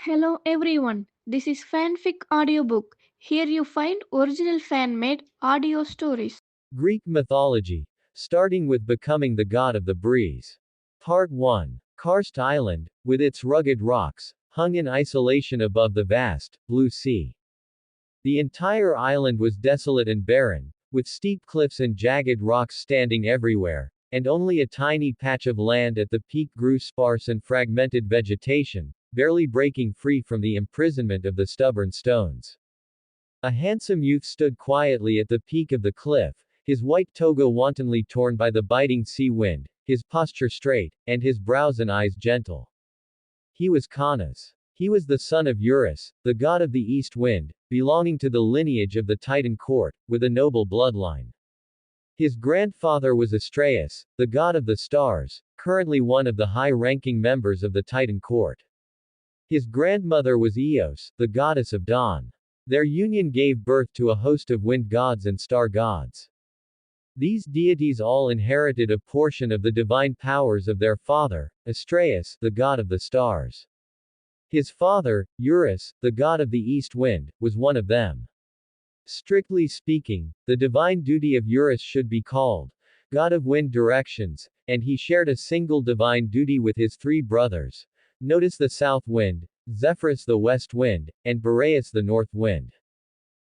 Hello everyone, this is Fanfic Audiobook. Here you find original fan made audio stories. Greek mythology, starting with becoming the god of the breeze. Part 1. Karst Island, with its rugged rocks, hung in isolation above the vast, blue sea. The entire island was desolate and barren, with steep cliffs and jagged rocks standing everywhere, and only a tiny patch of land at the peak grew sparse and fragmented vegetation, barely breaking free from the imprisonment of the stubborn stones. A handsome youth stood quietly at the peak of the cliff, his white toga wantonly torn by the biting sea wind, his posture straight, and his brows and eyes gentle. He was Canas. He was the son of Eurus, the god of the east wind, belonging to the lineage of the Titan court, with a noble bloodline. His grandfather was Astraeus, the god of the stars, currently one of the high-ranking members of the Titan court. His grandmother was Eos, the goddess of dawn. Their union gave birth to a host of wind gods and star gods. These deities all inherited a portion of the divine powers of their father, Astraeus, the god of the stars. His father, Eurus, the god of the east wind, was one of them. Strictly speaking, the divine duty of Eurus should be called god of wind directions, and he shared a single divine duty with his three brothers. Notice the south wind, Zephyrus the west wind, and Boreas the north wind.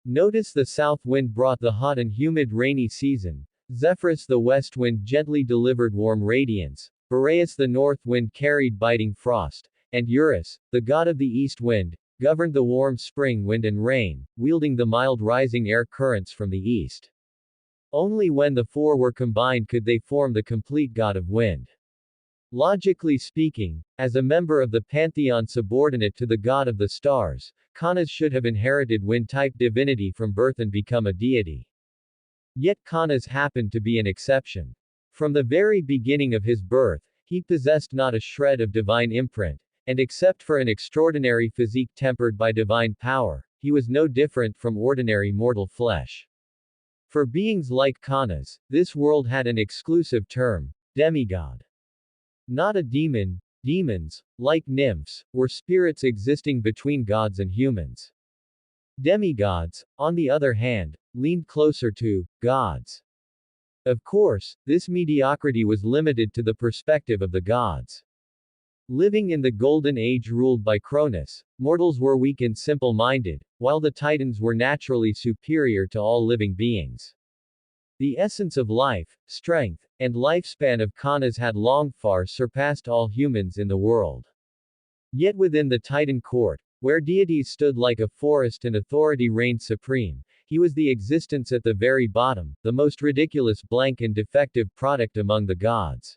Notice the south wind brought the hot and humid rainy season. Zephyrus the west wind gently delivered warm radiance. Boreas the north wind carried biting frost. And Eurus, the god of the east wind, governed the warm spring wind and rain, wielding the mild rising air currents from the east. Only when the four were combined could they form the complete god of wind. Logically speaking, as a member of the pantheon subordinate to the god of the stars, Canas should have inherited wind-type divinity from birth and become a deity. Yet Canas happened to be an exception. From the very beginning of his birth, he possessed not a shred of divine imprint, and except for an extraordinary physique tempered by divine power, he was no different from ordinary mortal flesh. For beings like Canas, this world had an exclusive term, demigod. Not a demon, demons, like nymphs, were spirits existing between gods and humans. Demigods, on the other hand, leaned closer to gods. Of course, this mediocrity was limited to the perspective of the gods. Living in the Golden Age ruled by Cronus, mortals were weak and simple-minded, while the Titans were naturally superior to all living beings. The essence of life, strength, and lifespan of Canas had long far surpassed all humans in the world. Yet within the Titan court, where deities stood like a forest and authority reigned supreme, he was the existence at the very bottom, the most ridiculous blank and defective product among the gods.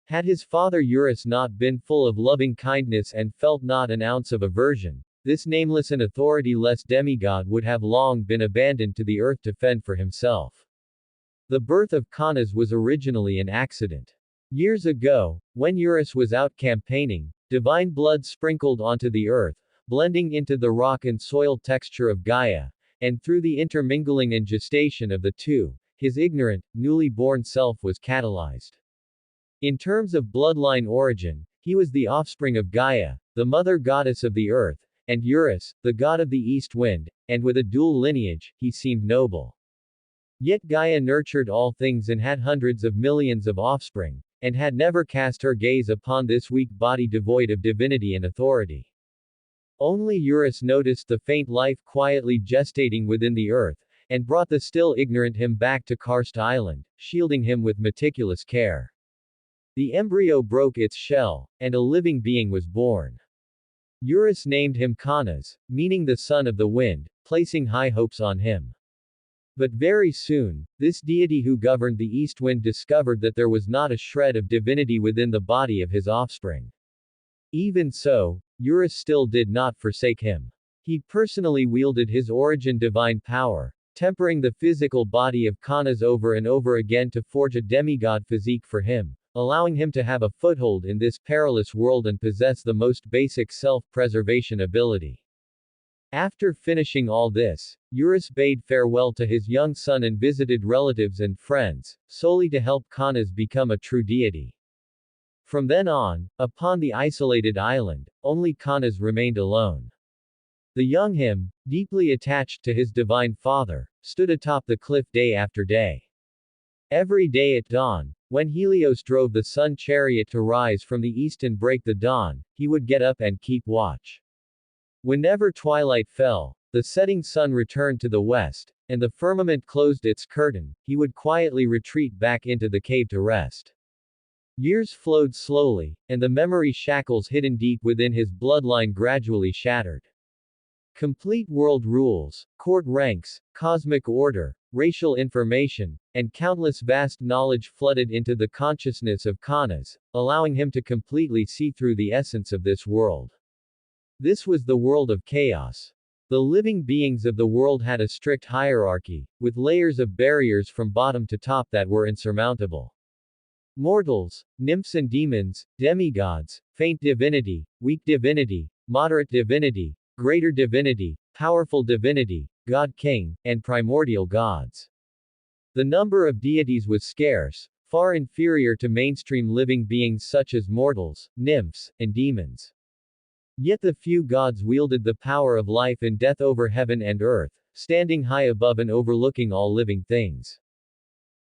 Had his father Eurus not been full of loving kindness and felt not an ounce of aversion, this nameless and authority-less demigod would have long been abandoned to the earth to fend for himself. The birth of Canas was originally an accident. Years ago, when Eurus was out campaigning, divine blood sprinkled onto the earth, blending into the rock and soil texture of Gaia, and through the intermingling and gestation of the two, his ignorant, newly born self was catalyzed. In terms of bloodline origin, he was the offspring of Gaia, the mother goddess of the earth, and Eurus, the god of the east wind, and with a dual lineage, he seemed noble. Yet Gaia nurtured all things and had hundreds of millions of offspring, and had never cast her gaze upon this weak body devoid of divinity and authority. Only Eurus noticed the faint life quietly gestating within the earth, and brought the still ignorant him back to Karst Island, shielding him with meticulous care. The embryo broke its shell, and a living being was born. Eurus named him Canas, meaning the son of the wind, placing high hopes on him. But very soon, this deity who governed the east wind discovered that there was not a shred of divinity within the body of his offspring. Even so, Eurus still did not forsake him. He personally wielded his origin divine power, tempering the physical body of Canas over and over again to forge a demigod physique for him, allowing him to have a foothold in this perilous world and possess the most basic self-preservation ability. After finishing all this, Eurus bade farewell to his young son and visited relatives and friends, solely to help Canas become a true deity. From then on, upon the isolated island, only Kanas remained alone. The young him, deeply attached to his divine father, stood atop the cliff day after day. Every day at dawn, when Helios drove the sun chariot to rise from the east and break the dawn, he would get up and keep watch. Whenever twilight fell, the setting sun returned to the west, and the firmament closed its curtain, he would quietly retreat back into the cave to rest. Years flowed slowly, and the memory shackles hidden deep within his bloodline gradually shattered. Complete world rules, court ranks, cosmic order, racial information, and countless vast knowledge flooded into the consciousness of Kanas, allowing him to completely see through the essence of this world. This was the world of chaos. The living beings of the world had a strict hierarchy, with layers of barriers from bottom to top that were insurmountable. Mortals, nymphs and demons, demigods, faint divinity, weak divinity, moderate divinity, greater divinity, powerful divinity, God-king, and primordial gods. The number of deities was scarce, far inferior to mainstream living beings such as mortals, nymphs, and demons. Yet the few gods wielded the power of life and death over heaven and earth, standing high above and overlooking all living things.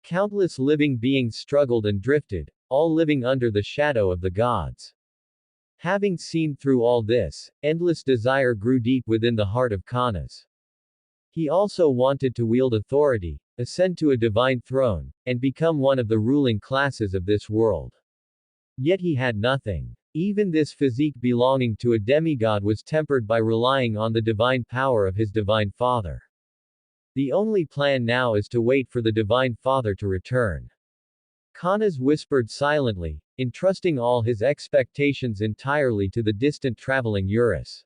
Countless living beings struggled and drifted, all living under the shadow of the gods. Having seen through all this, endless desire grew deep within the heart of Kanas. He also wanted to wield authority, ascend to a divine throne, and become one of the ruling classes of this world. Yet he had nothing. Even this physique belonging to a demigod was tempered by relying on the divine power of his divine father. The only plan now is to wait for the divine father to return. Kanas whispered silently, entrusting all his expectations entirely to the distant traveling Eurus.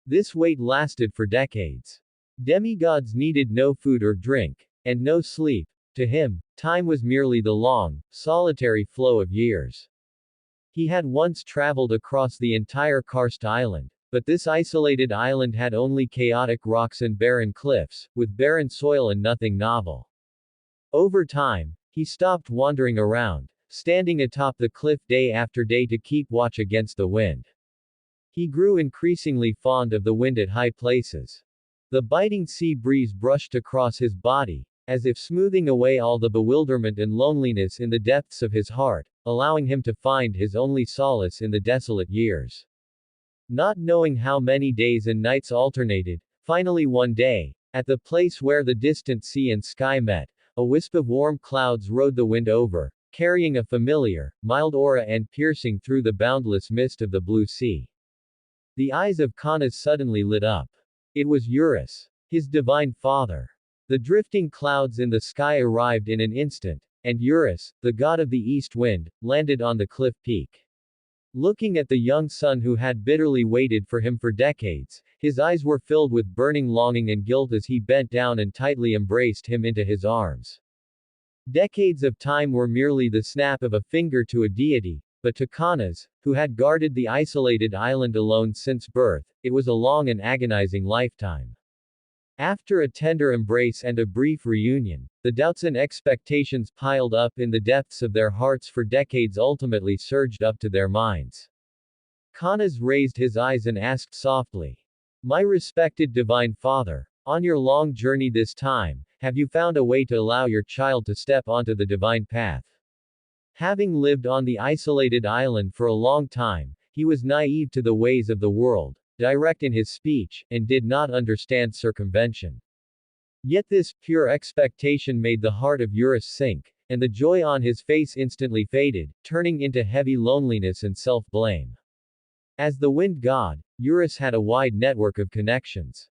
This wait lasted for decades. Demigods needed no food or drink, and no sleep. To him, time was merely the long, solitary flow of years. He had once traveled across the entire karst island, but this isolated island had only chaotic rocks and barren cliffs, with barren soil and nothing novel. Over time, he stopped wandering around, standing atop the cliff day after day to keep watch against the wind. He grew increasingly fond of the wind at high places. The biting sea breeze brushed across his body, as if smoothing away all the bewilderment and loneliness in the depths of his heart, allowing him to find his only solace in the desolate years. Not knowing how many days and nights alternated, finally one day, at the place where the distant sea and sky met, a wisp of warm clouds rode the wind over, carrying a familiar, mild aura and piercing through the boundless mist of the blue sea. The eyes of Kanas suddenly lit up. It was Eurus, his divine father. The drifting clouds in the sky arrived in an instant, and Eurus, the god of the east wind, landed on the cliff peak. Looking at the young son who had bitterly waited for him for decades, his eyes were filled with burning longing and guilt as he bent down and tightly embraced him into his arms. Decades of time were merely the snap of a finger to a deity, but to Kanas, who had guarded the isolated island alone since birth, it was a long and agonizing lifetime. After a tender embrace and a brief reunion, the doubts and expectations piled up in the depths of their hearts for decades ultimately surged up to their minds. Kanas raised his eyes and asked softly, "My respected divine father, on your long journey this time, have you found a way to allow your child to step onto the divine path?" Having lived on the isolated island for a long time, he was naive to the ways of the world, direct in his speech, and did not understand circumvention. Yet this pure expectation made the heart of Eurus sink, and the joy on his face instantly faded, turning into heavy loneliness and self-blame. As the wind god, Eurus had a wide network of connections.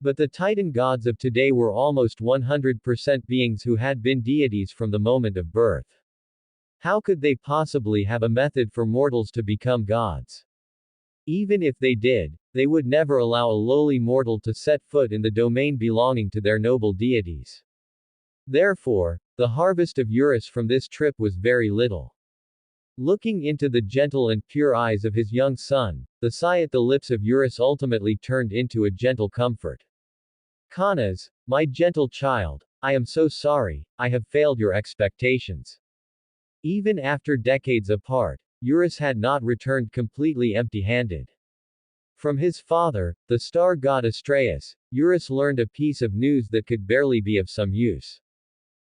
But the Titan gods of today were almost 100% beings who had been deities from the moment of birth. How could they possibly have a method for mortals to become gods? Even if they did, they would never allow a lowly mortal to set foot in the domain belonging to their noble deities. Therefore, the harvest of Eurus from this trip was very little. Looking into the gentle and pure eyes of his young son, the sigh at the lips of Eurus ultimately turned into a gentle comfort. "Kanas, my gentle child, I am so sorry, I have failed your expectations." Even after decades apart, Eurus had not returned completely empty-handed. From his father, the star god Astraeus, Eurus learned a piece of news that could barely be of some use.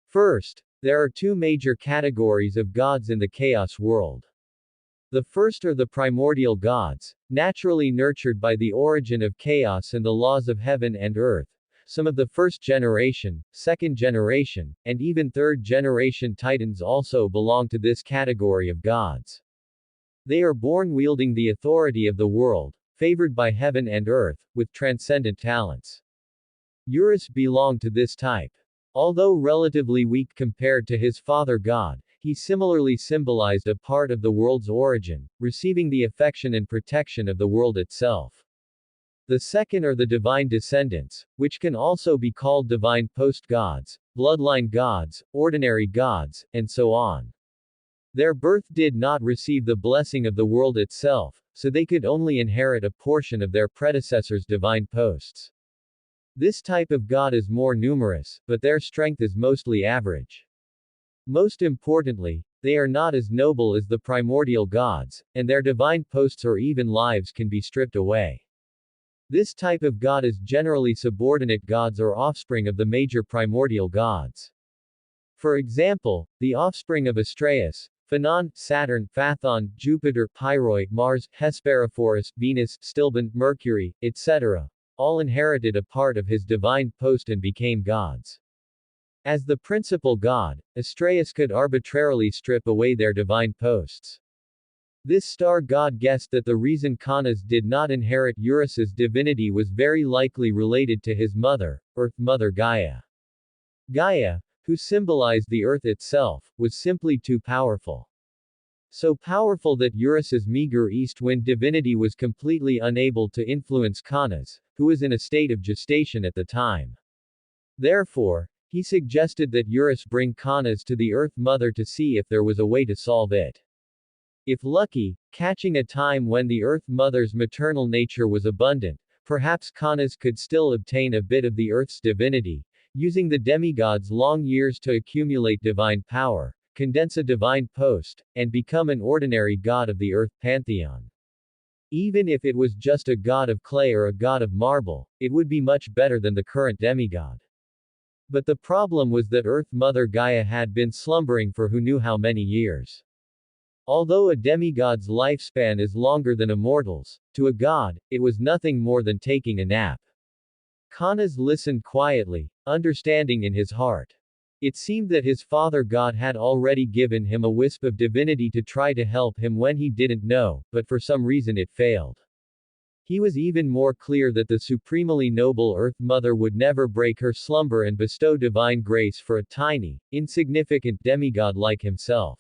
First, there are two major categories of gods in the chaos world. The first are the primordial gods, naturally nurtured by the origin of chaos and the laws of heaven and earth. Some of the first generation, second generation, and even third generation titans also belong to this category of gods. They are born wielding the authority of the world, favored by heaven and earth, with transcendent talents. Eurus belonged to this type. Although relatively weak compared to his father god, he similarly symbolized a part of the world's origin, receiving the affection and protection of the world itself. The second are the divine descendants, which can also be called divine post-gods, bloodline gods, ordinary gods, and so on. Their birth did not receive the blessing of the world itself, so they could only inherit a portion of their predecessors' divine posts. This type of god is more numerous, but their strength is mostly average. Most importantly, they are not as noble as the primordial gods, and their divine posts or even lives can be stripped away. This type of god is generally subordinate gods or offspring of the major primordial gods. For example, the offspring of Astraeus, Phanon, Saturn, Phaethon, Jupiter, Pyrrhoi, Mars, Hesperophorus, Venus, Stilben, Mercury, etc., all inherited a part of his divine post and became gods. As the principal god, Astraeus could arbitrarily strip away their divine posts. This star god guessed that the reason Canas did not inherit Eurus's divinity was very likely related to his mother, Earth Mother Gaia. Gaia, who symbolized the earth itself, was simply too powerful. So powerful that Eurus's meager east wind divinity was completely unable to influence Canas, who was in a state of gestation at the time. Therefore, he suggested that Eurus bring Canas to the Earth Mother to see if there was a way to solve it. If lucky, catching a time when the Earth Mother's maternal nature was abundant, perhaps Canas could still obtain a bit of the Earth's divinity, using the demigod's long years to accumulate divine power, condense a divine post, and become an ordinary god of the Earth pantheon. Even if it was just a god of clay or a god of marble, it would be much better than the current demigod. But the problem was that Earth Mother Gaia had been slumbering for who knew how many years. Although a demigod's lifespan is longer than a mortal's, to a god, it was nothing more than taking a nap. Canas listened quietly, understanding in his heart. It seemed that his father god had already given him a wisp of divinity to try to help him when he didn't know, but for some reason it failed. He was even more clear that the supremely noble Earth Mother would never break her slumber and bestow divine grace for a tiny, insignificant demigod like himself.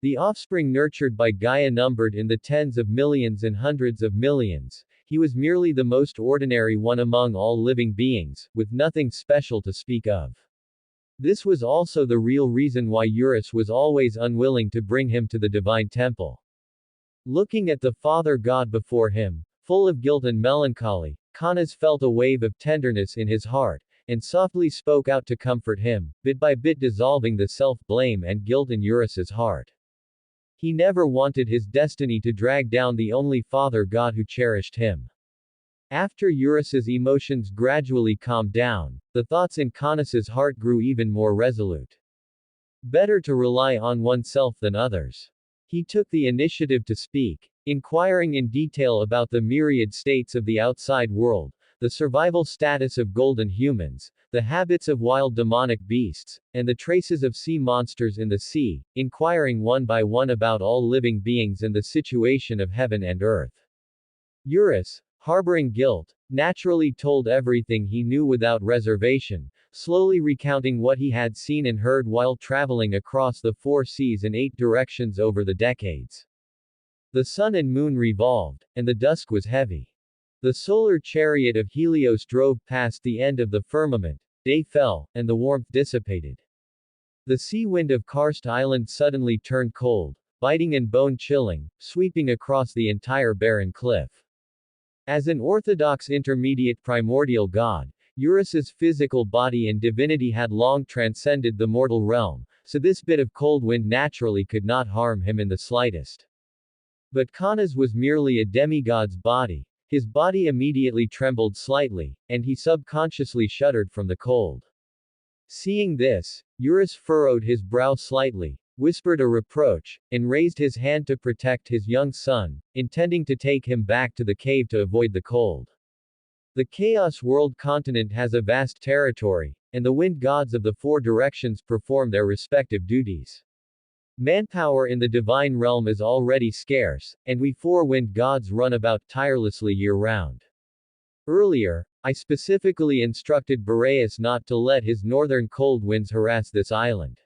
The offspring nurtured by Gaia numbered in the tens of millions and hundreds of millions. He was merely the most ordinary one among all living beings, with nothing special to speak of. This was also the real reason why Eurus was always unwilling to bring him to the divine temple. Looking at the father god before him, full of guilt and melancholy, Canas felt a wave of tenderness in his heart, and softly spoke out to comfort him, bit by bit dissolving the self-blame and guilt in Eurus's heart. He never wanted his destiny to drag down the only father god who cherished him. After Eurus's emotions gradually calmed down, the thoughts in Canas's heart grew even more resolute. Better to rely on oneself than others. He took the initiative to speak, inquiring in detail about the myriad states of the outside world, the survival status of golden humans, the habits of wild demonic beasts, and the traces of sea monsters in the sea, inquiring one by one about all living beings and the situation of heaven and earth. Eurus, harboring guilt, naturally told everything he knew without reservation, slowly recounting what he had seen and heard while traveling across the 4 seas in 8 directions over the decades. The sun and moon revolved, and the dusk was heavy. The solar chariot of Helios drove past the end of the firmament, day fell, and the warmth dissipated. The sea wind of Karst Island suddenly turned cold, biting and bone-chilling, sweeping across the entire barren cliff. As an orthodox intermediate primordial god, Eurus's physical body and divinity had long transcended the mortal realm, so this bit of cold wind naturally could not harm him in the slightest. But Kana's was merely a demigod's body. His body immediately trembled slightly, and he subconsciously shuddered from the cold. Seeing this, Eurus furrowed his brow slightly, whispered a reproach, and raised his hand to protect his young son, intending to take him back to the cave to avoid the cold. The Chaos World continent has a vast territory, and the wind gods of the four directions perform their respective duties. Manpower in the divine realm is already scarce, and we four wind gods run about tirelessly year-round. Earlier, I specifically instructed Boreas not to let his northern cold winds harass this island.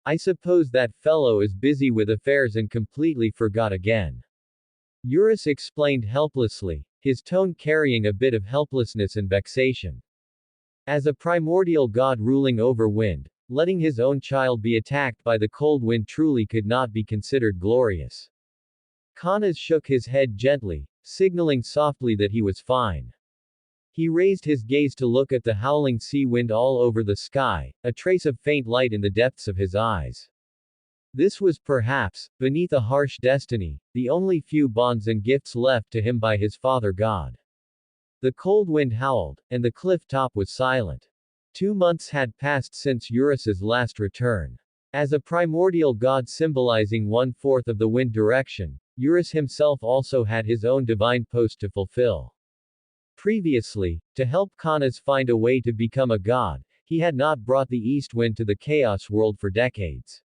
I suppose that fellow is busy with affairs and completely forgot again. Eurus explained helplessly, his tone carrying a bit of helplessness and vexation. As a primordial god ruling over wind, letting his own child be attacked by the cold wind truly could not be considered glorious. Kanas shook his head gently, signaling softly that he was fine. He raised his gaze to look at the howling sea wind all over the sky, a trace of faint light in the depths of his eyes. This was perhaps, beneath a harsh destiny, the only few bonds and gifts left to him by his father god. The cold wind howled, and the cliff top was silent. 2 months had passed since Eurus's last return. As a primordial god symbolizing 1/4 of the wind direction, Eurus himself also had his own divine post to fulfill. Previously, to help Kanas find a way to become a god, he had not brought the east wind to the chaos world for decades.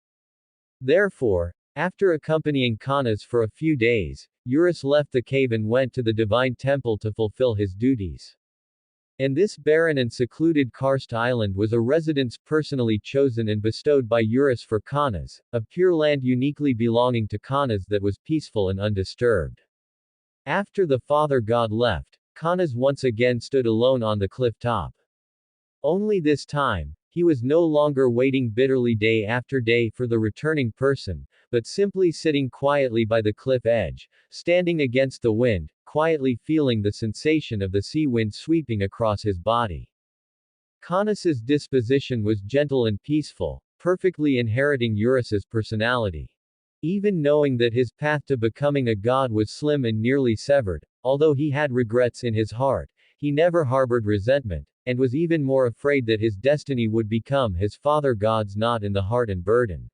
Therefore, after accompanying Kanas for a few days, Eurus left the cave and went to the divine temple to fulfill his duties. And this barren and secluded karst island was a residence personally chosen and bestowed by Eurus for Kanas, a pure land uniquely belonging to Kanas that was peaceful and undisturbed. After the father god left, Kanas once again stood alone on the cliff top. Only this time, he was no longer waiting bitterly day after day for the returning person, but simply sitting quietly by the cliff edge, standing against the wind, quietly feeling the sensation of the sea wind sweeping across his body. Kanas's disposition was gentle and peaceful, perfectly inheriting Eurus's personality. Even knowing that his path to becoming a god was slim and nearly severed, although he had regrets in his heart, he never harbored resentment, and was even more afraid that his destiny would become his father god's knot in the heart and burden.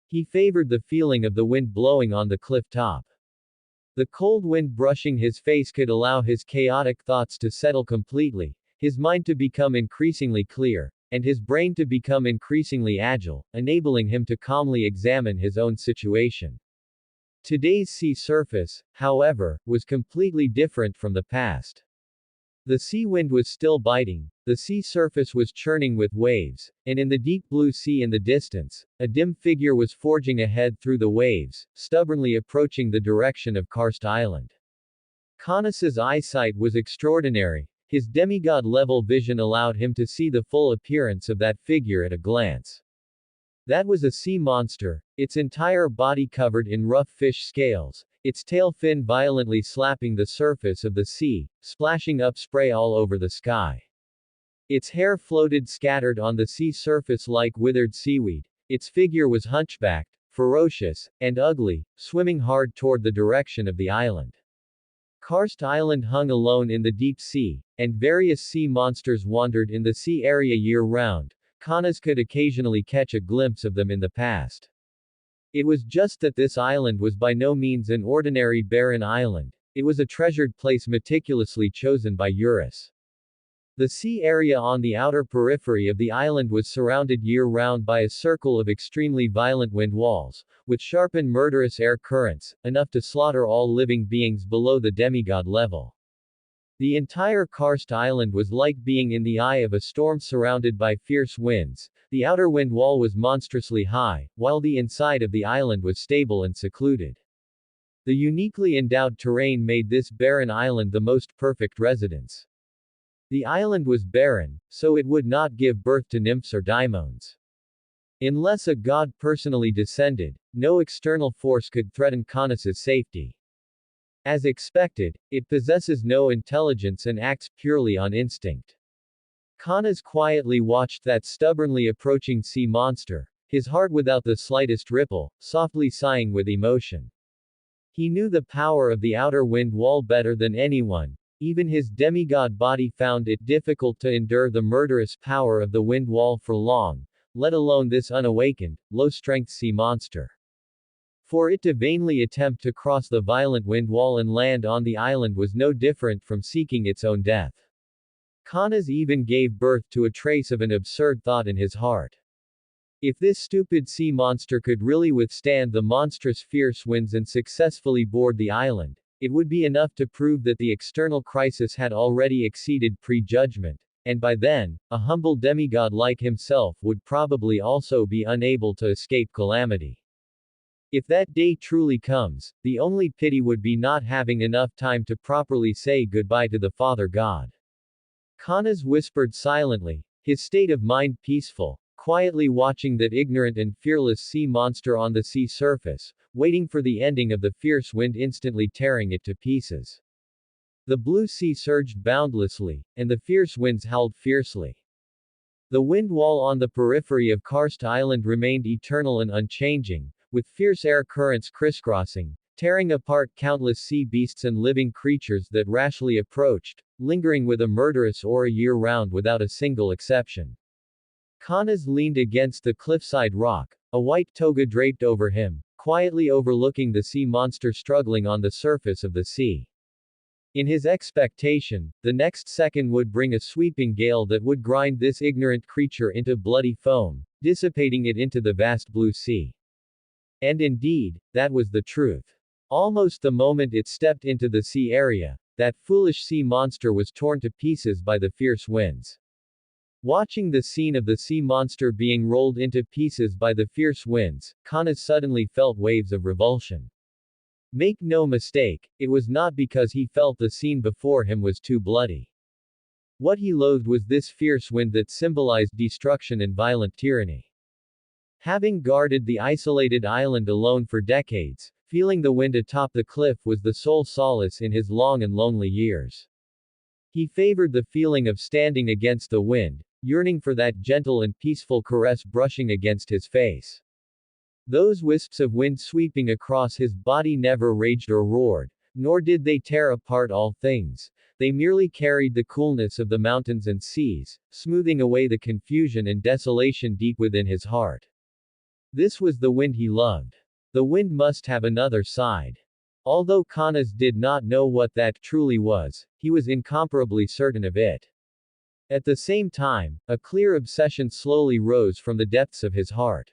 He favored the feeling of the wind blowing on the cliff top. The cold wind brushing his face could allow his chaotic thoughts to settle completely, his mind to become increasingly clear, and his brain to become increasingly agile, enabling him to calmly examine his own situation. Today's sea surface, however, was completely different from the past. The sea wind was still biting, the sea surface was churning with waves, and in the deep blue sea in the distance, a dim figure was forging ahead through the waves, stubbornly approaching the direction of Karst Island. Kanas's eyesight was extraordinary, his demigod-level vision allowed him to see the full appearance of that figure at a glance. That was a sea monster, its entire body covered in rough fish scales, its tail fin violently slapping the surface of the sea, splashing up spray all over the sky. Its hair floated scattered on the sea surface like withered seaweed, its figure was hunchbacked, ferocious, and ugly, swimming hard toward the direction of the island. Karst Island hung alone in the deep sea, and various sea monsters wandered in the sea area year-round. Kanas could occasionally catch a glimpse of them in the past. It was just that this island was by no means an ordinary barren island, it was a treasured place meticulously chosen by Eurus. The sea area on the outer periphery of the island was surrounded year-round by a circle of extremely violent wind walls, with sharp and murderous air currents, enough to slaughter all living beings below the demigod level. The entire Karst Island was like being in the eye of a storm surrounded by fierce winds. The outer wind wall was monstrously high, while the inside of the island was stable and secluded. The uniquely endowed terrain made this barren island the most perfect residence. The island was barren, so it would not give birth to nymphs or daimons. Unless a god personally descended, no external force could threaten Kanas's safety. As expected, it possesses no intelligence and acts purely on instinct. Kanas quietly watched that stubbornly approaching sea monster, his heart without the slightest ripple, softly sighing with emotion. He knew the power of the outer wind wall better than anyone. Even his demigod body found it difficult to endure the murderous power of the wind wall for long, let alone this unawakened, low-strength sea monster. For it to vainly attempt to cross the violent wind wall and land on the island was no different from seeking its own death. Kanas even gave birth to a trace of an absurd thought in his heart. If this stupid sea monster could really withstand the monstrous fierce winds and successfully board the island, it would be enough to prove that the external crisis had already exceeded prejudgment, and by then, a humble demigod like himself would probably also be unable to escape calamity. If that day truly comes, the only pity would be not having enough time to properly say goodbye to the Father God. Kanas whispered silently, his state of mind peaceful, quietly watching that ignorant and fearless sea monster on the sea surface, waiting for the ending of the fierce wind instantly tearing it to pieces. The blue sea surged boundlessly, and the fierce winds howled fiercely. The wind wall on the periphery of Karst Island remained eternal and unchanging, with fierce air currents crisscrossing, tearing apart countless sea beasts and living creatures that rashly approached, lingering with a murderous aura year-round without a single exception. Kanas leaned against the cliffside rock, a white toga draped over him, quietly overlooking the sea monster struggling on the surface of the sea. In his expectation, the next second would bring a sweeping gale that would grind this ignorant creature into bloody foam, dissipating it into the vast blue sea. And indeed, that was the truth. Almost the moment it stepped into the sea area, that foolish sea monster was torn to pieces by the fierce winds. Watching the scene of the sea monster being rolled into pieces by the fierce winds, Kanas suddenly felt waves of revulsion. Make no mistake, it was not because he felt the scene before him was too bloody. What he loathed was this fierce wind that symbolized destruction and violent tyranny. Having guarded the isolated island alone for decades, feeling the wind atop the cliff was the sole solace in his long and lonely years. He favored the feeling of standing against the wind, yearning for that gentle and peaceful caress brushing against his face. Those wisps of wind sweeping across his body never raged or roared, nor did they tear apart all things. They merely carried the coolness of the mountains and seas, smoothing away the confusion and desolation deep within his heart. This was the wind he loved. The wind must have another side. Although Kanas did not know what that truly was, he was incomparably certain of it. At the same time, a clear obsession slowly rose from the depths of his heart.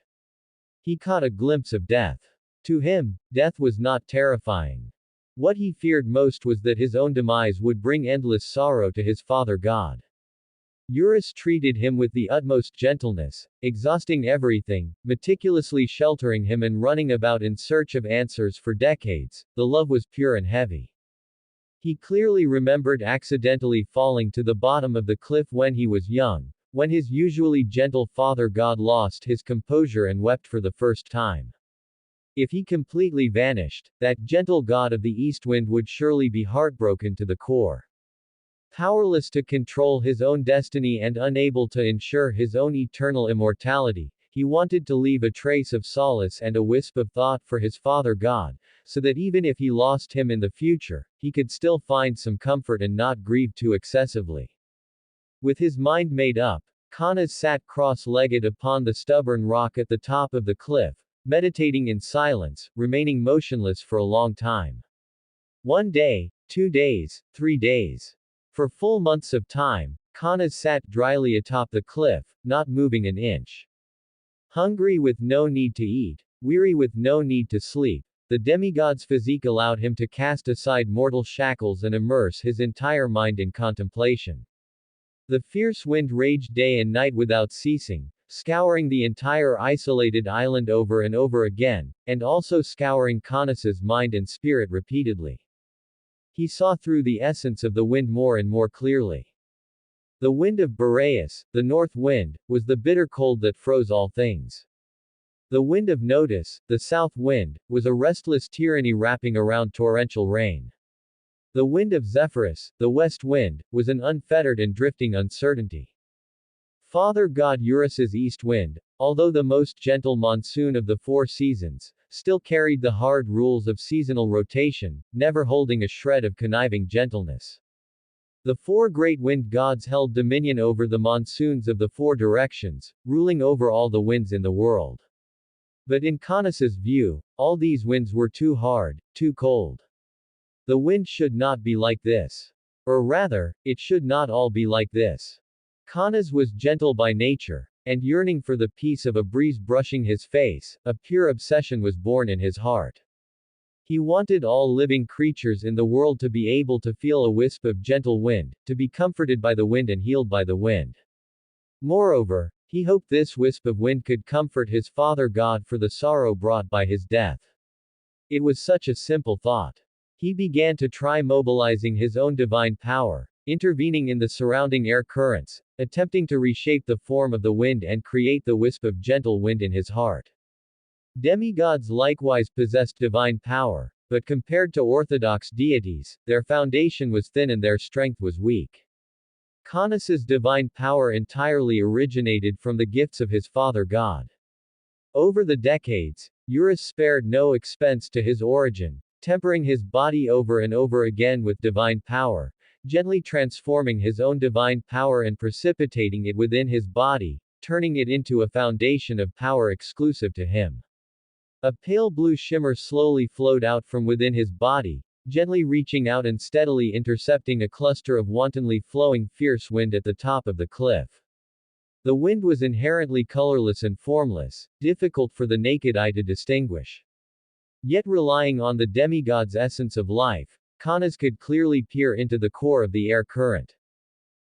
He caught a glimpse of death. To him, death was not terrifying. What he feared most was that his own demise would bring endless sorrow to his Father God. Eurus treated him with the utmost gentleness, exhausting everything, meticulously sheltering him and running about in search of answers for decades. The love was pure and heavy. He clearly remembered accidentally falling to the bottom of the cliff when he was young, when his usually gentle Father God lost his composure and wept for the first time. If he completely vanished, that gentle god of the east wind would surely be heartbroken to the core. Powerless to control his own destiny and unable to ensure his own eternal immortality, he wanted to leave a trace of solace and a wisp of thought for his Father God, so that even if he lost him in the future, he could still find some comfort and not grieve too excessively. With his mind made up, Kanas sat cross-legged upon the stubborn rock at the top of the cliff, meditating in silence, remaining motionless for a long time. 1 day, 2 days, 3 days. For full months of time, Kanas sat dryly atop the cliff, not moving an inch. Hungry with no need to eat, weary with no need to sleep, the demigod's physique allowed him to cast aside mortal shackles and immerse his entire mind in contemplation. The fierce wind raged day and night without ceasing, scouring the entire isolated island over and over again, and also scouring Kanas's mind and spirit repeatedly. He saw through the essence of the wind more and more clearly. The wind of Boreas, the north wind, was the bitter cold that froze all things. The wind of Notus, the south wind, was a restless tyranny wrapping around torrential rain. The wind of Zephyrus, the west wind, was an unfettered and drifting uncertainty. Father God Eurus's east wind, although the most gentle monsoon of the four seasons, still carried the hard rules of seasonal rotation, never holding a shred of conniving gentleness. The four great wind gods held dominion over the monsoons of the four directions, ruling over all the winds in the world. But in Caunus's view, all these winds were too hard, too cold. The wind should not be like this. Or rather, it should not all be like this. Caunus was gentle by nature, and yearning for the peace of a breeze brushing his face, a pure obsession was born in his heart. He wanted all living creatures in the world to be able to feel a wisp of gentle wind, to be comforted by the wind and healed by the wind. Moreover, he hoped this wisp of wind could comfort his Father God for the sorrow brought by his death. It was such a simple thought. He began to try mobilizing his own divine power, intervening in the surrounding air currents, attempting to reshape the form of the wind and create the wisp of gentle wind in his heart. Demigods likewise possessed divine power, but compared to orthodox deities, their foundation was thin and their strength was weak. Caunus's divine power entirely originated from the gifts of his Father God. Over the decades, Eurus spared no expense to his origin, tempering his body over and over again with divine power, gently transforming his own divine power and precipitating it within his body, turning it into a foundation of power exclusive to him. A pale blue shimmer slowly flowed out from within his body, gently reaching out and steadily intercepting a cluster of wantonly flowing fierce wind at the top of the cliff. The wind was inherently colorless and formless, difficult for the naked eye to distinguish. Yet relying on the demigod's essence of life, Caunus could clearly peer into the core of the air current.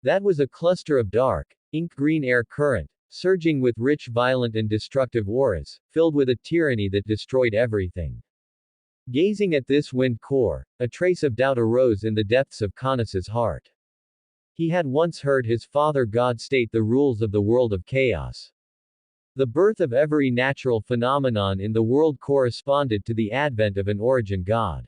That was a cluster of dark, ink-green air current, surging with rich, violent and destructive auras, filled with a tyranny that destroyed everything. Gazing at this wind core, a trace of doubt arose in the depths of Caunus's heart. He had once heard his Father God state the rules of the world of chaos. The birth of every natural phenomenon in the world corresponded to the advent of an origin god.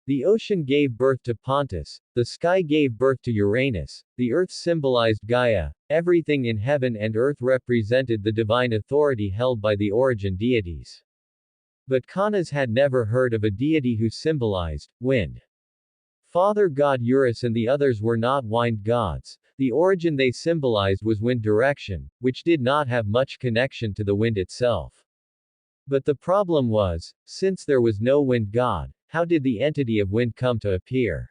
The ocean gave birth to Pontus, the sky gave birth to Uranus, the earth symbolized Gaia, everything in heaven and earth represented the divine authority held by the origin deities. But Caunus had never heard of a deity who symbolized wind. Father God Eurus and the others were not wind gods. The origin they symbolized was wind direction, which did not have much connection to the wind itself. But the problem was, since there was no wind god, how did the entity of wind come to appear?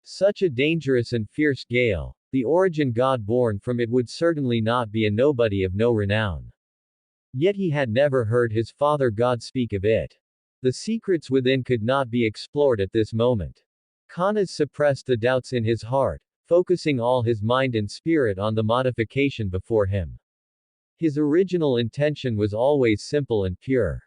Such a dangerous and fierce gale, the origin god born from it would certainly not be a nobody of no renown. Yet he had never heard his Father God speak of it. The secrets within could not be explored at this moment. Caunus suppressed the doubts in his heart, focusing all his mind and spirit on the modification before him. His original intention was always simple and pure.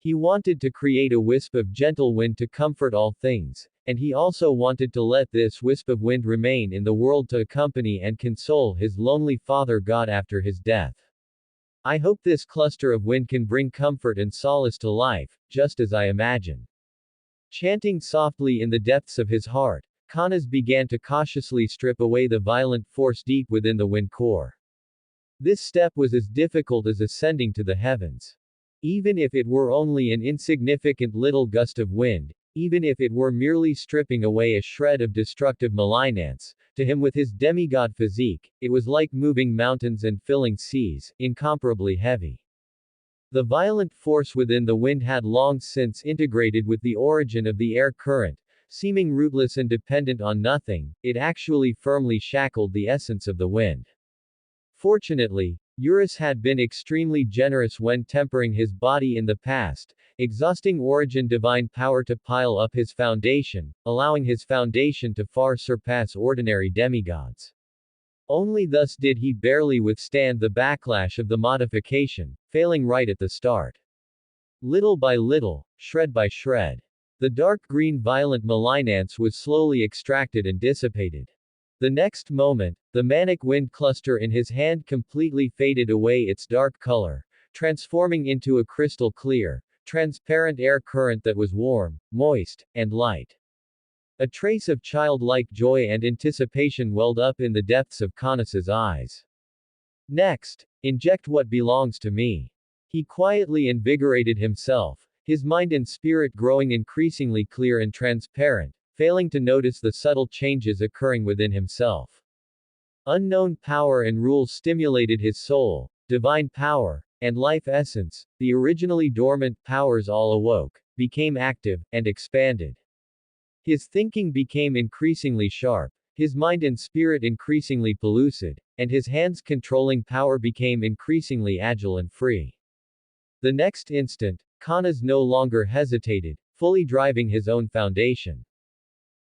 He wanted to create a wisp of gentle wind to comfort all things, and he also wanted to let this wisp of wind remain in the world to accompany and console his lonely Father God after his death. I hope this cluster of wind can bring comfort and solace to life, just as I imagine. Chanting softly in the depths of his heart, Caunus began to cautiously strip away the violent force deep within the wind core. This step was as difficult as ascending to the heavens. Even if it were only an insignificant little gust of wind, even if it were merely stripping away a shred of destructive malignance, to him with his demigod physique, it was like moving mountains and filling seas, incomparably heavy. The violent force within the wind had long since integrated with the origin of the air current, seeming rootless and dependent on nothing, it actually firmly shackled the essence of the wind. Fortunately, Eurus had been extremely generous when tempering his body in the past, exhausting origin divine power to pile up his foundation, allowing his foundation to far surpass ordinary demigods. Only thus did he barely withstand the backlash of the modification, failing right at the start. Little by little, shred by shred, the dark green violent malignance was slowly extracted and dissipated. The next moment, the manic wind cluster in his hand completely faded away its dark color, transforming into a crystal clear, transparent air current that was warm, moist, and light. A trace of childlike joy and anticipation welled up in the depths of Caunus's eyes. Next, inject what belongs to me. He quietly invigorated himself, his mind and spirit growing increasingly clear and transparent, failing to notice the subtle changes occurring within himself. Unknown power and rules stimulated his soul, divine power, and life essence, the originally dormant powers all awoke, became active, and expanded. His thinking became increasingly sharp, his mind and spirit increasingly pellucid, and his hands controlling power became increasingly agile and free. The next instant, Kanas no longer hesitated, fully driving his own foundation.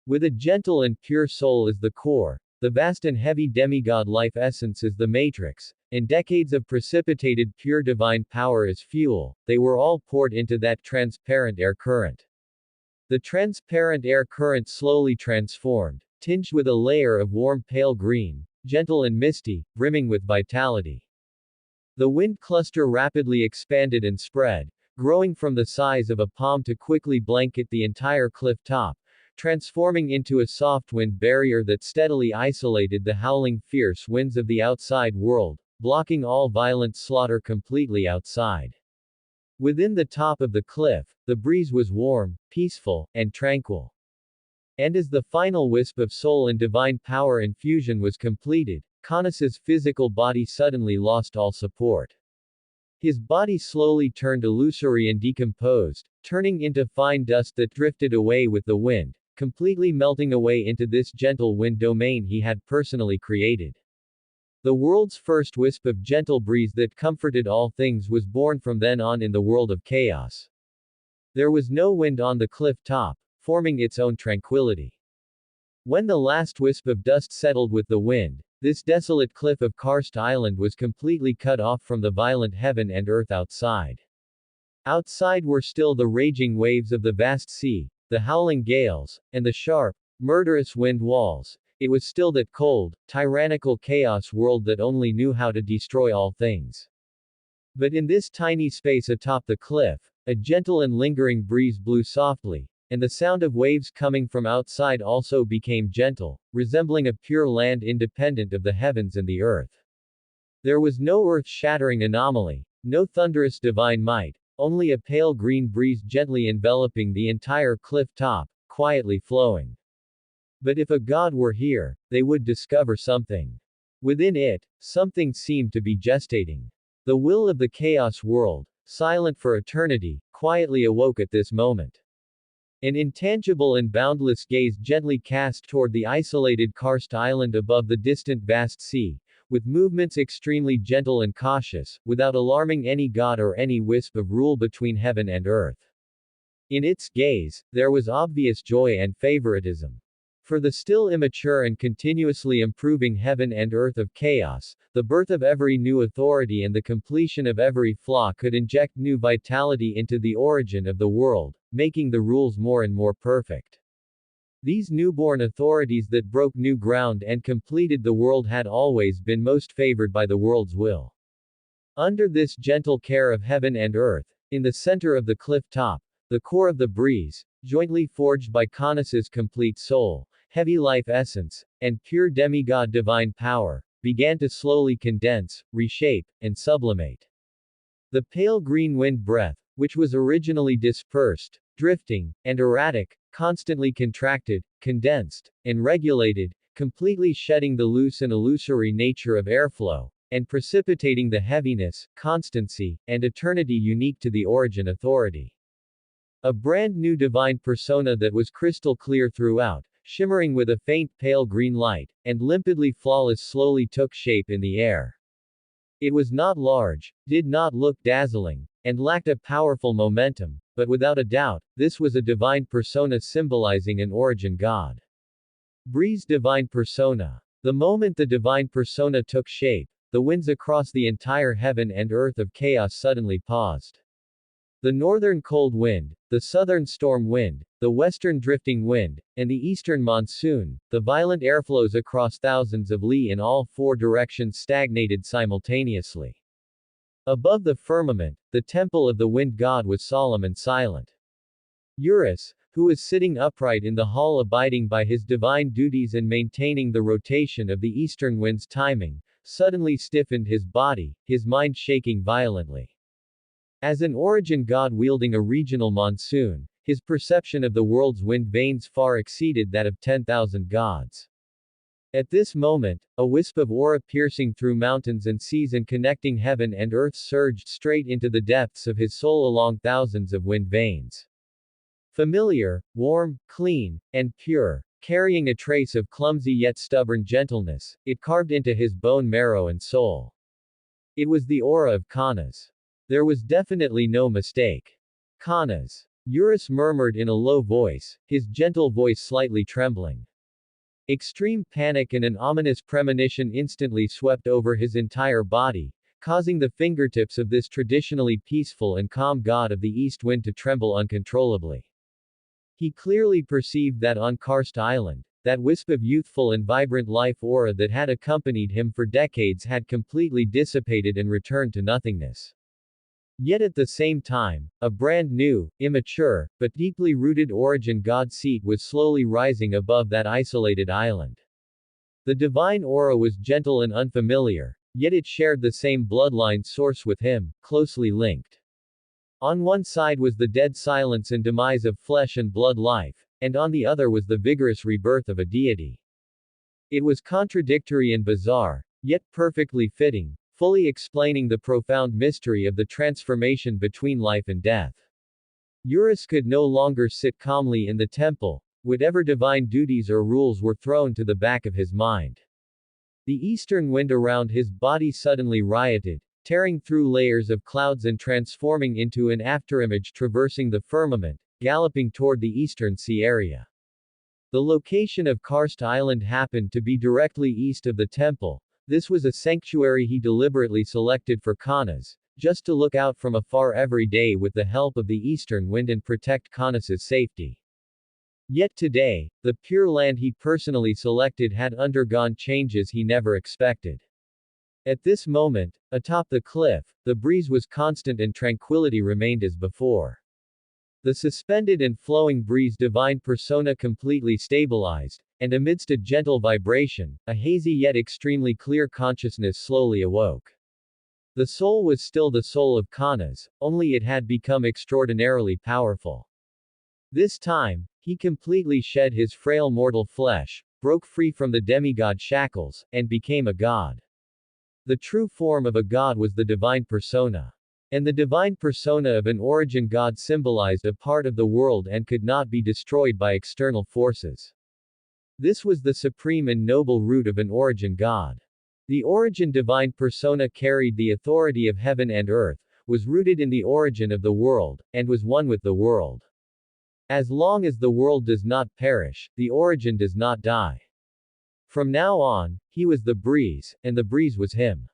With a gentle and pure soul as the core, the vast and heavy demigod life essence is the matrix, and decades of precipitated pure divine power as fuel, they were all poured into that transparent air current. The transparent air current slowly transformed, tinged with a layer of warm pale green, gentle and misty, brimming with vitality. The wind cluster rapidly expanded and spread, growing from the size of a palm to quickly blanket the entire cliff top, transforming into a soft wind barrier that steadily isolated the howling fierce winds of the outside world, blocking all violent slaughter completely outside. Within the top of the cliff, the breeze was warm, peaceful, and tranquil. And as the final wisp of soul and divine power infusion was completed, Kanas's physical body suddenly lost all support. His body slowly turned illusory and decomposed, turning into fine dust that drifted away with the wind, completely melting away into this gentle wind domain he had personally created. The world's first wisp of gentle breeze that comforted all things was born from then on in the world of chaos. There was no wind on the cliff top, forming its own tranquility. When the last wisp of dust settled with the wind, this desolate cliff of Karst Island was completely cut off from the violent heaven and earth outside. Outside were still the raging waves of the vast sea, the howling gales, and the sharp, murderous wind walls. It was still that cold, tyrannical chaos world that only knew how to destroy all things. But in this tiny space atop the cliff, a gentle and lingering breeze blew softly, and the sound of waves coming from outside also became gentle, resembling a pure land independent of the heavens and the earth. There was no earth-shattering anomaly, no thunderous divine might, only a pale green breeze gently enveloping the entire cliff top, quietly flowing. But if a god were here, they would discover something. Within it, something seemed to be gestating. The will of the chaos world, silent for eternity, quietly awoke at this moment. An intangible and boundless gaze gently cast toward the isolated karst island above the distant vast sea, with movements extremely gentle and cautious, without alarming any god or any wisp of rule between heaven and earth. In its gaze, there was obvious joy and favoritism. For the still immature and continuously improving heaven and earth of chaos, the birth of every new authority and the completion of every flaw could inject new vitality into the origin of the world, making the rules more and more perfect. These newborn authorities that broke new ground and completed the world had always been most favored by the world's will. Under this gentle care of heaven and earth, in the center of the cliff top, the core of the breeze, jointly forged by Kanas's complete soul, heavy life essence, and pure demigod divine power, began to slowly condense, reshape, and sublimate. The pale green wind breath, which was originally dispersed, drifting, and erratic, constantly contracted, condensed, and regulated, completely shedding the loose and illusory nature of airflow, and precipitating the heaviness, constancy, and eternity unique to the origin authority. A brand new divine persona that was crystal clear throughout, shimmering with a faint pale green light, and limpidly flawless slowly took shape in the air. It was not large, did not look dazzling, and lacked a powerful momentum, but without a doubt, this was a divine persona symbolizing an origin god. Breeze divine persona. The moment the divine persona took shape, the winds across the entire heaven and earth of chaos suddenly paused. The northern cold wind, the southern storm wind, the western drifting wind, and the eastern monsoon, the violent airflows across thousands of li in all four directions stagnated simultaneously. Above the firmament, the temple of the wind god was solemn and silent. Eurus, who was sitting upright in the hall abiding by his divine duties and maintaining the rotation of the eastern wind's timing, suddenly stiffened his body, his mind shaking violently. As an origin god wielding a regional monsoon, his perception of the world's wind veins far exceeded that of 10,000 gods. At this moment, a wisp of aura piercing through mountains and seas and connecting heaven and earth surged straight into the depths of his soul along thousands of wind veins. Familiar, warm, clean, and pure, carrying a trace of clumsy yet stubborn gentleness, it carved into his bone marrow and soul. It was the aura of Kanas. There was definitely no mistake. Kanas. Eurus murmured in a low voice, his gentle voice slightly trembling. Extreme panic and an ominous premonition instantly swept over his entire body, causing the fingertips of this traditionally peaceful and calm god of the east wind to tremble uncontrollably. He clearly perceived that on Karst Island, that wisp of youthful and vibrant life aura that had accompanied him for decades had completely dissipated and returned to nothingness. Yet at the same time, a brand new, immature, but deeply rooted origin god seat was slowly rising above that isolated island. The divine aura was gentle and unfamiliar, yet it shared the same bloodline source with him, closely linked. On one side was the dead silence and demise of flesh and blood life, and on the other was the vigorous rebirth of a deity. It was contradictory and bizarre, yet perfectly fitting, fully explaining the profound mystery of the transformation between life and death. Eurus could no longer sit calmly in the temple, whatever divine duties or rules were thrown to the back of his mind. The eastern wind around his body suddenly rioted, tearing through layers of clouds and transforming into an afterimage traversing the firmament, galloping toward the eastern sea area. The location of Karst Island happened to be directly east of the temple. This was a sanctuary he deliberately selected for Kanas, just to look out from afar every day with the help of the eastern wind and protect Kanas' safety. Yet today, the pure land he personally selected had undergone changes he never expected. At this moment, atop the cliff, the breeze was constant and tranquility remained as before. The suspended and flowing breeze divine persona completely stabilized, and amidst a gentle vibration, a hazy yet extremely clear consciousness slowly awoke. The soul was still the soul of Kanas, only it had become extraordinarily powerful. This time, he completely shed his frail mortal flesh, broke free from the demigod shackles, and became a god. The true form of a god was the divine persona. And the divine persona of an origin god symbolized a part of the world and could not be destroyed by external forces. This was the supreme and noble root of an origin god. The origin divine persona carried the authority of heaven and earth, was rooted in the origin of the world, and was one with the world. As long as the world does not perish, the origin does not die. From now on, he was the breeze, and the breeze was him.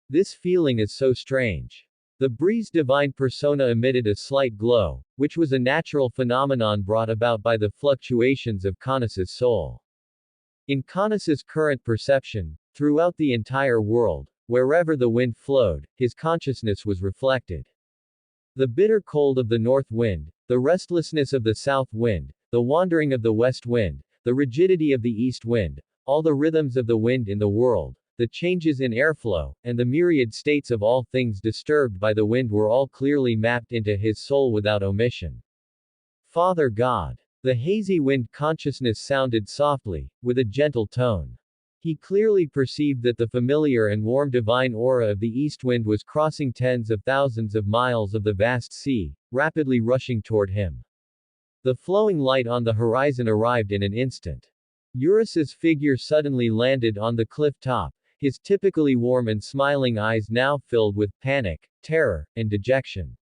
This feeling is so strange. The breeze divine persona emitted a slight glow, which was a natural phenomenon brought about by the fluctuations of Kanas' soul. In Kanas' current perception, throughout the entire world, wherever the wind flowed, his consciousness was reflected. The bitter cold of the north wind, the restlessness of the south wind, the wandering of the west wind, the rigidity of the east wind, all the rhythms of the wind in the world, the changes in airflow, and the myriad states of all things disturbed by the wind were all clearly mapped into his soul without omission. Father God. The hazy wind consciousness sounded softly, with a gentle tone. He clearly perceived that the familiar and warm divine aura of the east wind was crossing tens of thousands of miles of the vast sea, rapidly rushing toward him. The flowing light on the horizon arrived in an instant. Eurus's figure suddenly landed on the cliff top, his typically warm and smiling eyes now filled with panic, terror, and dejection.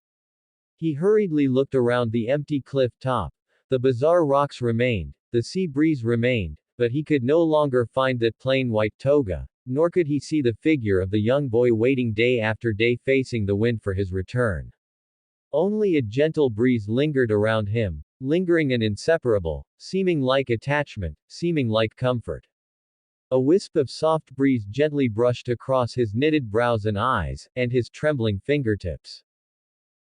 He hurriedly looked around the empty cliff top. The bizarre rocks remained, the sea breeze remained, but he could no longer find that plain white toga, nor could he see the figure of the young boy waiting day after day facing the wind for his return. Only a gentle breeze lingered around him, lingering and inseparable, seeming like attachment, seeming like comfort. A wisp of soft breeze gently brushed across his knitted brows and eyes, and his trembling fingertips.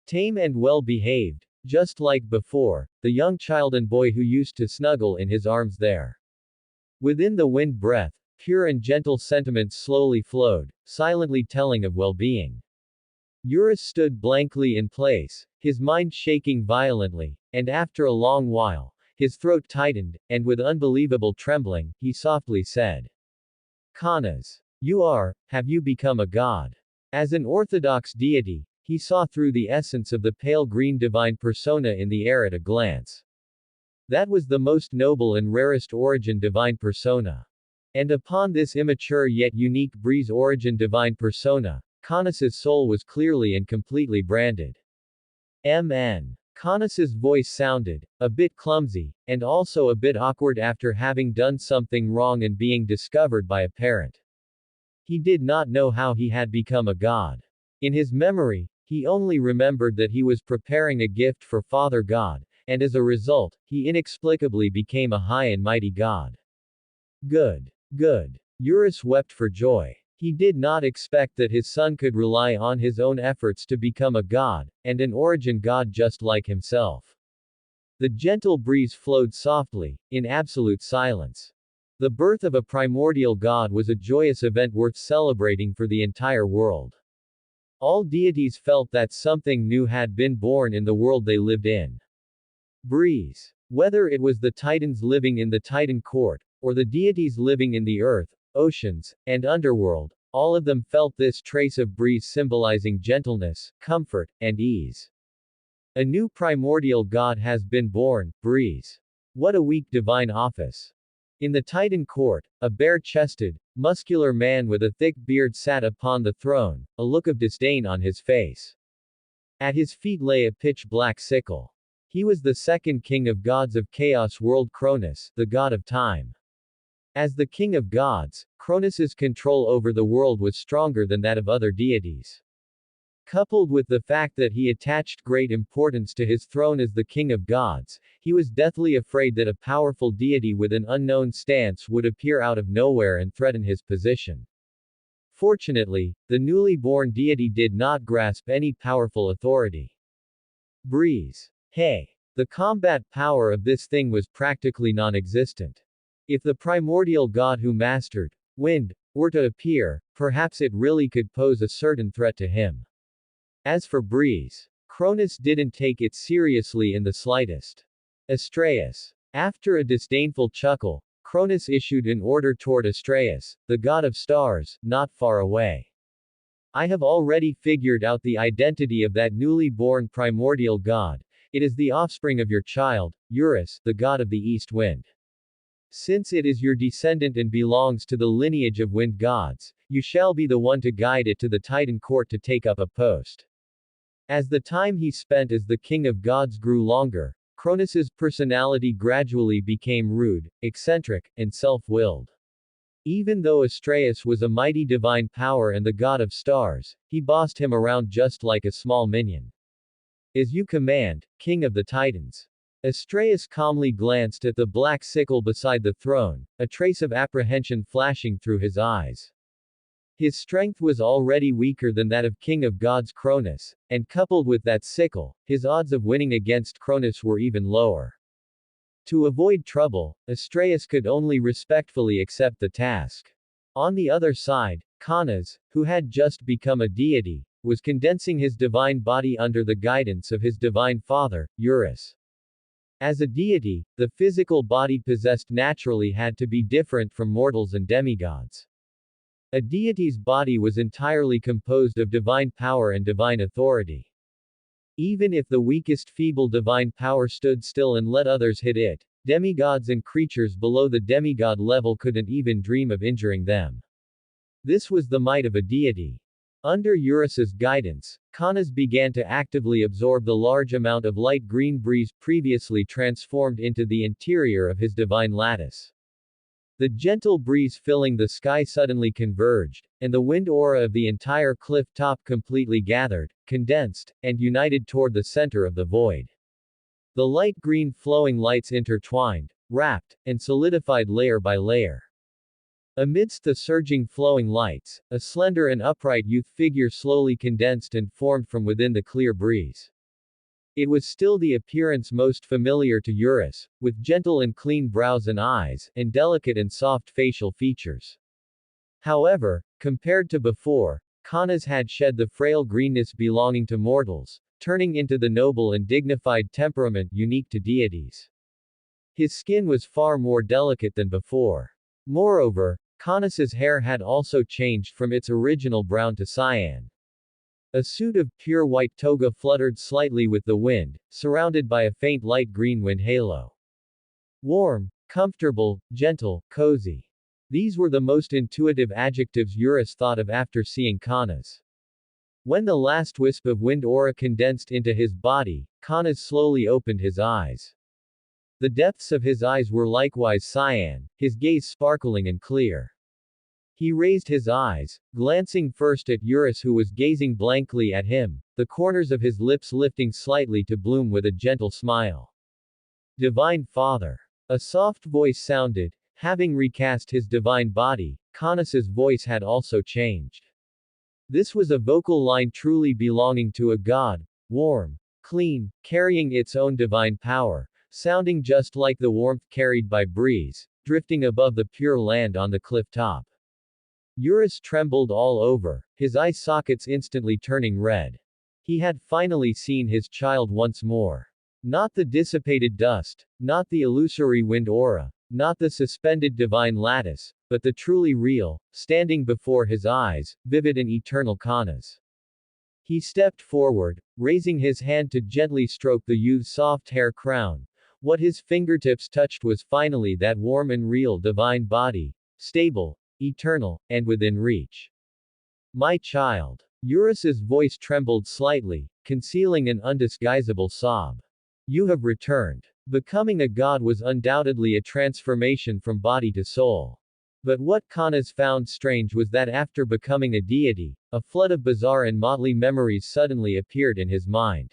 Tame and well-behaved, just like before, the young child and boy who used to snuggle in his arms there. Within the wind breath, Pure and gentle sentiments slowly flowed, silently telling of well-being. Eurus stood blankly in place, his mind shaking violently, and after a long while, his throat tightened, and with unbelievable trembling, he softly said, Kanas, have you become a god? As an orthodox deity, he saw through the essence of the pale green divine persona in the air at a glance. That was the most noble and rarest origin divine persona. And upon this immature yet unique breeze origin divine persona, Kanas's soul was clearly and completely branded. MN. Kanas's voice sounded a bit clumsy, and also a bit awkward after having done something wrong and being discovered by a parent. He did not know how he had become a god. In his memory, he only remembered that he was preparing a gift for Father God, and as a result, he inexplicably became a high and mighty god. Good. Good. Eurus wept for joy. He did not expect that his son could rely on his own efforts to become a god, and an origin god just like himself. The gentle breeze flowed softly, in absolute silence. The birth of a primordial god was a joyous event worth celebrating for the entire world. All deities felt that something new had been born in the world they lived in. Breeze. Whether it was the Titans living in the Titan court, or the deities living in the earth, oceans, and underworld, all of them felt this trace of breeze symbolizing gentleness, comfort, and ease. A new primordial god has been born, breeze. What a weak divine office. In the Titan court, a bare-chested, muscular man with a thick beard sat upon the throne, a look of disdain on his face. At his feet lay a pitch-black sickle. He was the second king of gods of chaos world Cronus, the god of time. As the king of gods, Cronus's control over the world was stronger than that of other deities. Coupled with the fact that he attached great importance to his throne as the king of gods, he was deathly afraid that a powerful deity with an unknown stance would appear out of nowhere and threaten his position. Fortunately, the newly born deity did not grasp any powerful authority. Breeze. Hey. The combat power of this thing was practically non-existent. If the primordial god who mastered wind were to appear, perhaps it really could pose a certain threat to him. As for breeze, Cronus didn't take it seriously in the slightest. Astraeus. After a disdainful chuckle, Cronus issued an order toward Astraeus, the god of stars, not far away. I have already figured out the identity of that newly born primordial god. It is the offspring of your child, Eurus, the god of the east wind. Since it is your descendant and belongs to the lineage of wind gods, you shall be the one to guide it to the Titan court to take up a post. As the time he spent as the king of gods grew longer, Cronus's personality gradually became rude, eccentric, and self-willed. Even though Astraeus was a mighty divine power and the god of stars, he bossed him around just like a small minion. As you command, king of the Titans. Astraeus calmly glanced at the black sickle beside the throne, a trace of apprehension flashing through his eyes. His strength was already weaker than that of King of Gods Cronus, and coupled with that sickle, his odds of winning against Cronus were even lower. To avoid trouble, Astraeus could only respectfully accept the task. On the other side, Kanas, who had just become a deity, was condensing his divine body under the guidance of his divine father, Eurus. As a deity, the physical body possessed naturally had to be different from mortals and demigods. A deity's body was entirely composed of divine power and divine authority. Even if the weakest feeble divine power stood still and let others hit it, demigods and creatures below the demigod level couldn't even dream of injuring them. This was the might of a deity. Under Eurus's guidance, Kanas began to actively absorb the large amount of light green breeze previously transformed into the interior of his divine lattice. The gentle breeze filling the sky suddenly converged, and the wind aura of the entire cliff top completely gathered, condensed, and united toward the center of the void. The light green flowing lights intertwined, wrapped, and solidified layer by layer. Amidst the surging flowing lights, a slender and upright youth figure slowly condensed and formed from within the clear breeze. It was still the appearance most familiar to Eurus, with gentle and clean brows and eyes, and delicate and soft facial features. However, compared to before, Kanas had shed the frail greenness belonging to mortals, turning into the noble and dignified temperament unique to deities. His skin was far more delicate than before. Moreover, Kanas's hair had also changed from its original brown to cyan. A suit of pure white toga fluttered slightly with the wind, surrounded by a faint light green wind halo. Warm, comfortable, gentle, cozy. These were the most intuitive adjectives Eurus thought of after seeing Kanas. When the last wisp of wind aura condensed into his body, Kanas slowly opened his eyes. The depths of his eyes were likewise cyan, his gaze sparkling and clear. He raised his eyes, glancing first at Eurus who was gazing blankly at him, the corners of his lips lifting slightly to bloom with a gentle smile. Divine Father. A soft voice sounded. Having recast his divine body, Kanas's voice had also changed. This was a vocal line truly belonging to a god, warm, clean, carrying its own divine power, sounding just like the warmth carried by breeze, drifting above the pure land on the cliff top. Eurus trembled all over, his eye sockets instantly turning red. He had finally seen his child once more. Not the dissipated dust, not the illusory wind aura, not the suspended divine lattice, but the truly real, standing before his eyes, vivid and eternal Kanas. He stepped forward, raising his hand to gently stroke the youth's soft hair crown. What his fingertips touched was finally that warm and real divine body, stable, eternal, and within reach. My child. Eurus's voice trembled slightly, concealing an undisguisable sob. You have returned. Becoming a god was undoubtedly a transformation from body to soul. But what Kanas found strange was that after becoming a deity, a flood of bizarre and motley memories suddenly appeared in his mind.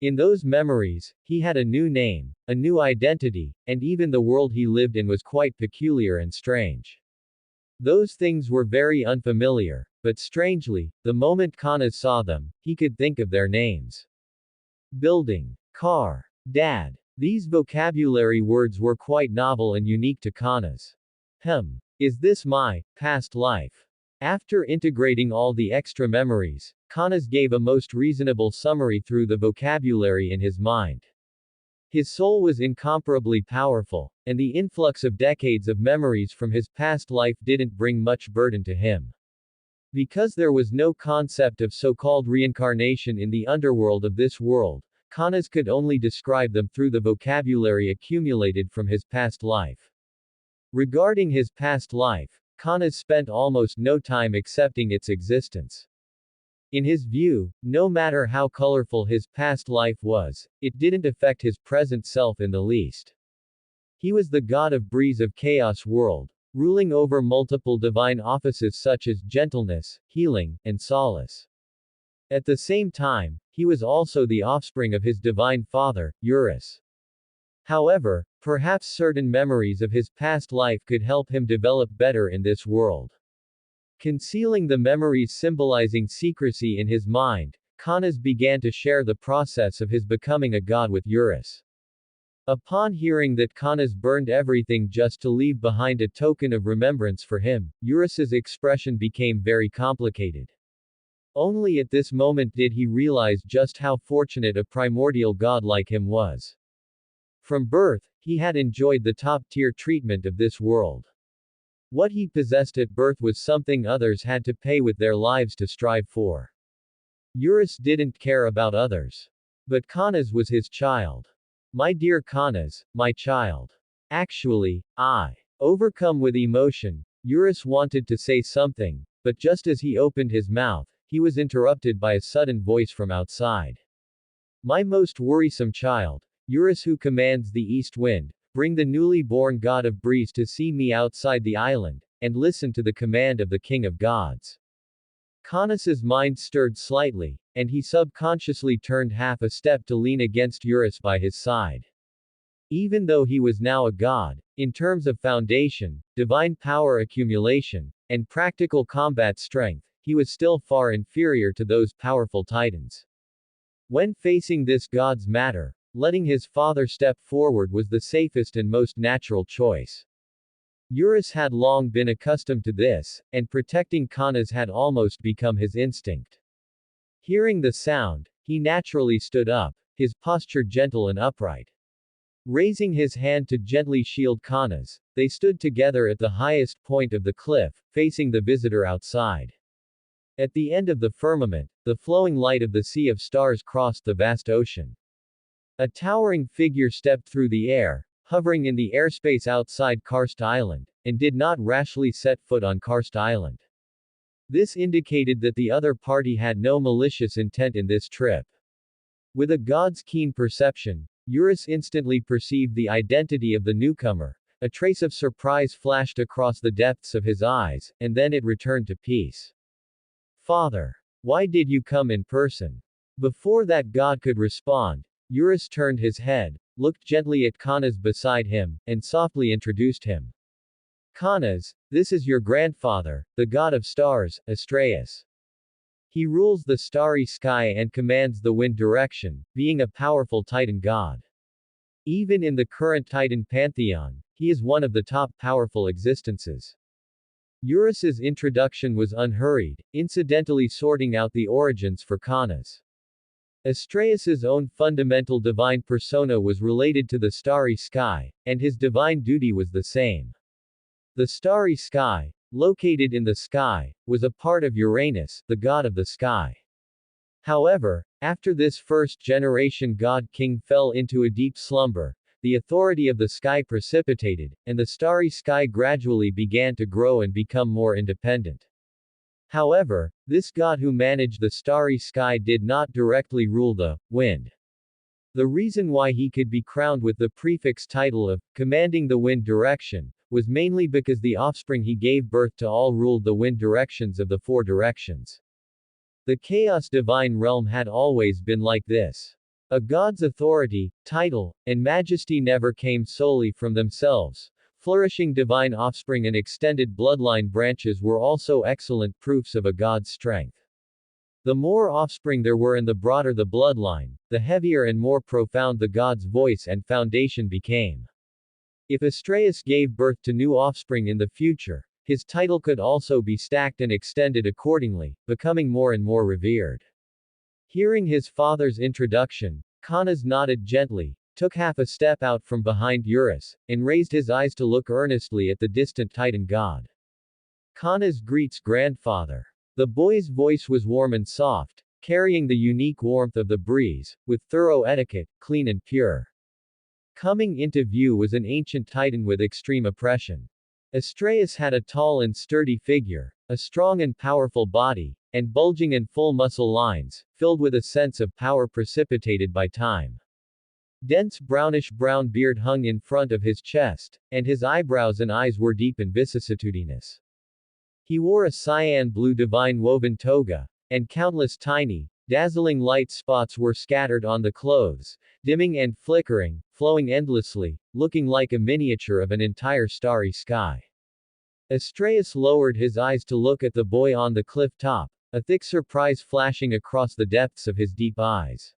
In those memories, he had a new name, a new identity, and even the world he lived in was quite peculiar and strange. Those things were very unfamiliar, but strangely, the moment Kanas saw them, he could think of their names. Building, car, dad. These vocabulary words were quite novel and unique to Kanas. Is this my past life? After integrating all the extra memories, Kanas gave a most reasonable summary through the vocabulary in his mind. His soul was incomparably powerful, and the influx of decades of memories from his past life didn't bring much burden to him. Because there was no concept of so-called reincarnation in the underworld of this world, Kanas could only describe them through the vocabulary accumulated from his past life. Regarding his past life, Kanas spent almost no time accepting its existence. In his view, no matter how colorful his past life was, it didn't affect his present self in the least. He was the god of breeze of chaos world, ruling over multiple divine offices such as gentleness, healing, and solace. At the same time, he was also the offspring of his divine father, Eurus. However, perhaps certain memories of his past life could help him develop better in this world. Concealing the memories symbolizing secrecy in his mind, Kanas began to share the process of his becoming a god with Eurus. Upon hearing that Kanas burned everything just to leave behind a token of remembrance for him, Eurus's expression became very complicated. Only at this moment did he realize just how fortunate a primordial god like him was. From birth, he had enjoyed the top-tier treatment of this world. What he possessed at birth was something others had to pay with their lives to strive for. Eurus didn't care about others. But Kanas was his child. My dear Kanas, my child. Actually, overcome with emotion, Eurus wanted to say something, but just as he opened his mouth, he was interrupted by a sudden voice from outside. My most worrisome child, Eurus who commands the east wind, bring the newly born god of breeze to see me outside the island, and listen to the command of the king of gods. Kanas's mind stirred slightly, and he subconsciously turned half a step to lean against Eurus by his side. Even though he was now a god, in terms of foundation, divine power accumulation, and practical combat strength, he was still far inferior to those powerful titans. When facing this god's matter, letting his father step forward was the safest and most natural choice. Eurus had long been accustomed to this, and protecting Canas had almost become his instinct. Hearing the sound, he naturally stood up, his posture gentle and upright. Raising his hand to gently shield Canas, they stood together at the highest point of the cliff, facing the visitor outside. At the end of the firmament, the flowing light of the sea of stars crossed the vast ocean. A towering figure stepped through the air, hovering in the airspace outside Karst Island, and did not rashly set foot on Karst Island. This indicated that the other party had no malicious intent in this trip. With a god's keen perception, Eurus instantly perceived the identity of the newcomer. A trace of surprise flashed across the depths of his eyes, and then it returned to peace. Father, why did you come in person? Before that god could respond, Eurus turned his head, looked gently at Canas beside him, and softly introduced him. Canas, this is your grandfather, the god of stars, Astraeus. He rules the starry sky and commands the wind direction, being a powerful Titan god. Even in the current Titan pantheon, he is one of the top powerful existences. Eurus's introduction was unhurried, incidentally sorting out the origins for Canas. Astraeus's own fundamental divine persona was related to the starry sky, and his divine duty was the same. The starry sky, located in the sky, was a part of Uranus, the god of the sky. However, after this first-generation god-king fell into a deep slumber, the authority of the sky precipitated, and the starry sky gradually began to grow and become more independent. However, this god who managed the starry sky did not directly rule the wind. The reason why he could be crowned with the prefix title of commanding the wind direction was mainly because the offspring he gave birth to all ruled the wind directions of the four directions. The chaos divine realm had always been like this. A god's authority, title, and majesty never came solely from themselves. Flourishing divine offspring and extended bloodline branches were also excellent proofs of a god's strength. The more offspring there were and the broader the bloodline, the heavier and more profound the god's voice and foundation became. If Astraeus gave birth to new offspring in the future, his title could also be stacked and extended accordingly, becoming more and more revered. Hearing his father's introduction, Canas nodded gently, took half a step out from behind Eurus, and raised his eyes to look earnestly at the distant Titan god. Canas greets grandfather. The boy's voice was warm and soft, carrying the unique warmth of the breeze, with thorough etiquette, clean and pure. Coming into view was an ancient Titan with extreme oppression. Astraeus had a tall and sturdy figure, a strong and powerful body, and bulging and full muscle lines, filled with a sense of power precipitated by time. Dense brownish-brown beard hung in front of his chest, and his eyebrows and eyes were deep and vicissitudinous. He wore a cyan-blue divine woven toga, and countless tiny, dazzling light spots were scattered on the clothes, dimming and flickering, flowing endlessly, looking like a miniature of an entire starry sky. Astraeus lowered his eyes to look at the boy on the cliff top, a thick surprise flashing across the depths of his deep eyes.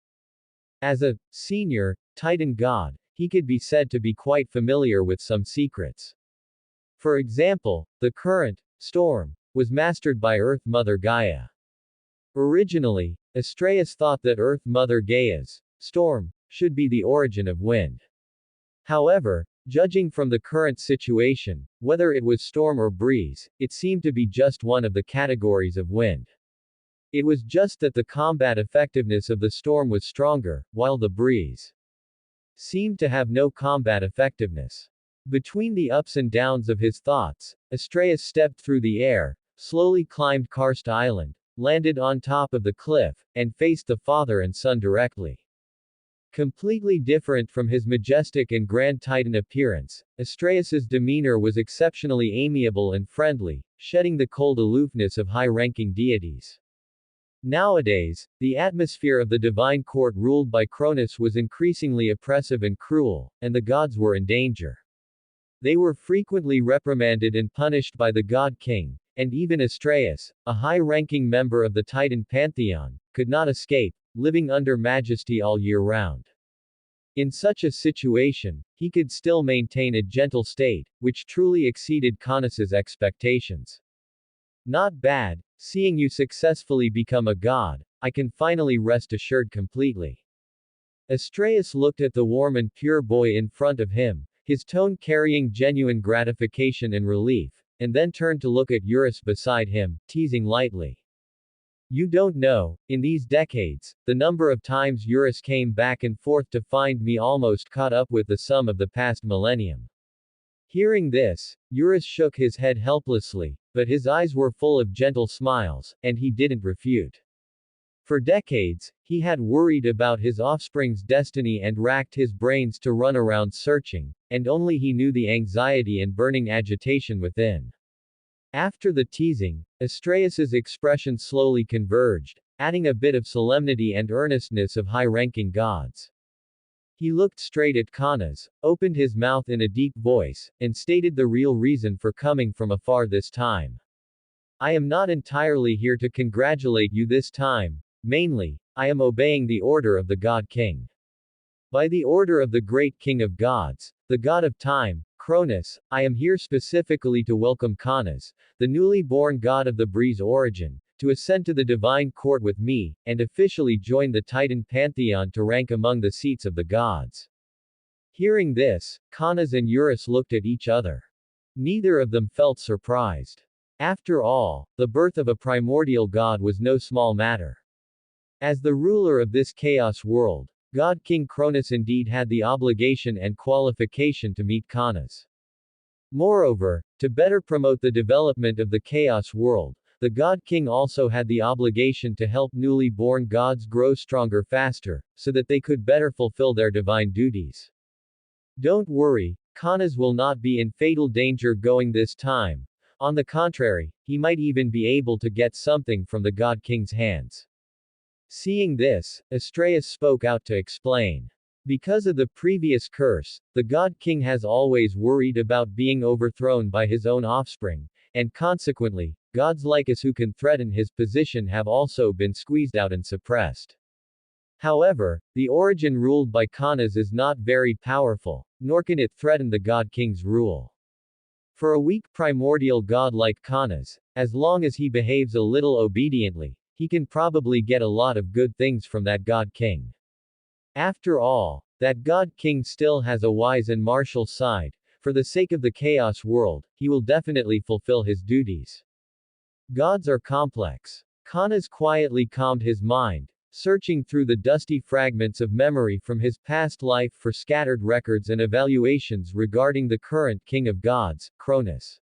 As a senior Titan god, he could be said to be quite familiar with some secrets. For example, the current storm was mastered by Earth Mother Gaia. Originally, Astraeus thought that Earth Mother Gaia's storm should be the origin of wind. However, judging from the current situation, whether it was storm or breeze, it seemed to be just one of the categories of wind. It was just that the combat effectiveness of the storm was stronger, while the breeze seemed to have no combat effectiveness. Between the ups and downs of his thoughts, Astraeus stepped through the air, slowly climbed Karst Island, landed on top of the cliff, and faced the father and son directly. Completely different from his majestic and grand Titan appearance, Astraeus's demeanor was exceptionally amiable and friendly, shedding the cold aloofness of high-ranking deities. Nowadays, the atmosphere of the divine court ruled by Cronus was increasingly oppressive and cruel, and the gods were in danger. They were frequently reprimanded and punished by the god king, and even Astraeus, a high-ranking member of the Titan pantheon, could not escape, living under majesty all year round. In such a situation, he could still maintain a gentle state, which truly exceeded Caunus's expectations. Not bad, seeing you successfully become a god, I can finally rest assured completely. Astraeus looked at the warm and pure boy in front of him, his tone carrying genuine gratification and relief, and then turned to look at Eurus beside him, teasing lightly. You don't know, in these decades, the number of times Eurus came back and forth to find me almost caught up with the sum of the past millennium. Hearing this, Eurus shook his head helplessly, but his eyes were full of gentle smiles, and he didn't refute. For decades, he had worried about his offspring's destiny and racked his brains to run around searching, and only he knew the anxiety and burning agitation within. After the teasing, Astraeus's expression slowly converged, adding a bit of solemnity and earnestness of high-ranking gods. He looked straight at Caunus, opened his mouth in a deep voice, and stated the real reason for coming from afar this time. I am not entirely here to congratulate you this time, mainly, I am obeying the order of the God King. By the order of the great King of Gods, the God of Time, Cronus, I am here specifically to welcome Caunus, the newly born god of the breeze origin, to ascend to the divine court with me, and officially join the Titan pantheon to rank among the seats of the gods. Hearing this, Caunus and Eurus looked at each other. Neither of them felt surprised. After all, the birth of a primordial god was no small matter. As the ruler of this chaos world, God King Cronus indeed had the obligation and qualification to meet Caunus. Moreover, to better promote the development of the chaos world, the God King also had the obligation to help newly born gods grow stronger faster, so that they could better fulfill their divine duties. Don't worry, Caunus will not be in fatal danger going this time. On the contrary, he might even be able to get something from the God King's hands. Seeing this, Astraeus spoke out to explain. Because of the previous curse, the God King has always worried about being overthrown by his own offspring, and consequently, gods like us who can threaten his position have also been squeezed out and suppressed. However, the origin ruled by Caunus is not very powerful, nor can it threaten the God King's rule. For a weak primordial god like Caunus, as long as he behaves a little obediently, he can probably get a lot of good things from that God King. After all, that God King still has a wise and martial side. For the sake of the chaos world, he will definitely fulfill his duties. Gods are complex. Caunus quietly calmed his mind, searching through the dusty fragments of memory from his past life for scattered records and evaluations regarding the current King of Gods, Cronus.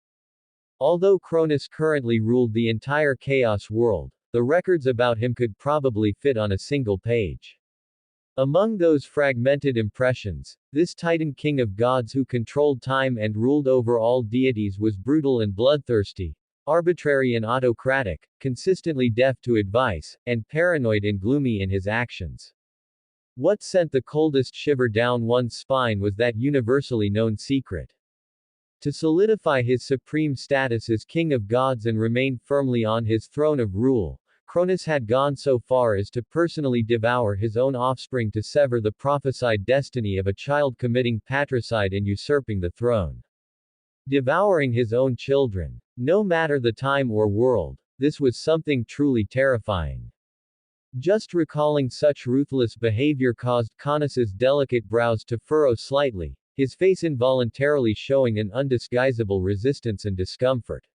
Although Cronus currently ruled the entire chaos world, the records about him could probably fit on a single page. Among those fragmented impressions, this Titan King of Gods who controlled time and ruled over all deities was brutal and bloodthirsty, arbitrary and autocratic, consistently deaf to advice, and paranoid and gloomy in his actions. What sent the coldest shiver down one's spine was that universally known secret. To solidify his supreme status as King of Gods and remain firmly on his throne of rule, Cronus had gone so far as to personally devour his own offspring to sever the prophesied destiny of a child committing patricide and usurping the throne. Devouring his own children. No matter the time or world, this was something truly terrifying. Just recalling such ruthless behavior caused Caunus's delicate brows to furrow slightly, his face involuntarily showing an undisguisable resistance and discomfort.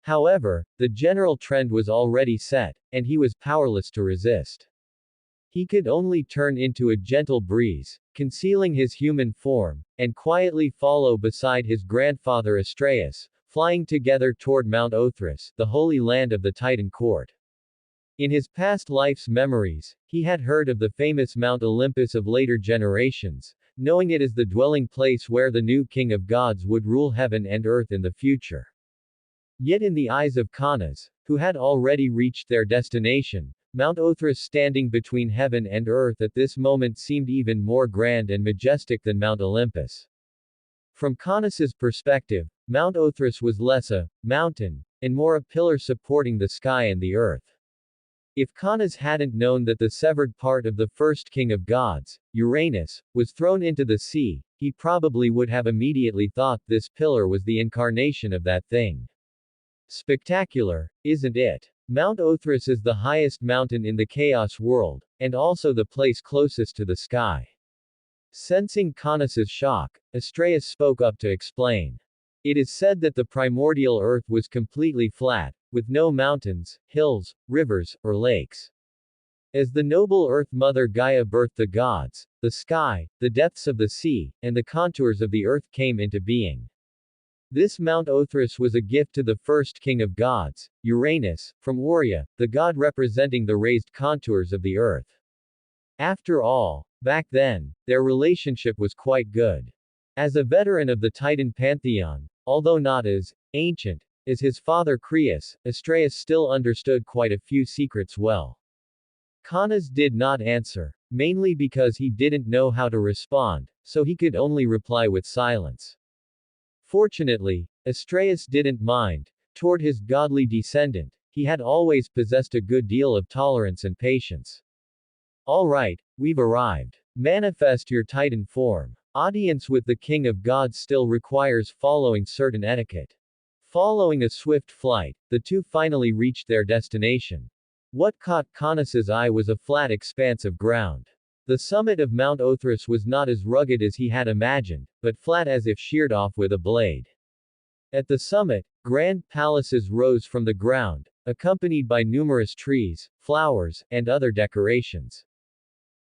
However, the general trend was already set, and he was powerless to resist. He could only turn into a gentle breeze, concealing his human form, and quietly follow beside his grandfather Astraeus, flying together toward Mount Othrys, the holy land of the Titan court. In his past life's memories, he had heard of the famous Mount Olympus of later generations, knowing it as the dwelling place where the new King of Gods would rule heaven and earth in the future. Yet in the eyes of Caunus, who had already reached their destination, Mount Othrys standing between heaven and earth at this moment seemed even more grand and majestic than Mount Olympus. From Caunus's perspective, Mount Othrys was less a mountain, and more a pillar supporting the sky and the earth. If Canas hadn't known that the severed part of the first king of gods, Uranus, was thrown into the sea, he probably would have immediately thought this pillar was the incarnation of that thing. Spectacular, isn't it? Mount Othrys is the highest mountain in the Chaos world, and also the place closest to the sky. Sensing Canas' shock, Astraeus spoke up to explain. It is said that the primordial earth was completely flat, with no mountains, hills, rivers, or lakes. As the noble Earth Mother Gaia birthed the gods, the sky, the depths of the sea, and the contours of the earth came into being. This Mount Othrys was a gift to the first king of gods, Uranus, from Aurea, the god representing the raised contours of the earth. After all, back then, their relationship was quite good. As a veteran of the Titan pantheon, although not as ancient as his father Creus, Astraeus still understood quite a few secrets well. Canas did not answer, mainly because he didn't know how to respond, so he could only reply with silence. Fortunately, Astraeus didn't mind. Toward his godly descendant, he had always possessed a good deal of tolerance and patience. All right, we've arrived. Manifest your Titan form. Audience with the King of Gods still requires following certain etiquette. Following a swift flight, the two finally reached their destination. What caught Canas' eye was a flat expanse of ground. The summit of Mount Othrys was not as rugged as he had imagined, but flat as if sheared off with a blade. At the summit, grand palaces rose from the ground, accompanied by numerous trees, flowers, and other decorations.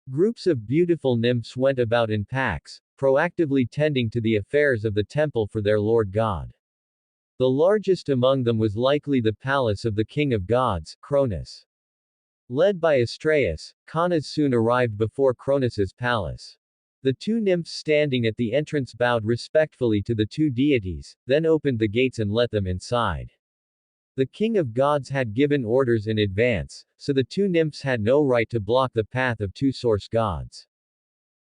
Groups of beautiful nymphs went about in packs, proactively tending to the affairs of the temple for their Lord God. The largest among them was likely the palace of the King of Gods, Cronus. Led by Astraeus, Canas soon arrived before Cronus's palace. The two nymphs standing at the entrance bowed respectfully to the two deities, then opened the gates and let them inside. The King of Gods had given orders in advance, so the two nymphs had no right to block the path of two source gods.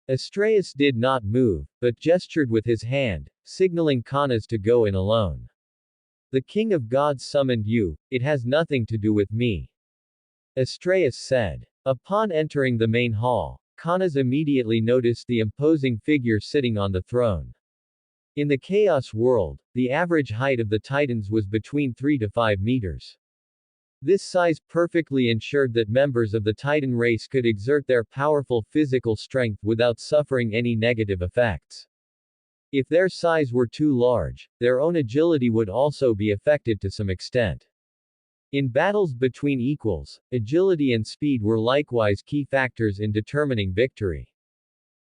Astraeus did not move, but gestured with his hand, signaling Canas to go in alone. The King of Gods summoned you, it has nothing to do with me. Astraeus said. Upon entering the main hall, Canas immediately noticed the imposing figure sitting on the throne. In the Chaos world, the average height of the Titans was between 3 to 5 meters. This size perfectly ensured that members of the Titan race could exert their powerful physical strength without suffering any negative effects. If their size were too large, their own agility would also be affected to some extent. In battles between equals, agility and speed were likewise key factors in determining victory.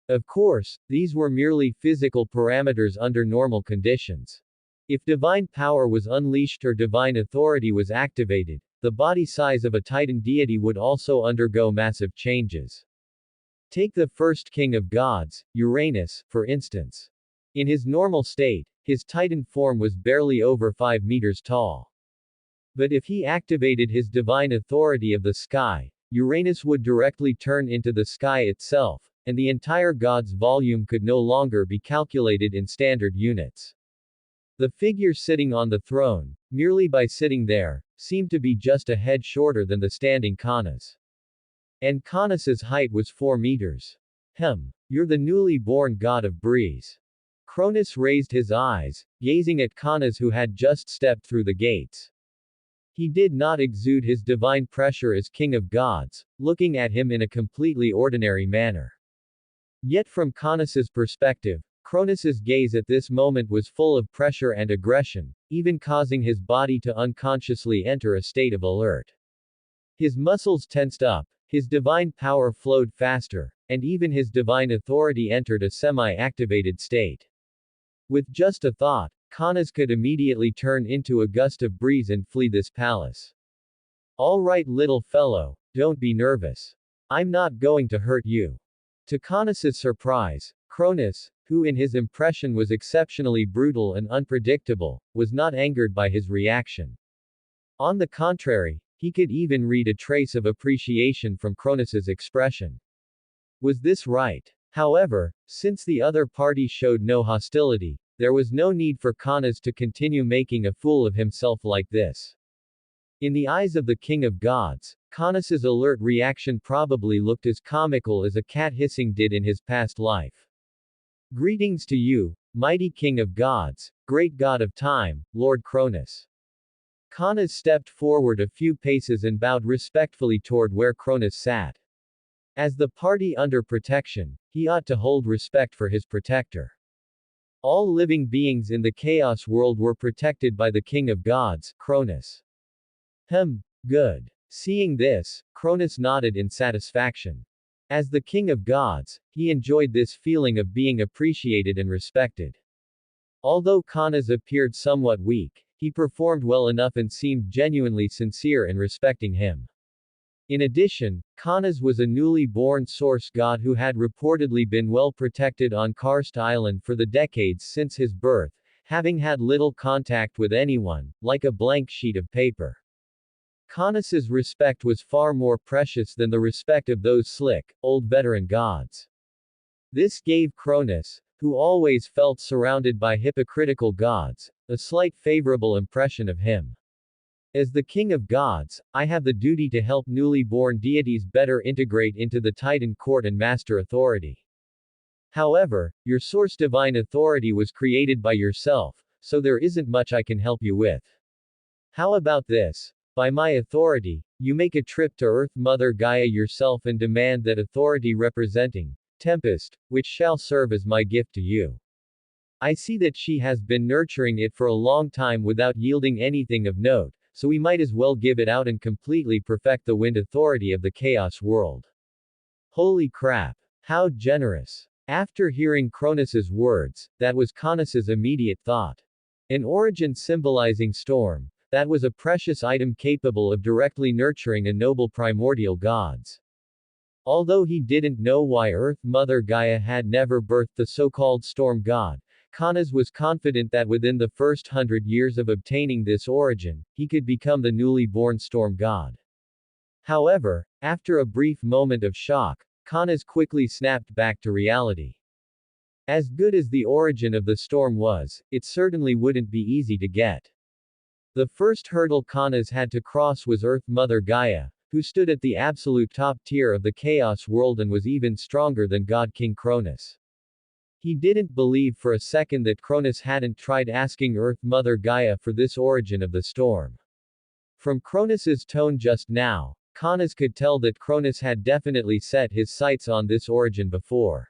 Of course, these were merely physical parameters under normal conditions. If divine power was unleashed or divine authority was activated, the body size of a Titan deity would also undergo massive changes. Take the first king of gods, Uranus, for instance. In his normal state, his Titan form was barely over 5 meters tall. But if he activated his divine authority of the sky, Uranus would directly turn into the sky itself, and the entire god's volume could no longer be calculated in standard units. The figure sitting on the throne, merely by sitting there, seemed to be just a head shorter than the standing Canas. And Canas' height was 4 meters. You're the newly born god of breeze. Cronus raised his eyes, gazing at Canas who had just stepped through the gates. He did not exude his divine pressure as king of gods, looking at him in a completely ordinary manner. Yet from Canas' perspective, Cronus's gaze at this moment was full of pressure and aggression, even causing his body to unconsciously enter a state of alert. His muscles tensed up, his divine power flowed faster, and even his divine authority entered a semi-activated state. With just a thought, Canas could immediately turn into a gust of breeze and flee this palace. All right, little fellow, don't be nervous. I'm not going to hurt you. To Canas' surprise, Cronus, who in his impression was exceptionally brutal and unpredictable, was not angered by his reaction. On the contrary, he could even read a trace of appreciation from Cronus's expression. Was this right? However, since the other party showed no hostility, there was no need for Canas to continue making a fool of himself like this. In the eyes of the King of Gods, Connus's alert reaction probably looked as comical as a cat hissing did in his past life. Greetings to you, mighty king of gods, great god of time, Lord Cronus. Connus stepped forward a few paces and bowed respectfully toward where Cronus sat. As the party under protection, he ought to hold respect for his protector. All living beings in the chaos world were protected by the king of gods, Cronus. Good. Seeing this, Cronus nodded in satisfaction. As the king of gods, he enjoyed this feeling of being appreciated and respected. Although Connus appeared somewhat weak, he performed well enough and seemed genuinely sincere in respecting him. In addition, Connus was a newly born source god who had reportedly been well protected on Karst Island for the decades since his birth, having had little contact with anyone, like a blank sheet of paper. Connus's respect was far more precious than the respect of those slick, old veteran gods. This gave Cronus, who always felt surrounded by hypocritical gods, a slight favorable impression of him. As the king of gods, I have the duty to help newly born deities better integrate into the Titan court and master authority. However, your source divine authority was created by yourself, so there isn't much I can help you with. How about this? By my authority, you make a trip to Earth Mother Gaia yourself and demand that authority representing Tempest, which shall serve as my gift to you. I see that she has been nurturing it for a long time without yielding anything of note, so we might as well give it out and completely perfect the wind authority of the chaos world. Holy crap! How generous! After hearing Cronus's words, that was Connus's immediate thought. An origin symbolizing storm, that was a precious item capable of directly nurturing a noble primordial gods. Although he didn't know why Earth Mother Gaia had never birthed the so-called storm god, Connus was confident that within the first 100 years of obtaining this origin, he could become the newly born storm god. However, after a brief moment of shock, Connus quickly snapped back to reality. As good as the origin of the storm was, it certainly wouldn't be easy to get. The first hurdle Connus had to cross was Earth Mother Gaia, who stood at the absolute top tier of the chaos world and was even stronger than God King Cronus. He didn't believe for a second that Cronus hadn't tried asking Earth Mother Gaia for this origin of the storm. From Cronus's tone just now, Connus could tell that Cronus had definitely set his sights on this origin before.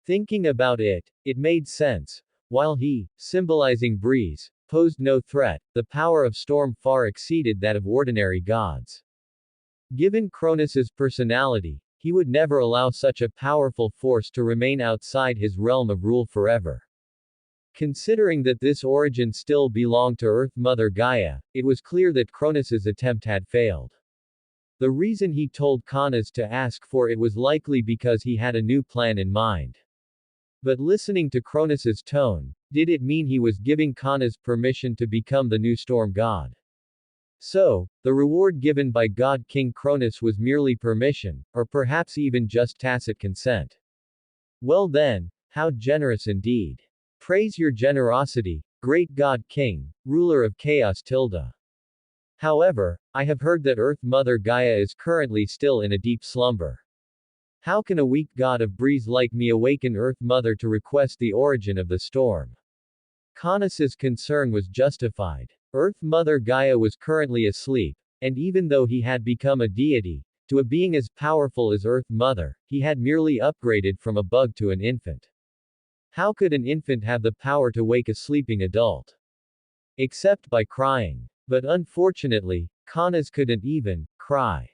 Thinking about it, it made sense. While he, symbolizing breeze, posed no threat, the power of storm far exceeded that of ordinary gods. Given Cronus's personality, he would never allow such a powerful force to remain outside his realm of rule forever. Considering that this origin still belonged to Earth Mother Gaia, it was clear that Cronus's attempt had failed. The reason he told Connus to ask for it was likely because he had a new plan in mind. But listening to Cronus's tone, did it mean he was giving Connus permission to become the new storm god? So, the reward given by God King Cronus was merely permission, or perhaps even just tacit consent. Well then, how generous indeed. Praise your generosity, great God King, ruler of chaos tilde. However, I have heard that Earth Mother Gaia is currently still in a deep slumber. How can a weak god of breeze like me awaken Earth Mother to request the origin of the storm? Connus's concern was justified. Earth Mother Gaia was currently asleep, and even though he had become a deity, to a being as powerful as Earth Mother, he had merely upgraded from a bug to an infant. How could an infant have the power to wake a sleeping adult? Except by crying. But unfortunately, Connus couldn't even cry.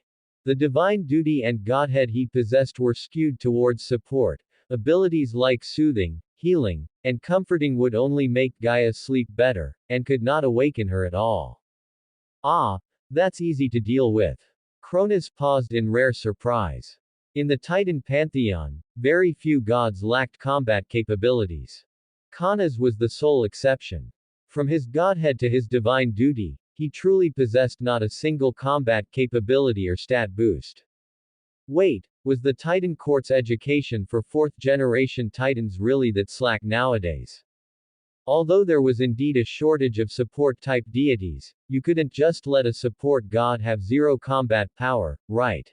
The divine duty and godhead he possessed were skewed towards support. Abilities like soothing, healing, and comforting would only make Gaia sleep better, and could not awaken her at all. Ah, that's easy to deal with. Cronus paused in rare surprise. In the Titan pantheon, very few gods lacked combat capabilities. Connus was the sole exception. From his godhead to his divine duty, he truly possessed not a single combat capability or stat boost. Wait, was the Titan Court's education for 4th-generation Titans really that slack nowadays? Although there was indeed a shortage of support-type deities, you couldn't just let a support god have zero combat power, right?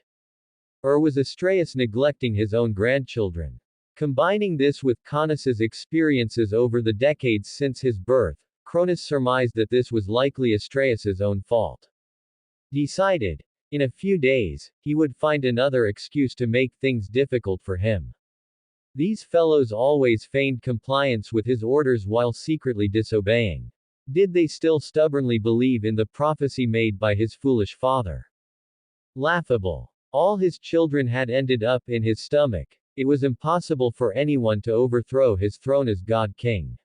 Or was Astraeus neglecting his own grandchildren? Combining this with Cronus's experiences over the decades since his birth, Cronus surmised that this was likely Astraeus's own fault. Decided, in a few days, he would find another excuse to make things difficult for him. These fellows always feigned compliance with his orders while secretly disobeying. Did they still stubbornly believe in the prophecy made by his foolish father? Laughable. All his children had ended up in his stomach. It was impossible for anyone to overthrow his throne as God King.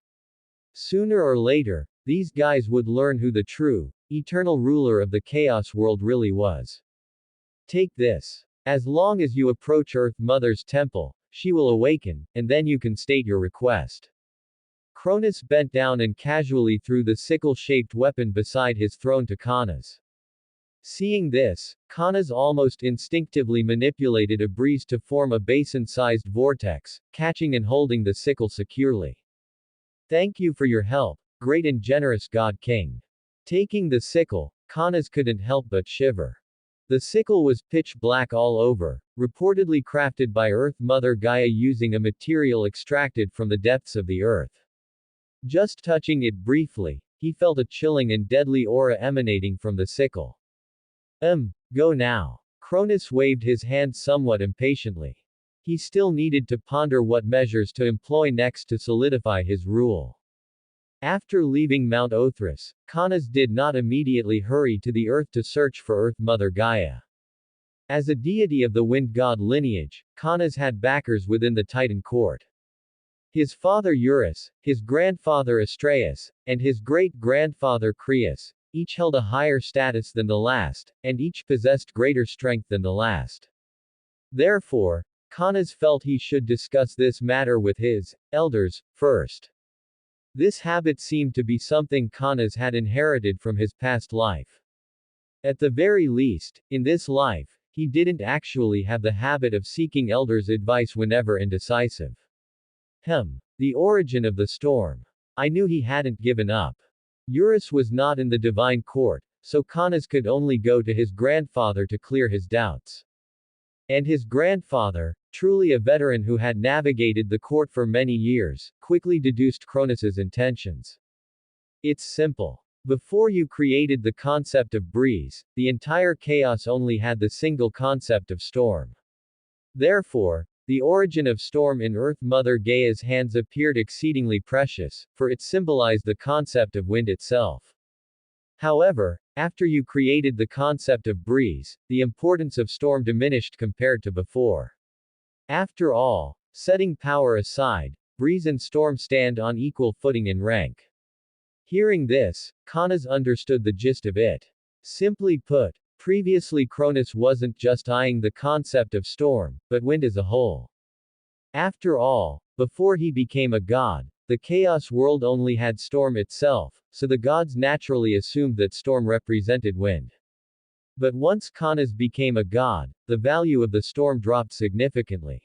Sooner or later, these guys would learn who the true, eternal ruler of the Chaos world really was. Take this. As long as you approach Earth Mother's temple, she will awaken, and then you can state your request. Cronus bent down and casually threw the sickle-shaped weapon beside his throne to Cronus. Seeing this, Cronus almost instinctively manipulated a breeze to form a basin-sized vortex, catching and holding the sickle securely. Thank you for your help, great and generous God King. Taking the sickle, Cronus couldn't help but shiver. The sickle was pitch black all over, reportedly crafted by Earth Mother Gaia using a material extracted from the depths of the earth. Just touching it briefly, he felt a chilling and deadly aura emanating from the sickle. Go now. Cronus waved his hand somewhat impatiently. He still needed to ponder what measures to employ next to solidify his rule. After leaving Mount Othrys, Cronus did not immediately hurry to the earth to search for Earth Mother Gaia. As a deity of the wind god lineage, Cronus had backers within the Titan court. His father Eurus, his grandfather Astraeus, and his great-grandfather Creus, each held a higher status than the last, and each possessed greater strength than the last. Therefore, Cronus felt he should discuss this matter with his elders first. This habit seemed to be something Cronus had inherited from his past life. At the very least, in this life, he didn't actually have the habit of seeking elders' advice whenever indecisive. The origin of the storm. I knew he hadn't given up. Eurus was not in the divine court, so Cronus could only go to his grandfather to clear his doubts. And his grandfather, truly a veteran who had navigated the court for many years, quickly deduced Cronus's intentions. It's simple. Before you created the concept of breeze, the entire chaos only had the single concept of storm. Therefore, the origin of storm in Earth Mother Gaia's hands appeared exceedingly precious, for it symbolized the concept of wind itself. However, after you created the concept of breeze, the importance of storm diminished compared to before. After all, setting power aside, breeze and storm stand on equal footing in rank. Hearing this, Cronus understood the gist of it. Simply put, previously Cronus wasn't just eyeing the concept of storm, but wind as a whole. After all, before he became a god, the chaos world only had storm itself, so the gods naturally assumed that storm represented wind. But once Cronus became a god, the value of the storm dropped significantly.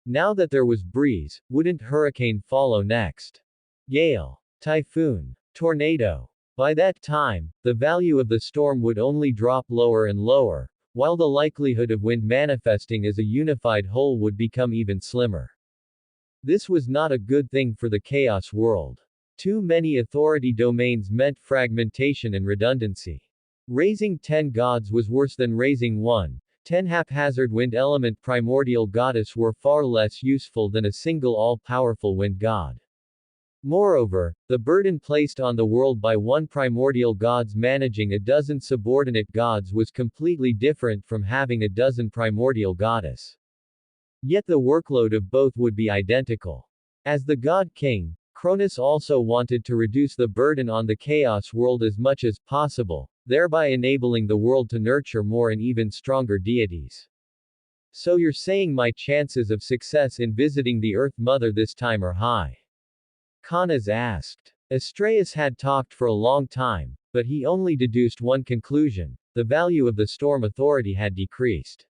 Now that there was breeze, wouldn't hurricane follow next? Gale, typhoon, tornado. By that time, the value of the storm would only drop lower and lower, while the likelihood of wind manifesting as a unified whole would become even slimmer. This was not a good thing for the chaos world. Too many authority domains meant fragmentation and redundancy. Raising 10 gods was worse than raising 1. 10 haphazard wind element primordial goddess were far less useful than a single all-powerful wind god. Moreover, the burden placed on the world by one primordial gods managing a dozen subordinate gods was completely different from having a dozen primordial goddess. Yet the workload of both would be identical. As the god king, Cronus also wanted to reduce the burden on the chaos world as much as possible, thereby enabling the world to nurture more and even stronger deities. So you're saying my chances of success in visiting the Earth Mother this time are high? Cronus asked. Astraeus had talked for a long time, but he only deduced one conclusion: the value of the storm authority had decreased.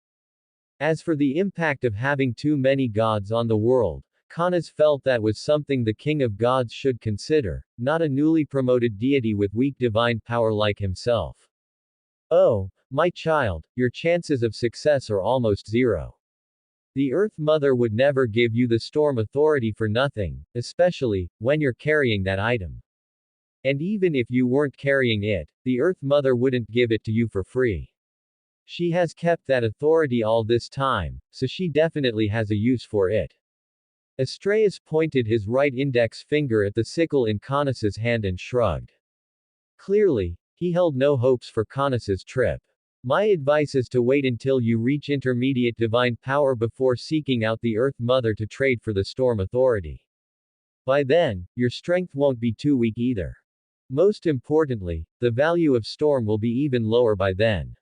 As for the impact of having too many gods on the world, Kanas felt that was something the king of gods should consider, not a newly promoted deity with weak divine power like himself. Oh, my child, your chances of success are almost zero. The Earth Mother would never give you the storm authority for nothing, especially when you're carrying that item. And even if you weren't carrying it, the Earth Mother wouldn't give it to you for free. She has kept that authority all this time, so she definitely has a use for it. Astraeus pointed his right index finger at the sickle in Caunus's hand and shrugged. Clearly, he held no hopes for Caunus's trip. My advice is to wait until you reach intermediate divine power before seeking out the Earth Mother to trade for the Storm Authority. By then, your strength won't be too weak either. Most importantly, the value of Storm will be even lower by then.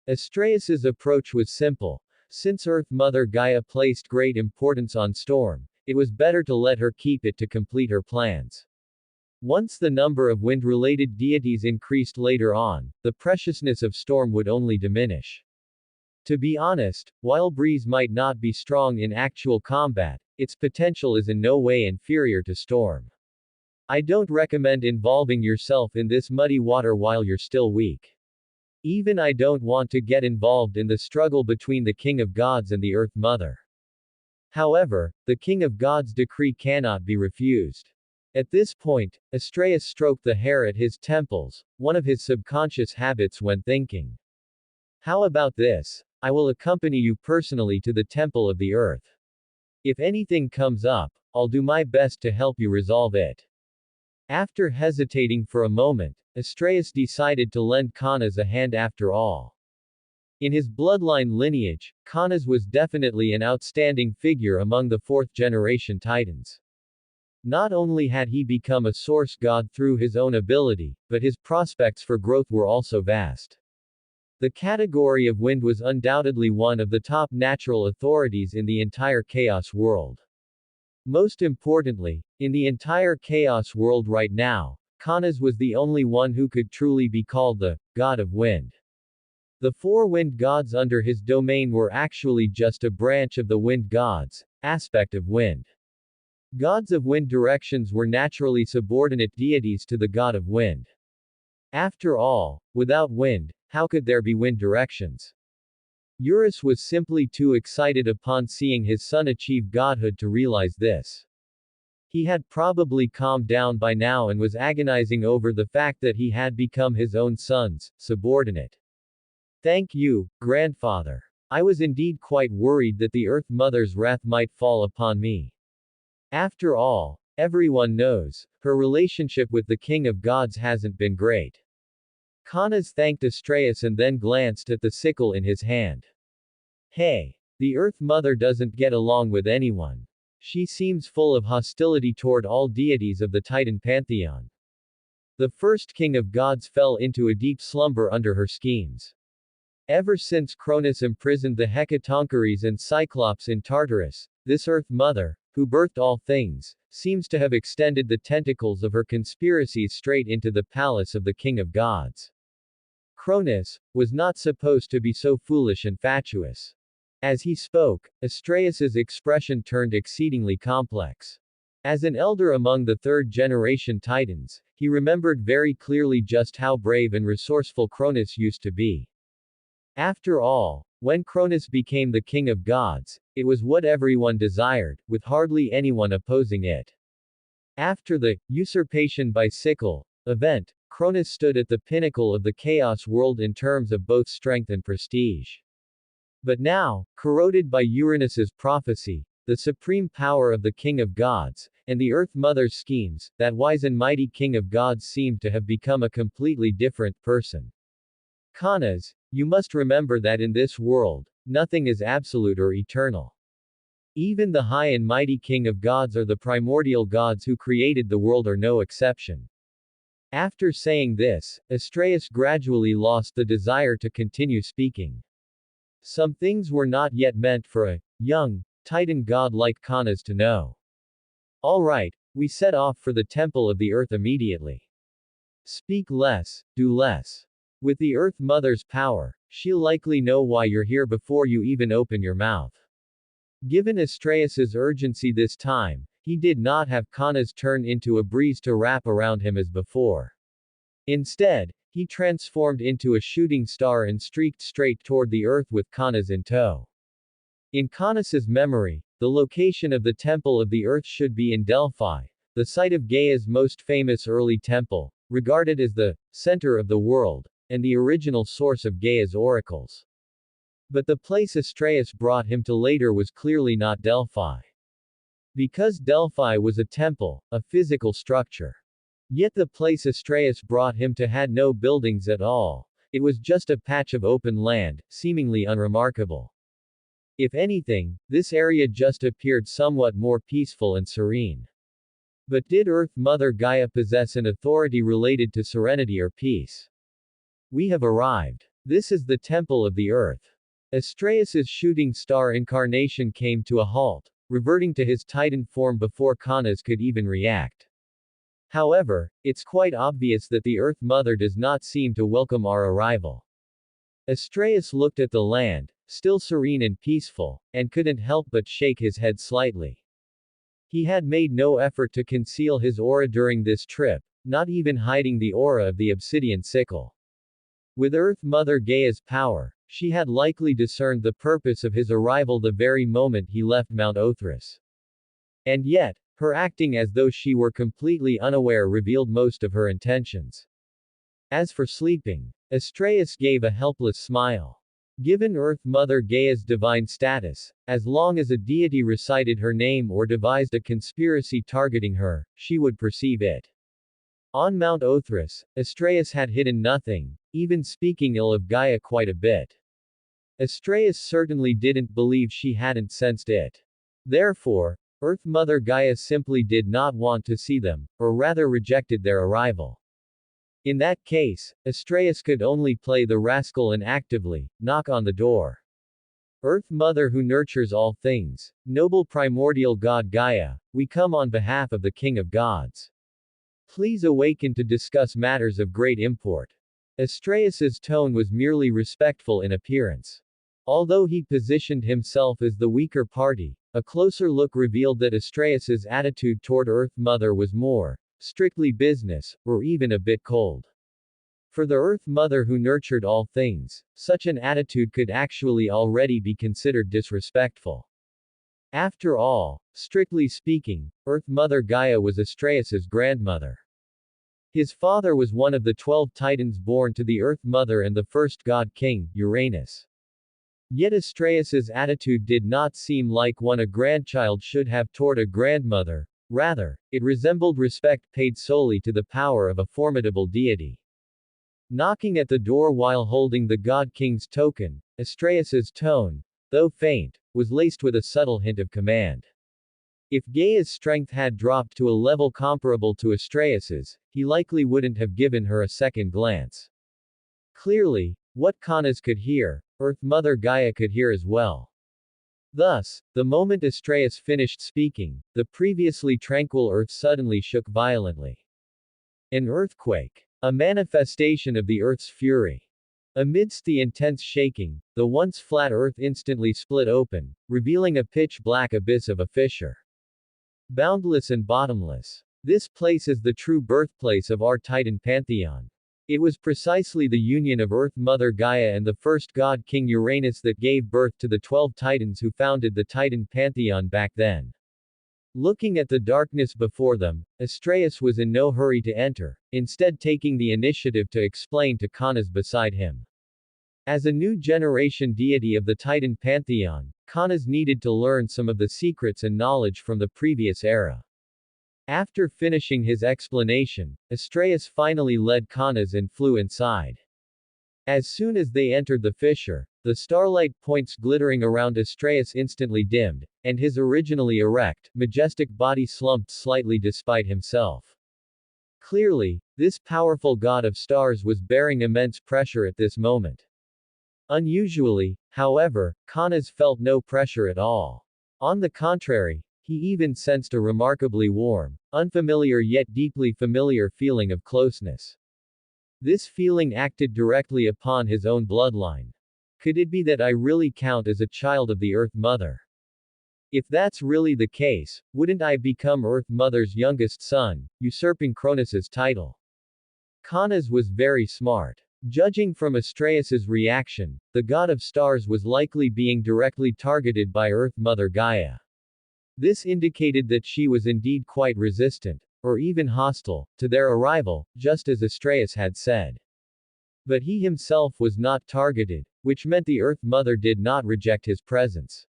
Astraeus's approach was simple. Since Earth Mother Gaia placed great importance on Storm, it was better to let her keep it to complete her plans. Once the number of wind-related deities increased later on, the preciousness of Storm would only diminish. To be honest, while Breeze might not be strong in actual combat, its potential is in no way inferior to Storm. I don't recommend involving yourself in this muddy water while you're still weak. Even I don't want to get involved in the struggle between the King of Gods and the Earth Mother. However, the King of Gods' decree cannot be refused. At this point, Astraeus stroked the hair at his temples, one of his subconscious habits when thinking. How about this? I will accompany you personally to the Temple of the Earth. If anything comes up, I'll do my best to help you resolve it. After hesitating for a moment, Astraeus decided to lend Caunus a hand after all. In his bloodline lineage, Caunus was definitely an outstanding figure among the fourth-generation Titans. Not only had he become a source god through his own ability, but his prospects for growth were also vast. The category of wind was undoubtedly one of the top natural authorities in the entire Chaos world. Most importantly, in the entire Chaos world right now, Caunus was the only one who could truly be called the god of wind. The four wind gods under his domain were actually just a branch of the wind gods, aspect of wind. Gods of wind directions were naturally subordinate deities to the god of wind. After all, without wind, how could there be wind directions? Eurus was simply too excited upon seeing his son achieve godhood to realize this. He had probably calmed down by now and was agonizing over the fact that he had become his own son's subordinate. Thank you, grandfather. I was indeed quite worried that the Earth Mother's wrath might fall upon me. After all, everyone knows, her relationship with the King of Gods hasn't been great. Caunus thanked Astraeus and then glanced at the sickle in his hand. Hey! The Earth Mother doesn't get along with anyone. She seems full of hostility toward all deities of the Titan pantheon. The first King of Gods fell into a deep slumber under her schemes. Ever since Cronus imprisoned the Hecatoncheires and Cyclops in Tartarus, this Earth Mother, who birthed all things, seems to have extended the tentacles of her conspiracies straight into the palace of the King of Gods. Cronus was not supposed to be so foolish and fatuous. As he spoke, Astraeus's expression turned exceedingly complex. As an elder among the third-generation Titans, he remembered very clearly just how brave and resourceful Cronus used to be. After all, when Cronus became the King of Gods, it was what everyone desired, with hardly anyone opposing it. After the usurpation by sickle event, Cronus stood at the pinnacle of the Chaos world in terms of both strength and prestige. But now, corroded by Uranus's prophecy, the supreme power of the King of Gods, and the Earth Mother's schemes, that wise and mighty King of Gods seemed to have become a completely different person. Caunus, you must remember that in this world, nothing is absolute or eternal. Even the high and mighty King of Gods or the primordial gods who created the world are no exception. After saying this, Astraeus gradually lost the desire to continue speaking. Some things were not yet meant for a young Titan god like Caunus to know. Alright, we set off for the Temple of the Earth immediately. Speak less, do less. With the Earth Mother's power, she'll likely know why you're here before you even open your mouth. Given Astraeus's urgency this time, he did not have Kana's turn into a breeze to wrap around him as before. Instead, he transformed into a shooting star and streaked straight toward the earth with Kanas in tow. In Kanas's memory, the location of the Temple of the Earth should be in Delphi, the site of Gaia's most famous early temple, regarded as the center of the world, and the original source of Gaia's oracles. But the place Astraeus brought him to later was clearly not Delphi. Because Delphi was a temple, a physical structure. Yet the place Astraeus brought him to had no buildings at all. It was just a patch of open land, seemingly unremarkable. If anything, this area just appeared somewhat more peaceful and serene. But did Earth Mother Gaia possess an authority related to serenity or peace? We have arrived. This is the Temple of the Earth. Astraeus's shooting star incarnation came to a halt, reverting to his Titan form before Kanas could even react. However, it's quite obvious that the Earth Mother does not seem to welcome our arrival. Astraeus looked at the land, still serene and peaceful, and couldn't help but shake his head slightly. He had made no effort to conceal his aura during this trip, not even hiding the aura of the obsidian sickle. With Earth Mother Gaia's power, she had likely discerned the purpose of his arrival the very moment he left Mount Othris. And yet, her acting as though she were completely unaware revealed most of her intentions. As for sleeping, Astraeus gave a helpless smile. Given Earth Mother Gaia's divine status, as long as a deity recited her name or devised a conspiracy targeting her, she would perceive it. On Mount Othris, Astraeus had hidden nothing, even speaking ill of Gaia quite a bit. Astraeus certainly didn't believe she hadn't sensed it. Therefore, Earth Mother Gaia simply did not want to see them, or rather rejected their arrival. In that case, Astraeus could only play the rascal and actively knock on the door. Earth Mother who nurtures all things, noble primordial god Gaia, we come on behalf of the King of Gods. Please awaken to discuss matters of great import. Astraeus's tone was merely respectful in appearance. Although he positioned himself as the weaker party, a closer look revealed that Astraeus's attitude toward Earth Mother was more strictly business, or even a bit cold. For the Earth Mother who nurtured all things, such an attitude could actually already be considered disrespectful. After all, strictly speaking, Earth Mother Gaia was Astraeus's grandmother. His father was one of the 12 titans born to the Earth Mother and the first god king, Uranus. Yet Astraeus's attitude did not seem like one a grandchild should have toward a grandmother. Rather, it resembled respect paid solely to the power of a formidable deity. Knocking at the door while holding the God King's token, Astraeus's tone, though faint, was laced with a subtle hint of command. If Gaia's strength had dropped to a level comparable to Astraeus's, he likely wouldn't have given her a second glance. Clearly, what Kanas could hear, Earth Mother Gaia could hear as well. Thus, the moment Astraeus finished speaking, the previously tranquil earth suddenly shook violently. An earthquake. A manifestation of the earth's fury. Amidst the intense shaking, the once flat earth instantly split open, revealing a pitch-black abyss of a fissure. Boundless and bottomless. This place is the true birthplace of our Titan pantheon. It was precisely the union of Earth Mother Gaia and the first god King Uranus that gave birth to the 12 titans who founded the Titan pantheon back then. Looking at the darkness before them, Astraeus was in no hurry to enter, instead taking the initiative to explain to Kanas beside him. As a new generation deity of the Titan pantheon, Kanas needed to learn some of the secrets and knowledge from the previous era. After finishing his explanation, Astraeus finally led Kanas and flew inside. As soon as they entered the fissure, the starlight points glittering around Astraeus instantly dimmed, and his originally erect, majestic body slumped slightly despite himself. Clearly, this powerful god of stars was bearing immense pressure at this moment. Unusually, however, Kanas felt no pressure at all. On the contrary, he even sensed a remarkably warm, unfamiliar yet deeply familiar feeling of closeness. This feeling acted directly upon his own bloodline. Could it be that I really count as a child of the Earth Mother? If that's really the case, wouldn't I become Earth Mother's youngest son, usurping Cronus's title? Canas was very smart. Judging from Astraeus's reaction, the god of stars was likely being directly targeted by Earth Mother Gaia. This indicated that she was indeed quite resistant, or even hostile, to their arrival, just as Astraeus had said. But he himself was not targeted, which meant the Earth Mother did not reject his presence.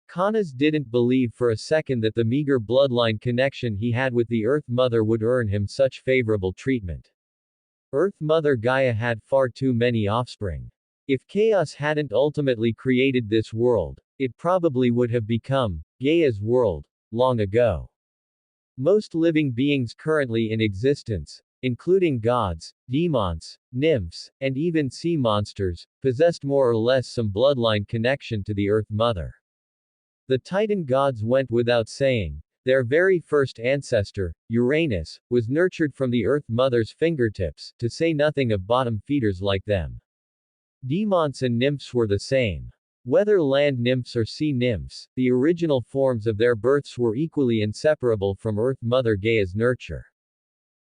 Canas didn't believe for a second that the meager bloodline connection he had with the Earth Mother would earn him such favorable treatment. Earth Mother Gaia had far too many offspring. If chaos hadn't ultimately created this world, it probably would have become Gaia's world long ago. Most living beings currently in existence, including gods, demons, nymphs, and even sea monsters, possessed more or less some bloodline connection to the Earth Mother. The Titan gods went without saying. Their very first ancestor, Uranus, was nurtured from the Earth Mother's fingertips, to say nothing of bottom feeders like them. Demons and nymphs were the same. Whether land nymphs or sea nymphs, the original forms of their births were equally inseparable from Earth Mother Gaia's nurture.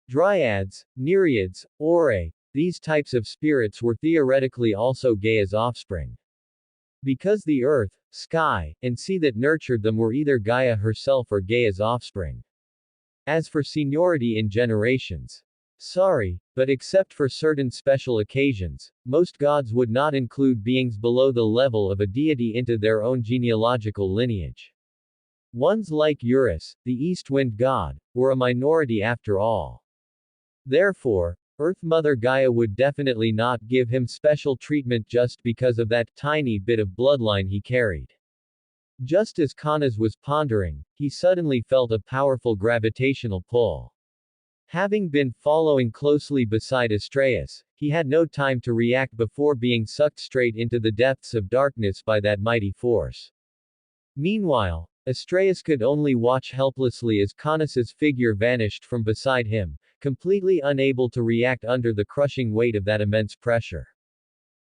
Dryads, Nereids, Aurae, these types of spirits were theoretically also Gaia's offspring. Because the earth, sky, and sea that nurtured them were either Gaia herself or Gaia's offspring. As for seniority in generations, sorry, but except for certain special occasions, most gods would not include beings below the level of a deity into their own genealogical lineage. Ones like Eurus, the east wind god, were a minority after all. Therefore, Earth Mother Gaia would definitely not give him special treatment just because of that tiny bit of bloodline he carried. Just as Canas was pondering, he suddenly felt a powerful gravitational pull. Having been following closely beside Astraeus, he had no time to react before being sucked straight into the depths of darkness by that mighty force. Meanwhile, Astraeus could only watch helplessly as Canas's figure vanished from beside him, completely unable to react under the crushing weight of that immense pressure.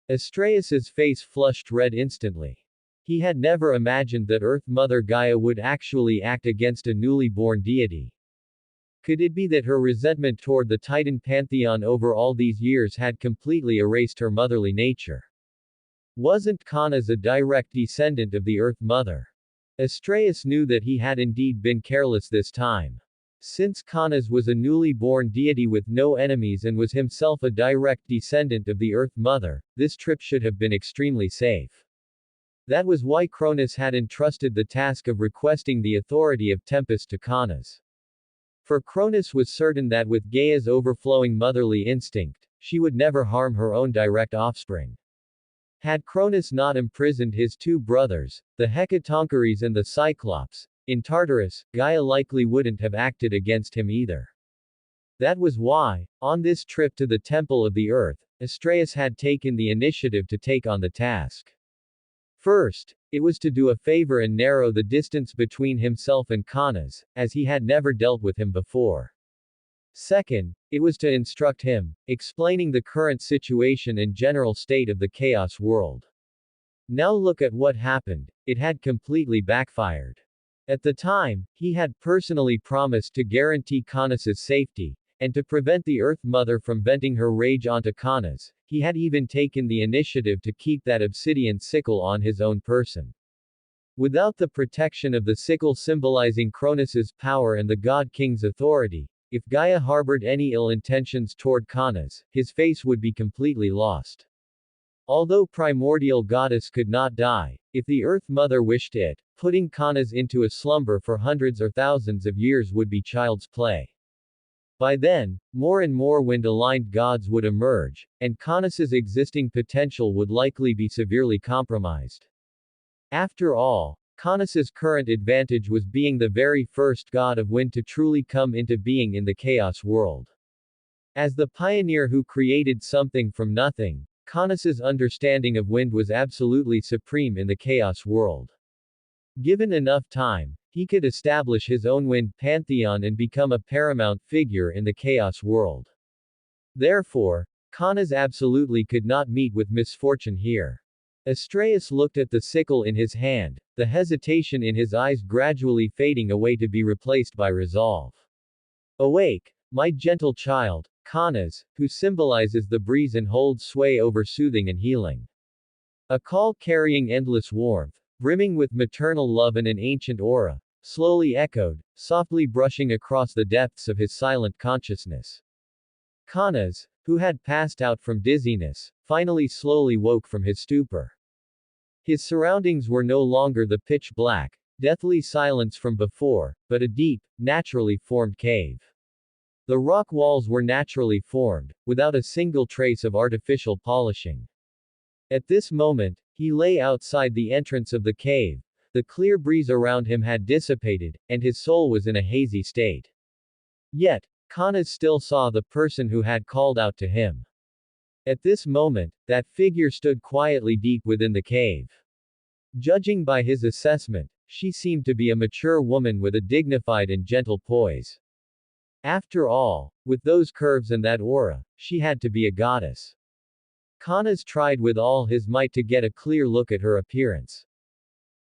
Astraeus's face flushed red instantly. He had never imagined that Earth Mother Gaia would actually act against a newly born deity. Could it be that her resentment toward the Titan pantheon over all these years had completely erased her motherly nature? Wasn't Canas a direct descendant of the Earth Mother? Astraeus knew that he had indeed been careless this time. Since Canas was a newly born deity with no enemies and was himself a direct descendant of the Earth Mother, this trip should have been extremely safe. That was why Cronus had entrusted the task of requesting the authority of Tempest to Canas. For Cronus was certain that with Gaia's overflowing motherly instinct, she would never harm her own direct offspring. Had Cronus not imprisoned his two brothers, the Hecatoncheires and the Cyclops, in Tartarus, Gaia likely wouldn't have acted against him either. That was why, on this trip to the Temple of the Earth, Astraeus had taken the initiative to take on the task. First, it was to do a favor and narrow the distance between himself and Canas, as he had never dealt with him before. Second, it was to instruct him, explaining the current situation and general state of the chaos world. Now look at what happened, it had completely backfired. At the time, he had personally promised to guarantee Canas's safety, and to prevent the Earth Mother from venting her rage onto Canas, he had even taken the initiative to keep that obsidian sickle on his own person. Without the protection of the sickle symbolizing Cronus's power and the God King's authority, if Gaia harbored any ill intentions toward Canas, his face would be completely lost. Although primordial goddess could not die, if the Earth Mother wished it, putting Canas into a slumber for hundreds or thousands of years would be child's play. By then, more and more wind-aligned gods would emerge, and Canas's existing potential would likely be severely compromised. After all, Canas's current advantage was being the very first god of wind to truly come into being in the chaos world. As the pioneer who created something from nothing, Canas's understanding of wind was absolutely supreme in the chaos world. Given enough time, he could establish his own wind pantheon and become a paramount figure in the chaos world. Therefore, Canas absolutely could not meet with misfortune here. Astraeus looked at the sickle in his hand, the hesitation in his eyes gradually fading away to be replaced by resolve. Awake, my gentle child, Kanas, who symbolizes the breeze and holds sway over soothing and healing. A call carrying endless warmth, brimming with maternal love and an ancient aura, slowly echoed, softly brushing across the depths of his silent consciousness. Kanas, who had passed out from dizziness, finally slowly woke from his stupor. His surroundings were no longer the pitch black, deathly silence from before, but a deep, naturally formed cave. The rock walls were naturally formed, without a single trace of artificial polishing. At this moment, he lay outside the entrance of the cave. The clear breeze around him had dissipated, and his soul was in a hazy state. Yet, Kanas still saw the person who had called out to him. At this moment, that figure stood quietly deep within the cave. Judging by his assessment, she seemed to be a mature woman with a dignified and gentle poise. After all, with those curves and that aura, she had to be a goddess. Kanas tried with all his might to get a clear look at her appearance.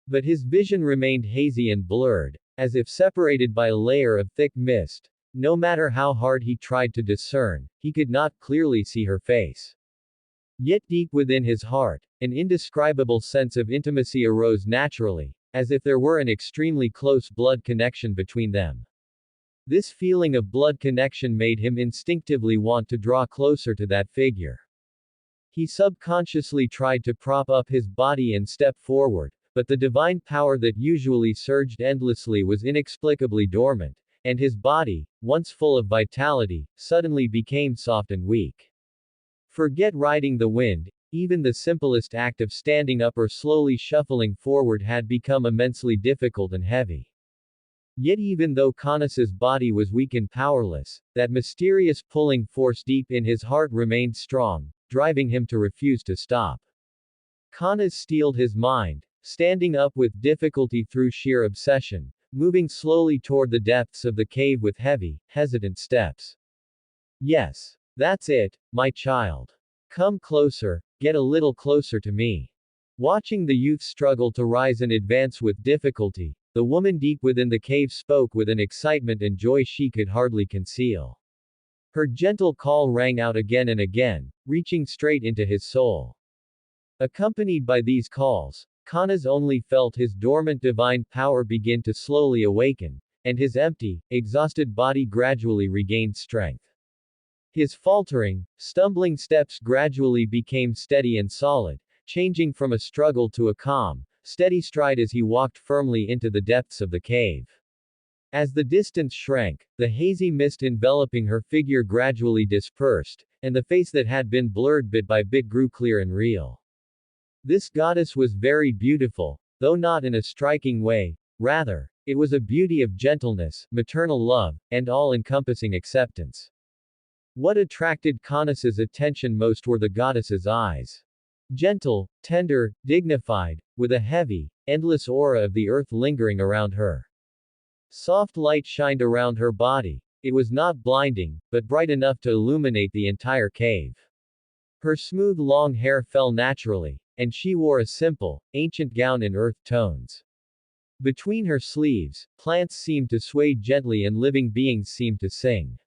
But his vision remained hazy and blurred, as if separated by a layer of thick mist. No matter how hard he tried to discern, he could not clearly see her face. Yet deep within his heart, an indescribable sense of intimacy arose naturally, as if there were an extremely close blood connection between them. This feeling of blood connection made him instinctively want to draw closer to that figure. He subconsciously tried to prop up his body and step forward, but the divine power that usually surged endlessly was inexplicably dormant, and his body, once full of vitality, suddenly became soft and weak. Forget riding the wind, even the simplest act of standing up or slowly shuffling forward had become immensely difficult and heavy. Yet even though Kanas's body was weak and powerless, that mysterious pulling force deep in his heart remained strong, driving him to refuse to stop. Kanas steeled his mind, standing up with difficulty through sheer obsession, moving slowly toward the depths of the cave with heavy, hesitant steps. Yes. That's it, my child. Come closer, get a little closer to me. Watching the youth struggle to rise and advance with difficulty, the woman deep within the cave spoke with an excitement and joy she could hardly conceal. Her gentle call rang out again and again, reaching straight into his soul. Accompanied by these calls, Kanas only felt his dormant divine power begin to slowly awaken, and his empty, exhausted body gradually regained strength. His faltering, stumbling steps gradually became steady and solid, changing from a struggle to a calm, steady stride as he walked firmly into the depths of the cave. As the distance shrank, the hazy mist enveloping her figure gradually dispersed, and the face that had been blurred bit by bit grew clear and real. This goddess was very beautiful, though not in a striking way, rather, it was a beauty of gentleness, maternal love, and all-encompassing acceptance. What attracted Kanas's attention most were the goddess's eyes. Gentle, tender, dignified, with a heavy, endless aura of the earth lingering around her. Soft light shined around her body. It was not blinding, but bright enough to illuminate the entire cave. Her smooth long hair fell naturally, and she wore a simple, ancient gown in earth tones. Between her sleeves, plants seemed to sway gently and living beings seemed to sing.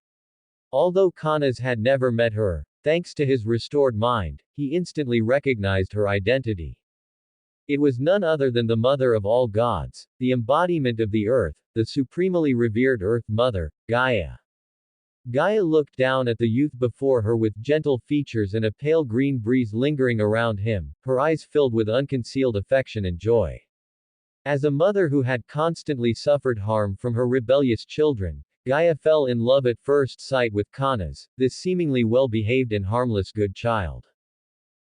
Although Kanas had never met her, thanks to his restored mind, he instantly recognized her identity. It was none other than the Mother of all gods, the embodiment of the earth, the supremely revered Earth Mother, Gaia. Gaia looked down at the youth before her with gentle features and a pale green breeze lingering around him, her eyes filled with unconcealed affection and joy. As a mother who had constantly suffered harm from her rebellious children, Gaia fell in love at first sight with Kanas, this seemingly well-behaved and harmless good child.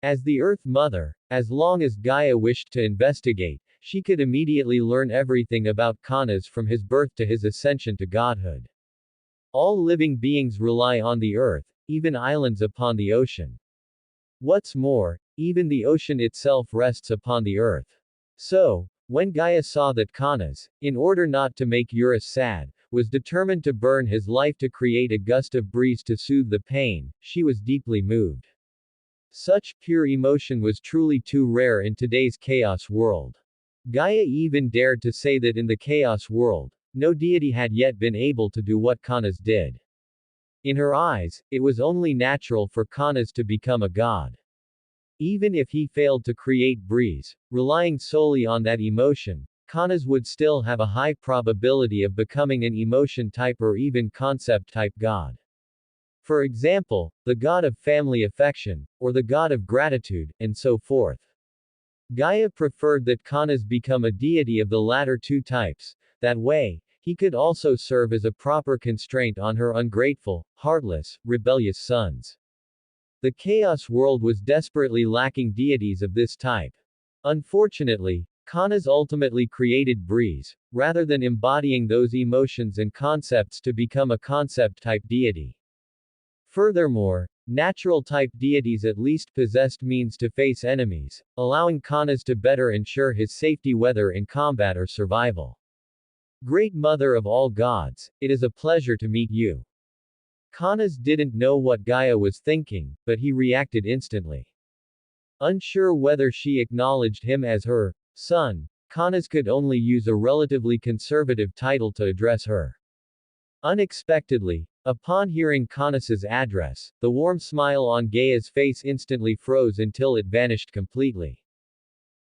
As the Earth Mother, as long as Gaia wished to investigate, she could immediately learn everything about Kanas from his birth to his ascension to godhood. All living beings rely on the earth, even islands upon the ocean. What's more, even the ocean itself rests upon the earth. So, when Gaia saw that Kanas, in order not to make Eurus sad, was determined to burn his life to create a gust of breeze to soothe the pain, she was deeply moved. Such pure emotion was truly too rare in today's chaos world. Gaia even dared to say that in the chaos world, no deity had yet been able to do what Kanas did. In her eyes, it was only natural for Kanas to become a god. Even if he failed to create breeze, relying solely on that emotion, Kanas would still have a high probability of becoming an emotion type or even concept type god. For example, the god of family affection, or the god of gratitude, and so forth. Gaia preferred that Kanas become a deity of the latter two types. That way, he could also serve as a proper constraint on her ungrateful, heartless, rebellious sons. The chaos world was desperately lacking deities of this type. Unfortunately, Kanas ultimately created Breeze, rather than embodying those emotions and concepts to become a concept-type deity. Furthermore, natural-type deities at least possessed means to face enemies, allowing Kanas to better ensure his safety whether in combat or survival. Great Mother of all gods, it is a pleasure to meet you. Kanas didn't know what Gaia was thinking, but he reacted instantly. Unsure whether she acknowledged him as her son, Kanas could only use a relatively conservative title to address her. Unexpectedly, upon hearing Kanas's address, the warm smile on Gaia's face instantly froze until it vanished completely.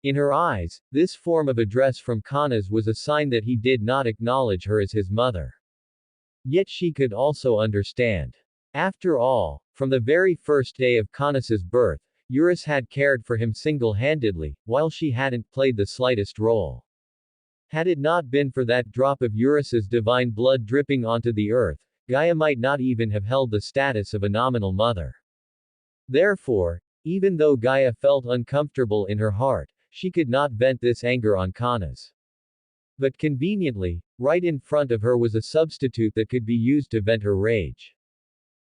In her eyes, this form of address from Kanas was a sign that he did not acknowledge her as his mother. Yet she could also understand. After all, from the very first day of Kanas's birth, Eurus had cared for him single-handedly, while she hadn't played the slightest role. Had it not been for that drop of Eurus's divine blood dripping onto the earth, Gaia might not even have held the status of a nominal mother. Therefore, even though Gaia felt uncomfortable in her heart, she could not vent this anger on Kanas. But conveniently, right in front of her was a substitute that could be used to vent her rage.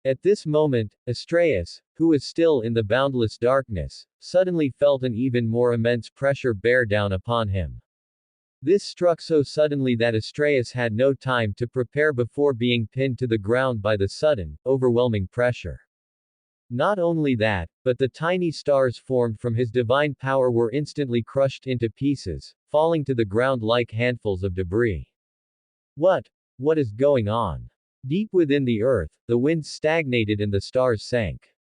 At this moment, Astraeus, who was still in the boundless darkness, suddenly felt an even more immense pressure bear down upon him. This struck so suddenly that Astraeus had no time to prepare before being pinned to the ground by the sudden, overwhelming pressure. Not only that, but the tiny stars formed from his divine power were instantly crushed into pieces, falling to the ground like handfuls of debris. What is going on? Deep within the earth, the winds stagnated and the stars sank.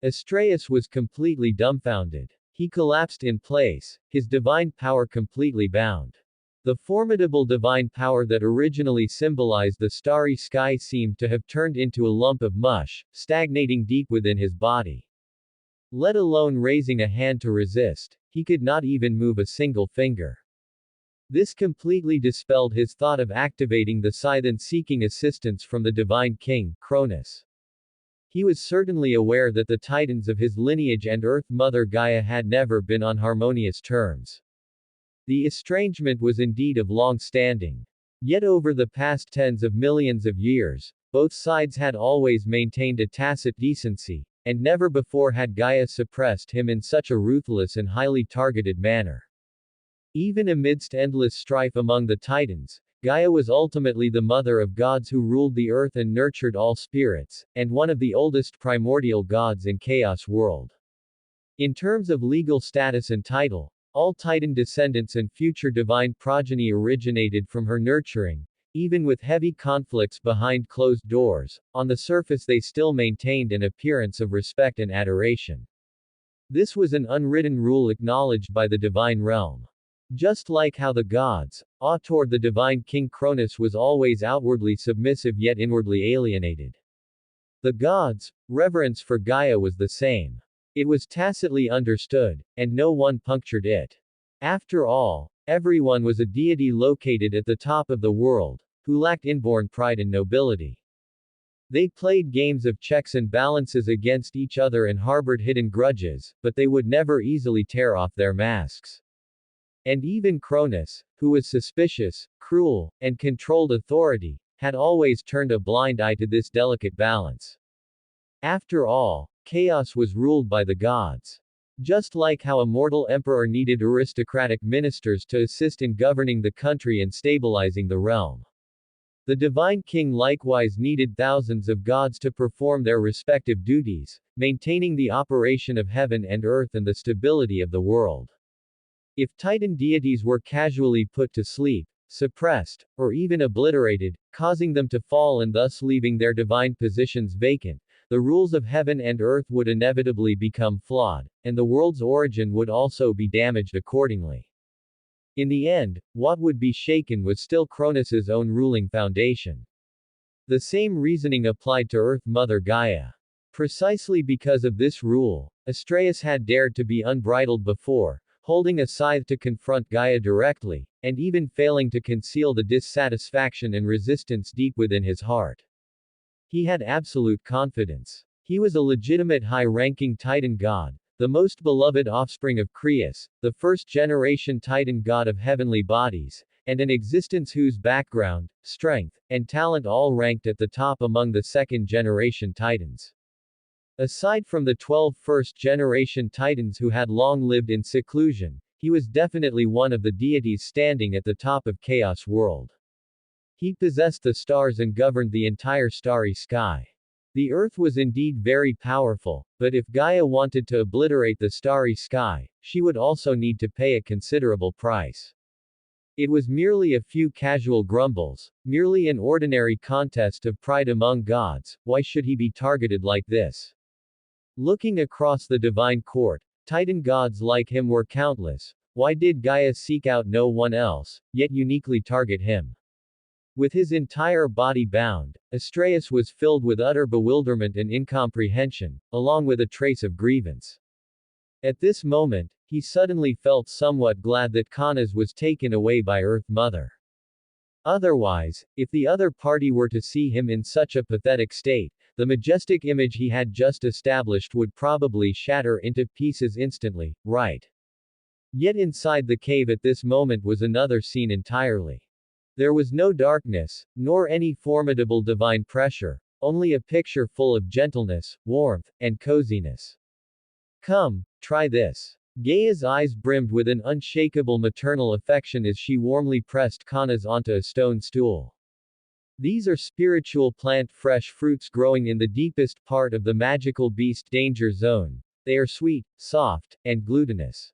Astraeus was completely dumbfounded. He collapsed in place, his divine power completely bound. The formidable divine power that originally symbolized the starry sky seemed to have turned into a lump of mush, stagnating deep within his body. Let alone raising a hand to resist, he could not even move a single finger. This completely dispelled his thought of activating the scythe and seeking assistance from the divine king, Cronus. He was certainly aware that the titans of his lineage and Earth Mother Gaia had never been on harmonious terms. The estrangement was indeed of long standing. Yet over the past tens of millions of years, both sides had always maintained a tacit decency, and never before had Gaia suppressed him in such a ruthless and highly targeted manner. Even amidst endless strife among the titans, Gaia was ultimately the mother of gods who ruled the earth and nurtured all spirits, and one of the oldest primordial gods in Chaos World. In terms of legal status and title, all Titan descendants and future divine progeny originated from her nurturing. Even with heavy conflicts behind closed doors, on the surface they still maintained an appearance of respect and adoration. This was an unwritten rule acknowledged by the divine realm. Just like how the gods, awe toward the divine king Cronus was always outwardly submissive yet inwardly alienated. The gods' reverence for Gaia was the same. It was tacitly understood, and no one punctured it. After all, everyone was a deity located at the top of the world, who lacked inborn pride and nobility. They played games of checks and balances against each other and harbored hidden grudges, but they would never easily tear off their masks. And even Cronus, who was suspicious, cruel, and controlled authority, had always turned a blind eye to this delicate balance. After all, chaos was ruled by the gods. Just like how a mortal emperor needed aristocratic ministers to assist in governing the country and stabilizing the realm. The divine king likewise needed thousands of gods to perform their respective duties, maintaining the operation of heaven and earth and the stability of the world. If Titan deities were casually put to sleep, suppressed, or even obliterated, causing them to fall and thus leaving their divine positions vacant, the rules of heaven and earth would inevitably become flawed, and the world's origin would also be damaged accordingly. In the end, what would be shaken was still Cronus's own ruling foundation. The same reasoning applied to Earth Mother Gaia. Precisely because of this rule, Astraeus had dared to be unbridled before, holding a scythe to confront Gaia directly, and even failing to conceal the dissatisfaction and resistance deep within his heart. He had absolute confidence. He was a legitimate high-ranking Titan god, the most beloved offspring of Creus, the first-generation Titan god of heavenly bodies, and an existence whose background, strength, and talent all ranked at the top among the second-generation Titans. Aside from the 12 first-generation Titans who had long lived in seclusion, he was definitely one of the deities standing at the top of Chaos World. He possessed the stars and governed the entire starry sky. The Earth was indeed very powerful, but if Gaia wanted to obliterate the starry sky, she would also need to pay a considerable price. It was merely a few casual grumbles, merely an ordinary contest of pride among gods. Why should he be targeted like this? Looking across the divine court, Titan gods like him were countless. Why did Gaia seek out no one else, yet uniquely target him? With his entire body bound, Astraeus was filled with utter bewilderment and incomprehension, along with a trace of grievance. At this moment, he suddenly felt somewhat glad that Canas was taken away by Earth Mother. Otherwise, if the other party were to see him in such a pathetic state, the majestic image he had just established would probably shatter into pieces instantly, right? Yet inside the cave at this moment was another scene entirely. There was no darkness, nor any formidable divine pressure, only a picture full of gentleness, warmth, and coziness. Come, try this. Gaia's eyes brimmed with an unshakable maternal affection as she warmly pressed Canas onto a stone stool. These are spiritual plant fresh fruits growing in the deepest part of the magical beast danger zone. They are sweet, soft, and glutinous.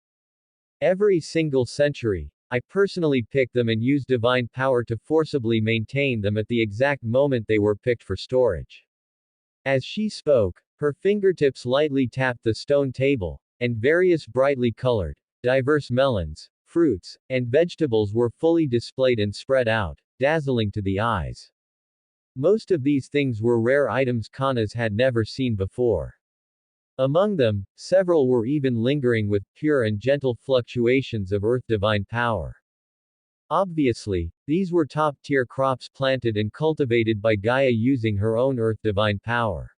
Every single century, I personally pick them and use divine power to forcibly maintain them at the exact moment they were picked for storage. As she spoke, her fingertips lightly tapped the stone table, and various brightly colored, diverse melons, fruits, and vegetables were fully displayed and spread out, dazzling to the eyes. Most of these things were rare items Canas had never seen before. Among them, several were even lingering with pure and gentle fluctuations of earth divine power. Obviously, these were top-tier crops planted and cultivated by Gaia using her own earth divine power.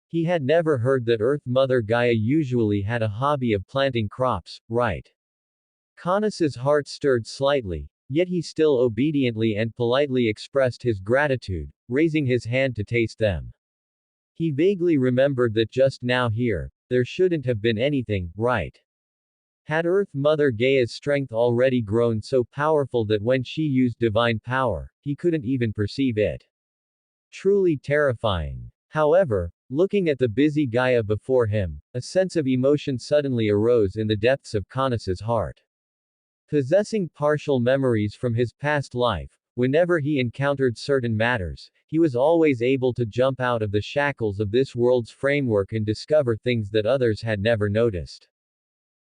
He had never heard that Earth Mother Gaia usually had a hobby of planting crops, right? Canas's heart stirred slightly, yet he still obediently and politely expressed his gratitude, raising his hand to taste them. He vaguely remembered that just now there shouldn't have been anything, right? Had Earth Mother Gaia's strength already grown so powerful that when she used divine power, he couldn't even perceive it? Truly terrifying. However, looking at the busy Gaia before him, a sense of emotion suddenly arose in the depths of Canas's heart. Possessing partial memories from his past life, whenever he encountered certain matters, he was always able to jump out of the shackles of this world's framework and discover things that others had never noticed.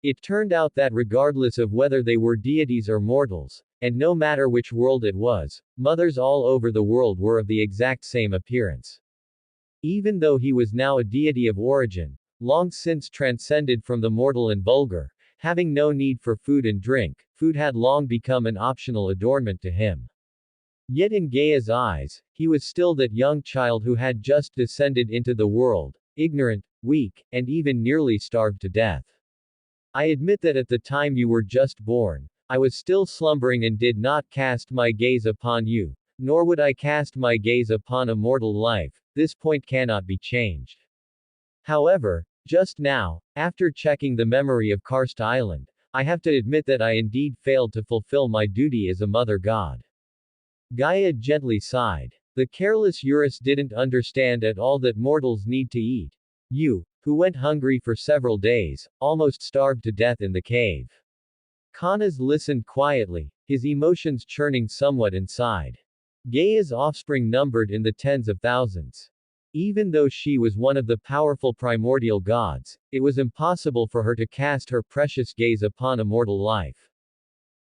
It turned out that regardless of whether they were deities or mortals, and no matter which world it was, mothers all over the world were of the exact same appearance. Even though he was now a deity of origin, long since transcended from the mortal and vulgar, having no need for food and drink, food had long become an optional adornment to him. Yet in Gaia's eyes, he was still that young child who had just descended into the world, ignorant, weak, and even nearly starved to death. I admit that at the time you were just born, I was still slumbering and did not cast my gaze upon you, nor would I cast my gaze upon a mortal life. This point cannot be changed. However, just now, after checking the memory of Karst Island, I have to admit that I indeed failed to fulfill my duty as a mother god. Gaia gently sighed. The careless Eurus didn't understand at all that mortals need to eat. You, who went hungry for several days, almost starved to death in the cave. Kanas listened quietly, his emotions churning somewhat inside. Gaia's offspring numbered in the tens of thousands. Even though she was one of the powerful primordial gods, it was impossible for her to cast her precious gaze upon a mortal life.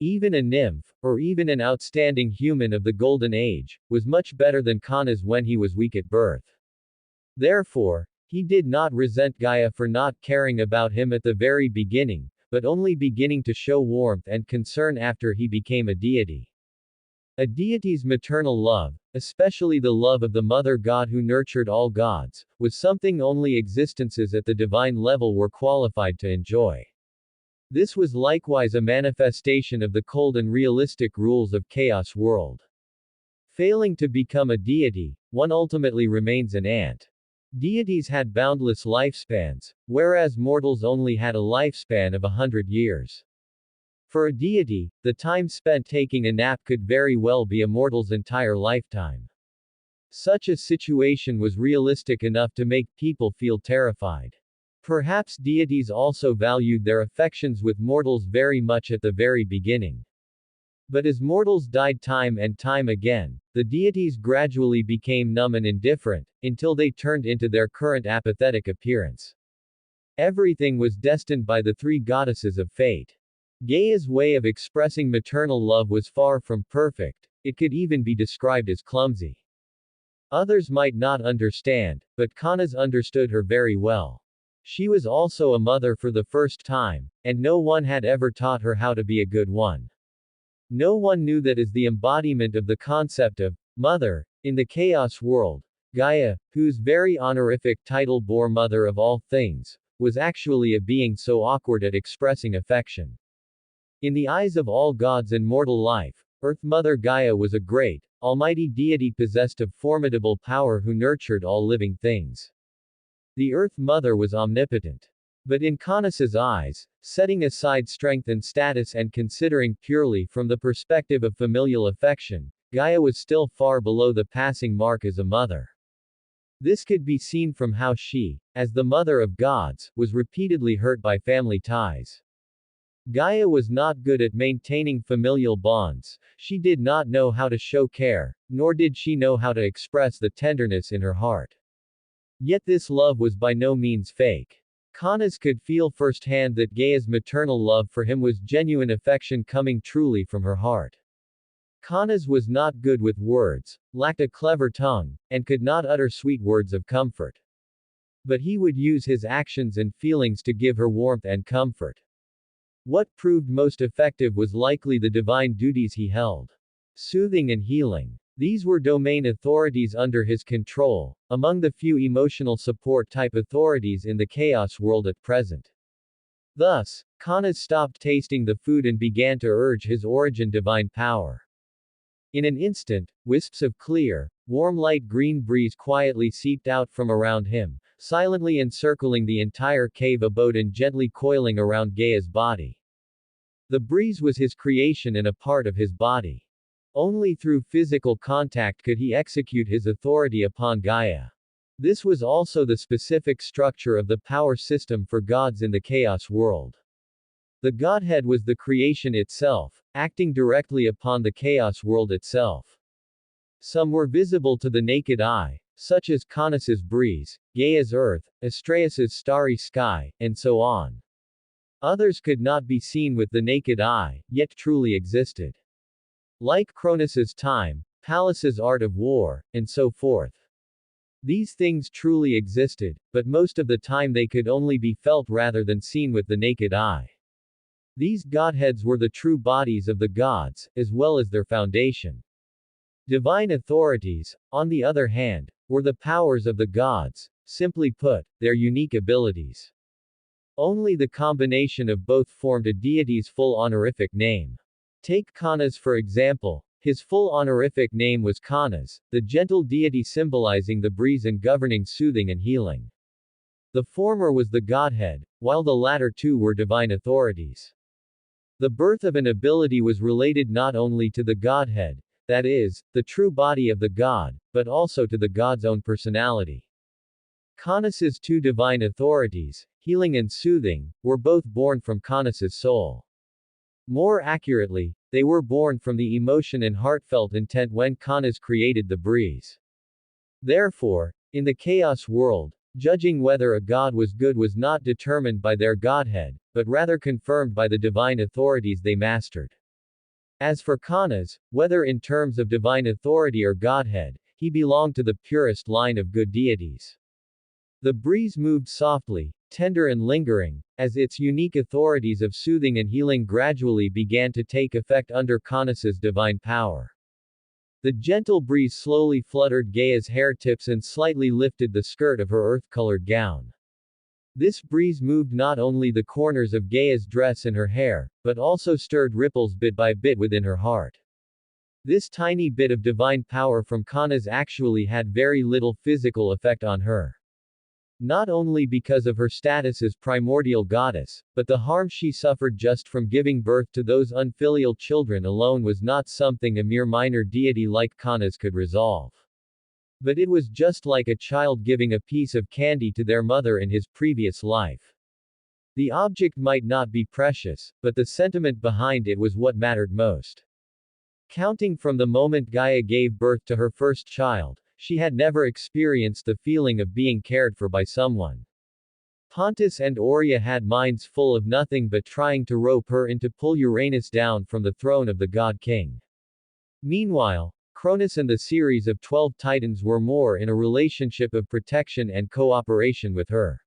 Even a nymph, or even an outstanding human of the Golden Age, was much better than Kanas when he was weak at birth. Therefore, he did not resent Gaia for not caring about him at the very beginning, but only beginning to show warmth and concern after he became a deity. A deity's maternal love, especially the love of the mother god who nurtured all gods, was something only existences at the divine level were qualified to enjoy. This was likewise a manifestation of the cold and realistic rules of chaos world. Failing to become a deity, one ultimately remains an ant. Deities had boundless lifespans, whereas mortals only had a lifespan of 100 years. For a deity, the time spent taking a nap could very well be a mortal's entire lifetime. Such a situation was realistic enough to make people feel terrified. Perhaps deities also valued their affections with mortals very much at the very beginning. But as mortals died time and time again, the deities gradually became numb and indifferent, until they turned into their current apathetic appearance. Everything was destined by the three goddesses of fate. Gaia's way of expressing maternal love was far from perfect, it could even be described as clumsy. Others might not understand, but Kanas understood her very well. She was also a mother for the first time, and no one had ever taught her how to be a good one. No one knew that as the embodiment of the concept of mother in the chaos world, Gaia, whose very honorific title bore mother of all things, was actually a being so awkward at expressing affection. In the eyes of all gods and mortal life, Earth Mother Gaia was a great, almighty deity possessed of formidable power who nurtured all living things. The Earth Mother was omnipotent. But in Kanas's eyes, setting aside strength and status and considering purely from the perspective of familial affection, Gaia was still far below the passing mark as a mother. This could be seen from how she, as the mother of gods, was repeatedly hurt by family ties. Gaia was not good at maintaining familial bonds, she did not know how to show care, nor did she know how to express the tenderness in her heart. Yet this love was by no means fake. Kanas could feel firsthand that Gaia's maternal love for him was genuine affection coming truly from her heart. Kanas was not good with words, lacked a clever tongue, and could not utter sweet words of comfort. But he would use his actions and feelings to give her warmth and comfort. What proved most effective was likely the divine duties he held. Soothing and healing. These were domain authorities under his control, among the few emotional support type authorities in the chaos world at present. Thus, Kanas stopped tasting the food and began to urge his origin divine power. In an instant, wisps of clear, warm light green breeze quietly seeped out from around him, silently encircling the entire cave abode and gently coiling around Gaia's body. The breeze was his creation and a part of his body. Only through physical contact could he execute his authority upon Gaia. This was also the specific structure of the power system for gods in the chaos world. The Godhead was the creation itself, acting directly upon the chaos world itself. Some were visible to the naked eye, such as Kanas's breeze, Gaia's earth, Astraeus's starry sky, and so on. Others could not be seen with the naked eye, yet truly existed. Like Cronus's time, Pallas's art of war, and so forth. These things truly existed, but most of the time they could only be felt rather than seen with the naked eye. These godheads were the true bodies of the gods, as well as their foundation. Divine authorities, on the other hand, were the powers of the gods, simply put, their unique abilities. Only the combination of both formed a deity's full honorific name. Take Kanas for example, his full honorific name was Kanas, the gentle deity symbolizing the breeze and governing soothing and healing. The former was the Godhead, while the latter two were divine authorities. The birth of an ability was related not only to the Godhead, that is, the true body of the god, but also to the god's own personality. Caunus's two divine authorities, healing and soothing, were both born from Caunus's soul. More accurately, they were born from the emotion and heartfelt intent when Caunus created the breeze. Therefore, in the chaos world, judging whether a god was good was not determined by their godhead, but rather confirmed by the divine authorities they mastered. As for Caunus, whether in terms of divine authority or godhead, he belonged to the purest line of good deities. The breeze moved softly, tender and lingering, as its unique authorities of soothing and healing gradually began to take effect under Caunus's divine power. The gentle breeze slowly fluttered Gaia's hair tips and slightly lifted the skirt of her earth-colored gown. This breeze moved not only the corners of Gaia's dress and her hair, but also stirred ripples bit by bit within her heart. This tiny bit of divine power from Caunus actually had very little physical effect on her. Not only because of her status as primordial goddess, but the harm she suffered just from giving birth to those unfilial children alone was not something a mere minor deity like Caunus could resolve. But it was just like a child giving a piece of candy to their mother in his previous life. The object might not be precious, but the sentiment behind it was what mattered most. Counting from the moment Gaia gave birth to her first child, she had never experienced the feeling of being cared for by someone. Pontus and Aurea had minds full of nothing but trying to rope her in to pull Uranus down from the throne of the god king. Meanwhile, Cronus and the series of 12 titans were more in a relationship of protection and cooperation with her.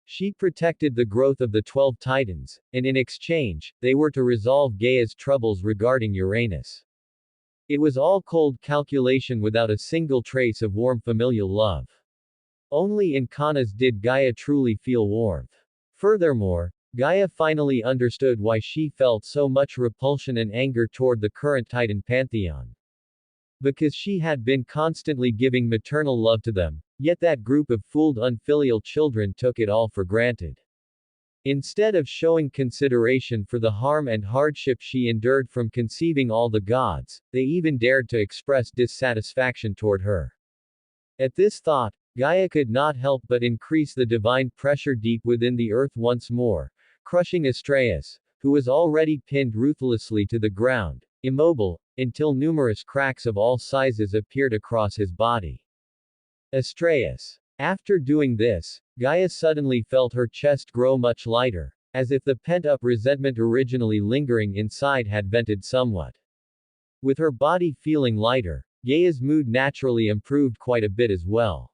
She protected the growth of the 12 titans, and in exchange, they were to resolve Gaia's troubles regarding Uranus. It was all cold calculation without a single trace of warm familial love. Only in Caunus did Gaia truly feel warmth. Furthermore, Gaia finally understood why she felt so much repulsion and anger toward the current Titan pantheon. Because she had been constantly giving maternal love to them, yet that group of fooled unfilial children took it all for granted. Instead of showing consideration for the harm and hardship she endured from conceiving all the gods, they even dared to express dissatisfaction toward her. At this thought, Gaia could not help but increase the divine pressure deep within the earth once more, crushing Astraeus, who was already pinned ruthlessly to the ground, immobile, until numerous cracks of all sizes appeared across his body. Astraeus. After doing this, Gaia suddenly felt her chest grow much lighter, as if the pent-up resentment originally lingering inside had vented somewhat. With her body feeling lighter, Gaia's mood naturally improved quite a bit as well.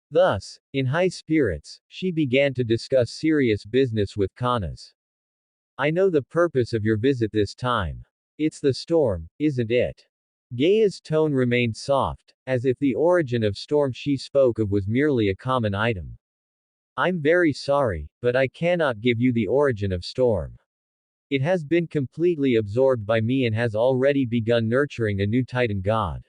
Thus, in high spirits, she began to discuss serious business with Caunus. I know the purpose of your visit this time. It's the storm, isn't it? Gaia's tone remained soft, as if the origin of storm she spoke of was merely a common item. I'm very sorry, but I cannot give you the origin of storm. It has been completely absorbed by me and has already begun nurturing a new Titan god.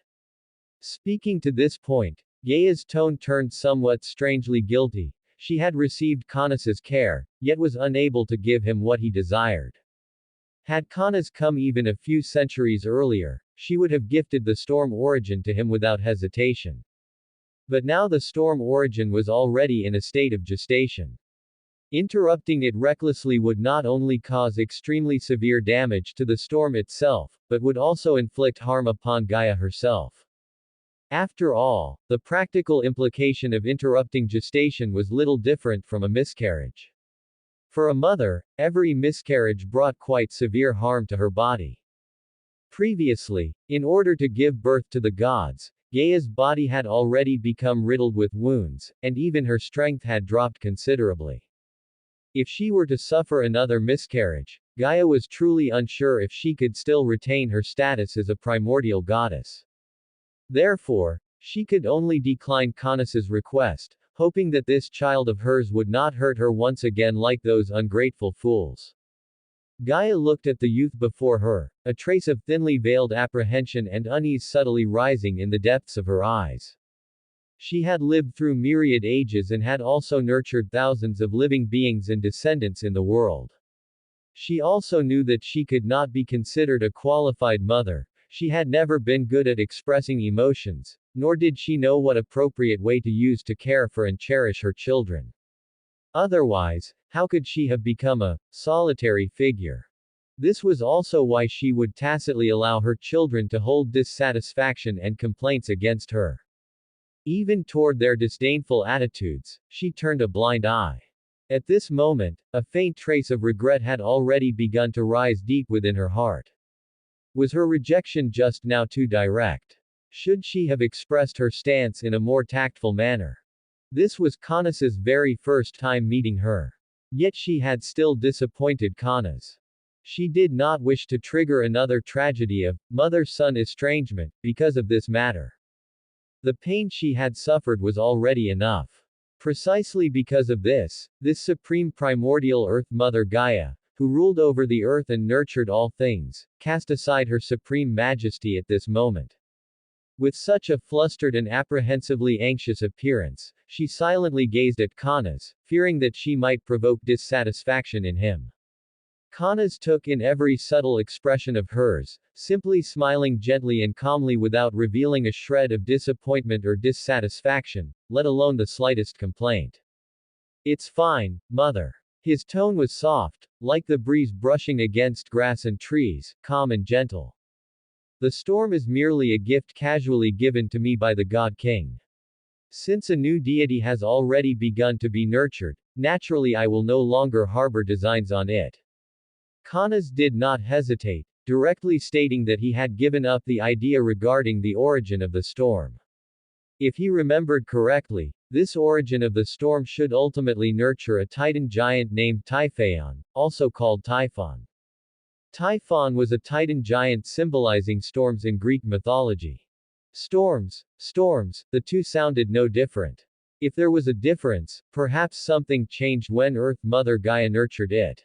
Speaking to this point, Gaia's tone turned somewhat strangely guilty. She had received Caunus's care, yet was unable to give him what he desired. Had Caunus come even a few centuries earlier, she would have gifted the storm origin to him without hesitation. But now the storm origin was already in a state of gestation. Interrupting it recklessly would not only cause extremely severe damage to the storm itself, but would also inflict harm upon Gaia herself. After all, the practical implication of interrupting gestation was little different from a miscarriage. For a mother, every miscarriage brought quite severe harm to her body. Previously, in order to give birth to the gods, Gaia's body had already become riddled with wounds, and even her strength had dropped considerably. If she were to suffer another miscarriage, Gaia was truly unsure if she could still retain her status as a primordial goddess. Therefore, she could only decline Caunus's request, hoping that this child of hers would not hurt her once again like those ungrateful fools. Gaia looked at the youth before her, a trace of thinly veiled apprehension and unease subtly rising in the depths of her eyes. She had lived through myriad ages and had also nurtured thousands of living beings and descendants in the world. She also knew that she could not be considered a qualified mother. She had never been good at expressing emotions, nor did she know what appropriate way to use to care for and cherish her children. Otherwise, how could she have become a solitary figure? This was also why she would tacitly allow her children to hold dissatisfaction and complaints against her. Even toward their disdainful attitudes, she turned a blind eye. At this moment, a faint trace of regret had already begun to rise deep within her heart. Was her rejection just now too direct? Should she have expressed her stance in a more tactful manner? This was Kanas's very first time meeting her. Yet she had still disappointed Kanas. She did not wish to trigger another tragedy of mother-son estrangement because of this matter. The pain she had suffered was already enough. Precisely because of this supreme primordial Earth Mother Gaia, who ruled over the earth and nurtured all things, cast aside her supreme majesty at this moment. With such a flustered and apprehensively anxious appearance, she silently gazed at Kanas, fearing that she might provoke dissatisfaction in him. Kanas took in every subtle expression of hers, simply smiling gently and calmly without revealing a shred of disappointment or dissatisfaction, let alone the slightest complaint. It's fine, mother. His tone was soft, like the breeze brushing against grass and trees, calm and gentle. The storm is merely a gift casually given to me by the God King. Since a new deity has already begun to be nurtured, naturally I will no longer harbor designs on it. Kanas did not hesitate, directly stating that he had given up the idea regarding the origin of the storm. If he remembered correctly, this origin of the storm should ultimately nurture a titan giant named Typhaon, also called Typhon. Typhon was a titan giant symbolizing storms in Greek mythology. Storms, the two sounded no different. If there was a difference, perhaps something changed when Earth Mother Gaia nurtured it.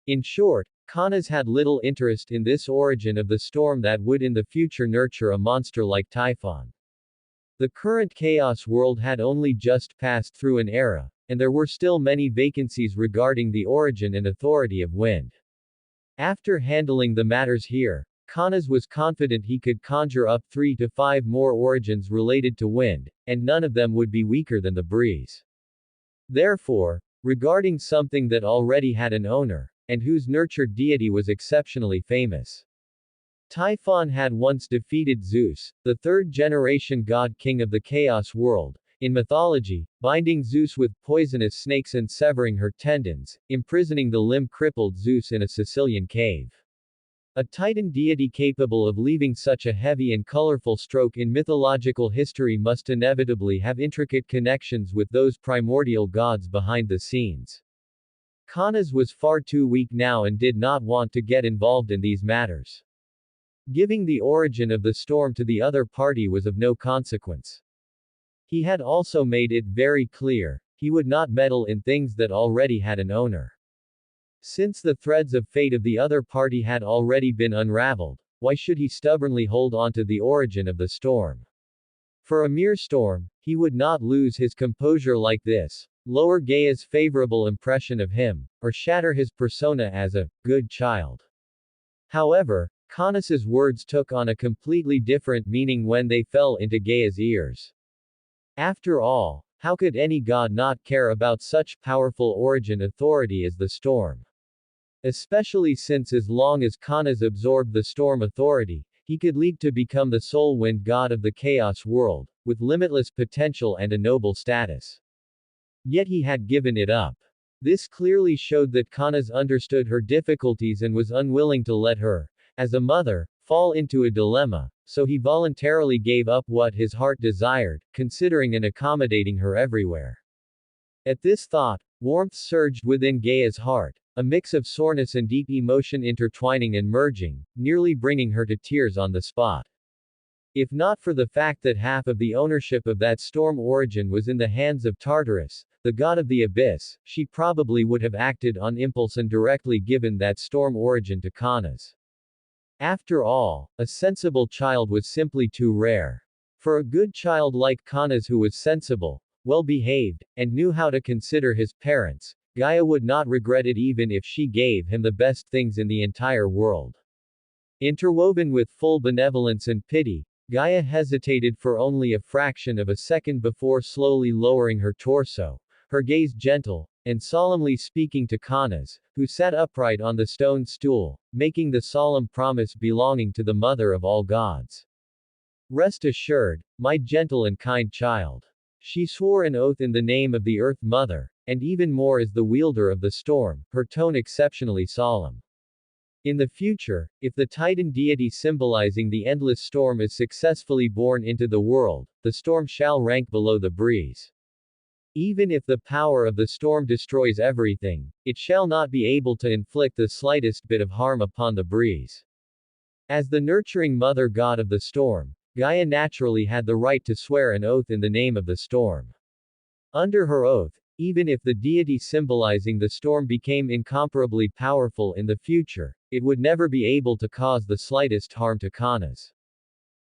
In short, Kanas had little interest in this origin of the storm that would in the future nurture a monster like Typhon. The current chaos world had only just passed through an era, and there were still many vacancies regarding the origin and authority of wind. After handling the matters here, Kanas was confident he could conjure up 3 to 5 more origins related to wind, and none of them would be weaker than the breeze. Therefore, regarding something that already had an owner, and whose nurtured deity was exceptionally famous. Typhon had once defeated Zeus, the third-generation god king of the chaos world, in mythology, binding Zeus with poisonous snakes and severing her tendons, imprisoning the limb-crippled Zeus in a Sicilian cave. A titan deity capable of leaving such a heavy and colorful stroke in mythological history must inevitably have intricate connections with those primordial gods behind the scenes. Kanas was far too weak now and did not want to get involved in these matters. Giving the origin of the storm to the other party was of no consequence. He had also made it very clear, he would not meddle in things that already had an owner. Since the threads of fate of the other party had already been unraveled, why should he stubbornly hold on to the origin of the storm? For a mere storm, he would not lose his composure like this, lower Gaia's favorable impression of him, or shatter his persona as a good child. However, Kanas's words took on a completely different meaning when they fell into Gaia's ears. After all, how could any god not care about such powerful origin authority as the storm? Especially since as long as Kanas absorbed the storm authority, he could leap to become the sole wind god of the chaos world, with limitless potential and a noble status. Yet he had given it up. This clearly showed that Kanas understood her difficulties and was unwilling to let her, as a mother, fall into a dilemma, so he voluntarily gave up what his heart desired, considering and accommodating her everywhere. At this thought, warmth surged within Gaia's heart, a mix of soreness and deep emotion intertwining and merging, nearly bringing her to tears on the spot. If not for the fact that half of the ownership of that storm origin was in the hands of Tartarus, the god of the abyss, she probably would have acted on impulse and directly given that storm origin to Kanas. After all, a sensible child was simply too rare. For a good child like Kanas who was sensible, well-behaved, and knew how to consider his parents, Gaia would not regret it even if she gave him the best things in the entire world. Interwoven with full benevolence and pity, Gaia hesitated for only a fraction of a second before slowly lowering her torso, her gaze gentle, and solemnly speaking to Kanas, who sat upright on the stone stool, making the solemn promise belonging to the mother of all gods. Rest assured, my gentle and kind child. She swore an oath in the name of the Earth Mother, and even more as the wielder of the storm, her tone exceptionally solemn. In the future, if the Titan deity symbolizing the endless storm is successfully born into the world, the storm shall rank below the breeze. Even if the power of the storm destroys everything, it shall not be able to inflict the slightest bit of harm upon the breeze. As the nurturing mother god of the storm, Gaia naturally had the right to swear an oath in the name of the storm. Under her oath, even if the deity symbolizing the storm became incomparably powerful in the future, it would never be able to cause the slightest harm to Kanas.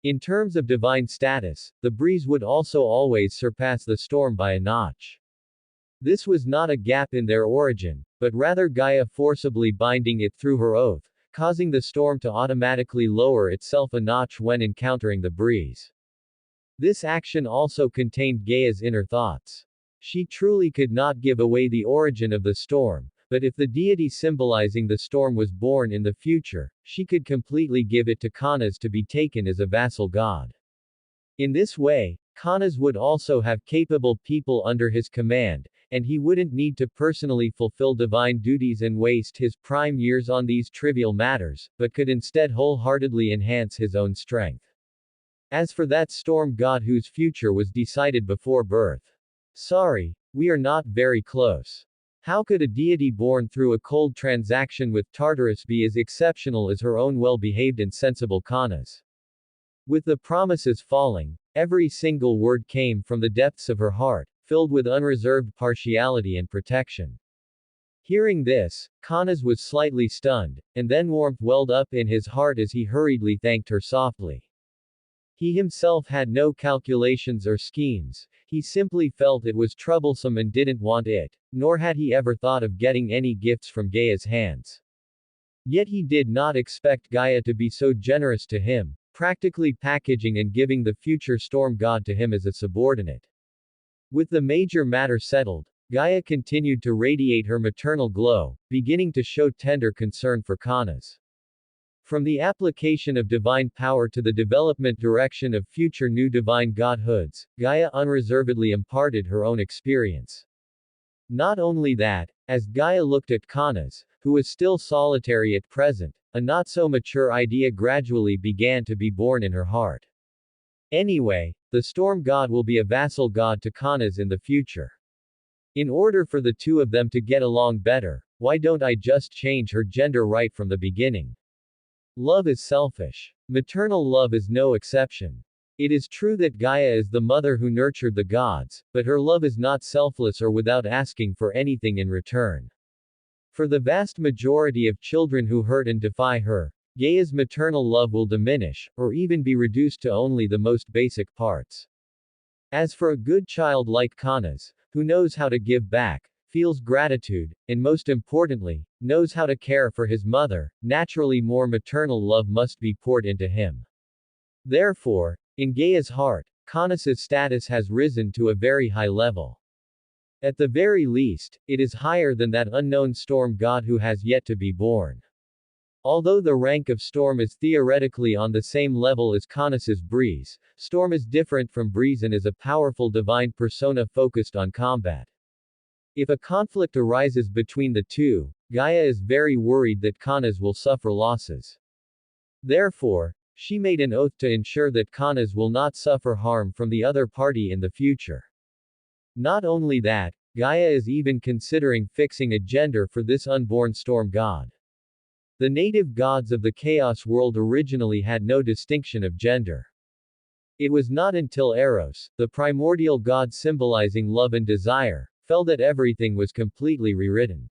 In terms of divine status, the breeze would also always surpass the storm by a notch. This was not a gap in their origin, but rather Gaia forcibly binding it through her oath, causing the storm to automatically lower itself a notch when encountering the breeze. This action also contained Gaia's inner thoughts. She truly could not give away the origin of the storm, but if the deity symbolizing the storm was born in the future, she could completely give it to Kanas to be taken as a vassal god. In this way, Kanas would also have capable people under his command, and he wouldn't need to personally fulfill divine duties and waste his prime years on these trivial matters, but could instead wholeheartedly enhance his own strength. As for that storm god whose future was decided before birth. Sorry, we are not very close. How could a deity born through a cold transaction with Tartarus be as exceptional as her own well-behaved and sensible Kanas? With the promises falling, every single word came from the depths of her heart, filled with unreserved partiality and protection. Hearing this, Kanas was slightly stunned, and then warmth welled up in his heart as he hurriedly thanked her softly. He himself had no calculations or schemes, he simply felt it was troublesome and didn't want it, nor had he ever thought of getting any gifts from Gaia's hands. Yet he did not expect Gaia to be so generous to him, practically packaging and giving the future storm god to him as a subordinate. With the major matter settled, Gaia continued to radiate her maternal glow, beginning to show tender concern for Kanas. From the application of divine power to the development direction of future new divine godhoods, Gaia unreservedly imparted her own experience. Not only that, as Gaia looked at Kanas, who was still solitary at present, a not-so-mature idea gradually began to be born in her heart. Anyway, the storm god will be a vassal god to Kanas in the future. In order for the two of them to get along better, why don't I just change her gender right from the beginning? Love is selfish. Maternal love is no exception. It is true that Gaia is the mother who nurtured the gods, but her love is not selfless or without asking for anything in return. For the vast majority of children who hurt and defy her, Gaia's maternal love will diminish, or even be reduced to only the most basic parts. As for a good child like Kanas, who knows how to give back, feels gratitude, and most importantly, knows how to care for his mother, naturally more maternal love must be poured into him. Therefore, in Gaia's heart, Kanas's status has risen to a very high level. At the very least, it is higher than that unknown storm god who has yet to be born. Although the rank of storm is theoretically on the same level as Kanas's breeze, storm is different from breeze and is a powerful divine persona focused on combat. If a conflict arises between the two, Gaia is very worried that Kanas will suffer losses. Therefore, she made an oath to ensure that Kanas will not suffer harm from the other party in the future. Not only that, Gaia is even considering fixing a gender for this unborn storm god. The native gods of the chaos world originally had no distinction of gender. It was not until Eros, the primordial god symbolizing love and desire, felt that everything was completely rewritten.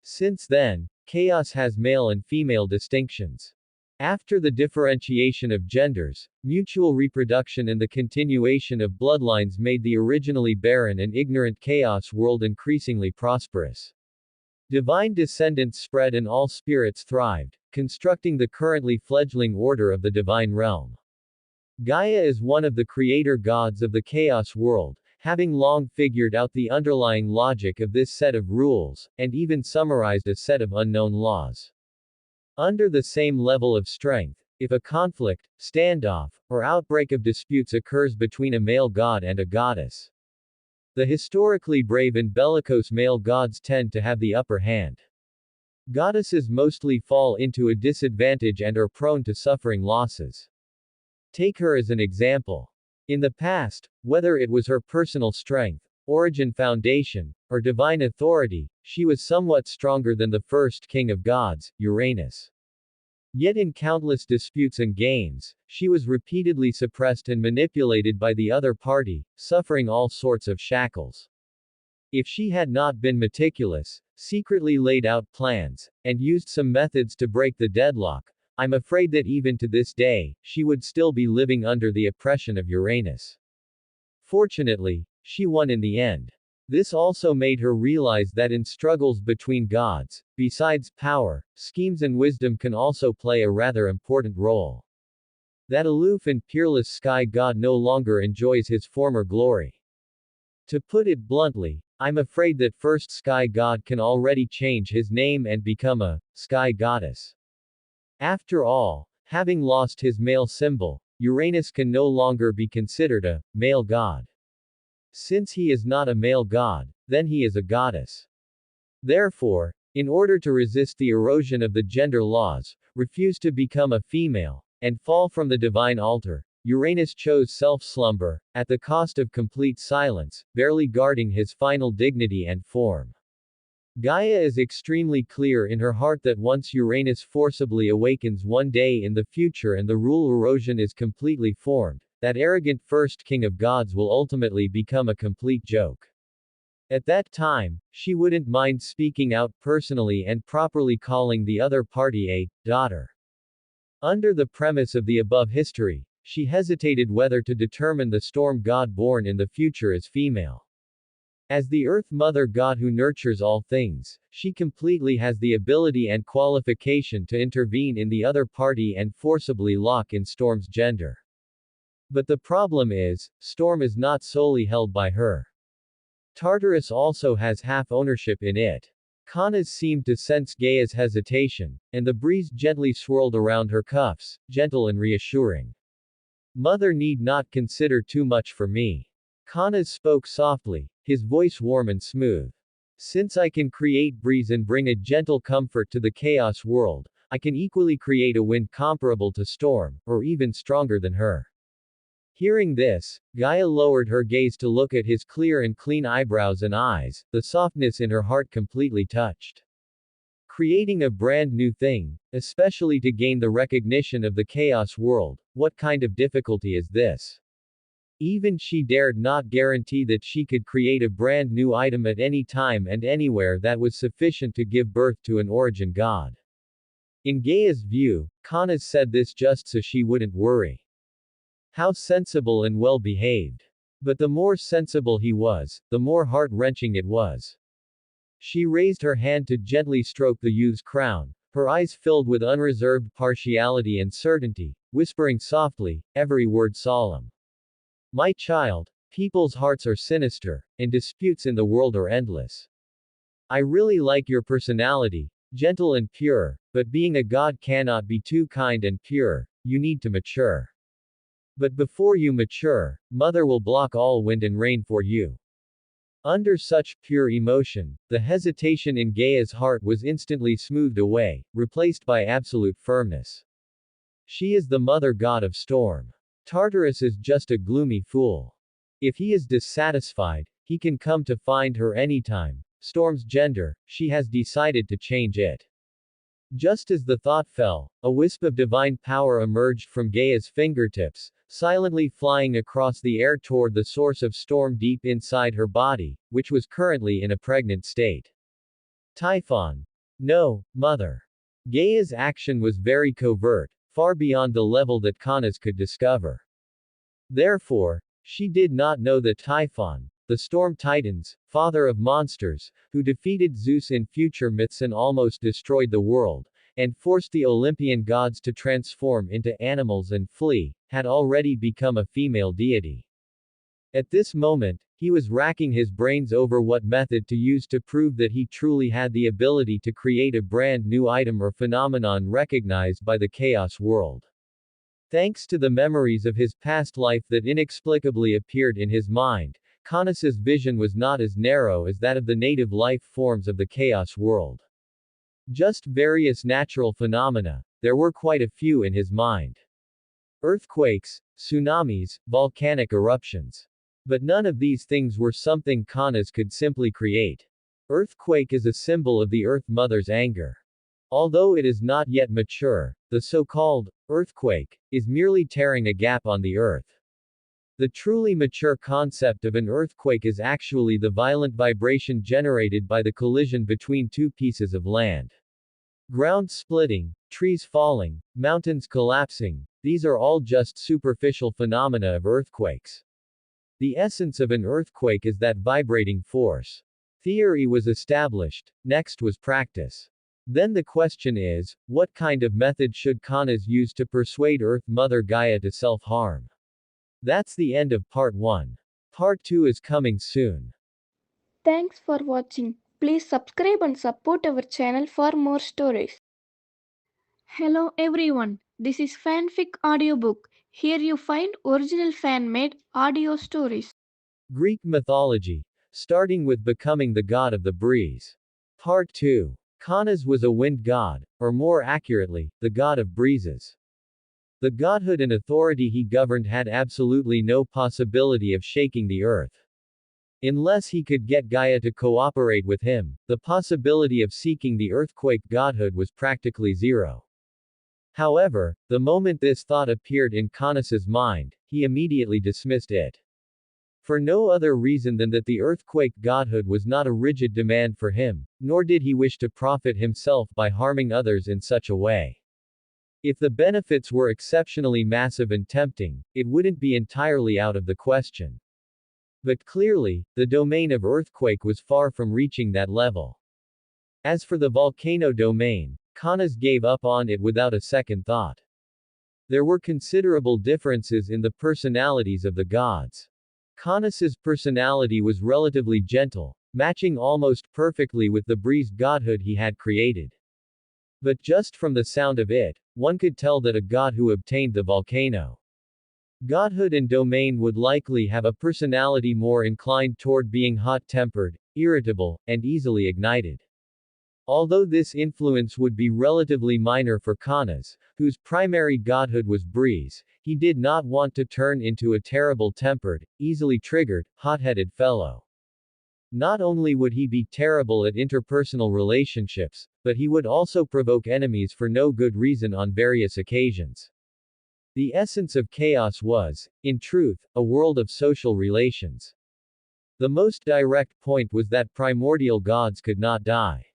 Since then, chaos has male and female distinctions. After the differentiation of genders, mutual reproduction and the continuation of bloodlines made the originally barren and ignorant chaos world increasingly prosperous. Divine descendants spread and all spirits thrived, constructing the currently fledgling order of the divine realm. Gaia is one of the creator gods of the chaos world, having long figured out the underlying logic of this set of rules, and even summarized a set of unknown laws. Under the same level of strength, if a conflict, standoff, or outbreak of disputes occurs between a male god and a goddess, the historically brave and bellicose male gods tend to have the upper hand. Goddesses mostly fall into a disadvantage and are prone to suffering losses. Take her as an example. In the past, whether it was her personal strength, origin foundation, or divine authority, she was somewhat stronger than the first king of gods, Uranus. Yet in countless disputes and games, she was repeatedly suppressed and manipulated by the other party, suffering all sorts of shackles. If she had not been meticulous, secretly laid out plans, and used some methods to break the deadlock, I'm afraid that even to this day, she would still be living under the oppression of Uranus. Fortunately, she won in the end. This also made her realize that in struggles between gods, besides power, schemes and wisdom can also play a rather important role. That aloof and peerless sky god no longer enjoys his former glory. To put it bluntly, I'm afraid that first sky god can already change his name and become a sky goddess. After all, having lost his male symbol, Uranus can no longer be considered a male god. Since he is not a male god, then he is a goddess. Therefore, in order to resist the erosion of the gender laws, refuse to become a female, and fall from the divine altar, Uranus chose self-slumber, at the cost of complete silence, barely guarding his final dignity and form. Gaia is extremely clear in her heart that once Uranus forcibly awakens one day in the future and the rule erosion is completely formed, that arrogant first king of gods will ultimately become a complete joke. At that time, she wouldn't mind speaking out personally and properly calling the other party a daughter. Under the premise of the above history, she hesitated whether to determine the storm god born in the future as female. As the Earth Mother God who nurtures all things, she completely has the ability and qualification to intervene in the other party and forcibly lock in Storm's gender. But the problem is, Storm is not solely held by her. Tartarus also has half ownership in it. Kanas seemed to sense Gaia's hesitation, and the breeze gently swirled around her cuffs, gentle and reassuring. Mother need not consider too much for me. Kanas spoke softly, his voice warm and smooth. Since I can create breeze and bring a gentle comfort to the chaos world, I can equally create a wind comparable to Storm, or even stronger than her. Hearing this, Gaia lowered her gaze to look at his clear and clean eyebrows and eyes, the softness in her heart completely touched. Creating a brand new thing, especially to gain the recognition of the chaos world, what kind of difficulty is this? Even she dared not guarantee that she could create a brand new item at any time and anywhere that was sufficient to give birth to an origin god. In Gaia's view, Kanas said this just so she wouldn't worry. How sensible and well-behaved. But the more sensible he was, the more heart-wrenching it was. She raised her hand to gently stroke the youth's crown, her eyes filled with unreserved partiality and certainty, whispering softly, every word solemn. My child, people's hearts are sinister, and disputes in the world are endless. I really like your personality, gentle and pure, but being a god cannot be too kind and pure, you need to mature. But before you mature, Mother will block all wind and rain for you. Under such pure emotion, the hesitation in Gaia's heart was instantly smoothed away, replaced by absolute firmness. She is the mother god of storm. Tartarus is just a gloomy fool. If he is dissatisfied, he can come to find her anytime. Storm's gender, she has decided to change it. Just as the thought fell, a wisp of divine power emerged from Gaia's fingertips, silently flying across the air toward the source of storm deep inside her body, which was currently in a pregnant state. Typhon. No, Mother. Gaia's action was very covert, far beyond the level that Kanas could discover. Therefore, she did not know that Typhon, the storm titans, father of monsters, who defeated Zeus in future myths and almost destroyed the world, and forced the Olympian gods to transform into animals and flee, had already become a female deity. At this moment, he was racking his brains over what method to use to prove that he truly had the ability to create a brand new item or phenomenon recognized by the chaos world. Thanks to the memories of his past life that inexplicably appeared in his mind, Caunus's vision was not as narrow as that of the native life forms of the chaos world. Just various natural phenomena, there were quite a few in his mind. Earthquakes, tsunamis, volcanic eruptions. But none of these things were something Caunus could simply create. Earthquake is a symbol of the Earth Mother's anger. Although it is not yet mature, the so-called earthquake is merely tearing a gap on the Earth. The truly mature concept of an earthquake is actually the violent vibration generated by the collision between two pieces of land. Ground splitting, trees falling, mountains collapsing, these are all just superficial phenomena of earthquakes. The essence of an earthquake is that vibrating force. Theory was established, next was practice. Then the question is, what kind of method should Caunus use to persuade Earth Mother Gaia to self-harm? That's the end of part 1. Part 2 is coming soon. Thanks for watching. Please subscribe and support our channel for more stories. Hello everyone, this is Fanfic Audiobook. Here you find original fan-made audio stories. Greek mythology, starting with becoming the god of the breeze. Part 2. Caunus was a wind god, or more accurately, the god of breezes. The godhood and authority he governed had absolutely no possibility of shaking the earth. Unless he could get Gaia to cooperate with him, the possibility of seeking the earthquake godhood was practically zero. However, the moment this thought appeared in Caunus's mind, he immediately dismissed it. For no other reason than that the earthquake godhood was not a rigid demand for him, nor did he wish to profit himself by harming others in such a way. If the benefits were exceptionally massive and tempting, it wouldn't be entirely out of the question. But clearly, the domain of earthquake was far from reaching that level. As for the volcano domain, Caunus gave up on it without a second thought. There were considerable differences in the personalities of the gods. Caunus's personality was relatively gentle, matching almost perfectly with the breeze godhood he had created. But just from the sound of it, one could tell that a god who obtained the volcano godhood and domain would likely have a personality more inclined toward being hot-tempered, irritable, and easily ignited. Although this influence would be relatively minor for Caunus, whose primary godhood was breeze, he did not want to turn into a terrible-tempered, easily triggered, hot-headed fellow. Not only would he be terrible at interpersonal relationships, but he would also provoke enemies for no good reason on various occasions. The essence of chaos was, in truth, a world of social relations. The most direct point was that primordial gods could not die.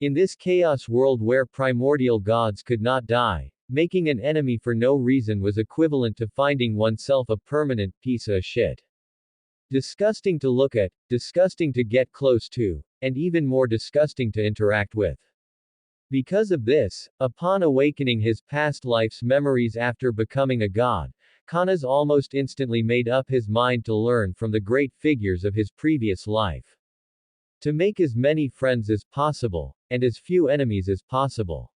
In this chaos world where primordial gods could not die, making an enemy for no reason was equivalent to finding oneself a permanent piece of shit. Disgusting to look at, disgusting to get close to, and even more disgusting to interact with. Because of this, upon awakening his past life's memories after becoming a god, Caunus almost instantly made up his mind to learn from the great figures of his previous life. To make as many friends as possible, and as few enemies as possible.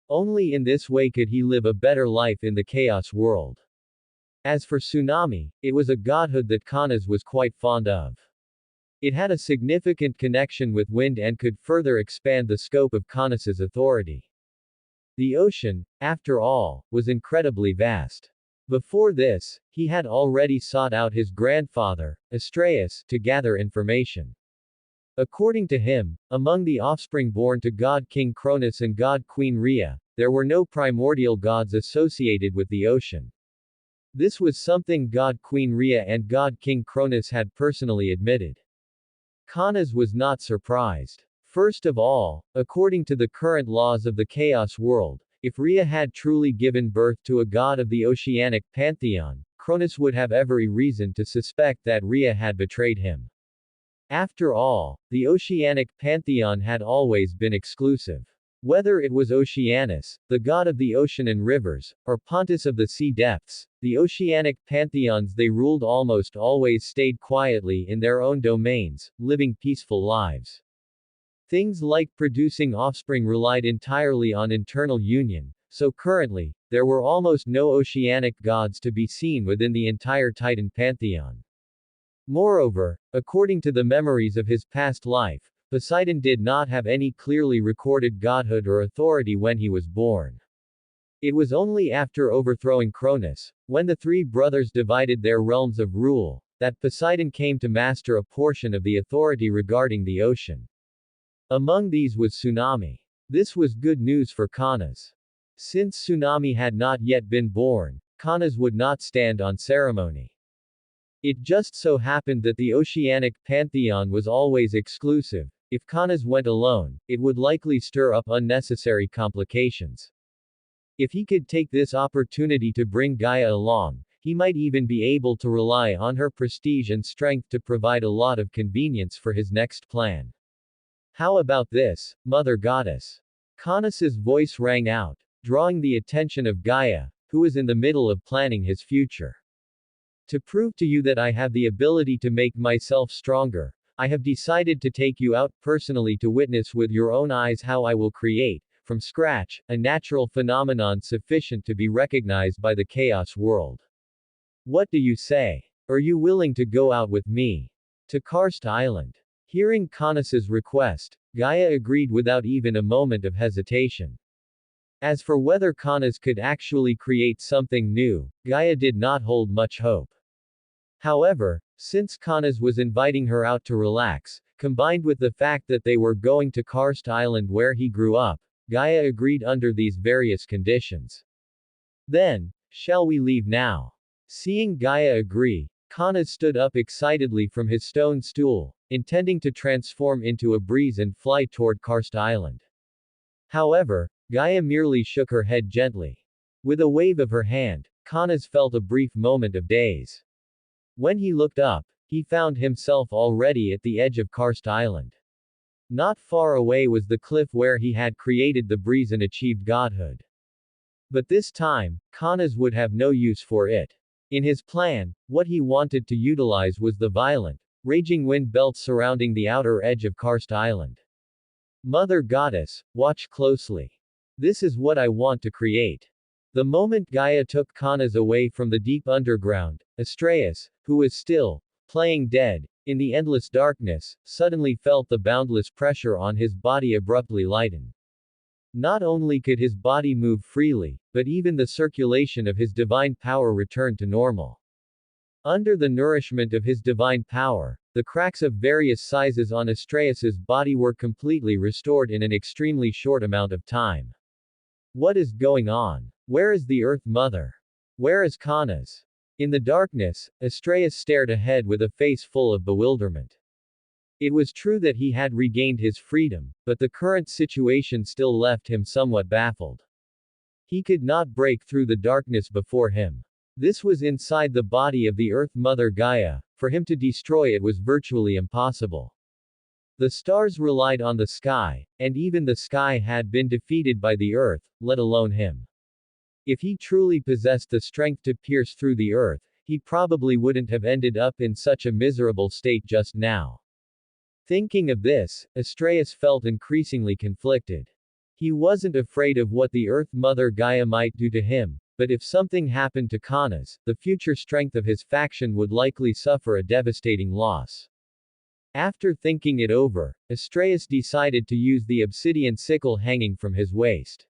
Only in this way could he live a better life in the chaos world. As for tsunami, it was a godhood that Caunus was quite fond of. It had a significant connection with wind and could further expand the scope of Caunus's authority. The ocean, after all, was incredibly vast. Before this, he had already sought out his grandfather, Astraeus, to gather information. According to him, among the offspring born to god King Cronus and god Queen Rhea, there were no primordial gods associated with the ocean. This was something god Queen Rhea and god King Cronus had personally admitted. Caunus was not surprised. First of all, according to the current laws of the chaos world, if Rhea had truly given birth to a god of the oceanic pantheon, Cronus would have every reason to suspect that Rhea had betrayed him. After all, the oceanic pantheon had always been exclusive. Whether it was Oceanus, the god of the ocean and rivers, or Pontus of the sea depths, the oceanic pantheons they ruled almost always stayed quietly in their own domains, living peaceful lives. Things like producing offspring relied entirely on internal union, so currently, there were almost no oceanic gods to be seen within the entire Titan pantheon. Moreover, according to the memories of his past life, Poseidon did not have any clearly recorded godhood or authority when he was born. It was only after overthrowing Cronus, when the three brothers divided their realms of rule, that Poseidon came to master a portion of the authority regarding the ocean. Among these was Tsunami. This was good news for Canas. Since Tsunami had not yet been born, Canas would not stand on ceremony. It just so happened that the oceanic pantheon was always exclusive. If Canas went alone, it would likely stir up unnecessary complications. If he could take this opportunity to bring Gaia along, he might even be able to rely on her prestige and strength to provide a lot of convenience for his next plan. How about this, Mother Goddess? Canas' voice rang out, drawing the attention of Gaia, who was in the middle of planning his future. To prove to you that I have the ability to make myself stronger, I have decided to take you out personally to witness with your own eyes how I will create, from scratch, a natural phenomenon sufficient to be recognized by the chaos world. What do you say? Are you willing to go out with me to Karst Island? Hearing Canas' request, Gaia agreed without even a moment of hesitation. As for whether Canas could actually create something new, Gaia did not hold much hope. However, since Canas was inviting her out to relax, combined with the fact that they were going to Karst Island where he grew up, Gaia agreed under these various conditions. Then, shall we leave now? Seeing Gaia agree, Canas stood up excitedly from his stone stool, intending to transform into a breeze and fly toward Karst Island. However, Gaia merely shook her head gently. With a wave of her hand, Canas felt a brief moment of daze. When he looked up, he found himself already at the edge of Karst Island. Not far away was the cliff where he had created the breeze and achieved godhood. But this time, Canas would have no use for it. In his plan, what he wanted to utilize was the violent, raging wind belts surrounding the outer edge of Karst Island. Mother Goddess, watch closely. This is what I want to create. The moment Gaia took Canas away from the deep underground, Astraeus, who was still playing dead in the endless darkness, suddenly felt the boundless pressure on his body abruptly lighten. Not only could his body move freely, but even the circulation of his divine power returned to normal. Under the nourishment of his divine power, the cracks of various sizes on Astraeus' body were completely restored in an extremely short amount of time. What is going on? Where is the Earth Mother? Where is Canas? In the darkness, Astraeus stared ahead with a face full of bewilderment. It was true that he had regained his freedom, but the current situation still left him somewhat baffled. He could not break through the darkness before him. This was inside the body of the Earth Mother Gaia. For him to destroy it was virtually impossible. The stars relied on the sky, and even the sky had been defeated by the Earth, let alone him. If he truly possessed the strength to pierce through the Earth, he probably wouldn't have ended up in such a miserable state just now. Thinking of this, Astraeus felt increasingly conflicted. He wasn't afraid of what the Earth Mother Gaia might do to him, but if something happened to Canas, the future strength of his faction would likely suffer a devastating loss. After thinking it over, Astraeus decided to use the obsidian sickle hanging from his waist.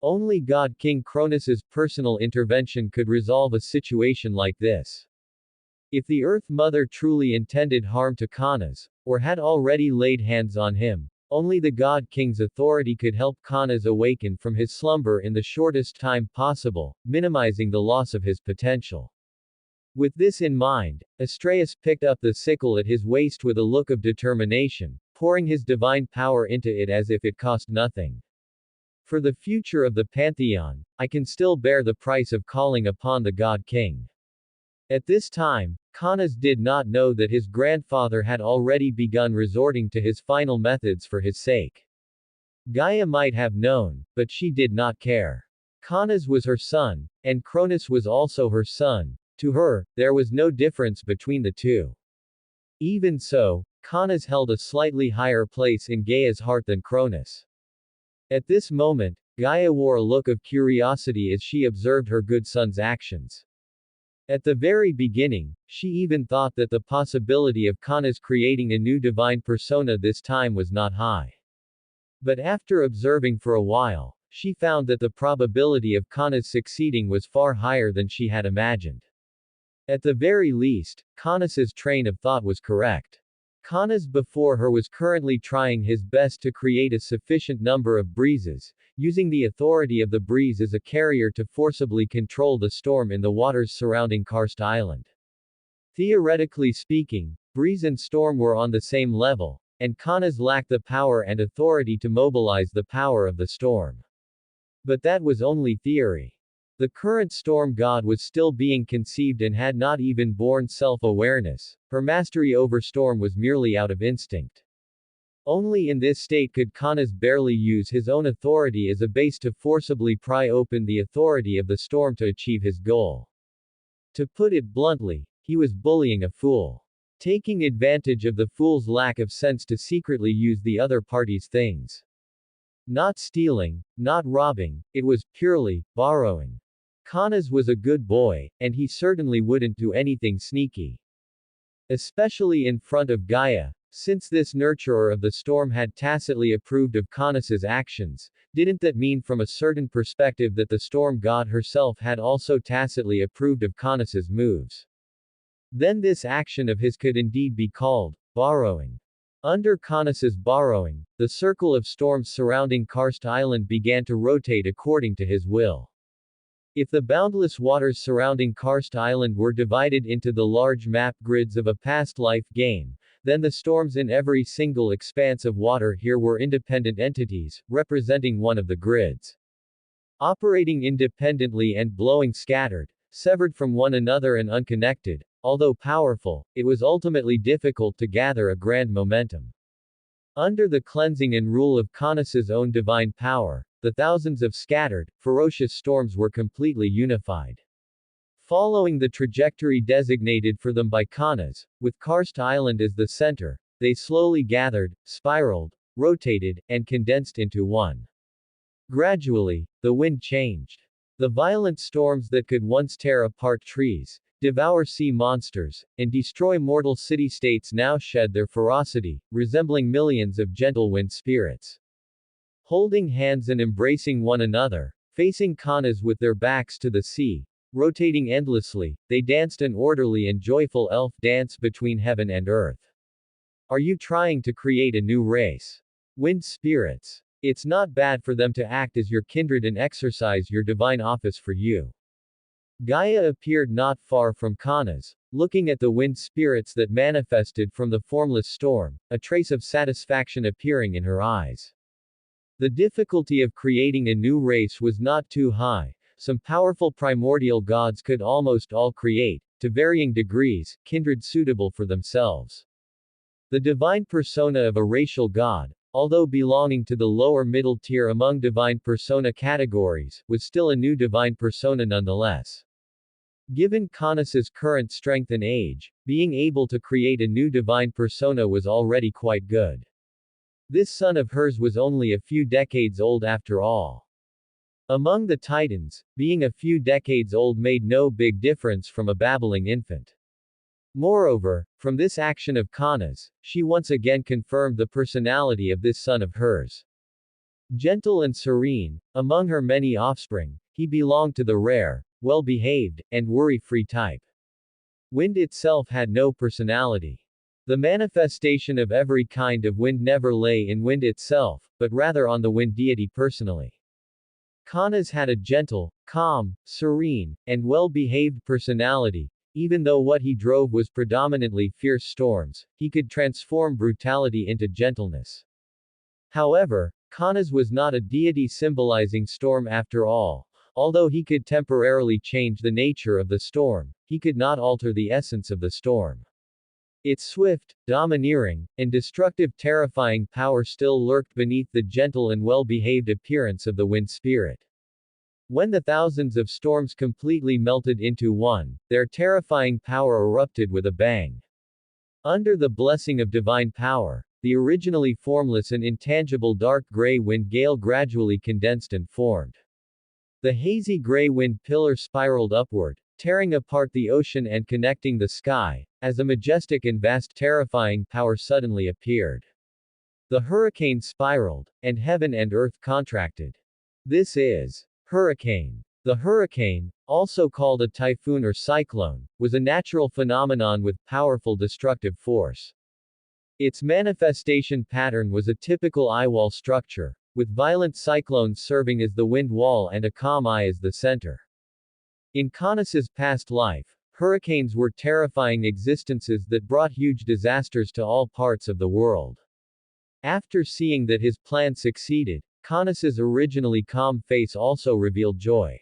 Only God King Cronus' personal intervention could resolve a situation like this. If the Earth Mother truly intended harm to Canas, or had already laid hands on him, only the God King's authority could help Canas awaken from his slumber in the shortest time possible, minimizing the loss of his potential. With this in mind, Astraeus picked up the sickle at his waist with a look of determination, pouring his divine power into it as if it cost nothing. For the future of the Pantheon, I can still bear the price of calling upon the God King. At this time, Canas did not know that his grandfather had already begun resorting to his final methods for his sake. Gaia might have known, but she did not care. Canas was her son, and Cronus was also her son. To her, there was no difference between the two. Even so, Canas held a slightly higher place in Gaia's heart than Cronus. At this moment, Gaia wore a look of curiosity as she observed her good son's actions. At the very beginning, she even thought that the possibility of Canas creating a new divine persona this time was not high. But after observing for a while, she found that the probability of Canas succeeding was far higher than she had imagined. At the very least, Canas's train of thought was correct. Canas before her was currently trying his best to create a sufficient number of breezes, using the authority of the breeze as a carrier to forcibly control the storm in the waters surrounding Karst Island. Theoretically speaking, breeze and storm were on the same level, and Canas lacked the power and authority to mobilize the power of the storm. But that was only theory. The current storm god was still being conceived and had not even born self-awareness. Her mastery over storm was merely out of instinct. Only in this state could Canas barely use his own authority as a base to forcibly pry open the authority of the storm to achieve his goal. To put it bluntly, he was bullying a fool. Taking advantage of the fool's lack of sense to secretly use the other party's things. Not stealing, not robbing, it was purely borrowing. Canas was a good boy, and he certainly wouldn't do anything sneaky. Especially in front of Gaia, since this nurturer of the storm had tacitly approved of Canas's actions. Didn't that mean from a certain perspective that the storm god herself had also tacitly approved of Canas's moves? Then this action of his could indeed be called borrowing. Under Canas's borrowing, the circle of storms surrounding Karst Island began to rotate according to his will. If the boundless waters surrounding Karst Island were divided into the large map grids of a past life game, then the storms in every single expanse of water here were independent entities, representing one of the grids. Operating independently and blowing scattered, severed from one another and unconnected, although powerful, it was ultimately difficult to gather a grand momentum. Under the cleansing and rule of Canas's own divine power, the thousands of scattered, ferocious storms were completely unified. Following the trajectory designated for them by Canas, with Karst Island as the center, they slowly gathered, spiraled, rotated, and condensed into one. Gradually, the wind changed. The violent storms that could once tear apart trees, devour sea monsters, and destroy mortal city-states now shed their ferocity, resembling millions of gentle wind spirits. Holding hands and embracing one another, facing Canas with their backs to the sea, rotating endlessly, they danced an orderly and joyful elf dance between heaven and earth. Are you trying to create a new race? Wind spirits. It's not bad for them to act as your kindred and exercise your divine office for you. Gaia appeared not far from Canas, looking at the wind spirits that manifested from the formless storm, a trace of satisfaction appearing in her eyes. The difficulty of creating a new race was not too high. Some powerful primordial gods could almost all create, to varying degrees, kindred suitable for themselves. The divine persona of a racial god, although belonging to the lower middle tier among divine persona categories, was still a new divine persona nonetheless. Given Canas's current strength and age, being able to create a new divine persona was already quite good. This son of hers was only a few decades old after all. Among the Titans, being a few decades old made no big difference from a babbling infant. Moreover, from this action of Canas, she once again confirmed the personality of this son of hers. Gentle and serene, among her many offspring, he belonged to the rare, well-behaved, and worry-free type. Wind itself had no personality. The manifestation of every kind of wind never lay in wind itself, but rather on the wind deity personally. Canas had a gentle, calm, serene, and well-behaved personality. Even though what he drove was predominantly fierce storms, he could transform brutality into gentleness. However, Canas was not a deity symbolizing storm after all. Although he could temporarily change the nature of the storm, he could not alter the essence of the storm. Its swift, domineering, and destructive terrifying power still lurked beneath the gentle and well-behaved appearance of the wind spirit. When the thousands of storms completely melted into one, their terrifying power erupted with a bang. Under the blessing of divine power, the originally formless and intangible dark gray wind gale gradually condensed and formed. The hazy gray wind pillar spiraled upward, tearing apart the ocean and connecting the sky, as a majestic and vast terrifying power suddenly appeared. The hurricane spiraled, and heaven and earth contracted. This is hurricane. The hurricane, also called a typhoon or cyclone, was a natural phenomenon with powerful destructive force. Its manifestation pattern was a typical eye wall structure, with violent cyclones serving as the wind wall and a calm eye as the center. In Caunus's past life, hurricanes were terrifying existences that brought huge disasters to all parts of the world. After seeing that his plan succeeded, Caunus's originally calm face also revealed joy.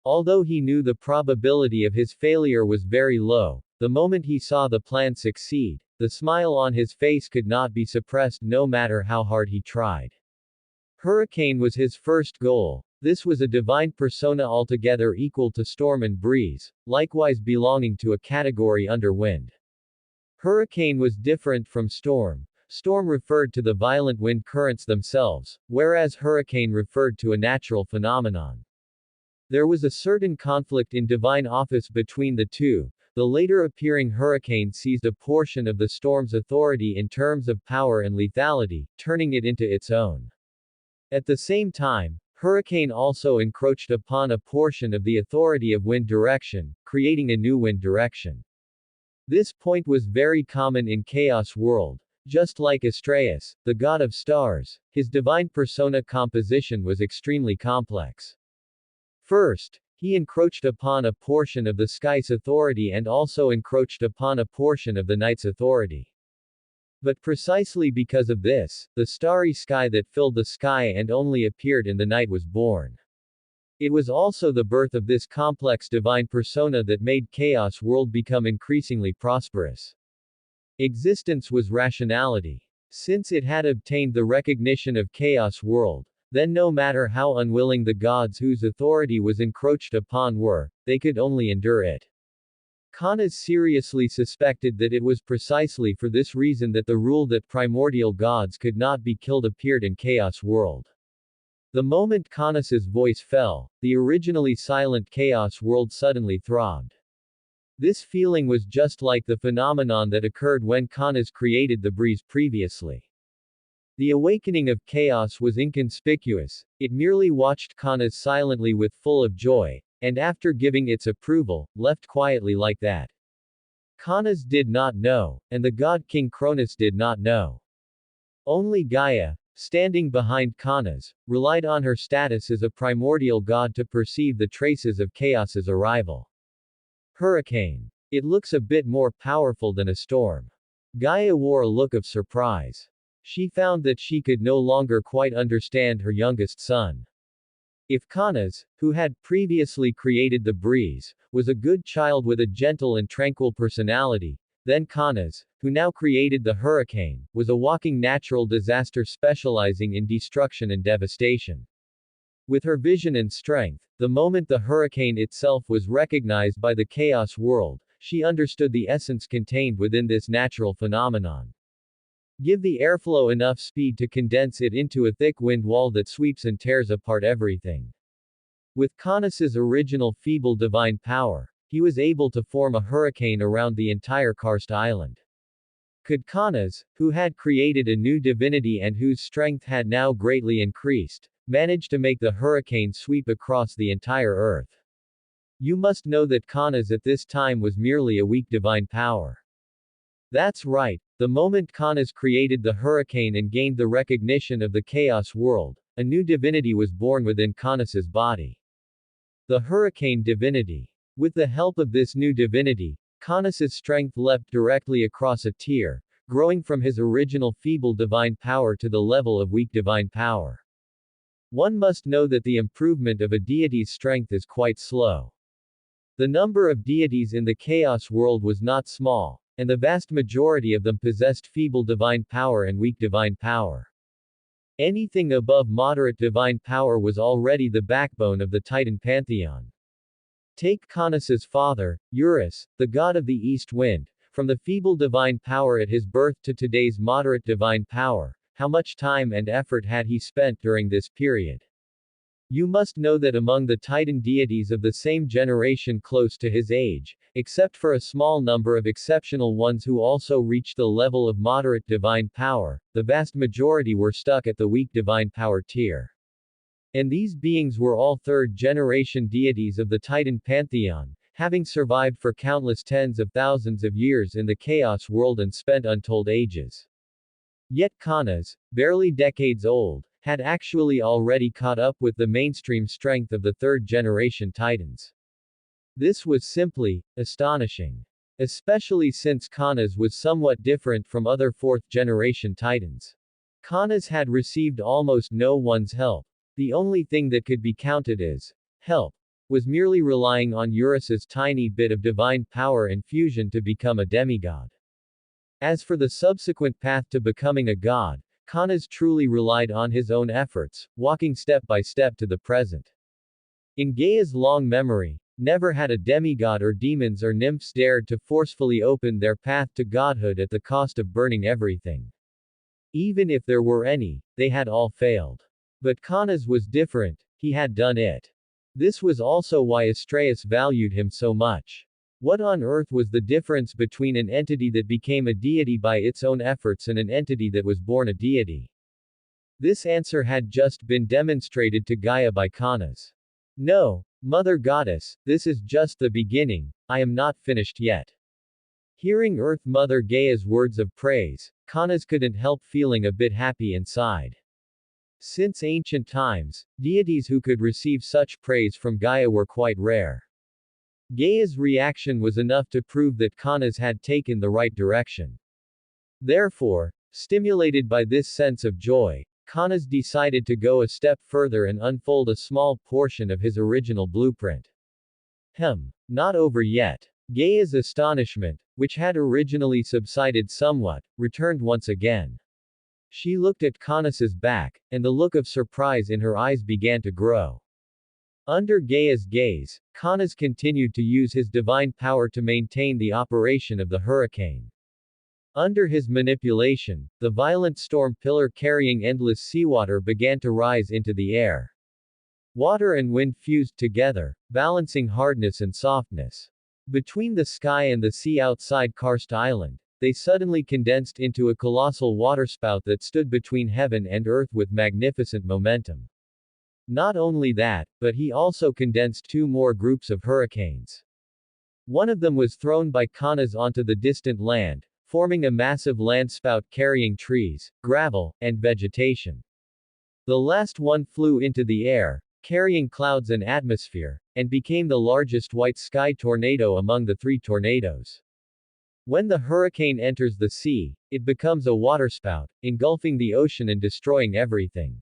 Although he knew the probability of his failure was very low, the moment he saw the plan succeed, the smile on his face could not be suppressed no matter how hard he tried. Hurricane was his first goal. This was a divine persona altogether equal to storm and breeze, likewise belonging to a category under wind. Hurricane was different from storm. Storm referred to the violent wind currents themselves, whereas hurricane referred to a natural phenomenon. There was a certain conflict in divine office between the two. The later appearing hurricane seized a portion of the storm's authority in terms of power and lethality, turning it into its own. At the same time, hurricane also encroached upon a portion of the authority of wind direction, creating a new wind direction. This point was very common in Chaos World. Just like Astraeus, the god of stars, his divine persona composition was extremely complex. First, he encroached upon a portion of the sky's authority and also encroached upon a portion of the night's authority. But precisely because of this, the starry sky that filled the sky and only appeared in the night was born. It was also the birth of this complex divine persona that made Chaos World become increasingly prosperous. Existence was rationality. Since it had obtained the recognition of Chaos World, then no matter how unwilling the gods whose authority was encroached upon were, they could only endure it. Caunus seriously suspected that it was precisely for this reason that the rule that primordial gods could not be killed appeared in Chaos World. The moment Caunus's voice fell, the originally silent Chaos World suddenly throbbed. This feeling was just like the phenomenon that occurred when Caunus created the breeze previously. The awakening of chaos was inconspicuous, it merely watched Caunus silently with full of joy, and after giving its approval, left quietly like that. Caunus did not know, and the god King Cronus did not know. Only Gaia, standing behind Caunus, relied on her status as a primordial god to perceive the traces of chaos's arrival. Hurricane. It looks a bit more powerful than a storm. Gaia wore a look of surprise. She found that she could no longer quite understand her youngest son. If Caunus, who had previously created the breeze, was a good child with a gentle and tranquil personality, then Caunus, who now created the hurricane, was a walking natural disaster specializing in destruction and devastation. With her vision and strength, the moment the hurricane itself was recognized by the Chaos World, she understood the essence contained within this natural phenomenon. Give the airflow enough speed to condense it into a thick wind wall that sweeps and tears apart everything. With Caunus's original feeble divine power, he was able to form a hurricane around the entire karst island. Could Caunus, who had created a new divinity and whose strength had now greatly increased, manage to make the hurricane sweep across the entire earth? You must know that Caunus at this time was merely a weak divine power. That's right, the moment Caunus created the hurricane and gained the recognition of the Chaos World, a new divinity was born within Caunus's body. The hurricane divinity. With the help of this new divinity, Caunus's strength leapt directly across a tier, growing from his original feeble divine power to the level of weak divine power. One must know that the improvement of a deity's strength is quite slow. The number of deities in the Chaos World was not small, and the vast majority of them possessed feeble divine power and weak divine power. Anything above moderate divine power was already the backbone of the Titan pantheon. Take Caunus's father, Eurus, the god of the east wind, from the feeble divine power at his birth to today's moderate divine power. How much time and effort had he spent during this period? You must know that among the Titan deities of the same generation close to his age, except for a small number of exceptional ones who also reached the level of moderate divine power, the vast majority were stuck at the weak divine power tier. And these beings were all third-generation deities of the Titan pantheon, having survived for countless tens of thousands of years in the Chaos world and spent untold ages. Yet Caunus, barely decades old, had actually already caught up with the mainstream strength of the third-generation Titans. This was simply astonishing. Especially since Caunus was somewhat different from other fourth-generation Titans. Caunus had received almost no one's help. The only thing that could be counted as help was merely relying on Eurus's tiny bit of divine power and fusion to become a demigod. As for the subsequent path to becoming a god, Caunus truly relied on his own efforts, walking step by step to the present. In Gaia's long memory, never had a demigod or demons or nymphs dared to forcefully open their path to godhood at the cost of burning everything. Even if there were any, they had all failed. But Caunus was different, he had done it. This was also why Astraeus valued him so much. What on earth was the difference between an entity that became a deity by its own efforts and an entity that was born a deity? This answer had just been demonstrated to Gaia by Caunus. No, Mother Goddess, this is just the beginning, I am not finished yet. Hearing Earth Mother Gaia's words of praise, Caunus couldn't help feeling a bit happy inside. Since ancient times, deities who could receive such praise from Gaia were quite rare. Gaia's reaction was enough to prove that Caunus had taken the right direction. Therefore, stimulated by this sense of joy, Caunus decided to go a step further and unfold a small portion of his original blueprint. Not over yet. Gaia's astonishment, which had originally subsided somewhat, returned once again. She looked at Caunus's back, and the look of surprise in her eyes began to grow. Under Gaia's gaze, Caunus continued to use his divine power to maintain the operation of the hurricane. Under his manipulation, the violent storm pillar carrying endless seawater began to rise into the air. Water and wind fused together, balancing hardness and softness. Between the sky and the sea outside Karst Island, they suddenly condensed into a colossal waterspout that stood between heaven and earth with magnificent momentum. Not only that, but he also condensed two more groups of hurricanes. One of them was thrown by Caunus onto the distant land, forming a massive landspout carrying trees, gravel, and vegetation. The last one flew into the air, carrying clouds and atmosphere, and became the largest white sky tornado among the three tornadoes. When the hurricane enters the sea, it becomes a waterspout, engulfing the ocean and destroying everything.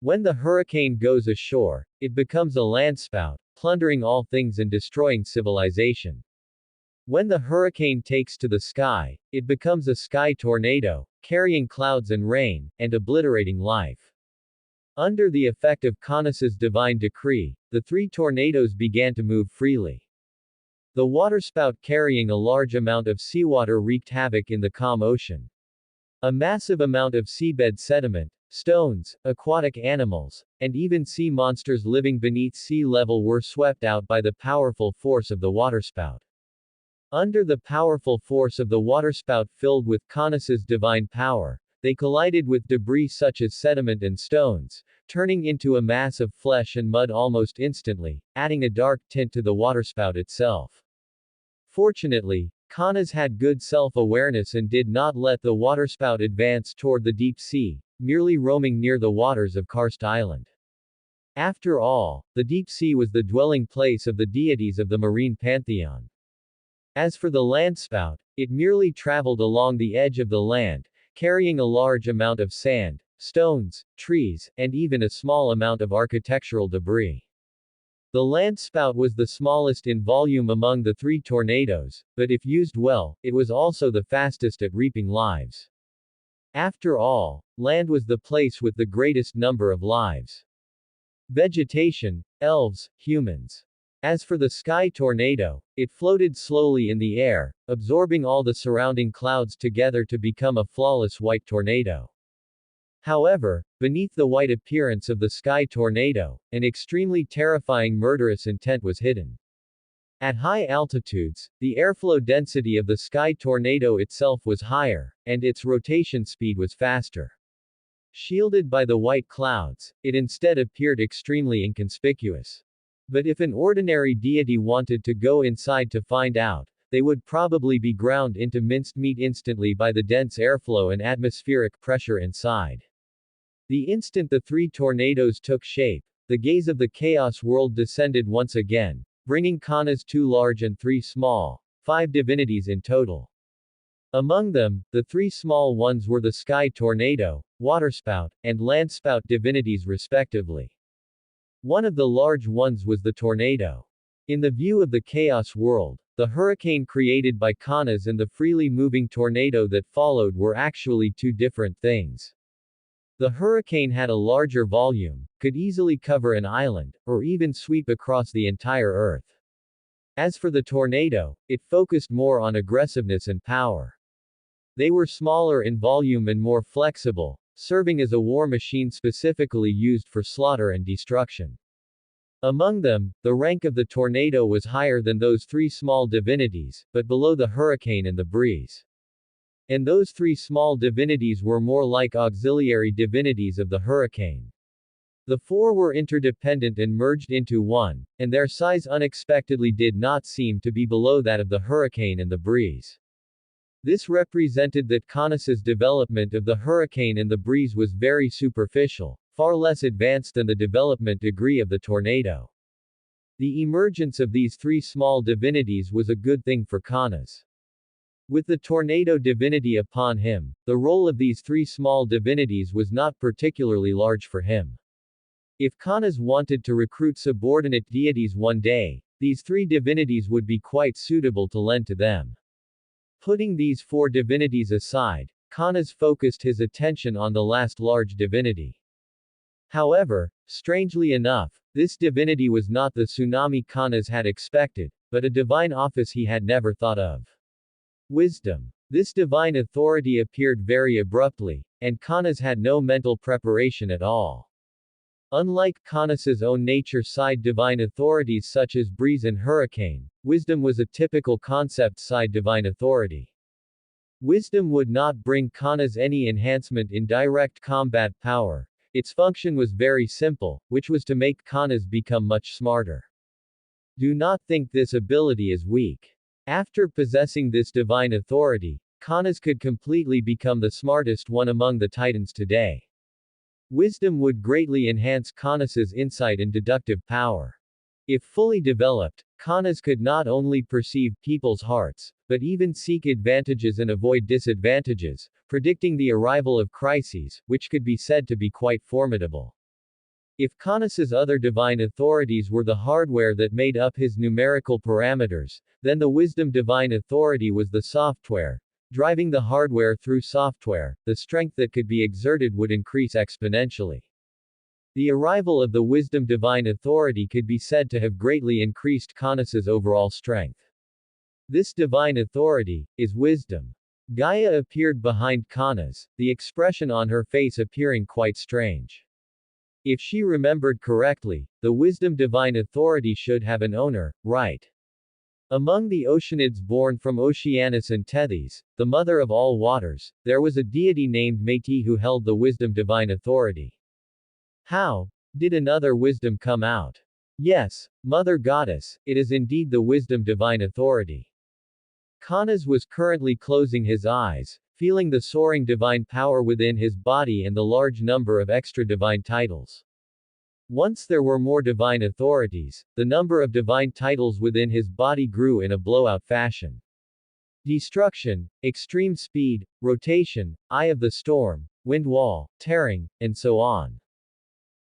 When the hurricane goes ashore, it becomes a landspout, plundering all things and destroying civilization. When the hurricane takes to the sky, it becomes a sky tornado, carrying clouds and rain, and obliterating life. Under the effect of Caunus's divine decree, the three tornadoes began to move freely. The waterspout carrying a large amount of seawater wreaked havoc in the calm ocean. A massive amount of seabed sediment, stones, aquatic animals, and even sea monsters living beneath sea level were swept out by the powerful force of the waterspout. Under the powerful force of the waterspout filled with Caunus's divine power, they collided with debris such as sediment and stones, turning into a mass of flesh and mud almost instantly, adding a dark tint to the waterspout itself. Fortunately, Caunus had good self-awareness and did not let the waterspout advance toward the deep sea, merely roaming near the waters of Karst Island. After all, the deep sea was the dwelling place of the deities of the marine pantheon. As for the landspout, it merely traveled along the edge of the land, carrying a large amount of sand, stones, trees, and even a small amount of architectural debris. The land spout was the smallest in volume among the three tornadoes, but if used well, it was also the fastest at reaping lives. After all, land was the place with the greatest number of lives. Vegetation, elves, humans. As for the sky tornado, it floated slowly in the air, absorbing all the surrounding clouds together to become a flawless white tornado. However, beneath the white appearance of the sky tornado, an extremely terrifying murderous intent was hidden. At high altitudes, the airflow density of the sky tornado itself was higher, and its rotation speed was faster. Shielded by the white clouds, it instead appeared extremely inconspicuous. But if an ordinary deity wanted to go inside to find out, they would probably be ground into minced meat instantly by the dense airflow and atmospheric pressure inside. The instant the three tornadoes took shape, the gaze of the chaos world descended once again, bringing Kana's two large and three small, 5 divinities in total. Among them, the 3 small ones were the sky tornado, waterspout, and landspout divinities respectively. One of the large ones was the tornado. In the view of the chaos world, the hurricane created by Kanas and the freely moving tornado that followed were actually two different things. The hurricane had a larger volume, could easily cover an island, or even sweep across the entire Earth. As for the tornado, it focused more on aggressiveness and power. They were smaller in volume and more flexible, serving as a war machine specifically used for slaughter and destruction. Among them, the rank of the tornado was higher than those 3 small divinities, but below the hurricane and the breeze. And those 3 small divinities were more like auxiliary divinities of the hurricane. The 4 were interdependent and merged into one, and their size unexpectedly did not seem to be below that of the hurricane and the breeze. This represented that Kanas's development of the hurricane and the breeze was very superficial, far less advanced than the development degree of the tornado. The emergence of these 3 small divinities was a good thing for Kanas. With the tornado divinity upon him, the role of these 3 small divinities was not particularly large for him. If Kanas wanted to recruit subordinate deities one day, these 3 divinities would be quite suitable to lend to them. Putting these 4 divinities aside, Kanas focused his attention on the last large divinity. However, strangely enough, this divinity was not the tsunami Kanas had expected, but a divine office he had never thought of. Wisdom. This divine authority appeared very abruptly, and Kanas had no mental preparation at all. Unlike Kanas's own nature-side divine authorities such as breeze and hurricane, wisdom was a typical concept-side divine authority. Wisdom would not bring Kanas any enhancement in direct combat power. Its function was very simple, which was to make Kanas become much smarter. Do not think this ability is weak. After possessing this divine authority, Kanas could completely become the smartest one among the titans today. Wisdom would greatly enhance Kanas's insight and deductive power. If fully developed, Kanas could not only perceive people's hearts, but even seek advantages and avoid disadvantages, predicting the arrival of crises, which could be said to be quite formidable. If Kanas's other divine authorities were the hardware that made up his numerical parameters, then the wisdom divine authority was the software. Driving the hardware through software, the strength that could be exerted would increase exponentially. The arrival of the wisdom divine authority could be said to have greatly increased Kanas's overall strength. This divine authority is wisdom. Gaia appeared behind Kanas, the expression on her face appearing quite strange. If she remembered correctly, the wisdom divine authority should have an owner, right? Among the Oceanids born from Oceanus and Tethys, the mother of all waters, there was a deity named Métis who held the wisdom divine authority. How did another wisdom come out? Yes, Mother Goddess, it is indeed the wisdom divine authority. Kanas was currently closing his eyes, feeling the soaring divine power within his body and the large number of extra divine titles. Once there were more divine authorities, the number of divine titles within his body grew in a blowout fashion. Destruction, extreme speed, rotation, eye of the storm, wind wall, tearing, and so on.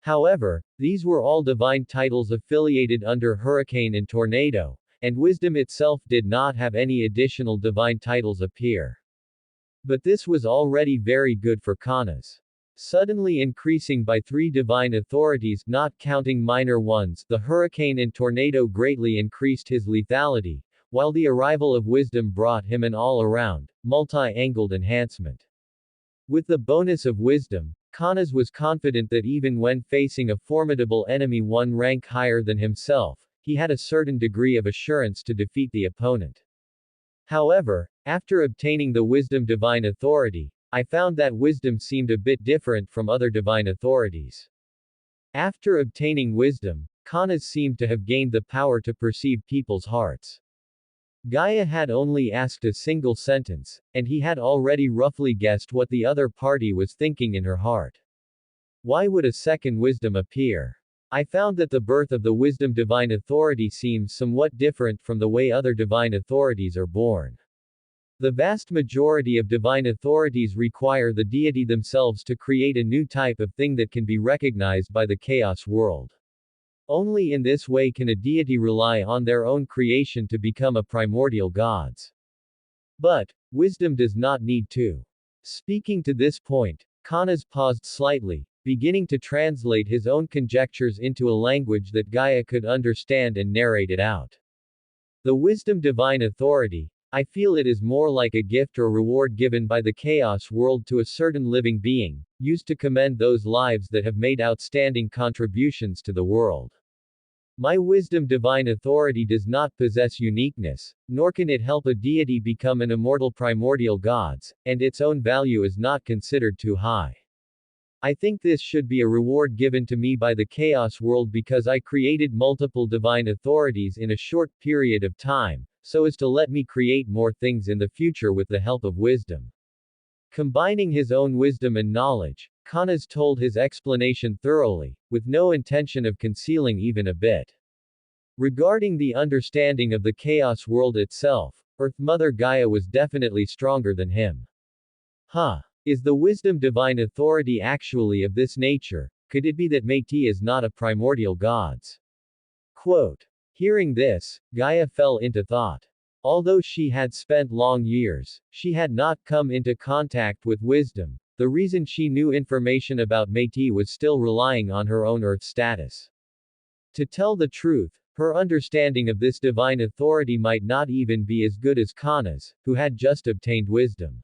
However, these were all divine titles affiliated under hurricane and tornado, and wisdom itself did not have any additional divine titles appear. But this was already very good for Kanas. Suddenly increasing by 3 divine authorities, not counting minor ones, the hurricane and tornado greatly increased his lethality, while the arrival of wisdom brought him an all-around, multi-angled enhancement. With the bonus of wisdom, Kanas was confident that even when facing a formidable enemy one rank higher than himself, he had a certain degree of assurance to defeat the opponent. However, after obtaining the wisdom divine authority, I found that wisdom seemed a bit different from other divine authorities. After obtaining wisdom, Kanas seemed to have gained the power to perceive people's hearts. Gaia had only asked a single sentence, and he had already roughly guessed what the other party was thinking in her heart. Why would a second wisdom appear? I found that the birth of the wisdom divine authority seems somewhat different from the way other divine authorities are born. The vast majority of divine authorities require the deity themselves to create a new type of thing that can be recognized by the chaos world. Only in this way can a deity rely on their own creation to become a primordial gods. But, wisdom does not need to. Speaking to this point, Kanas paused slightly, beginning to translate his own conjectures into a language that Gaia could understand and narrate it out. The wisdom divine authority, I feel it is more like a gift or reward given by the chaos world to a certain living being, used to commend those lives that have made outstanding contributions to the world. My wisdom divine authority does not possess uniqueness, nor can it help a deity become an immortal primordial gods, and its own value is not considered too high. I think this should be a reward given to me by the chaos world because I created multiple divine authorities in a short period of time, so as to let me create more things in the future with the help of wisdom. Combining his own wisdom and knowledge, Kanas told his explanation thoroughly, with no intention of concealing even a bit. Regarding the understanding of the chaos world itself, Earth Mother Gaia was definitely stronger than him. Is the wisdom divine authority actually of this nature? Could it be that Métis is not a primordial gods? Quote. Hearing this, Gaia fell into thought. Although she had spent long years, she had not come into contact with wisdom. The reason she knew information about Métis was still relying on her own Earth status. To tell the truth, her understanding of this divine authority might not even be as good as Kana's, who had just obtained wisdom.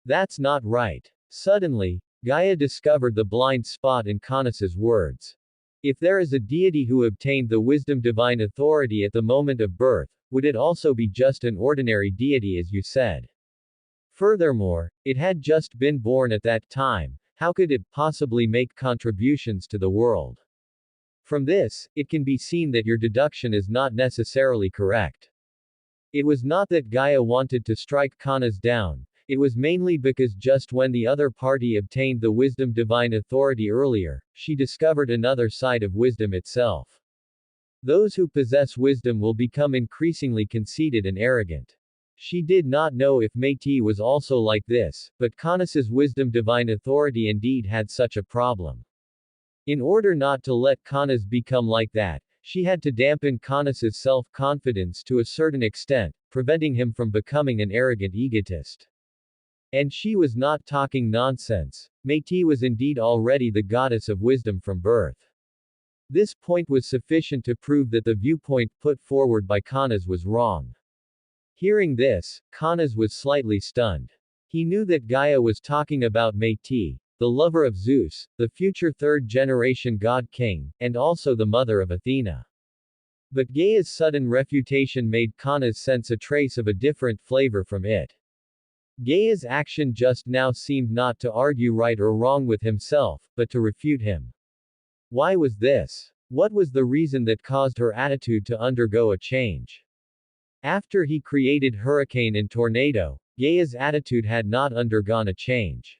That's not right. Suddenly, Gaia discovered the blind spot in Kanas's words. If there is a deity who obtained the wisdom divine authority at the moment of birth, would it also be just an ordinary deity as you said? Furthermore, it had just been born at that time, how could it possibly make contributions to the world? From this, it can be seen that your deduction is not necessarily correct. It was not that Gaia wanted to strike Kanas down, it was mainly because just when the other party obtained the wisdom divine authority earlier, she discovered another side of wisdom itself. Those who possess wisdom will become increasingly conceited and arrogant. She did not know if Métis was also like this, but Kanas's wisdom divine authority indeed had such a problem. In order not to let Kanas become like that, she had to dampen Kanas's self-confidence to a certain extent, preventing him from becoming an arrogant egotist. And she was not talking nonsense. Métis was indeed already the goddess of wisdom from birth. This point was sufficient to prove that the viewpoint put forward by Kanas was wrong. Hearing this, Kanas was slightly stunned. He knew that Gaia was talking about Métis, the lover of Zeus, the future third-generation god-king, and also the mother of Athena. But Gaia's sudden refutation made Kanas sense a trace of a different flavor from it. Gaia's action just now seemed not to argue right or wrong with himself, but to refute him. Why was this? What was the reason that caused her attitude to undergo a change? After he created hurricane and tornado, Gaia's attitude had not undergone a change.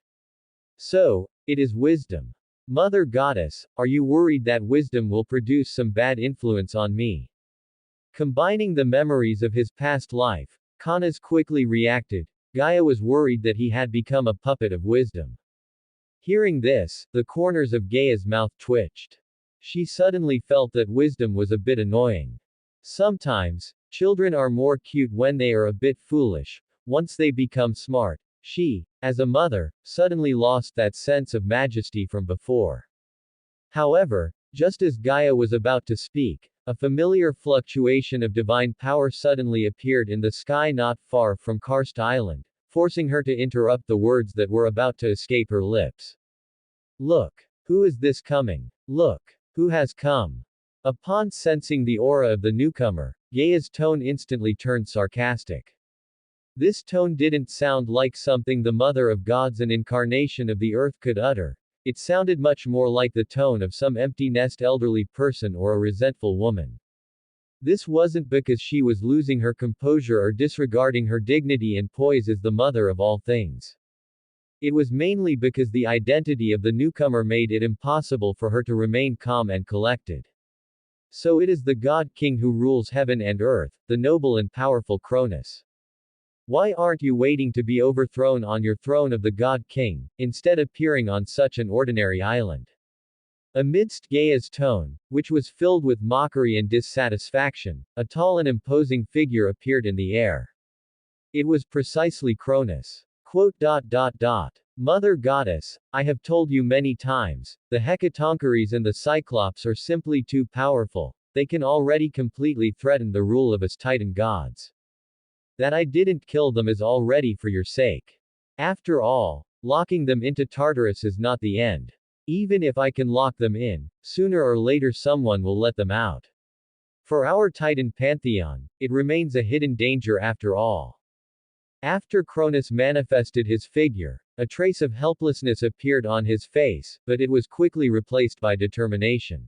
So, it is wisdom. Mother Goddess, are you worried that wisdom will produce some bad influence on me? Combining the memories of his past life, Kanas quickly reacted. Gaia was worried that he had become a puppet of wisdom. Hearing this, the corners of Gaia's mouth twitched. She suddenly felt that wisdom was a bit annoying. Sometimes, children are more cute when they are a bit foolish. Once they become smart, she, as a mother, suddenly lost that sense of majesty from before. However, just as Gaia was about to speak, a familiar fluctuation of divine power suddenly appeared in the sky not far from Karst Island, forcing her to interrupt the words that were about to escape her lips. Look! Who is this coming? Look! Who has come? Upon sensing the aura of the newcomer, Gaia's tone instantly turned sarcastic. This tone didn't sound like something the mother of gods and incarnation of the earth could utter. It sounded much more like the tone of some empty nest elderly person or a resentful woman. This wasn't because she was losing her composure or disregarding her dignity and poise as the mother of all things. It was mainly because the identity of the newcomer made it impossible for her to remain calm and collected. So it is the God King who rules heaven and earth, the noble and powerful Cronus. Why aren't you waiting to be overthrown on your throne of the God King, instead appearing on such an ordinary island? Amidst Gaia's tone, which was filled with mockery and dissatisfaction, a tall and imposing figure appeared in the air. It was precisely Cronus. Mother Goddess, I have told you many times, the Hecatoncheires and the Cyclops are simply too powerful. They can already completely threaten the rule of us Titan gods. That I didn't kill them is already for your sake. After all, locking them into Tartarus is not the end. Even if I can lock them in, sooner or later someone will let them out. For our Titan pantheon, it remains a hidden danger after all. After Cronus manifested his figure, a trace of helplessness appeared on his face, but it was quickly replaced by determination.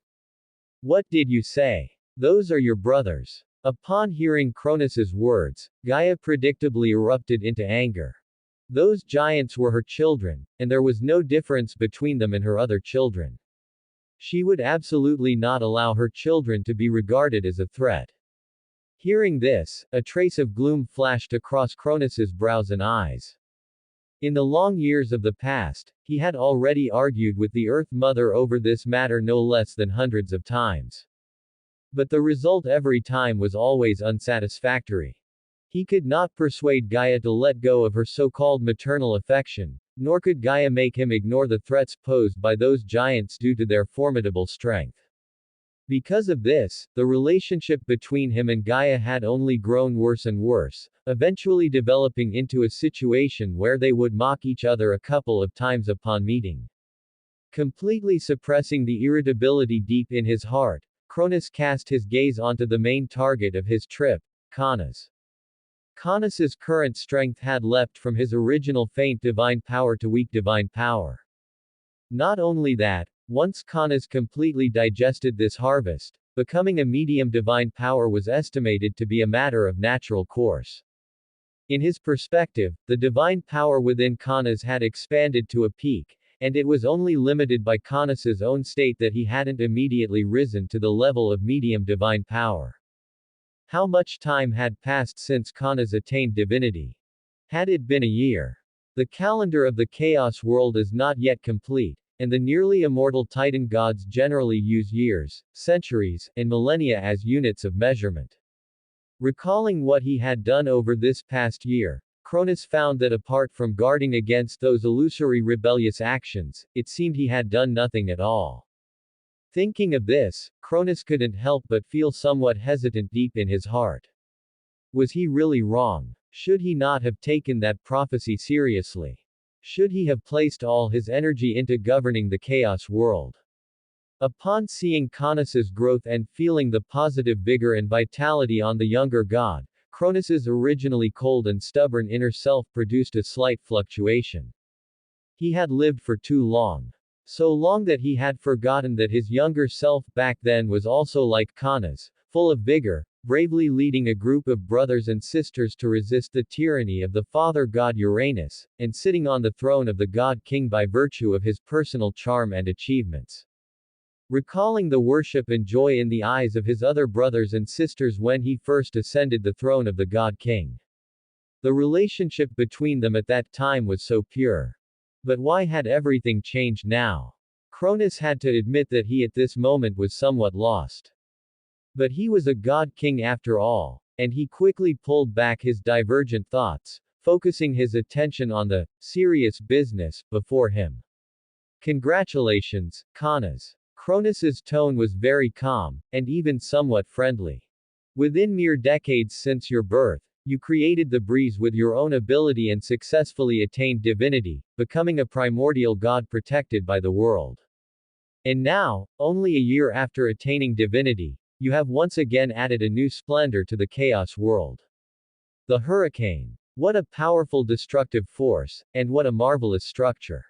What did you say? Those are your brothers. Upon hearing Cronus's words, Gaia predictably erupted into anger. Those giants were her children, and there was no difference between them and her other children. She would absolutely not allow her children to be regarded as a threat. Hearing this, a trace of gloom flashed across Cronus's brows and eyes. In the long years of the past, he had already argued with the Earth Mother over this matter no less than hundreds of times. But the result every time was always unsatisfactory. He could not persuade Gaia to let go of her so-called maternal affection, nor could Gaia make him ignore the threats posed by those giants due to their formidable strength. Because of this, the relationship between him and Gaia had only grown worse and worse, eventually developing into a situation where they would mock each other a couple of times upon meeting. Completely suppressing the irritability deep in his heart, Cronus cast his gaze onto the main target of his trip, Caunus. Caunus's current strength had leapt from his original faint divine power to weak divine power. Not only that, once Caunus completely digested this harvest, becoming a medium divine power was estimated to be a matter of natural course. In his perspective, the divine power within Caunus had expanded to a peak, and it was only limited by Caunus's own state that he hadn't immediately risen to the level of medium divine power. How much time had passed since Caunus attained divinity? Had it been a year? The calendar of the Chaos world is not yet complete, and the nearly immortal Titan gods generally use years, centuries, and millennia as units of measurement. Recalling what he had done over this past year, Cronus found that apart from guarding against those illusory rebellious actions, it seemed he had done nothing at all. Thinking of this, Cronus couldn't help but feel somewhat hesitant deep in his heart. Was he really wrong? Should he not have taken that prophecy seriously? Should he have placed all his energy into governing the Chaos world? Upon seeing Caunus's growth and feeling the positive vigor and vitality on the younger god, Cronus's originally cold and stubborn inner self produced a slight fluctuation. He had lived for too long. So long that he had forgotten that his younger self back then was also like Caunus, full of vigor, bravely leading a group of brothers and sisters to resist the tyranny of the father god Uranus, and sitting on the throne of the god king by virtue of his personal charm and achievements. Recalling the worship and joy in the eyes of his other brothers and sisters when he first ascended the throne of the God King. The relationship between them at that time was so pure. But why had everything changed now? Cronus had to admit that he at this moment was somewhat lost. But he was a god king after all, and he quickly pulled back his divergent thoughts, focusing his attention on the serious business before him. Congratulations, Canas. Cronus's tone was very calm, and even somewhat friendly. Within mere decades since your birth, you created the breeze with your own ability and successfully attained divinity, becoming a primordial god protected by the world. And now, only a year after attaining divinity, you have once again added a new splendor to the chaos world. The hurricane. What a powerful destructive force, and what a marvelous structure.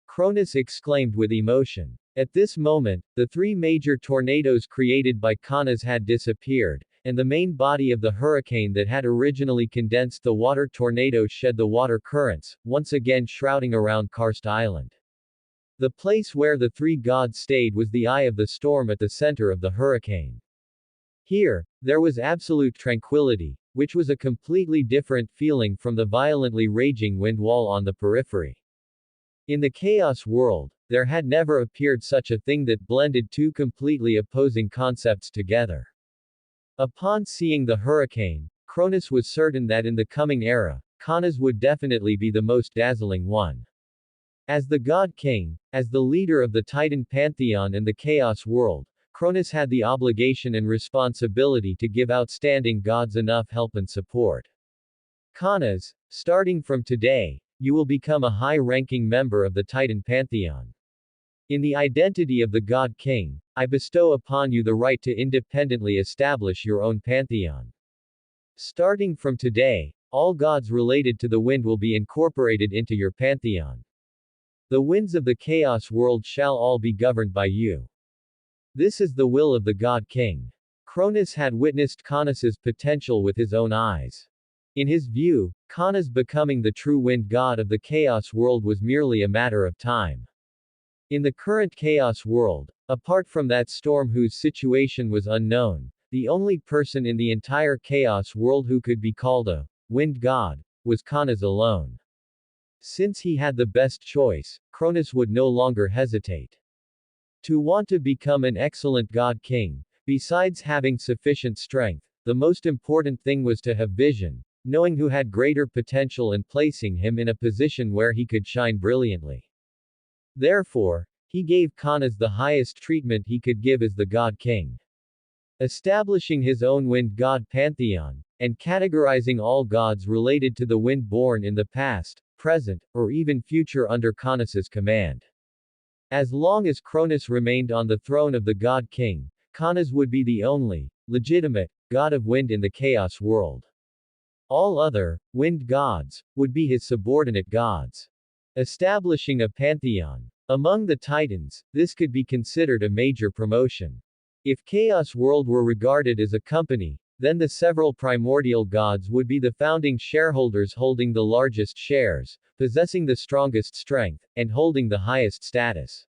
Cronus exclaimed with emotion. At this moment, the three major tornadoes created by Canas had disappeared, and the main body of the hurricane that had originally condensed the water tornado shed the water currents, once again shrouding around Karst Island. The place where the three gods stayed was the eye of the storm at the center of the hurricane. Here, there was absolute tranquility, which was a completely different feeling from the violently raging wind wall on the periphery. In the chaos world, there had never appeared such a thing that blended two completely opposing concepts together. Upon seeing the hurricane, Cronus was certain that in the coming era, Canas would definitely be the most dazzling one. As the God King, as the leader of the Titan pantheon and the chaos world, Cronus had the obligation and responsibility to give outstanding gods enough help and support. Canas, starting from today, you will become a high-ranking member of the Titan pantheon. In the identity of the God King, I bestow upon you the right to independently establish your own pantheon. Starting from today, all gods related to the wind will be incorporated into your pantheon. The winds of the chaos world shall all be governed by you. This is the will of the God King. Cronus had witnessed Canas's potential with his own eyes. In his view, Canas becoming the true wind god of the chaos world was merely a matter of time. In the current chaos world, apart from that storm whose situation was unknown, the only person in the entire chaos world who could be called a wind god was Canas alone. Since he had the best choice, Cronus would no longer hesitate. To want to become an excellent god king, besides having sufficient strength, the most important thing was to have vision, knowing who had greater potential and placing him in a position where he could shine brilliantly. Therefore, he gave Canas the highest treatment he could give as the God King. Establishing his own wind god pantheon, and categorizing all gods related to the wind born in the past, present, or even future under Canas's command. As long as Cronus remained on the throne of the God King, Canas would be the only, legitimate, god of wind in the chaos world. All other, wind gods, would be his subordinate gods. Establishing a pantheon among the Titans, this could be considered a major promotion. If Chaos World were regarded as a company, then the several primordial gods would be the founding shareholders holding the largest shares, possessing the strongest strength, and holding the highest status.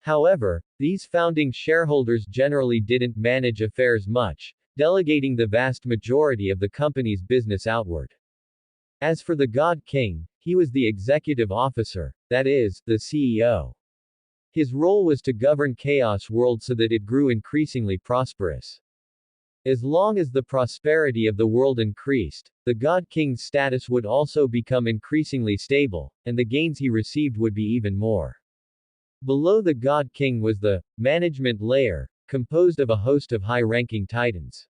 However, these founding shareholders generally didn't manage affairs much, delegating the vast majority of the company's business outward. As for the God King, he was the executive officer, that is, the CEO. His role was to govern Chaos World so that it grew increasingly prosperous. As long as the prosperity of the world increased, the God King's status would also become increasingly stable, and the gains he received would be even more. Below the God King was the management layer, composed of a host of high-ranking titans.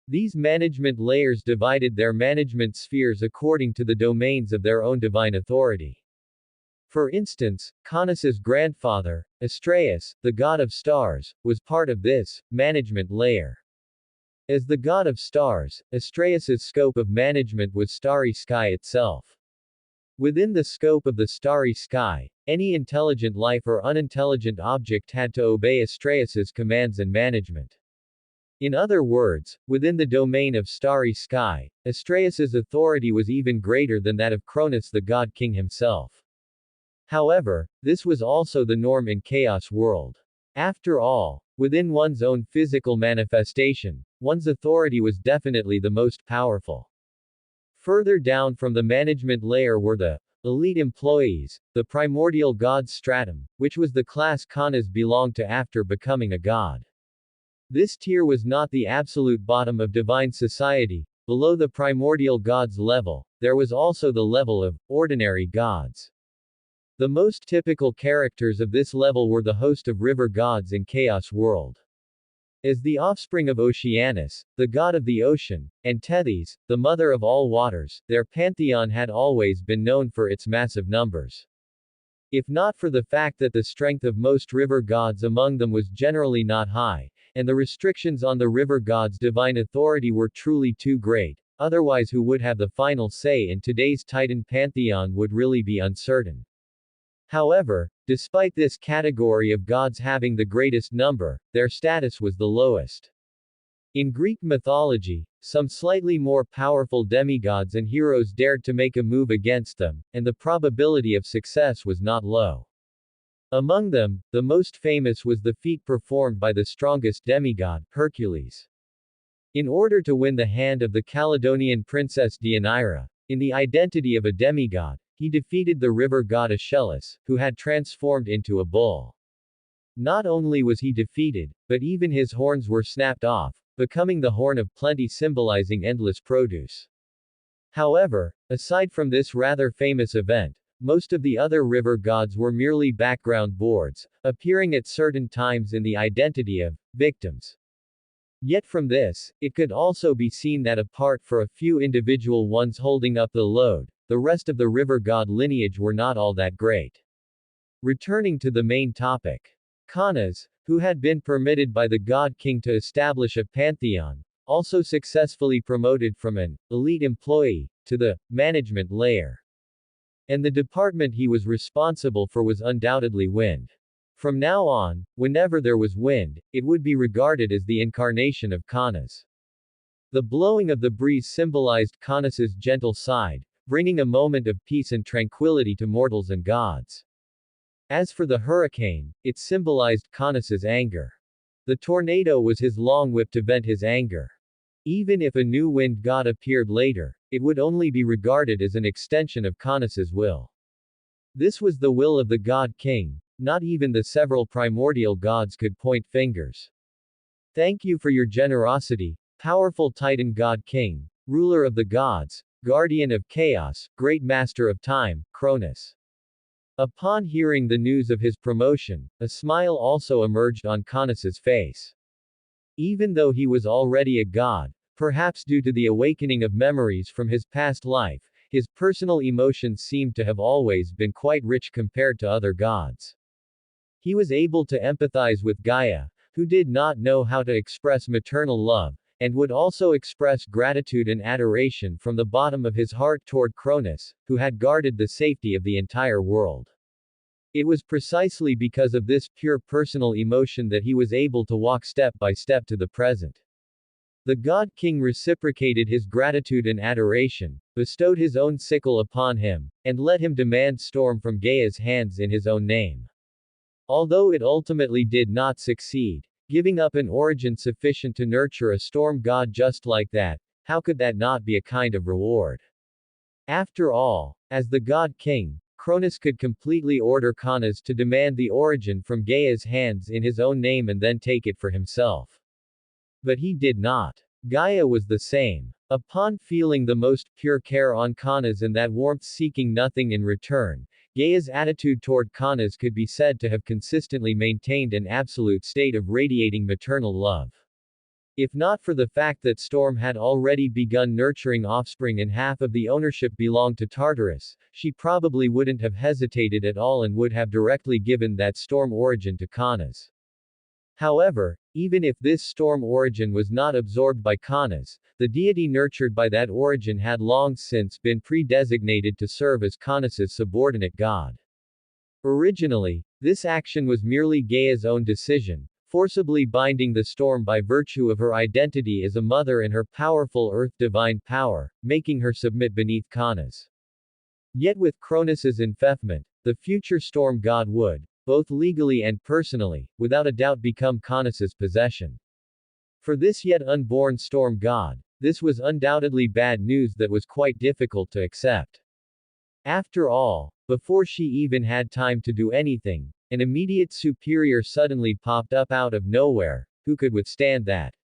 These management layers divided their management spheres according to the domains of their own divine authority. For instance, Canas's grandfather, Astraeus, the god of stars, was part of this management layer. As the god of stars, Astraeus's scope of management was starry sky itself. Within the scope of the starry sky, any intelligent life or unintelligent object had to obey Astraeus's commands and management. In other words, within the domain of starry sky, Astraeus's authority was even greater than that of Cronus the God King himself. However, this was also the norm in Chaos World. After all, within one's own physical manifestation, one's authority was definitely the most powerful. Further down from the management layer were the elite employees, the primordial gods stratum, which was the class Kanas belonged to after becoming a god. This tier was not the absolute bottom of divine society. Below the primordial gods level, there was also the level of ordinary gods. The most typical characters of this level were the host of river gods in Chaos World. As the offspring of Oceanus, the god of the ocean, and Tethys, the mother of all waters, their pantheon had always been known for its massive numbers. If not for the fact that the strength of most river gods among them was generally not high, and the restrictions on the river gods' divine authority were truly too great, otherwise who would have the final say in today's Titan pantheon would really be uncertain. However, despite this category of gods having the greatest number, their status was the lowest. In Greek mythology, some slightly more powerful demigods and heroes dared to make a move against them, and the probability of success was not low. Among them, the most famous was the feat performed by the strongest demigod, Hercules. In order to win the hand of the Caledonian princess Deianira, in the identity of a demigod, he defeated the river god Aeschylus, who had transformed into a bull. Not only was he defeated, but even his horns were snapped off, becoming the horn of plenty symbolizing endless produce. However, aside from this rather famous event, most of the other river gods were merely background boards, appearing at certain times in the identity of victims. Yet from this, it could also be seen that apart from a few individual ones holding up the load, the rest of the river god lineage were not all that great. Returning to the main topic. Kanas, who had been permitted by the god king to establish a pantheon, also successfully promoted from an elite employee to the management layer. And the department he was responsible for was undoubtedly wind. From now on, whenever there was wind, it would be regarded as the incarnation of Kanas. The blowing of the breeze symbolized Kanas's gentle side, bringing a moment of peace and tranquility to mortals and gods. As for the hurricane, it symbolized Kanas's anger. The tornado was his long whip to vent his anger. Even if a new wind god appeared later, it would only be regarded as an extension of Kanas's will. This was the will of the god king, not even the several primordial gods could point fingers. Thank you for your generosity, powerful Titan god king, ruler of the gods, guardian of chaos, great master of time, Cronus. Upon hearing the news of his promotion, a smile also emerged on Cronus's face. Even though he was already a god, perhaps due to the awakening of memories from his past life, his personal emotions seemed to have always been quite rich compared to other gods. He was able to empathize with Gaia, who did not know how to express maternal love, and would also express gratitude and adoration from the bottom of his heart toward Cronus, who had guarded the safety of the entire world. It was precisely because of this pure personal emotion that he was able to walk step by step to the present. The God King reciprocated his gratitude and adoration, bestowed his own sickle upon him, and let him demand storm from Gaia's hands in his own name. Although it ultimately did not succeed, giving up an origin sufficient to nurture a storm god just like that, how could that not be a kind of reward? After all, as the god king, Cronus could completely order Kanas to demand the origin from Gaia's hands in his own name and then take it for himself. But he did not. Gaia was the same. Upon feeling the most pure care on Kanas and that warmth seeking nothing in return, Gaia's attitude toward Kanas could be said to have consistently maintained an absolute state of radiating maternal love. If not for the fact that Storm had already begun nurturing offspring and half of the ownership belonged to Tartarus, she probably wouldn't have hesitated at all and would have directly given that storm origin to Kanas. However, even if this storm origin was not absorbed by Kanas, the deity nurtured by that origin had long since been pre-designated to serve as Kanas's subordinate god. Originally, this action was merely Gaia's own decision, forcibly binding the storm by virtue of her identity as a mother and her powerful earth divine power, making her submit beneath Kanas. Yet with Cronus's enfeoffment, the future storm god would, both legally and personally, without a doubt become Kanas's possession. For this yet unborn storm god, this was undoubtedly bad news that was quite difficult to accept. After all, before she even had time to do anything, an immediate superior suddenly popped up out of nowhere. Who could withstand that?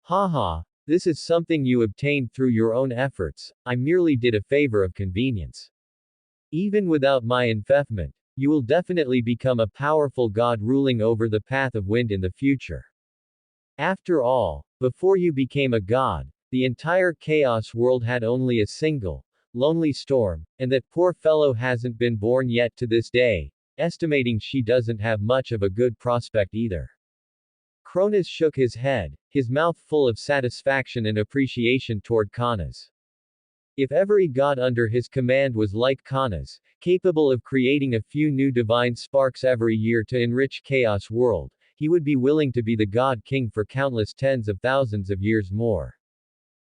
Haha, this is something you obtained through your own efforts, I merely did a favor of convenience. Even without my involvement, you will definitely become a powerful god ruling over the path of wind in the future. After all, before you became a god, the entire chaos world had only a single, lonely storm, and that poor fellow hasn't been born yet to this day, estimating she doesn't have much of a good prospect either. Cronus shook his head, his mouth full of satisfaction and appreciation toward Kanas. If every god under his command was like Kanas, capable of creating a few new divine sparks every year to enrich chaos world, he would be willing to be the god king for countless tens of thousands of years more.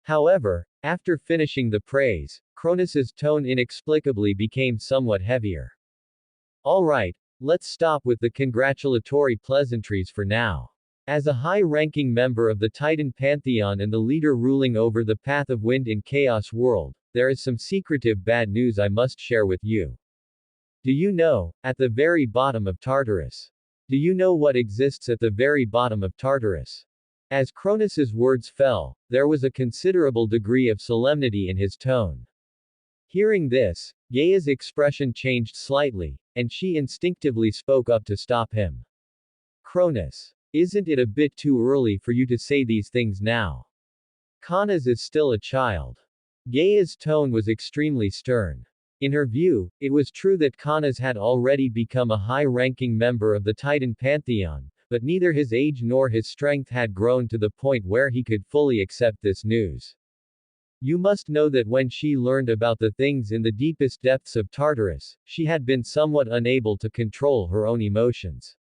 However, after finishing the praise, Cronus's tone inexplicably became somewhat heavier. Alright, let's stop with the congratulatory pleasantries for now. As a high-ranking member of the Titan Pantheon and the leader ruling over the path of wind in Chaos World, there is some secretive bad news I must share with you. Do you know, at the very bottom of Tartarus? Do you know what exists at the very bottom of Tartarus? As Cronus's words fell, there was a considerable degree of solemnity in his tone. Hearing this, Gaia's expression changed slightly, and she instinctively spoke up to stop him. Cronus, isn't it a bit too early for you to say these things now? Kanas is still a child. Gaia's tone was extremely stern. In her view, it was true that Kanas had already become a high-ranking member of the Titan Pantheon, but neither his age nor his strength had grown to the point where he could fully accept this news. You must know that when she learned about the things in the deepest depths of Tartarus, she had been somewhat unable to control her own emotions.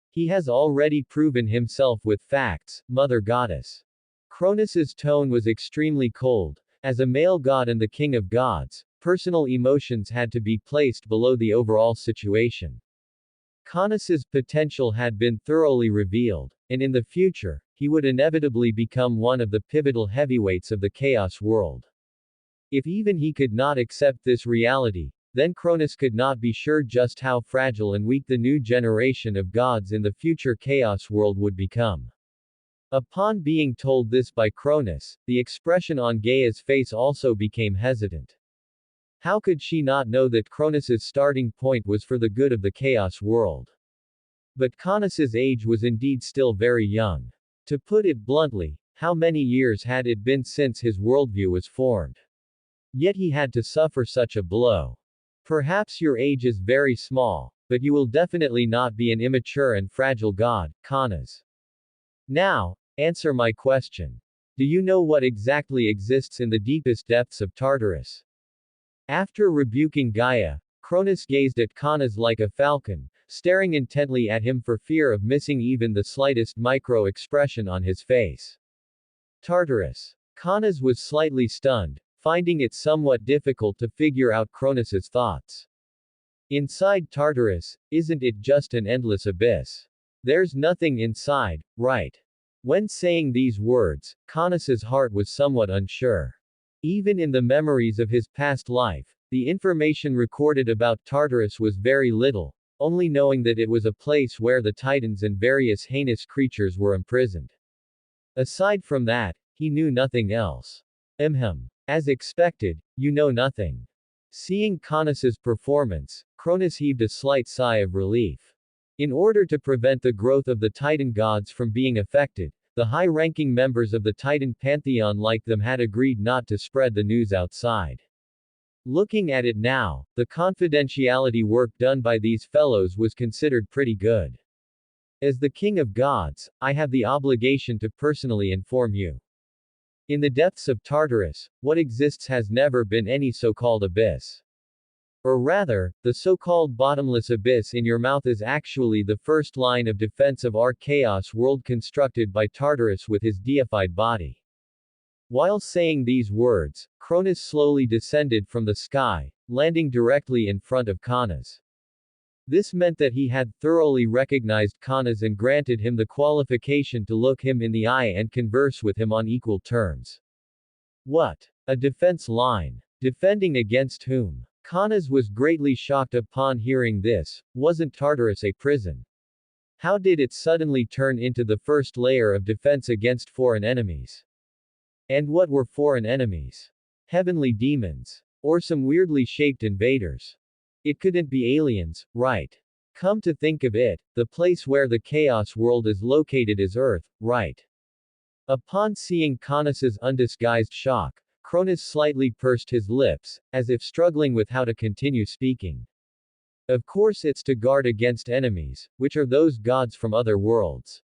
He has already proven himself with facts, Mother Goddess. Cronus's tone was extremely cold. As a male god and the king of gods, personal emotions had to be placed below the overall situation. Cronus's potential had been thoroughly revealed, and in the future, he would inevitably become one of the pivotal heavyweights of the chaos world. If even he could not accept this reality, then Cronus could not be sure just how fragile and weak the new generation of gods in the future chaos world would become. Upon being told this by Cronus, the expression on Gaia's face also became hesitant. How could she not know that Cronus's starting point was for the good of the chaos world? But Cronus's age was indeed still very young. To put it bluntly, how many years had it been since his worldview was formed? Yet he had to suffer such a blow. Perhaps your age is very small, but you will definitely not be an immature and fragile god, Kanas. Now, answer my question. Do you know what exactly exists in the deepest depths of Tartarus? After rebuking Gaia, Cronus gazed at Kanas like a falcon, staring intently at him for fear of missing even the slightest micro-expression on his face. Tartarus. Kanas was slightly stunned, finding it somewhat difficult to figure out Cronus's thoughts. Inside Tartarus, isn't it just an endless abyss? There's nothing inside, right? When saying these words, Cronus's heart was somewhat unsure. Even in the memories of his past life, the information recorded about Tartarus was very little, only knowing that it was a place where the Titans and various heinous creatures were imprisoned. Aside from that, he knew nothing else. As expected, you know nothing. Seeing Cronus's performance, Cronus heaved a slight sigh of relief. In order to prevent the growth of the Titan gods from being affected, the high-ranking members of the Titan Pantheon like them had agreed not to spread the news outside. Looking at it now, the confidentiality work done by these fellows was considered pretty good. As the king of gods, I have the obligation to personally inform you. In the depths of Tartarus, what exists has never been any so-called abyss. Or rather, the so-called bottomless abyss in your mouth is actually the first line of defense of our chaos world constructed by Tartarus with his deified body. While saying these words, Cronus slowly descended from the sky, landing directly in front of Kanas. This meant that he had thoroughly recognized Kanas and granted him the qualification to look him in the eye and converse with him on equal terms. What? A defense line. Defending against whom? Kanas was greatly shocked upon hearing this. Wasn't Tartarus a prison? How did it suddenly turn into the first layer of defense against foreign enemies? And what were foreign enemies? Heavenly demons? Or some weirdly shaped invaders? It couldn't be aliens, right? Come to think of it, the place where the chaos world is located is Earth, right? Upon seeing Cronus's undisguised shock, Cronus slightly pursed his lips, as if struggling with how to continue speaking. Of course it's to guard against enemies, which are those gods from other worlds.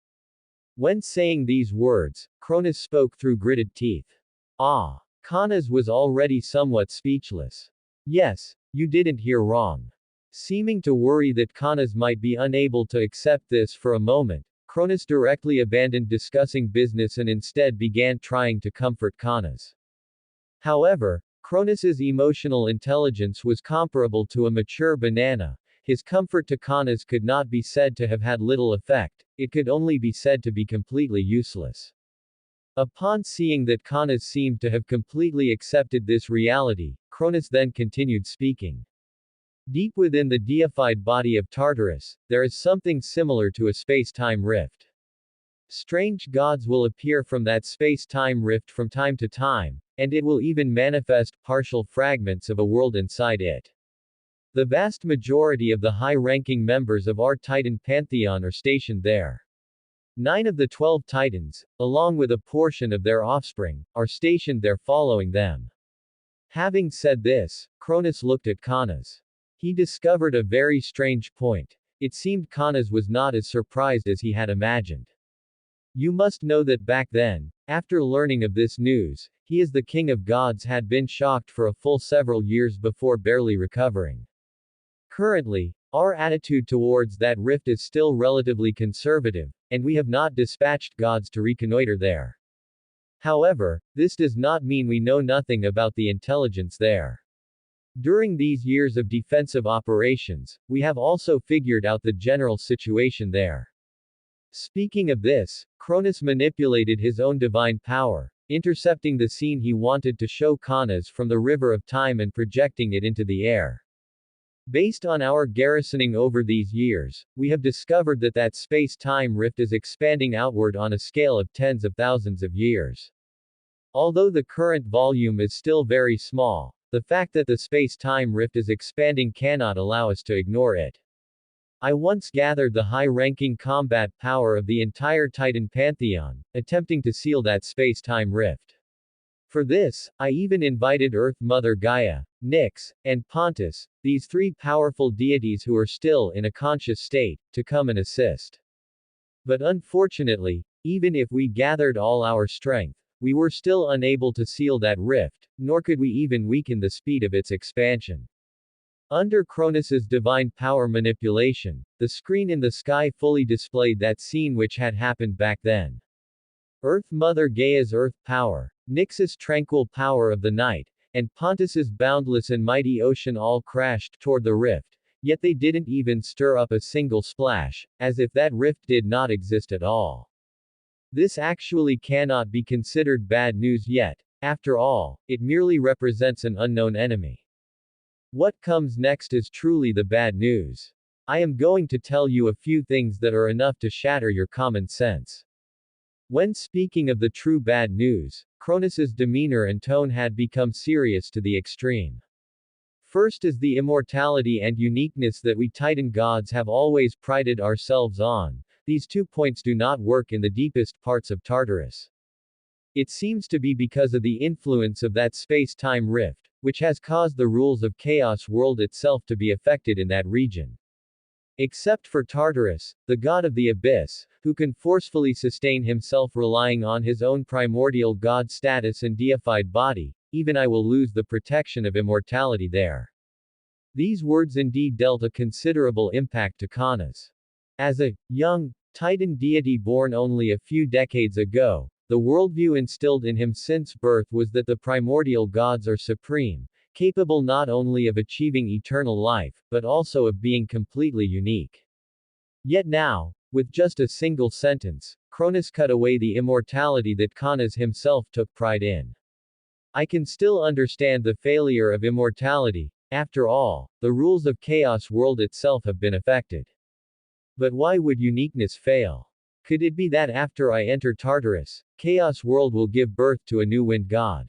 When saying these words, Cronus spoke through gritted teeth. Ah. Cronus was already somewhat speechless. Yes, you didn't hear wrong. Seeming to worry that Cronus might be unable to accept this for a moment, Cronus directly abandoned discussing business and instead began trying to comfort Cronus. However, Cronus's emotional intelligence was comparable to a mature banana. His comfort to Cronus could not be said to have had little effect, it could only be said to be completely useless. Upon seeing that Cronus seemed to have completely accepted this reality, Cronus then continued speaking. Deep within the deified body of Tartarus, there is something similar to a space-time rift. Strange gods will appear from that space-time rift from time to time, and it will even manifest partial fragments of a world inside it. The vast majority of the high-ranking members of our Titan pantheon are stationed there. 9 of the 12 Titans, along with a portion of their offspring, are stationed there following them. Having said this, Cronus looked at Cronus. He discovered a very strange point. It seemed Cronus was not as surprised as he had imagined. You must know that back then, after learning of this news, he as the king of gods had been shocked for a full several years before barely recovering. Currently, our attitude towards that rift is still relatively conservative, and we have not dispatched gods to reconnoiter there. However, this does not mean we know nothing about the intelligence there. During these years of defensive operations, we have also figured out the general situation there. Speaking of this, Cronus manipulated his own divine power, intercepting the scene he wanted to show Cronus from the river of time and projecting it into the air. Based on our garrisoning over these years, we have discovered that space-time rift is expanding outward on a scale of tens of thousands of years. Although the current volume is still very small, the fact that the space-time rift is expanding cannot allow us to ignore it. I once gathered the high-ranking combat power of the entire Titan pantheon, attempting to seal that space-time rift. For this, I even invited Earth Mother Gaia, Nyx, and Pontus, these 3 powerful deities who are still in a conscious state, to come and assist. But unfortunately, even if we gathered all our strength, we were still unable to seal that rift, nor could we even weaken the speed of its expansion. Under Cronus's divine power manipulation, the screen in the sky fully displayed that scene which had happened back then. Earth Mother Gaia's earth power, Nyx's tranquil power of the night, and Pontus's boundless and mighty ocean all crashed toward the rift, yet they didn't even stir up a single splash, as if that rift did not exist at all. This actually cannot be considered bad news yet. After all, it merely represents an unknown enemy. What comes next is truly the bad news. I am going to tell you a few things that are enough to shatter your common sense. When speaking of the true bad news, Cronus's demeanor and tone had become serious to the extreme. First is the immortality and uniqueness that we Titan gods have always prided ourselves on. These 2 points do not work in the deepest parts of Tartarus. It seems to be because of the influence of that space-time rift, which has caused the rules of Chaos World itself to be affected in that region. Except for Tartarus, the god of the abyss, who can forcefully sustain himself relying on his own primordial god status and deified body, even I will lose the protection of immortality there. These words indeed dealt a considerable impact to Cronus. As a young Titan deity born only a few decades ago, the worldview instilled in him since birth was that the primordial gods are supreme, capable not only of achieving eternal life, but also of being completely unique. Yet now, with just a single sentence, Cronus cut away the immortality that Cronus himself took pride in. I can still understand the failure of immortality, After all, the rules of Chaos World itself have been affected. But why would uniqueness fail? Could it be that after I enter Tartarus, Chaos World will give birth to a new wind god?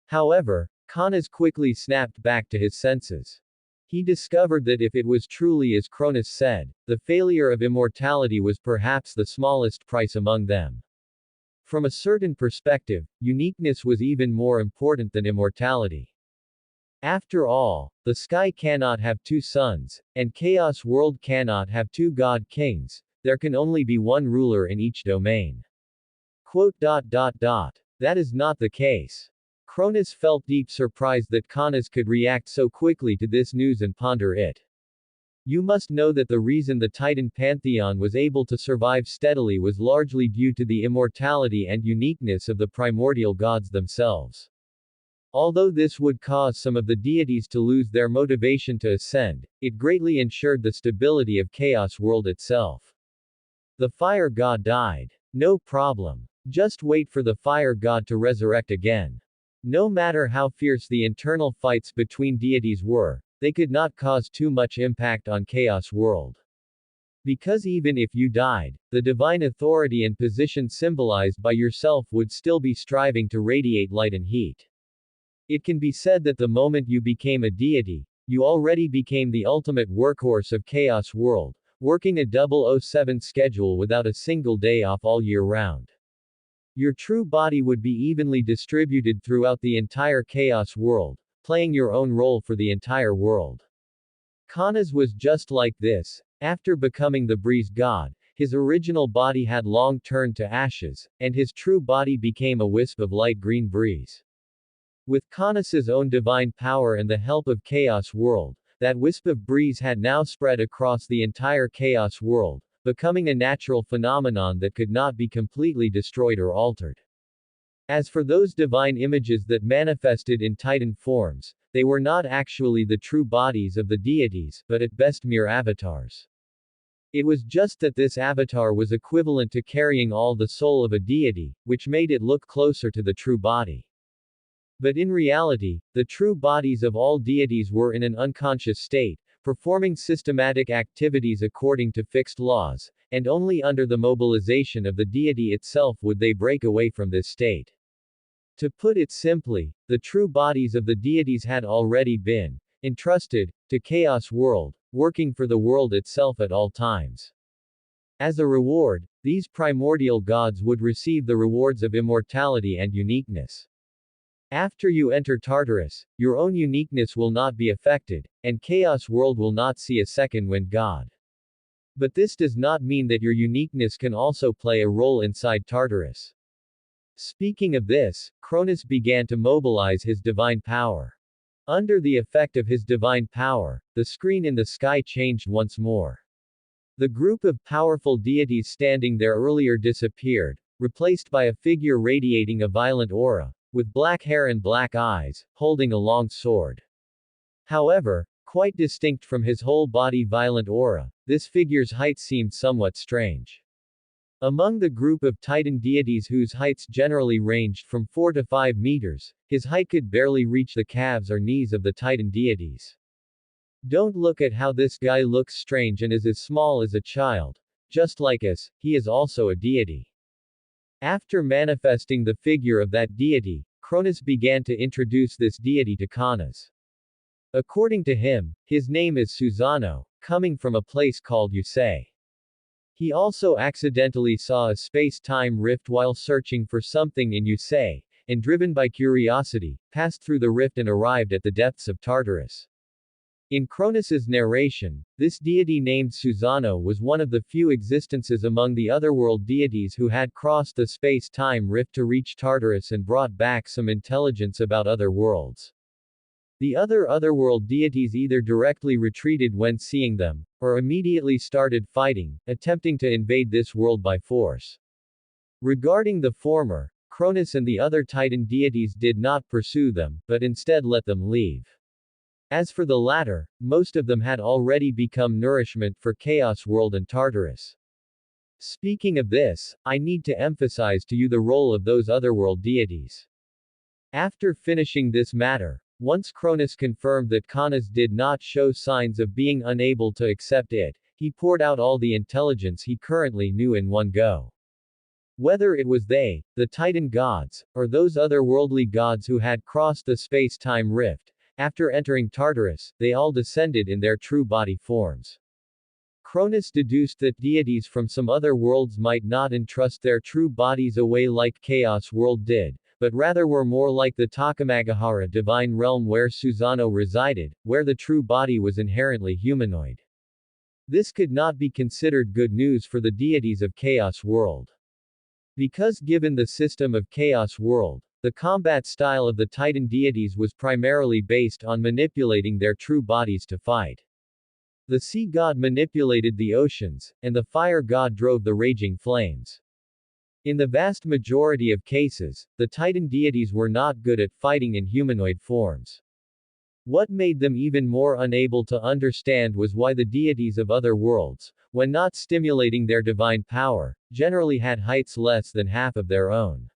However, Kanas quickly snapped back to his senses. He discovered that if it was truly as Cronus said, the failure of immortality was perhaps the smallest price among them. From a certain perspective, uniqueness was even more important than immortality. After all, the sky cannot have two suns, and Chaos World cannot have two god kings, there can only be one ruler in each domain. That is not the case. Cronus felt deep surprise that Kanas could react so quickly to this news and ponder it. You must know that the reason the Titan pantheon was able to survive steadily was largely due to the immortality and uniqueness of the primordial gods themselves. Although this would cause some of the deities to lose their motivation to ascend, it greatly ensured the stability of Chaos World itself. The fire god died. No problem. Just wait for the fire god to resurrect again. No matter how fierce the internal fights between deities were, they could not cause too much impact on Chaos World. Because even if you died, the divine authority and position symbolized by yourself would still be striving to radiate light and heat. It can be said that the moment you became a deity, you already became the ultimate workhorse of Chaos World, working a 007 schedule without a single day off all year round. Your true body would be evenly distributed throughout the entire Chaos World, playing your own role for the entire world. Kanas was just like this. After becoming the breeze god, his original body had long turned to ashes, and his true body became a wisp of light green breeze. With Kanas' own divine power and the help of Chaos World, that wisp of breeze had now spread across the entire Chaos World, becoming a natural phenomenon that could not be completely destroyed or altered. As for those divine images that manifested in Titan forms, they were not actually the true bodies of the deities, but at best mere avatars. It was just that this avatar was equivalent to carrying all the soul of a deity, which made it look closer to the true body. But in reality, the true bodies of all deities were in an unconscious state, performing systematic activities according to fixed laws, and only under the mobilization of the deity itself would they break away from this state. To put it simply, the true bodies of the deities had already been entrusted to Chaos World, working for the world itself at all times. As a reward, these primordial gods would receive the rewards of immortality and uniqueness. After you enter Tartarus, your own uniqueness will not be affected, and Chaos World will not see a second wind god. But this does not mean that your uniqueness can also play a role inside Tartarus. Speaking of this, Cronus began to mobilize his divine power. Under the effect of his divine power, the screen in the sky changed once more. The group of powerful deities standing there earlier disappeared, replaced by a figure radiating a violent aura, with black hair and black eyes, holding a long sword. However, quite distinct from his whole body violent aura, this figure's height seemed somewhat strange. Among the group of Titan deities whose heights generally ranged from 4 to 5 meters, his height could barely reach the calves or knees of the Titan deities. Don't look at how this guy looks strange and is as small as a child. Just like us, he is also a deity. After manifesting the figure of that deity, Cronus began to introduce this deity to Kanas. According to him, his name is Susano, coming from a place called Yusei. He also accidentally saw a space-time rift while searching for something in Yusei, and driven by curiosity, passed through the rift and arrived at the depths of Tartarus. In Cronus's narration, this deity named Susano was one of the few existences among the otherworld deities who had crossed the space-time rift to reach Tartarus and brought back some intelligence about other worlds. The other otherworld deities either directly retreated when seeing them, or immediately started fighting, attempting to invade this world by force. Regarding the former, Cronus and the other Titan deities did not pursue them, but instead let them leave. As for the latter, most of them had already become nourishment for Chaos World and Tartarus. Speaking of this, I need to emphasize to you the role of those otherworld deities. After finishing this matter, Once Cronus confirmed that Canas did not show signs of being unable to accept it, he poured out all the intelligence he currently knew in one go. Whether it was they, the Titan gods, or those otherworldly gods who had crossed the space-time rift, after entering Tartarus, they all descended in their true body forms. Cronus deduced that deities from some other worlds might not entrust their true bodies away like Chaos World did, but rather were more like the Takamagahara divine realm where Susano resided, where the true body was inherently humanoid. This could not be considered good news for the deities of Chaos World. Because given the system of Chaos World, the combat style of the Titan deities was primarily based on manipulating their true bodies to fight. The sea god manipulated the oceans, and the fire god drove the raging flames. In the vast majority of cases, the Titan deities were not good at fighting in humanoid forms. What made them even more unable to understand was why the deities of other worlds, when not stimulating their divine power, generally had heights less than half of their own.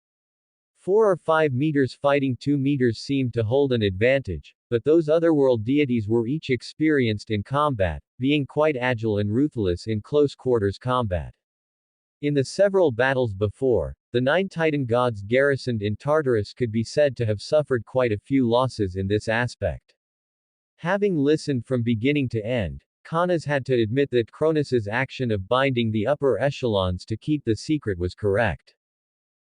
4 or 5 meters fighting 2 meters seemed to hold an advantage, but those otherworld deities were each experienced in combat, being quite agile and ruthless in close quarters combat. In the several battles before, the 9 Titan gods garrisoned in Tartarus could be said to have suffered quite a few losses in this aspect. Having listened from beginning to end, Canas had to admit that Cronus's action of binding the upper echelons to keep the secret was correct.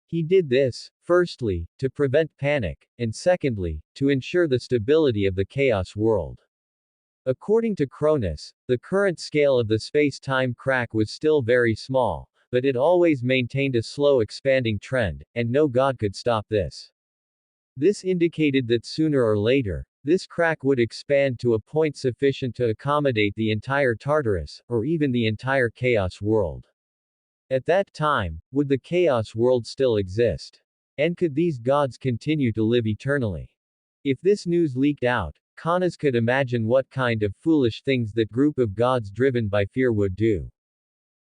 He did this, firstly, to prevent panic, and secondly, to ensure the stability of the Chaos World. According to Cronus, the current scale of the space-time crack was still very small, but it always maintained a slow expanding trend, and no god could stop this. This indicated that sooner or later, this crack would expand to a point sufficient to accommodate the entire Tartarus, or even the entire Chaos World. At that time, would the Chaos World still exist? And could these gods continue to live eternally? If this news leaked out, Canas could imagine what kind of foolish things that group of gods driven by fear would do.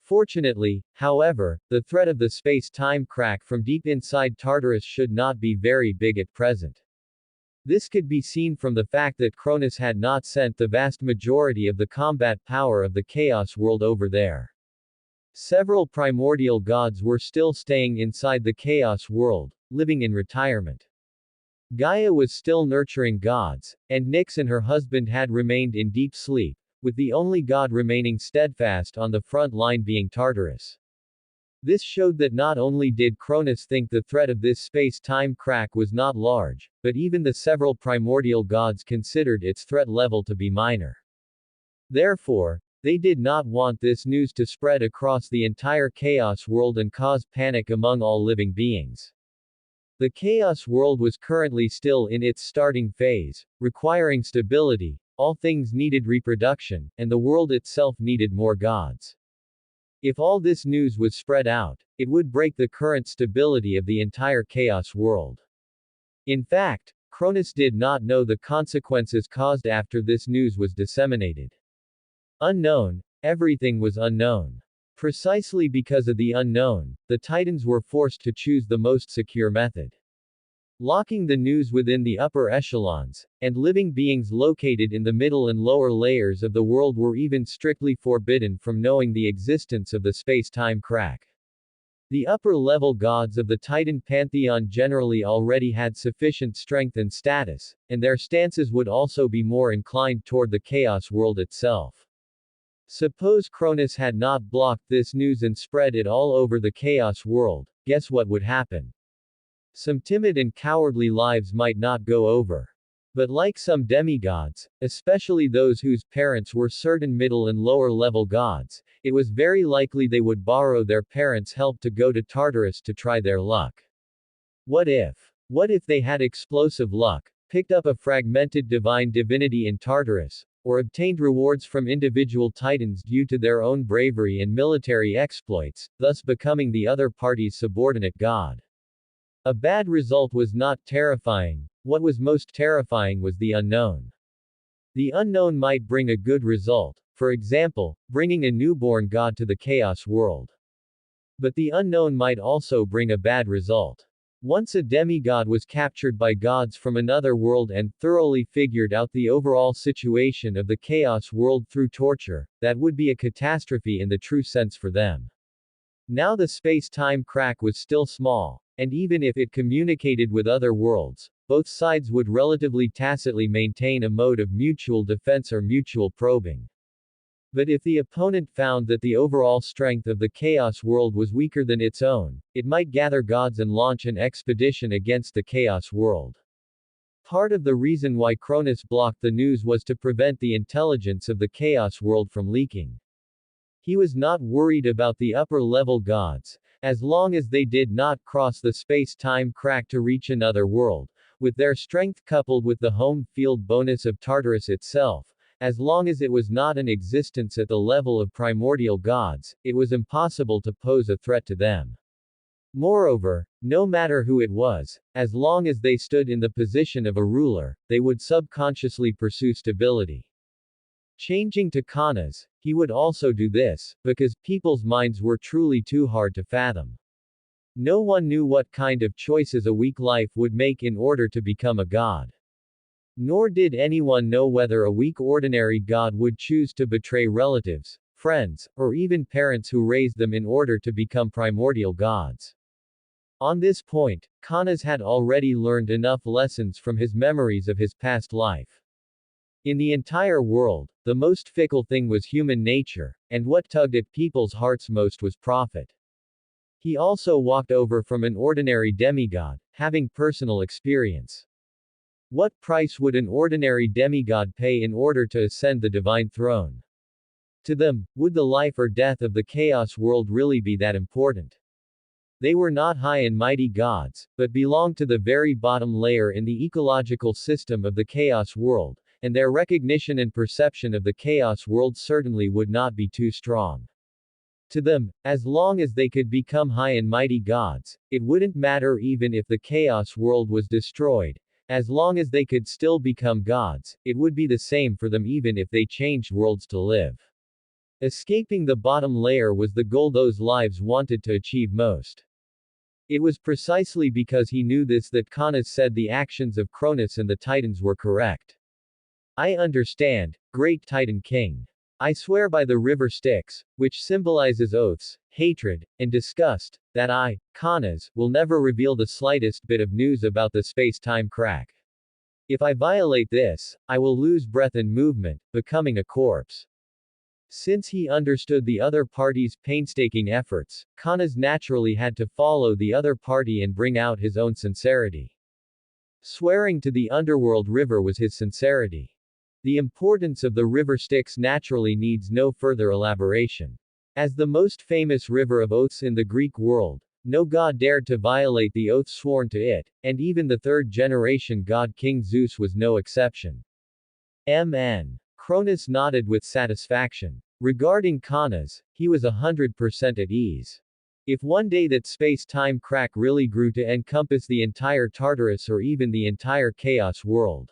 Fortunately, however, the threat of the space-time crack from deep inside Tartarus should not be very big at present. This could be seen from the fact that Cronus had not sent the vast majority of the combat power of the Chaos World over there. Several primordial gods were still staying inside the Chaos World, living in retirement. Gaia was still nurturing gods, and Nyx and her husband had remained in deep sleep, with the only god remaining steadfast on the front line being Tartarus. This showed that not only did Cronus think the threat of this space-time crack was not large, but even the several primordial gods considered its threat level to be minor. Therefore, they did not want this news to spread across the entire Chaos World and cause panic among all living beings. The Chaos World was currently still in its starting phase, requiring stability, all things needed reproduction, and the world itself needed more gods. If all this news was spread out, it would break the current stability of the entire Chaos World. In fact, Cronus did not know the consequences caused after this news was disseminated. Unknown, everything was unknown. Precisely because of the unknown, the Titans were forced to choose the most secure method. Locking the news within the upper echelons, and living beings located in the middle and lower layers of the world were even strictly forbidden from knowing the existence of the space-time crack. The upper-level gods of the Titan pantheon generally already had sufficient strength and status, and their stances would also be more inclined toward the Chaos World itself. Suppose Cronus had not blocked this news and spread it all over the Chaos World, guess what would happen? Some timid and cowardly lives might not go over. But like some demigods, especially those whose parents were certain middle and lower level gods, it was very likely they would borrow their parents' help to go to Tartarus to try their luck. What if? What if they had explosive luck, picked up a fragmented divine divinity in Tartarus, or obtained rewards from individual titans due to their own bravery and military exploits, thus becoming the other party's subordinate god? A bad result was not terrifying, what was most terrifying was the unknown. The unknown might bring a good result, for example, bringing a newborn god to the Chaos World. But the unknown might also bring a bad result. Once a demigod was captured by gods from another world and thoroughly figured out the overall situation of the chaos world through torture, that would be a catastrophe in the true sense for them. Now the space-time crack was still small, and even if it communicated with other worlds, both sides would relatively tacitly maintain a mode of mutual defense or mutual probing. But if the opponent found that the overall strength of the chaos world was weaker than its own, it might gather gods and launch an expedition against the chaos world. Part of the reason why Cronus blocked the news was to prevent the intelligence of the chaos world from leaking. He was not worried about the upper-level gods, as long as they did not cross the space-time crack to reach another world, with their strength coupled with the home field bonus of Tartarus itself. As long as it was not in existence at the level of primordial gods, it was impossible to pose a threat to them. Moreover, no matter who it was, as long as they stood in the position of a ruler, they would subconsciously pursue stability. Changing to kanas, he would also do this, because people's minds were truly too hard to fathom. No one knew what kind of choices a weak life would make in order to become a god. Nor did anyone know whether a weak ordinary god would choose to betray relatives, friends, or even parents who raised them in order to become primordial gods. On this point, Kanas had already learned enough lessons from his memories of his past life. In the entire world, the most fickle thing was human nature, and what tugged at people's hearts most was profit. He also walked over from an ordinary demigod, having personal experience. What price would an ordinary demigod pay in order to ascend the divine throne? To them, would the life or death of the chaos world really be that important? They were not high and mighty gods, but belonged to the very bottom layer in the ecological system of the chaos world, and their recognition and perception of the chaos world certainly would not be too strong. To them, as long as they could become high and mighty gods, it wouldn't matter even if the chaos world was destroyed. As long as they could still become gods, it would be the same for them even if they changed worlds to live. Escaping the bottom layer was the goal those lives wanted to achieve most. It was precisely because he knew this that Caunus said the actions of Cronus and the Titans were correct. I understand, great Titan King. I swear by the river Styx, which symbolizes oaths, hatred, and disgust, that I, Caunus, will never reveal the slightest bit of news about the space-time crack. If I violate this, I will lose breath and movement, becoming a corpse. Since he understood the other party's painstaking efforts, Caunus naturally had to follow the other party and bring out his own sincerity. Swearing to the underworld river was his sincerity. The importance of the river Styx naturally needs no further elaboration. As the most famous river of oaths in the Greek world, no god dared to violate the oath sworn to it, and even the third-generation god King Zeus was no exception. Mn. Cronus nodded with satisfaction. Regarding Caunus, he was 100% at ease. If one day that space-time crack really grew to encompass the entire Tartarus or even the entire chaos world,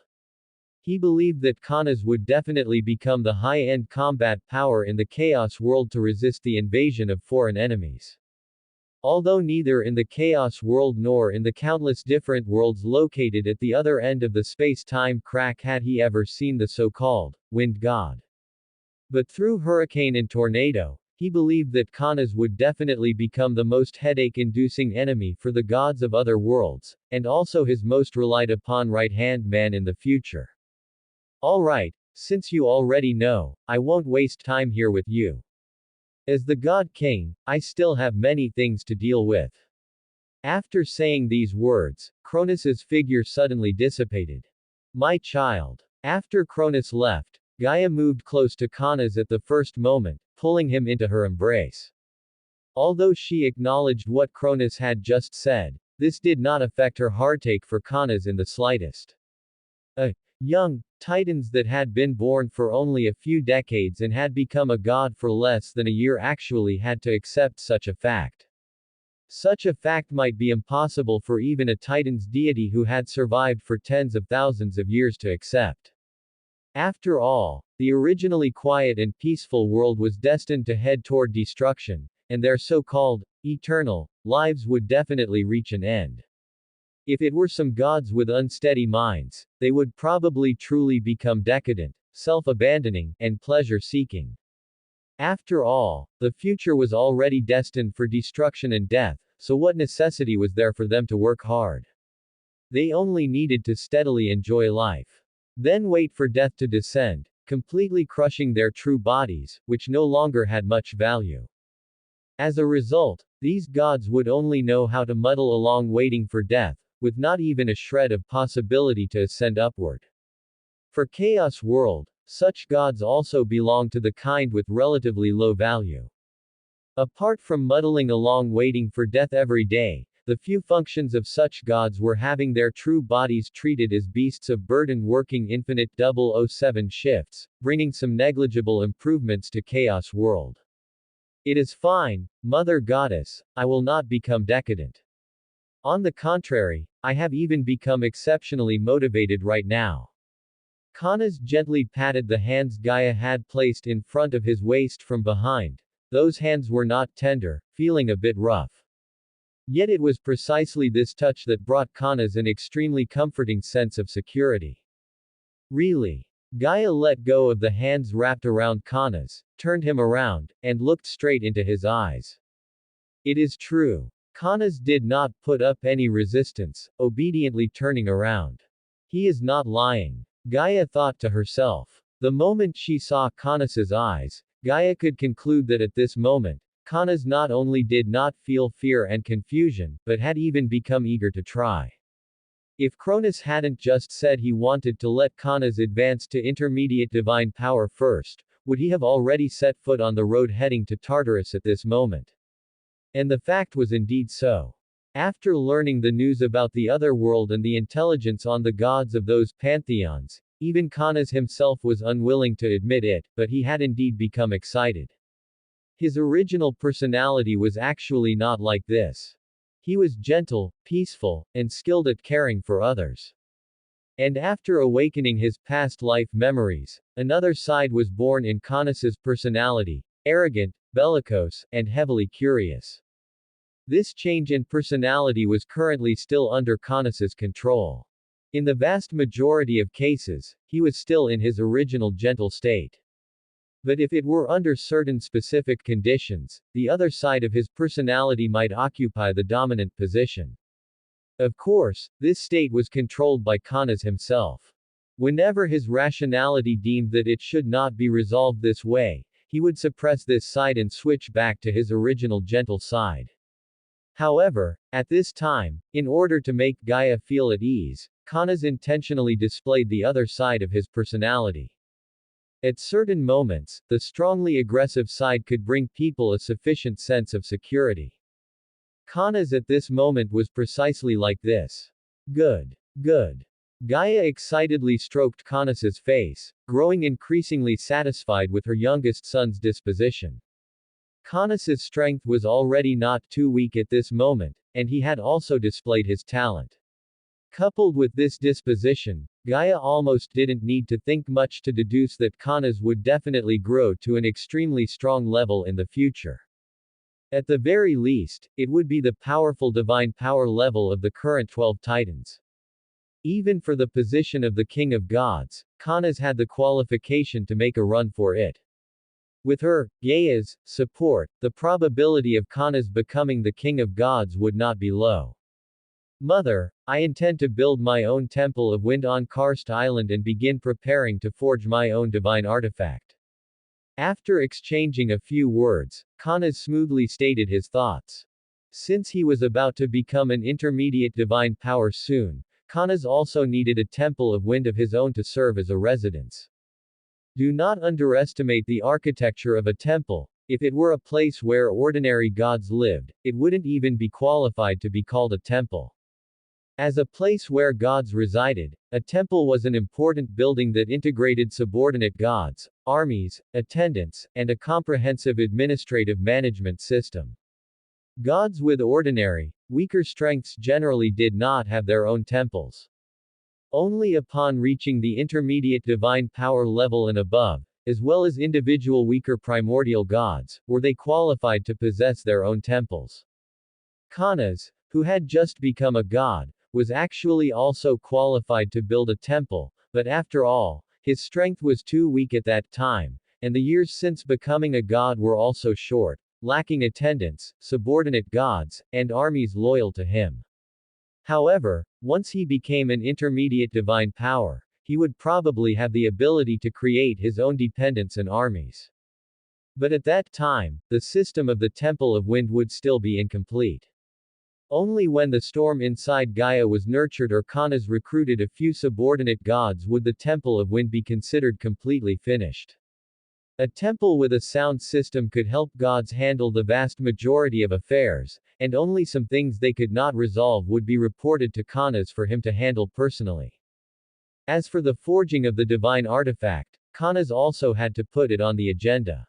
he believed that Caunus would definitely become the high-end combat power in the chaos world to resist the invasion of foreign enemies. Although neither in the chaos world nor in the countless different worlds located at the other end of the space-time crack had he ever seen the so-called wind god. But through hurricane and tornado, he believed that Caunus would definitely become the most headache-inducing enemy for the gods of other worlds, and also his most relied-upon right-hand man in the future. Alright, since you already know, I won't waste time here with you. As the God King, I still have many things to deal with. After saying these words, Cronus's figure suddenly dissipated. My child. After Cronus left, Gaia moved close to Caunus at the first moment, pulling him into her embrace. Although she acknowledged what Cronus had just said, this did not affect her heartache for Caunus in the slightest. Young Titans that had been born for only a few decades and had become a god for less than a year actually had to accept such a fact. Such a fact might be impossible for even a Titan's deity who had survived for tens of thousands of years to accept. After all, the originally quiet and peaceful world was destined to head toward destruction, and their so-called eternal lives would definitely reach an end. If it were some gods with unsteady minds, they would probably truly become decadent, self-abandoning, and pleasure-seeking. After all, the future was already destined for destruction and death, so what necessity was there for them to work hard? They only needed to steadily enjoy life. Then wait for death to descend, completely crushing their true bodies, which no longer had much value. As a result, these gods would only know how to muddle along waiting for death, with not even a shred of possibility to ascend upward. For Chaos World, such gods also belong to the kind with relatively low value. Apart from muddling along waiting for death every day, the few functions of such gods were having their true bodies treated as beasts of burden working infinite 007 shifts, bringing some negligible improvements to Chaos World. It is fine, Mother Goddess, I will not become decadent. On the contrary, I have even become exceptionally motivated right now. Kanas gently patted the hands Gaia had placed in front of his waist from behind. Those hands were not tender, feeling a bit rough. Yet it was precisely this touch that brought Kanas an extremely comforting sense of security. Really? Gaia let go of the hands wrapped around Kanas, turned him around, and looked straight into his eyes. It is true. Kanas did not put up any resistance, obediently turning around. He is not lying. Gaia thought to herself. The moment she saw Kanas's eyes, Gaia could conclude that at this moment, Kanas not only did not feel fear and confusion, but had even become eager to try. If Cronus hadn't just said he wanted to let Kanas advance to intermediate divine power first, would he have already set foot on the road heading to Tartarus at this moment? And the fact was indeed so. After learning the news about the other world and the intelligence on the gods of those pantheons, even Kanas himself was unwilling to admit it, but he had indeed become excited. His original personality was actually not like this. He was gentle, peaceful, and skilled at caring for others. And after awakening his past life memories, another side was born in Kanas's personality, arrogant, bellicose, and heavily curious. This change in personality was currently still under Kanas's control. In the vast majority of cases, he was still in his original gentle state. But if it were under certain specific conditions, the other side of his personality might occupy the dominant position. Of course, this state was controlled by Kanas himself. Whenever his rationality deemed that it should not be resolved this way, he would suppress this side and switch back to his original gentle side. However, at this time, in order to make Gaia feel at ease, Kanas intentionally displayed the other side of his personality. At certain moments, the strongly aggressive side could bring people a sufficient sense of security. Kanas at this moment was precisely like this. Good. Good. Gaia excitedly stroked Kanas's face, growing increasingly satisfied with her youngest son's disposition. Kanas's strength was already not too weak at this moment, and he had also displayed his talent. Coupled with this disposition, Gaia almost didn't need to think much to deduce that Kanas would definitely grow to an extremely strong level in the future. At the very least, it would be the powerful divine power level of the current 12 titans. Even for the position of the King of Gods, Kanas had the qualification to make a run for it. With her, Gaia's, support, the probability of Kanas becoming the King of Gods would not be low. Mother, I intend to build my own temple of wind on Karst Island and begin preparing to forge my own divine artifact. After exchanging a few words, Kanas smoothly stated his thoughts. Since he was about to become an intermediate divine power soon, Kanas also needed a temple of wind of his own to serve as a residence. Do not underestimate the architecture of a temple. If it were a place where ordinary gods lived, it wouldn't even be qualified to be called a temple. As a place where gods resided, a temple was an important building that integrated subordinate gods, armies, attendants, and a comprehensive administrative management system. Gods with ordinary, weaker strengths generally did not have their own temples. Only upon reaching the intermediate divine power level and above, as well as individual weaker primordial gods, were they qualified to possess their own temples. Kanas, who had just become a god, was actually also qualified to build a temple, but after all, his strength was too weak at that time, and the years since becoming a god were also short, lacking attendants, subordinate gods, and armies loyal to him. However, once he became an intermediate divine power, he would probably have the ability to create his own dependents and armies. But at that time, the system of the Temple of Wind would still be incomplete. Only when the storm inside Gaia was nurtured or Kanas recruited a few subordinate gods would the Temple of Wind be considered completely finished. A temple with a sound system could help gods handle the vast majority of affairs, and only some things they could not resolve would be reported to Kanas for him to handle personally. As for the forging of the divine artifact, Kanas also had to put it on the agenda.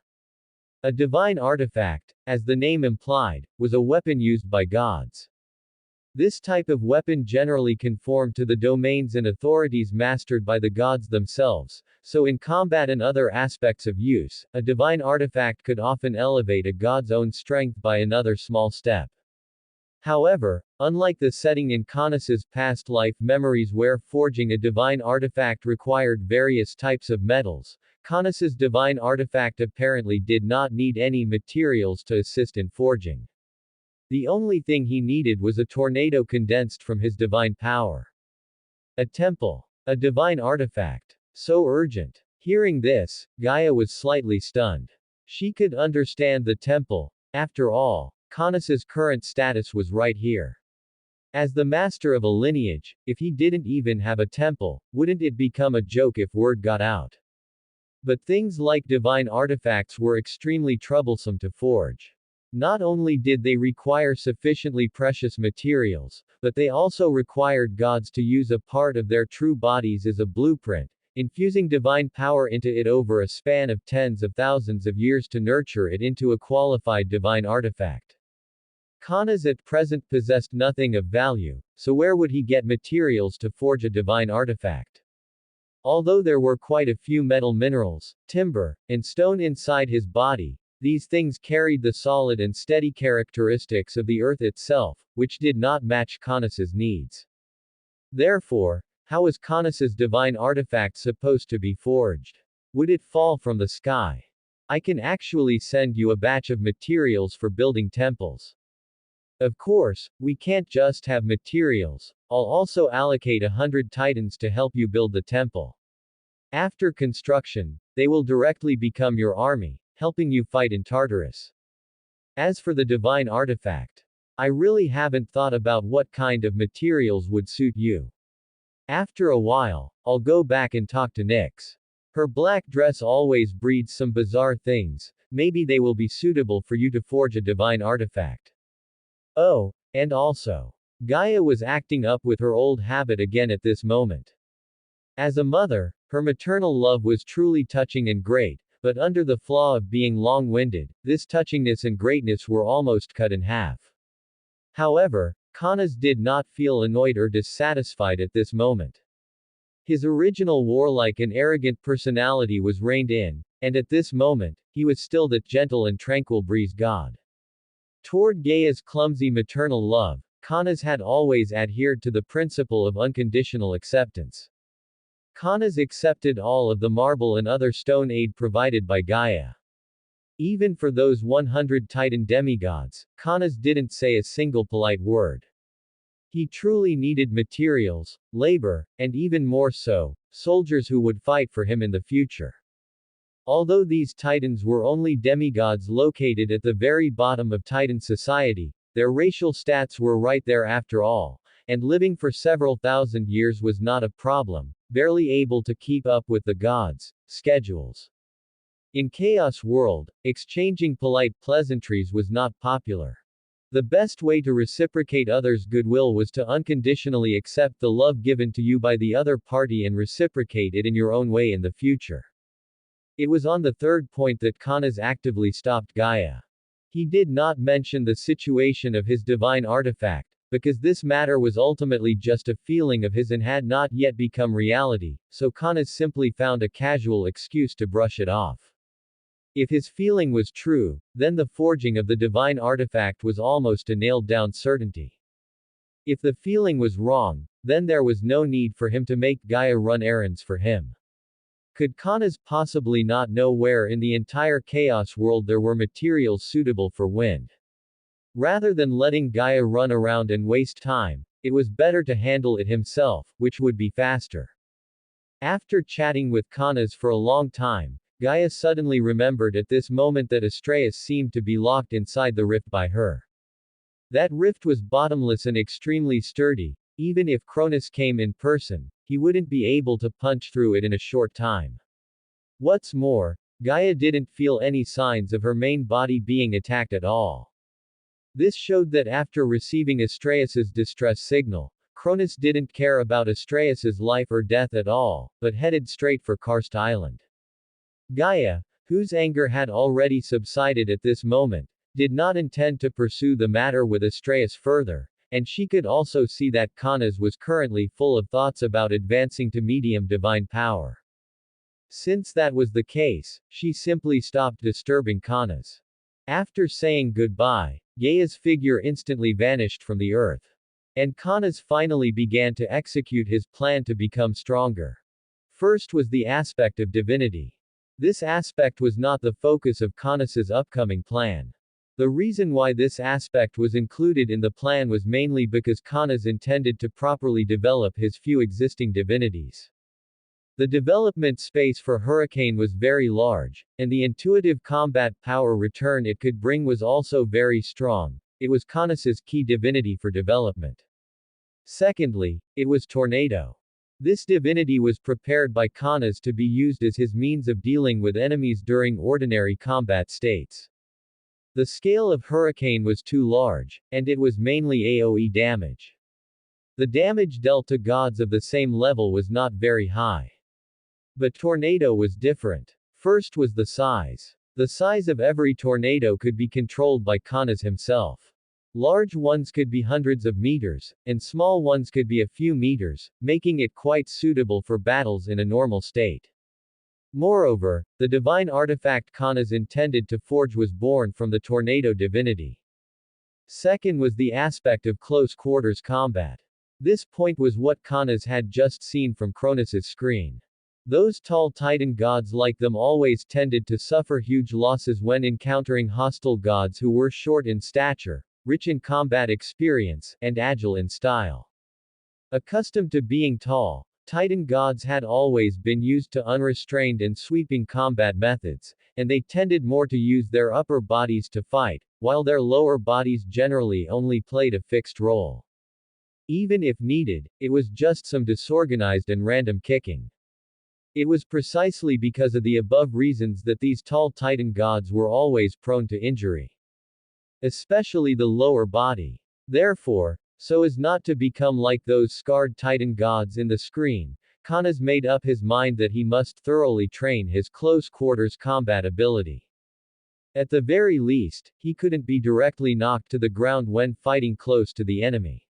A divine artifact, as the name implied, was a weapon used by gods. This type of weapon generally conformed to the domains and authorities mastered by the gods themselves, so in combat and other aspects of use, a divine artifact could often elevate a god's own strength by another small step. However, unlike the setting in Kanas's past life memories where forging a divine artifact required various types of metals, Kanas's divine artifact apparently did not need any materials to assist in forging. The only thing he needed was a tornado condensed from his divine power. A temple. A divine artifact. So urgent. Hearing this, Gaia was slightly stunned. She could understand the temple. After all, Kanas's current status was right here. As the master of a lineage, if he didn't even have a temple, wouldn't it become a joke if word got out? But things like divine artifacts were extremely troublesome to forge. Not only did they require sufficiently precious materials, but they also required gods to use a part of their true bodies as a blueprint, infusing divine power into it over a span of tens of thousands of years to nurture it into a qualified divine artifact. Kanas at present possessed nothing of value, so where would he get materials to forge a divine artifact? Although there were quite a few metal minerals, timber, and stone inside his body, these things carried the solid and steady characteristics of the earth itself, which did not match Kanas's needs. Therefore, how was Kanas's divine artifact supposed to be forged? Would it fall from the sky? I can actually send you a batch of materials for building temples. Of course, we can't just have materials, I'll also allocate 100 titans to help you build the temple. After construction, they will directly become your army, helping you fight in Tartarus. As for the divine artifact, I really haven't thought about what kind of materials would suit you. After a while, I'll go back and talk to Nyx. Her black dress always breeds some bizarre things, maybe they will be suitable for you to forge a divine artifact. Oh, and also, Gaia was acting up with her old habit again at this moment. As a mother, her maternal love was truly touching and great, but under the flaw of being long-winded, this touchingness and greatness were almost cut in half. However, Kanas did not feel annoyed or dissatisfied at this moment. His original warlike and arrogant personality was reined in, and at this moment, he was still that gentle and tranquil breeze god. Toward Gaia's clumsy maternal love, Kanas had always adhered to the principle of unconditional acceptance. Kanas accepted all of the marble and other stone aid provided by Gaia. Even for those 100 Titan demigods, Kanas didn't say a single polite word. He truly needed materials, labor, and even more so, soldiers who would fight for him in the future. Although these titans were only demigods located at the very bottom of Titan society, their racial stats were right there after all, and living for several thousand years was not a problem, barely able to keep up with the gods' schedules. In Chaos World, exchanging polite pleasantries was not popular. The best way to reciprocate others' goodwill was to unconditionally accept the love given to you by the other party and reciprocate it in your own way in the future. It was on the third point that Kanas actively stopped Gaia. He did not mention the situation of his divine artifact, because this matter was ultimately just a feeling of his and had not yet become reality, so Kanas simply found a casual excuse to brush it off. If his feeling was true, then the forging of the divine artifact was almost a nailed-down certainty. If the feeling was wrong, then there was no need for him to make Gaia run errands for him. Could Kanas possibly not know where in the entire chaos world there were materials suitable for wind? Rather than letting Gaia run around and waste time, it was better to handle it himself, which would be faster. After chatting with Kanas for a long time, Gaia suddenly remembered at this moment that Astraeus seemed to be locked inside the rift by her. That rift was bottomless and extremely sturdy. Even if Cronus came in person, he wouldn't be able to punch through it in a short time. What's more, Gaia didn't feel any signs of her main body being attacked at all. This showed that after receiving Astraeus's distress signal, Cronus didn't care about Astraeus's life or death at all, but headed straight for Karst Island. Gaia, whose anger had already subsided at this moment, did not intend to pursue the matter with Astraeus further, and she could also see that Kanas was currently full of thoughts about advancing to medium divine power. Since that was the case, she simply stopped disturbing Kanas. After saying goodbye, Gaia's figure instantly vanished from the earth. And Kanas finally began to execute his plan to become stronger. First was the aspect of divinity. This aspect was not the focus of Kanas's upcoming plan. The reason why this aspect was included in the plan was mainly because Kanas intended to properly develop his few existing divinities. The development space for Hurricane was very large, and the intuitive combat power return it could bring was also very strong. It was Kanas's key divinity for development. Secondly, it was Tornado. This divinity was prepared by Kanas to be used as his means of dealing with enemies during ordinary combat states. The scale of Hurricane was too large, and it was mainly AoE damage. The damage dealt to gods of the same level was not very high. But Tornado was different. First was the size. The size of every tornado could be controlled by Kanas himself. Large ones could be hundreds of meters, and small ones could be a few meters, making it quite suitable for battles in a normal state. Moreover, the divine artifact Kanas intended to forge was born from the tornado divinity. Second was the aspect of close quarters combat. This point was what Kanas had just seen from Cronus's screen. Those tall Titan gods like them always tended to suffer huge losses when encountering hostile gods who were short in stature, rich in combat experience, and agile in style. Accustomed to being tall, Titan gods had always been used to unrestrained and sweeping combat methods, and they tended more to use their upper bodies to fight, while their lower bodies generally only played a fixed role. Even if needed, it was just some disorganized and random kicking. It was precisely because of the above reasons that these tall Titan gods were always prone to injury. Especially the lower body. Therefore, so as not to become like those scarred Titan gods in the screen, Kanas made up his mind that he must thoroughly train his close quarters combat ability. At the very least, he couldn't be directly knocked to the ground when fighting close to the enemy.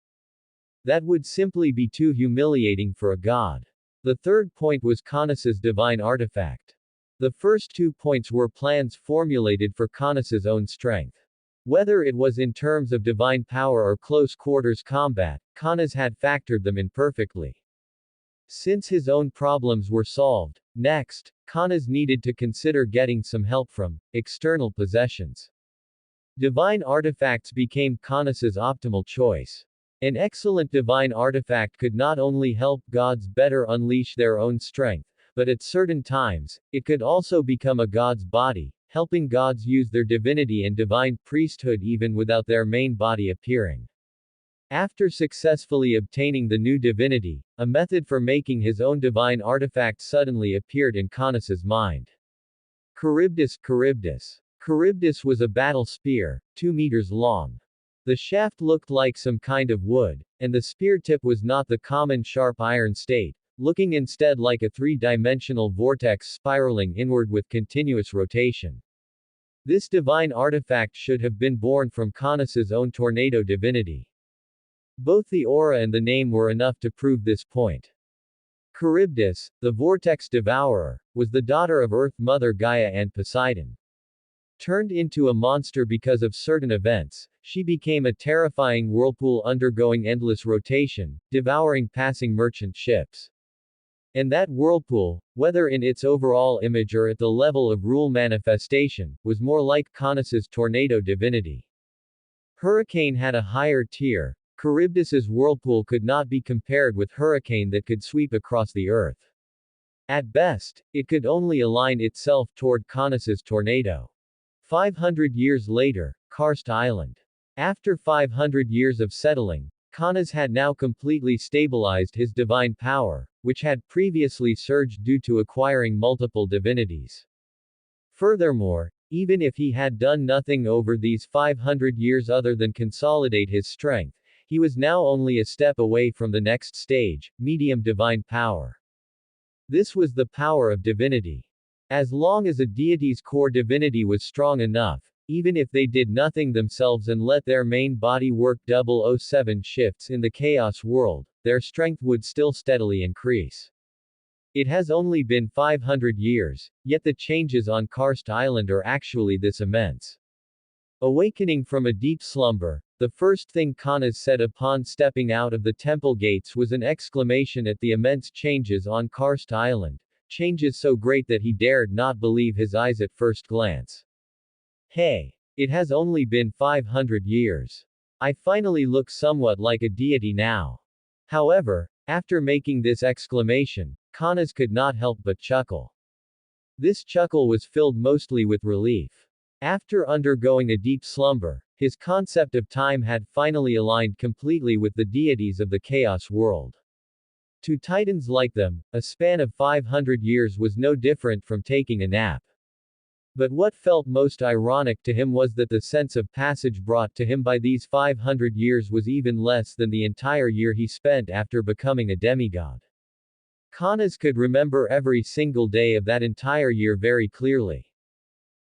That would simply be too humiliating for a god. The third point was Kanas's divine artifact. The first 2 points were plans formulated for Kanas's own strength. Whether it was in terms of divine power or close quarters combat, Kanas had factored them in perfectly. Since his own problems were solved, next, Kanas needed to consider getting some help from external possessions. Divine artifacts became Kanas's optimal choice. An excellent divine artifact could not only help gods better unleash their own strength, but at certain times, it could also become a god's body, helping gods use their divinity and divine priesthood even without their main body appearing. After successfully obtaining the new divinity, a method for making his own divine artifact suddenly appeared in Kanas's mind. Charybdis. Charybdis was a battle spear, 2 meters long. The shaft looked like some kind of wood, and the spear tip was not the common sharp iron state, looking instead like a 3-dimensional vortex spiraling inward with continuous rotation. This divine artifact should have been born from Kanas's own tornado divinity. Both the aura and the name were enough to prove this point. Charybdis, the vortex devourer, was the daughter of Earth Mother Gaia and Poseidon. Turned into a monster because of certain events, She became a terrifying whirlpool undergoing endless rotation, devouring passing merchant ships. And that whirlpool, whether in its overall image or at the level of rule manifestation, was more like Caunus's tornado divinity. Hurricane had a higher tier. Charybdis's whirlpool could not be compared with hurricane that could sweep across the earth. At best, it could only align itself toward Caunus's tornado. 500 years later, Karst Island. After 500 years of settling, Caunus had now completely stabilized his divine power, which had previously surged due to acquiring multiple divinities. Furthermore, even if he had done nothing over these 500 years other than consolidate his strength, he was now only a step away from the next stage, medium divine power. This was the power of divinity. As long as a deity's core divinity was strong enough, even if they did nothing themselves and let their main body work 007 shifts in the chaos world, their strength would still steadily increase. It has only been 500 years, yet the changes on Karst Island are actually this immense. Awakening from a deep slumber, the first thing Caunus said upon stepping out of the temple gates was an exclamation at the immense changes on Karst Island, changes so great that he dared not believe his eyes at first glance. Hey! It has only been 500 years. I finally look somewhat like a deity now. However, after making this exclamation, Caunus could not help but chuckle. This chuckle was filled mostly with relief. After undergoing a deep slumber, his concept of time had finally aligned completely with the deities of the chaos world. To titans like them, a span of 500 years was no different from taking a nap. But what felt most ironic to him was that the sense of passage brought to him by these 500 years was even less than the entire year he spent after becoming a demigod. Caunus could remember every single day of that entire year very clearly.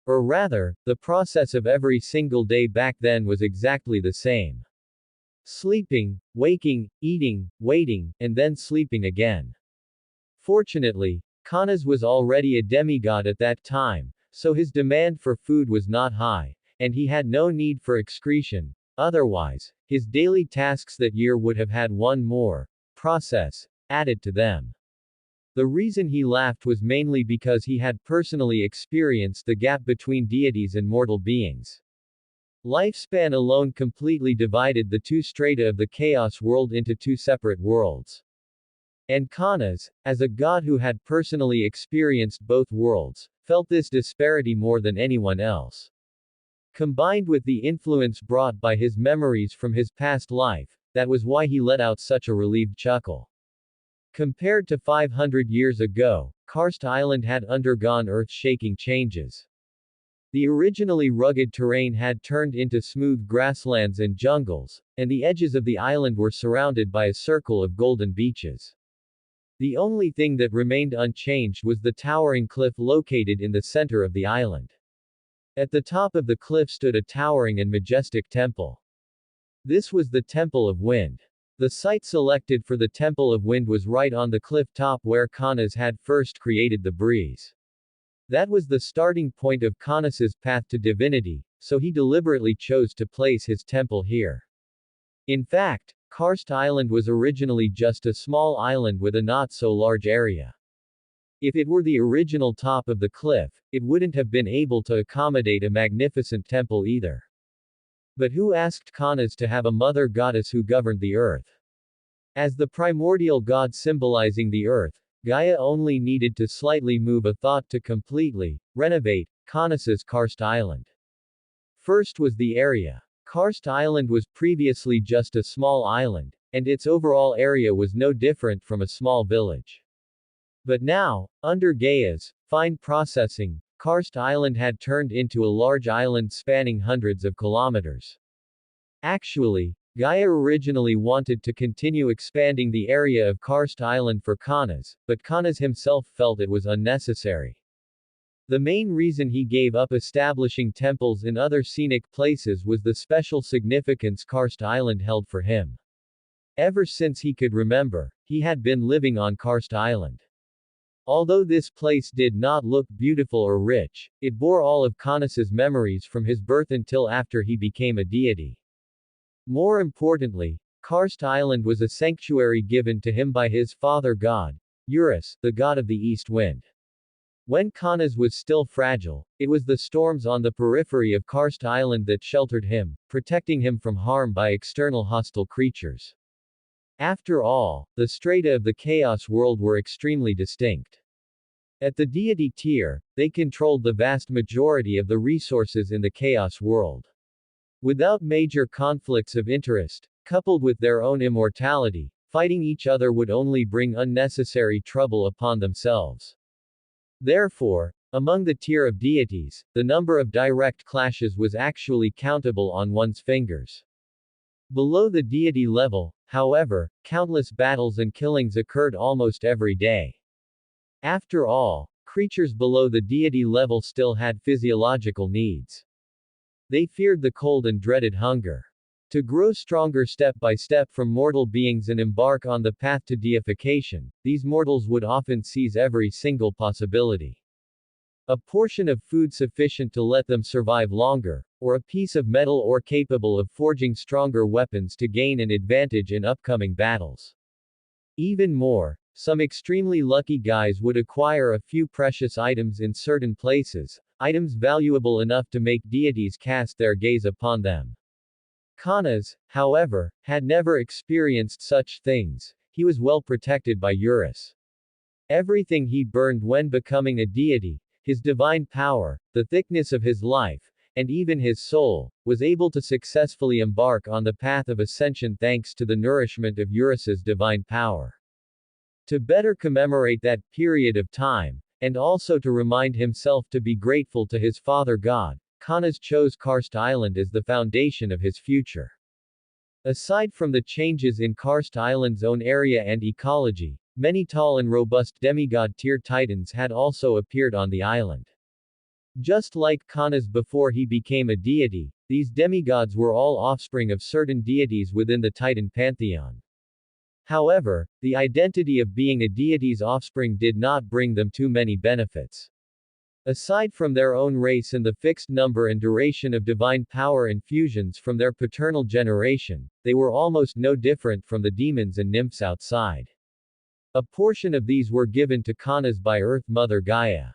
Or rather, the process of every single day back then was exactly the same. Sleeping, waking, eating, waiting, and then sleeping again. Fortunately, Caunus was already a demigod at that time, so his demand for food was not high, and he had no need for excretion. Otherwise, his daily tasks that year would have had one more process added to them. The reason he laughed was mainly because he had personally experienced the gap between deities and mortal beings. Lifespan alone completely divided the two strata of the chaos world into two separate worlds. And Caunus, as a god who had personally experienced both worlds, felt this disparity more than anyone else. Combined with the influence brought by his memories from his past life, that was why he let out such a relieved chuckle. Compared to 500 years ago, Karst Island had undergone earth-shaking changes. The originally rugged terrain had turned into smooth grasslands and jungles, and the edges of the island were surrounded by a circle of golden beaches. The only thing that remained unchanged was the towering cliff located in the center of the island. At the top of the cliff stood a towering and majestic temple. This was the Temple of Wind. The site selected for the Temple of Wind was right on the cliff top where Caunus had first created the breeze. That was the starting point of Caunus's path to divinity, so he deliberately chose to place his temple here. In fact, Karst Island was originally just a small island with a not-so-large area. If it were the original top of the cliff, it wouldn't have been able to accommodate a magnificent temple either. But who asked Caunus to have a mother goddess who governed the earth? As the primordial god symbolizing the earth, Gaia only needed to slightly move a thought to completely renovate Caunus's Karst Island. First was the area. Karst Island was previously just a small island, and its overall area was no different from a small village. But now, under Gaia's fine processing, Karst Island had turned into a large island spanning hundreds of kilometers. Actually, Gaia originally wanted to continue expanding the area of Karst Island for Caunus, but Caunus himself felt it was unnecessary. The main reason he gave up establishing temples in other scenic places was the special significance Karst Island held for him. Ever since he could remember, he had been living on Karst Island. Although this place did not look beautiful or rich, it bore all of Caunus's memories from his birth until after he became a deity. More importantly, Karst Island was a sanctuary given to him by his father god, Eurus, the god of the east wind. When Kaunas was still fragile, it was the storms on the periphery of Karst Island that sheltered him, protecting him from harm by external hostile creatures. After all, the strata of the chaos world were extremely distinct. At the deity tier, they controlled the vast majority of the resources in the chaos world. Without major conflicts of interest, coupled with their own immortality, fighting each other would only bring unnecessary trouble upon themselves. Therefore, among the tier of deities, the number of direct clashes was actually countable on one's fingers. Below the deity level, however, countless battles and killings occurred almost every day. After all, creatures below the deity level still had physiological needs. They feared the cold and dreaded hunger. To grow stronger step by step from mortal beings and embark on the path to deification, these mortals would often seize every single possibility. A portion of food sufficient to let them survive longer, or a piece of metal ore capable of forging stronger weapons to gain an advantage in upcoming battles. Even more, some extremely lucky guys would acquire a few precious items in certain places, items valuable enough to make deities cast their gaze upon them. Kaunas, however, had never experienced such things. He was well protected by Eurus. Everything he burned when becoming a deity, his divine power, the thickness of his life, and even his soul, was able to successfully embark on the path of ascension thanks to the nourishment of Eurus's divine power. To better commemorate that period of time, and also to remind himself to be grateful to his father god, Kaunas chose Karst Island as the foundation of his future. Aside from the changes in Karst Island's own area and ecology, many tall and robust demigod-tier titans had also appeared on the island. Just like Kaunas before he became a deity, these demigods were all offspring of certain deities within the Titan pantheon. However, the identity of being a deity's offspring did not bring them too many benefits. Aside from their own race and the fixed number and duration of divine power infusions from their paternal generation, they were almost no different from the demons and nymphs outside. A portion of these were given to Kaunas by Earth Mother Gaia.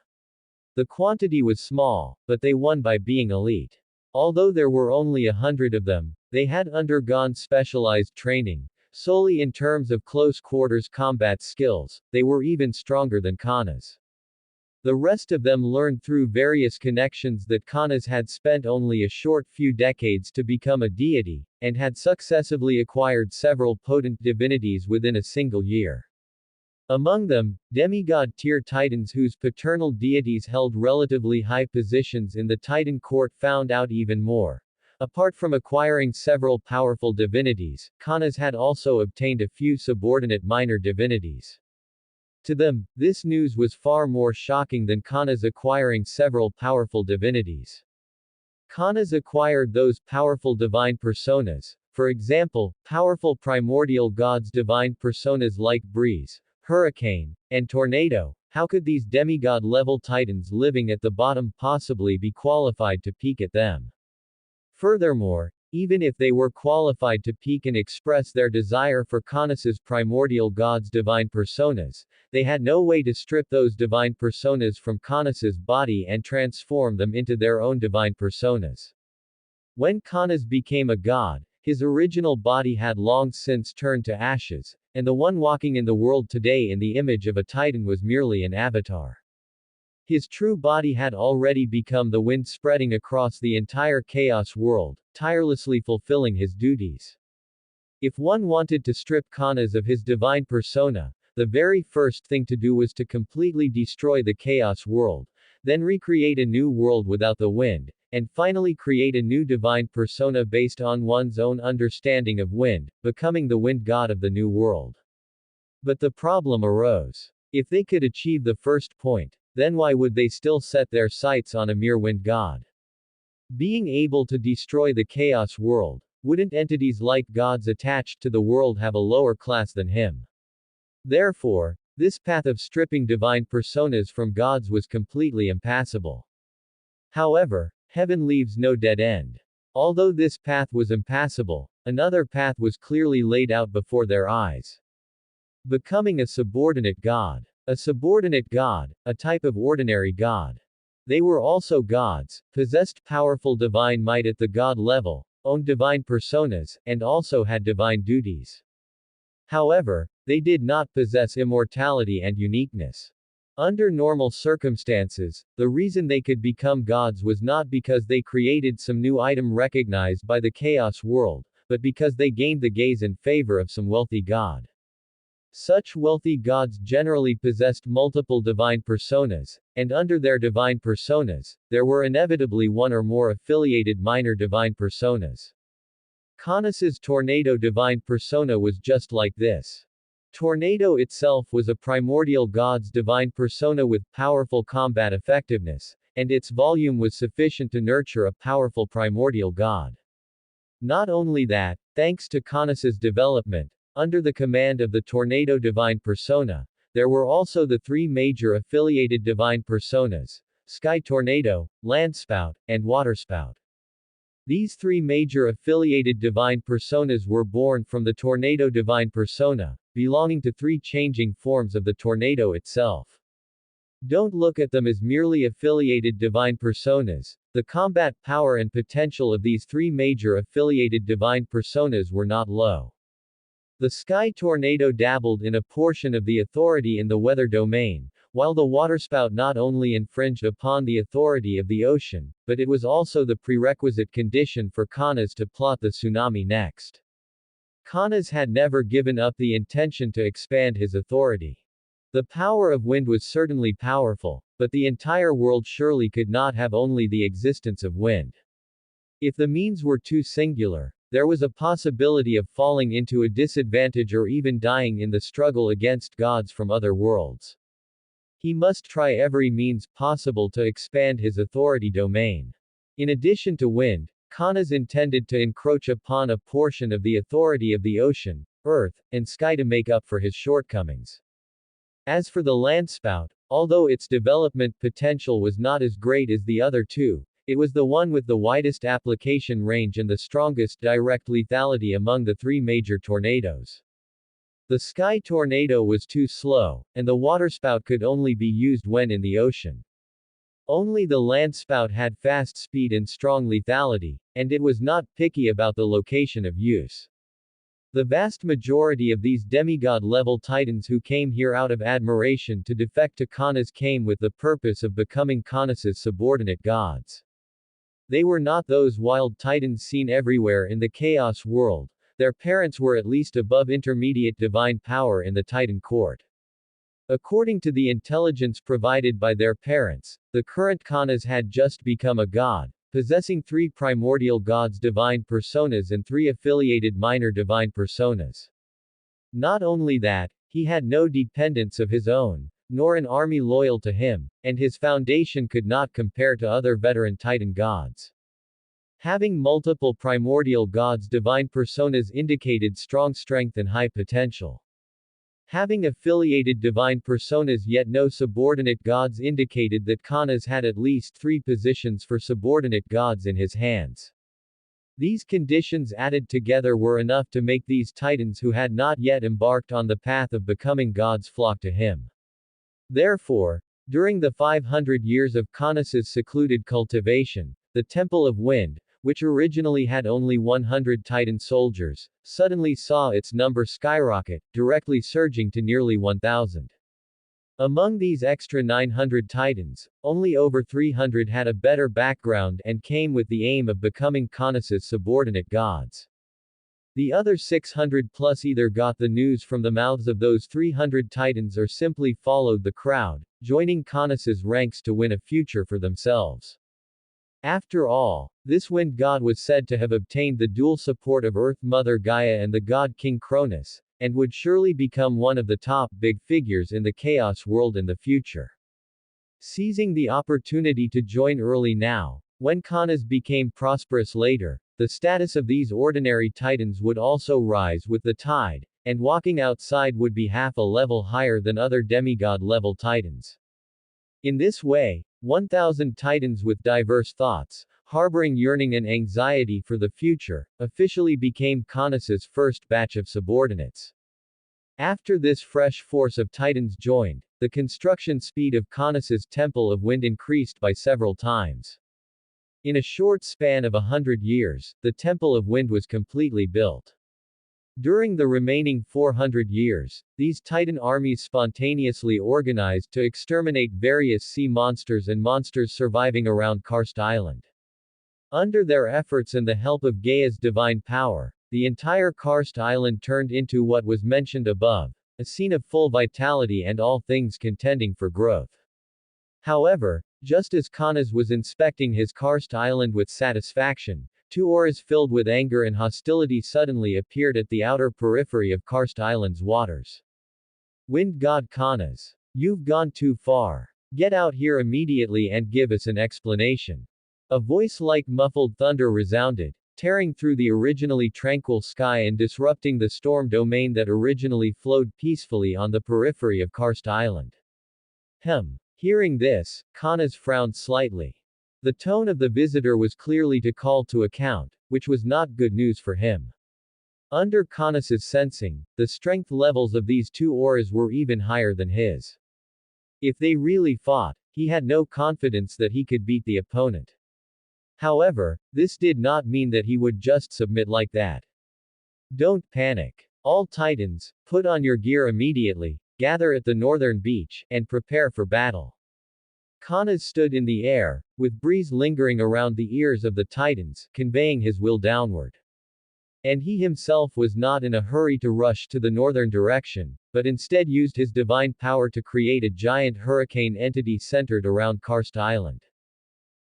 The quantity was small, but they won by being elite. Although there were only 100 of them, they had undergone specialized training, solely in terms of close quarters combat skills. They were even stronger than Kaunas. The rest of them learned through various connections that Kaunas had spent only a short few decades to become a deity, and had successively acquired several potent divinities within a single year. Among them, demigod-tier titans whose paternal deities held relatively high positions in the Titan court found out even more. Apart from acquiring several powerful divinities, Kaunas had also obtained a few subordinate minor divinities. To them, this news was far more shocking than Kaunas acquiring several powerful divinities. Kaunas acquired those powerful divine personas, for example, powerful primordial gods' divine personas like breeze, hurricane, and tornado. How could these demigod-level titans living at the bottom possibly be qualified to peek at them? Furthermore, even if they were qualified to peek and express their desire for Kaunas's primordial gods' divine personas, they had no way to strip those divine personas from Kaunas's body and transform them into their own divine personas. When Kaunas became a god, his original body had long since turned to ashes, and the one walking in the world today in the image of a titan was merely an avatar. His true body had already become the wind spreading across the entire chaos world, tirelessly fulfilling his duties. If one wanted to strip Kaunas of his divine persona, the very first thing to do was to completely destroy the chaos world, then recreate a new world without the wind, and finally create a new divine persona based on one's own understanding of wind, becoming the wind god of the new world. But the problem arose. If they could achieve the first point, then why would they still set their sights on a mere wind god? Being able to destroy the chaos world, wouldn't entities like gods attached to the world have a lower class than him? Therefore, this path of stripping divine personas from gods was completely impassable. However, heaven leaves no dead end. Although this path was impassable, another path was clearly laid out before their eyes. Becoming a subordinate god. A subordinate god, a type of ordinary god. They were also gods, possessed powerful divine might at the god level, owned divine personas, and also had divine duties. However, they did not possess immortality and uniqueness. Under normal circumstances, the reason they could become gods was not because they created some new item recognized by the chaos world, but because they gained the gaze and favor of some wealthy god. Such wealthy gods generally possessed multiple divine personas, and under their divine personas, there were inevitably one or more affiliated minor divine personas. Caunus's tornado divine persona was just like this. Tornado itself was a primordial god's divine persona with powerful combat effectiveness, and its volume was sufficient to nurture a powerful primordial god. Not only that, thanks to Caunus's development, under the command of the Tornado Divine Persona, there were also the three major affiliated divine personas: Sky Tornado, Landspout, and Waterspout. These three major affiliated divine personas were born from the Tornado Divine Persona, belonging to three changing forms of the tornado itself. Don't look at them as merely affiliated divine personas. The combat power and potential of these three major affiliated divine personas were not low. The Sky Tornado dabbled in a portion of the authority in the weather domain, while the Waterspout not only infringed upon the authority of the ocean, but it was also the prerequisite condition for Caunus to plot the tsunami next. Caunus had never given up the intention to expand his authority. The power of wind was certainly powerful, but the entire world surely could not have only the existence of wind. If the means were too singular, there was a possibility of falling into a disadvantage or even dying in the struggle against gods from other worlds. He must try every means possible to expand his authority domain. In addition to wind, Caunus intended to encroach upon a portion of the authority of the ocean, earth, and sky to make up for his shortcomings. As for the Landspout, although its development potential was not as great as the other two, it was the one with the widest application range and the strongest direct lethality among the three major tornadoes. The Sky Tornado was too slow, and the Waterspout could only be used when in the ocean. Only the Landspout had fast speed and strong lethality, and it was not picky about the location of use. The vast majority of these demigod-level titans who came here out of admiration to defect to Caunus came with the purpose of becoming Caunus's subordinate gods. They were not those wild titans seen everywhere in the chaos world. Their parents were at least above intermediate divine power in the Titan court. According to the intelligence provided by their parents, the current Caunus had just become a god, possessing three primordial gods' divine personas and three affiliated minor divine personas. Not only that, he had no dependents of his own, nor an army loyal to him, and his foundation could not compare to other veteran Titan gods. Having multiple primordial gods' divine personas indicated strong strength and high potential. Having affiliated divine personas yet no subordinate gods indicated that Caunus had at least three positions for subordinate gods in his hands. These conditions added together were enough to make these titans who had not yet embarked on the path of becoming gods flock to him. Therefore, during the 500 years of Caunus's secluded cultivation, the Temple of Wind, which originally had only 100 Titan soldiers, suddenly saw its number skyrocket, directly surging to nearly 1,000. Among these extra 900 Titans, only over 300 had a better background and came with the aim of becoming Caunus's subordinate gods. The other 600 plus either got the news from the mouths of those 300 Titans or simply followed the crowd, joining Caunus's ranks to win a future for themselves. After all, this wind god was said to have obtained the dual support of Earth Mother Gaia and the god King Cronus, and would surely become one of the top big figures in the chaos world in the future. Seizing the opportunity to join early now, when Caunus became prosperous later, the status of these ordinary titans would also rise with the tide, and walking outside would be half a level higher than other demigod-level titans. In this way, 1,000 titans with diverse thoughts, harboring yearning and anxiety for the future, officially became Caunus' first batch of subordinates. After this fresh force of Titans joined, the construction speed of Caunus' Temple of Wind increased by several times. In a short span of 100 years, the Temple of Wind was completely built. During the remaining 400 years, these Titan armies spontaneously organized to exterminate various sea monsters and monsters surviving around Karst Island. Under their efforts and the help of Gaia's divine power, the entire Karst Island turned into what was mentioned above, a scene of full vitality and all things contending for growth. However, just as Caunus was inspecting his Karst Island with satisfaction, two auras filled with anger and hostility suddenly appeared at the outer periphery of Karst Island's waters. Wind God Caunus, you've gone too far. Get out here immediately and give us an explanation. A voice like muffled thunder resounded, tearing through the originally tranquil sky and disrupting the storm domain that originally flowed peacefully on the periphery of Karst Island. Hearing this, Caunus frowned slightly. The tone of the visitor was clearly to call to account, which was not good news for him. Under Caunus' sensing, the strength levels of these two auras were even higher than his. If they really fought, he had no confidence that he could beat the opponent. However, this did not mean that he would just submit like that. Don't panic. All Titans, put on your gear immediately, gather at the northern beach, and prepare for battle. Caunus stood in the air, with breeze lingering around the ears of the Titans, conveying his will downward. And he himself was not in a hurry to rush to the northern direction, but instead used his divine power to create a giant hurricane entity centered around Karst Island.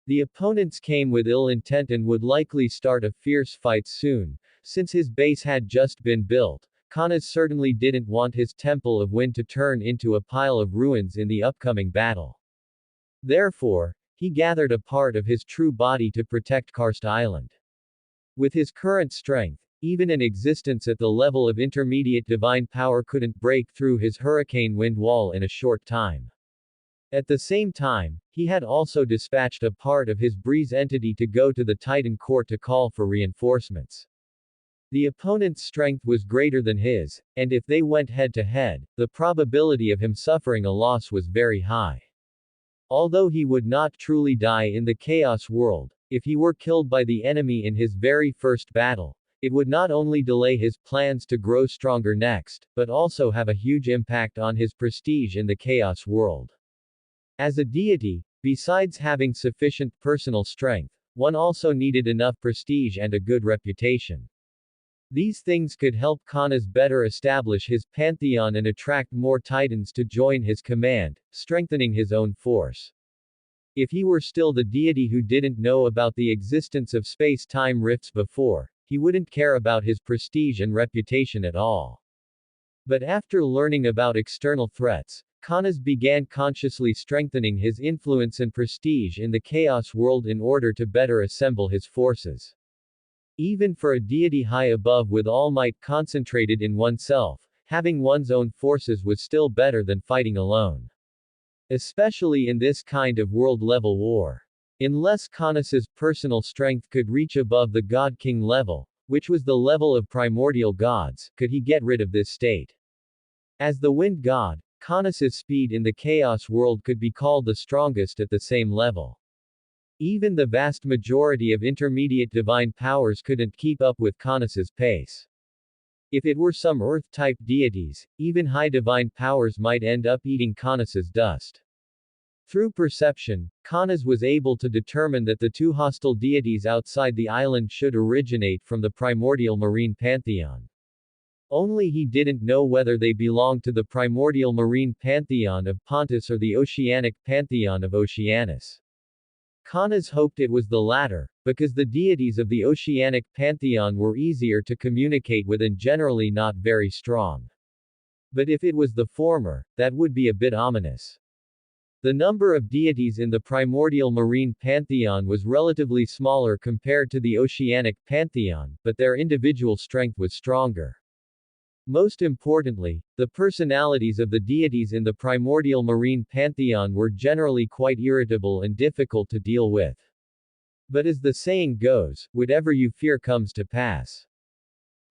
The opponents came with ill intent and would likely start a fierce fight soon. Since his base had just been built, Caunus certainly didn't want his Temple of Wind to turn into a pile of ruins in the upcoming battle. Therefore, he gathered a part of his true body to protect Karst Island. With his current strength, even an existence at the level of intermediate divine power couldn't break through his hurricane wind wall in a short time. At the same time, he had also dispatched a part of his breeze entity to go to the Titan court to call for reinforcements. The opponent's strength was greater than his, and if they went head to head, the probability of him suffering a loss was very high. Although he would not truly die in the Chaos world, if he were killed by the enemy in his very first battle, it would not only delay his plans to grow stronger next, but also have a huge impact on his prestige in the Chaos world. As a deity, besides having sufficient personal strength, one also needed enough prestige and a good reputation. These things could help Caunus better establish his pantheon and attract more Titans to join his command, strengthening his own force. If he were still the deity who didn't know about the existence of space-time rifts before, he wouldn't care about his prestige and reputation at all. But after learning about external threats, Caunus began consciously strengthening his influence and prestige in the Chaos world in order to better assemble his forces. Even for a deity high above with all might concentrated in oneself, having one's own forces was still better than fighting alone. Especially in this kind of world-level war. Unless Caunus's personal strength could reach above the God-King level, which was the level of primordial gods, could he get rid of this state. As the wind god, Caunus's speed in the Chaos world could be called the strongest at the same level. Even the vast majority of intermediate divine powers couldn't keep up with Caunus's pace. If it were some Earth-type deities, even high divine powers might end up eating Caunus's dust. Through perception, Caunus was able to determine that the two hostile deities outside the island should originate from the primordial marine pantheon. Only he didn't know whether they belonged to the primordial marine pantheon of Pontus or the oceanic pantheon of Oceanus. Caunus hoped it was the latter, because the deities of the oceanic pantheon were easier to communicate with and generally not very strong. But if it was the former, that would be a bit ominous. The number of deities in the primordial marine pantheon was relatively smaller compared to the oceanic pantheon, but their individual strength was stronger. Most importantly, the personalities of the deities in the primordial marine pantheon were generally quite irritable and difficult to deal with. But as the saying goes, whatever you fear comes to pass.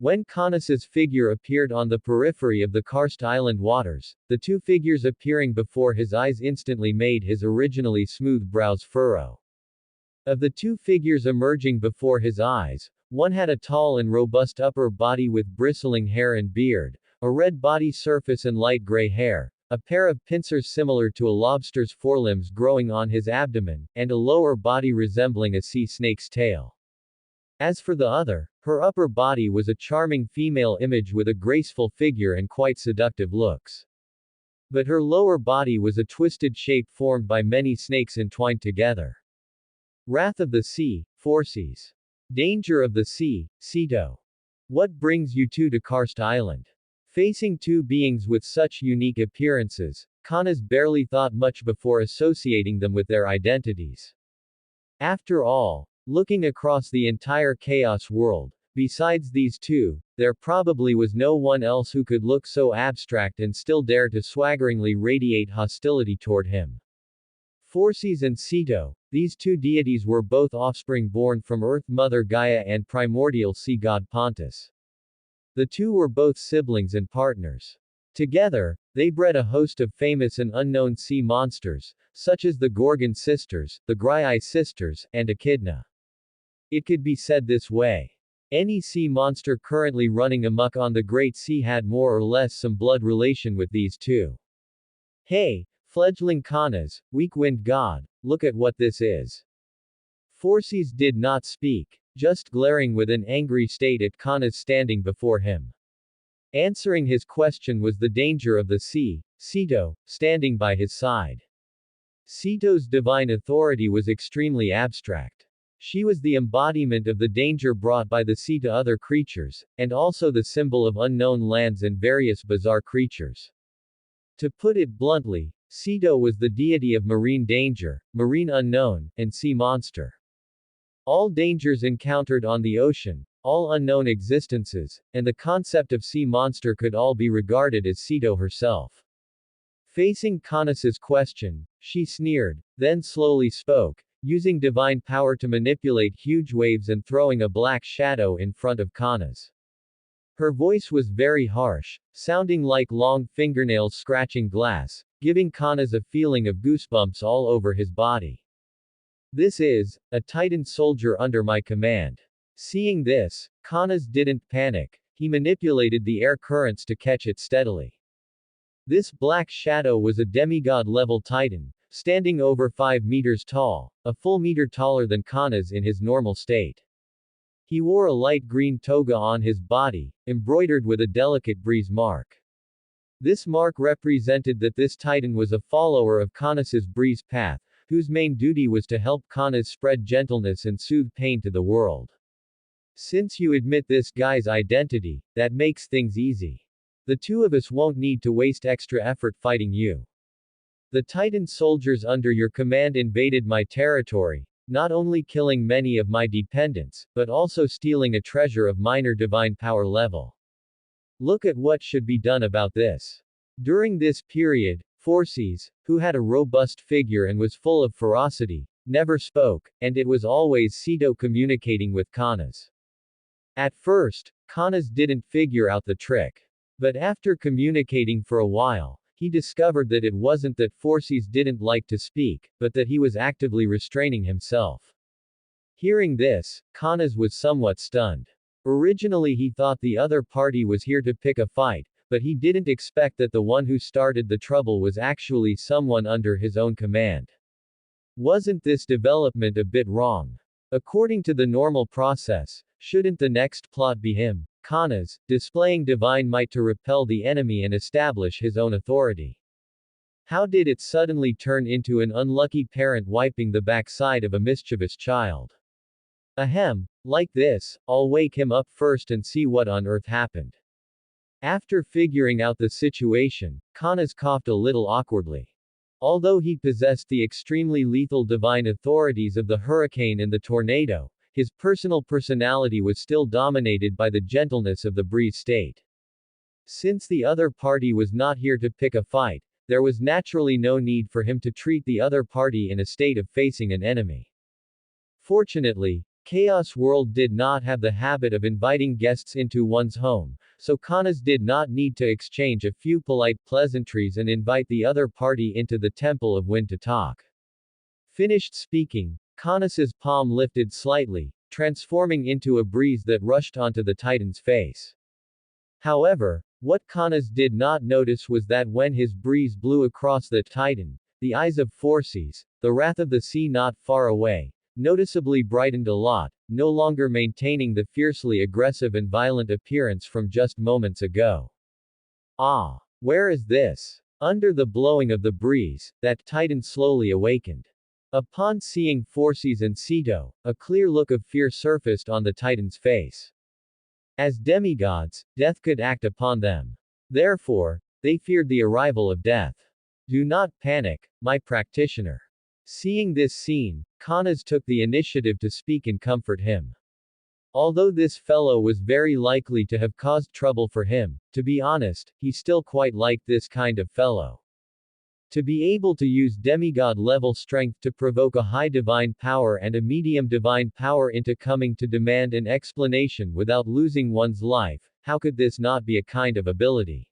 When Caunus's figure appeared on the periphery of the karst island waters, the two figures appearing before his eyes instantly made his originally smooth brows furrow. Of the two figures emerging before his eyes, one had a tall and robust upper body with bristling hair and beard, a red body surface and light gray hair, a pair of pincers similar to a lobster's forelimbs growing on his abdomen, and a lower body resembling a sea snake's tail. As for the other, her upper body was a charming female image with a graceful figure and quite seductive looks. But her lower body was a twisted shape formed by many snakes entwined together. Wrath of the sea, Phorcys. Danger of the sea, Ceto. What brings you two to Karst Island? Facing two beings with such unique appearances, Caunus barely thought much before associating them with their identities. After all, looking across the entire chaos world, besides these two, there probably was no one else who could look so abstract and still dare to swaggeringly radiate hostility toward him. Phorcys and Ceto, these two deities were both offspring born from Earth Mother Gaia and primordial sea god Pontus. The two were both siblings and partners. Together, they bred a host of famous and unknown sea monsters, such as the Gorgon sisters, the Gryae sisters, and Echidna. It could be said this way. Any sea monster currently running amok on the Great Sea had more or less some blood relation with these two. Hey, fledgling Caunus, weak-wind god, look at what this is. Phorcys did not speak, just glaring with an angry state at Caunus standing before him. Answering his question was the danger of the sea, Ceto, standing by his side. Ceto's divine authority was extremely abstract. She was the embodiment of the danger brought by the sea to other creatures, and also the symbol of unknown lands and various bizarre creatures. To put it bluntly, Ceto was the deity of marine danger, marine unknown, and sea monster. All dangers encountered on the ocean, all unknown existences, and the concept of sea monster could all be regarded as Ceto herself. Facing Caunus's question, she sneered, then slowly spoke, using divine power to manipulate huge waves and throwing a black shadow in front of Caunus. Her voice was very harsh, sounding like long fingernails scratching glass, giving Caunus a feeling of goosebumps all over his body. This is a Titan soldier under my command. Seeing this, Caunus didn't panic, he manipulated the air currents to catch it steadily. This black shadow was a demigod-level Titan, standing over 5 meters tall, a full meter taller than Caunus in his normal state. He wore a light green toga on his body, embroidered with a delicate breeze mark. This mark represented that this Titan was a follower of Caunus's breeze path, whose main duty was to help Caunus spread gentleness and soothe pain to the world. Since you admit this guy's identity, that makes things easy. The two of us won't need to waste extra effort fighting you. The Titan soldiers under your command invaded my territory, not only killing many of my dependents, but also stealing a treasure of minor divine power level. Look at what should be done about this. During this period, Phorcys, who had a robust figure and was full of ferocity, never spoke, and it was always Ceto communicating with Caunus. At first, Caunus didn't figure out the trick. But after communicating for a while, he discovered that it wasn't that Phorcys didn't like to speak, but that he was actively restraining himself. Hearing this, Caunus was somewhat stunned. Originally he thought the other party was here to pick a fight, but he didn't expect that the one who started the trouble was actually someone under his own command. Wasn't this development a bit wrong? According to the normal process, shouldn't the next plot be him, Caunus, displaying divine might to repel the enemy and establish his own authority? How did it suddenly turn into an unlucky parent wiping the backside of a mischievous child? Ahem, like this, I'll wake him up first and see what on earth happened. After figuring out the situation, Caunus coughed a little awkwardly. Although he possessed the extremely lethal divine authorities of the hurricane and the tornado, his personal personality was still dominated by the gentleness of the breeze state. Since the other party was not here to pick a fight, there was naturally no need for him to treat the other party in a state of facing an enemy. Fortunately, Chaos World did not have the habit of inviting guests into one's home, so Kanas did not need to exchange a few polite pleasantries and invite the other party into the Temple of Wind to talk. Finished speaking, Kanas's palm lifted slightly, transforming into a breeze that rushed onto the Titan's face. However, what Kanas did not notice was that when his breeze blew across the Titan, the eyes of Forces, the wrath of the sea not far away, noticeably brightened a lot, no longer maintaining the fiercely aggressive and violent appearance from just moments ago. Ah! Where is this? Under the blowing of the breeze, that Titan slowly awakened. Upon seeing Forces and Sito, a clear look of fear surfaced on the Titan's face. As demigods, death could act upon them. Therefore, they feared the arrival of death. Do not panic, my practitioner. Seeing this scene, Kanas took the initiative to speak and comfort him. Although this fellow was very likely to have caused trouble for him, to be honest, he still quite liked this kind of fellow. To be able to use demigod-level strength to provoke a high divine power and a medium divine power into coming to demand an explanation without losing one's life, how could this not be a kind of ability?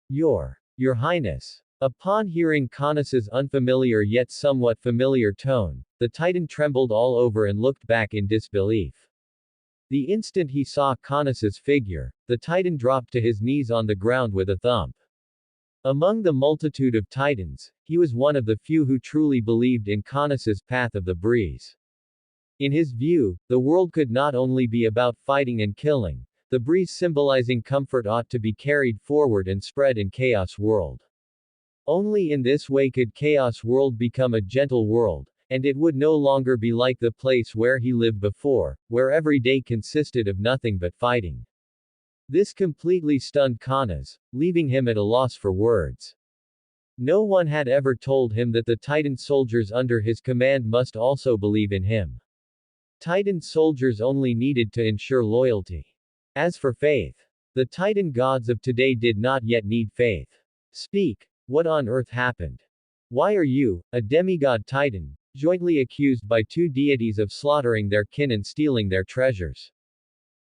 Your Highness. Upon hearing Kanas's unfamiliar yet somewhat familiar tone, the Titan trembled all over and looked back in disbelief. The instant he saw Kanas's figure, the Titan dropped to his knees on the ground with a thump. Among the multitude of Titans, he was one of the few who truly believed in Kanas's path of the breeze. In his view, the world could not only be about fighting and killing, the breeze symbolizing comfort ought to be carried forward and spread in Chaos World. Only in this way could Chaos World become a gentle world, and it would no longer be like the place where he lived before, where every day consisted of nothing but fighting. This completely stunned Kanas, leaving him at a loss for words. No one had ever told him that the Titan soldiers under his command must also believe in him. Titan soldiers only needed to ensure loyalty. As for faith, the Titan gods of today did not yet need faith. Speak. What on earth happened? Why are you, a demigod Titan, jointly accused by two deities of slaughtering their kin and stealing their treasures?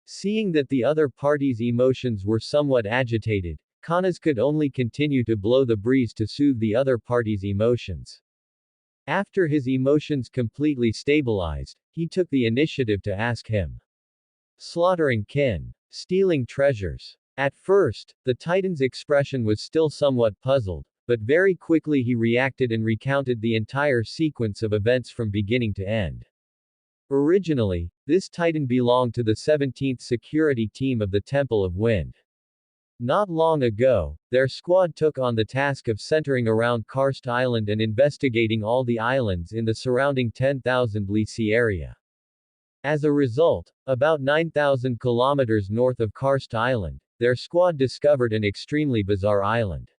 Seeing that the other party's emotions were somewhat agitated, Kanas could only continue to blow the breeze to soothe the other party's emotions. After his emotions completely stabilized, he took the initiative to ask him. Slaughtering kin. Stealing treasures. At first, the Titan's expression was still somewhat puzzled, but very quickly he reacted and recounted the entire sequence of events from beginning to end. Originally, this Titan belonged to the 17th Security Team of the Temple of Wind. Not long ago, their squad took on the task of centering around Karst Island and investigating all the islands in the surrounding 10,000 Li Sea area. As a result, about 9,000 kilometers north of Karst Island, their squad discovered an extremely bizarre island.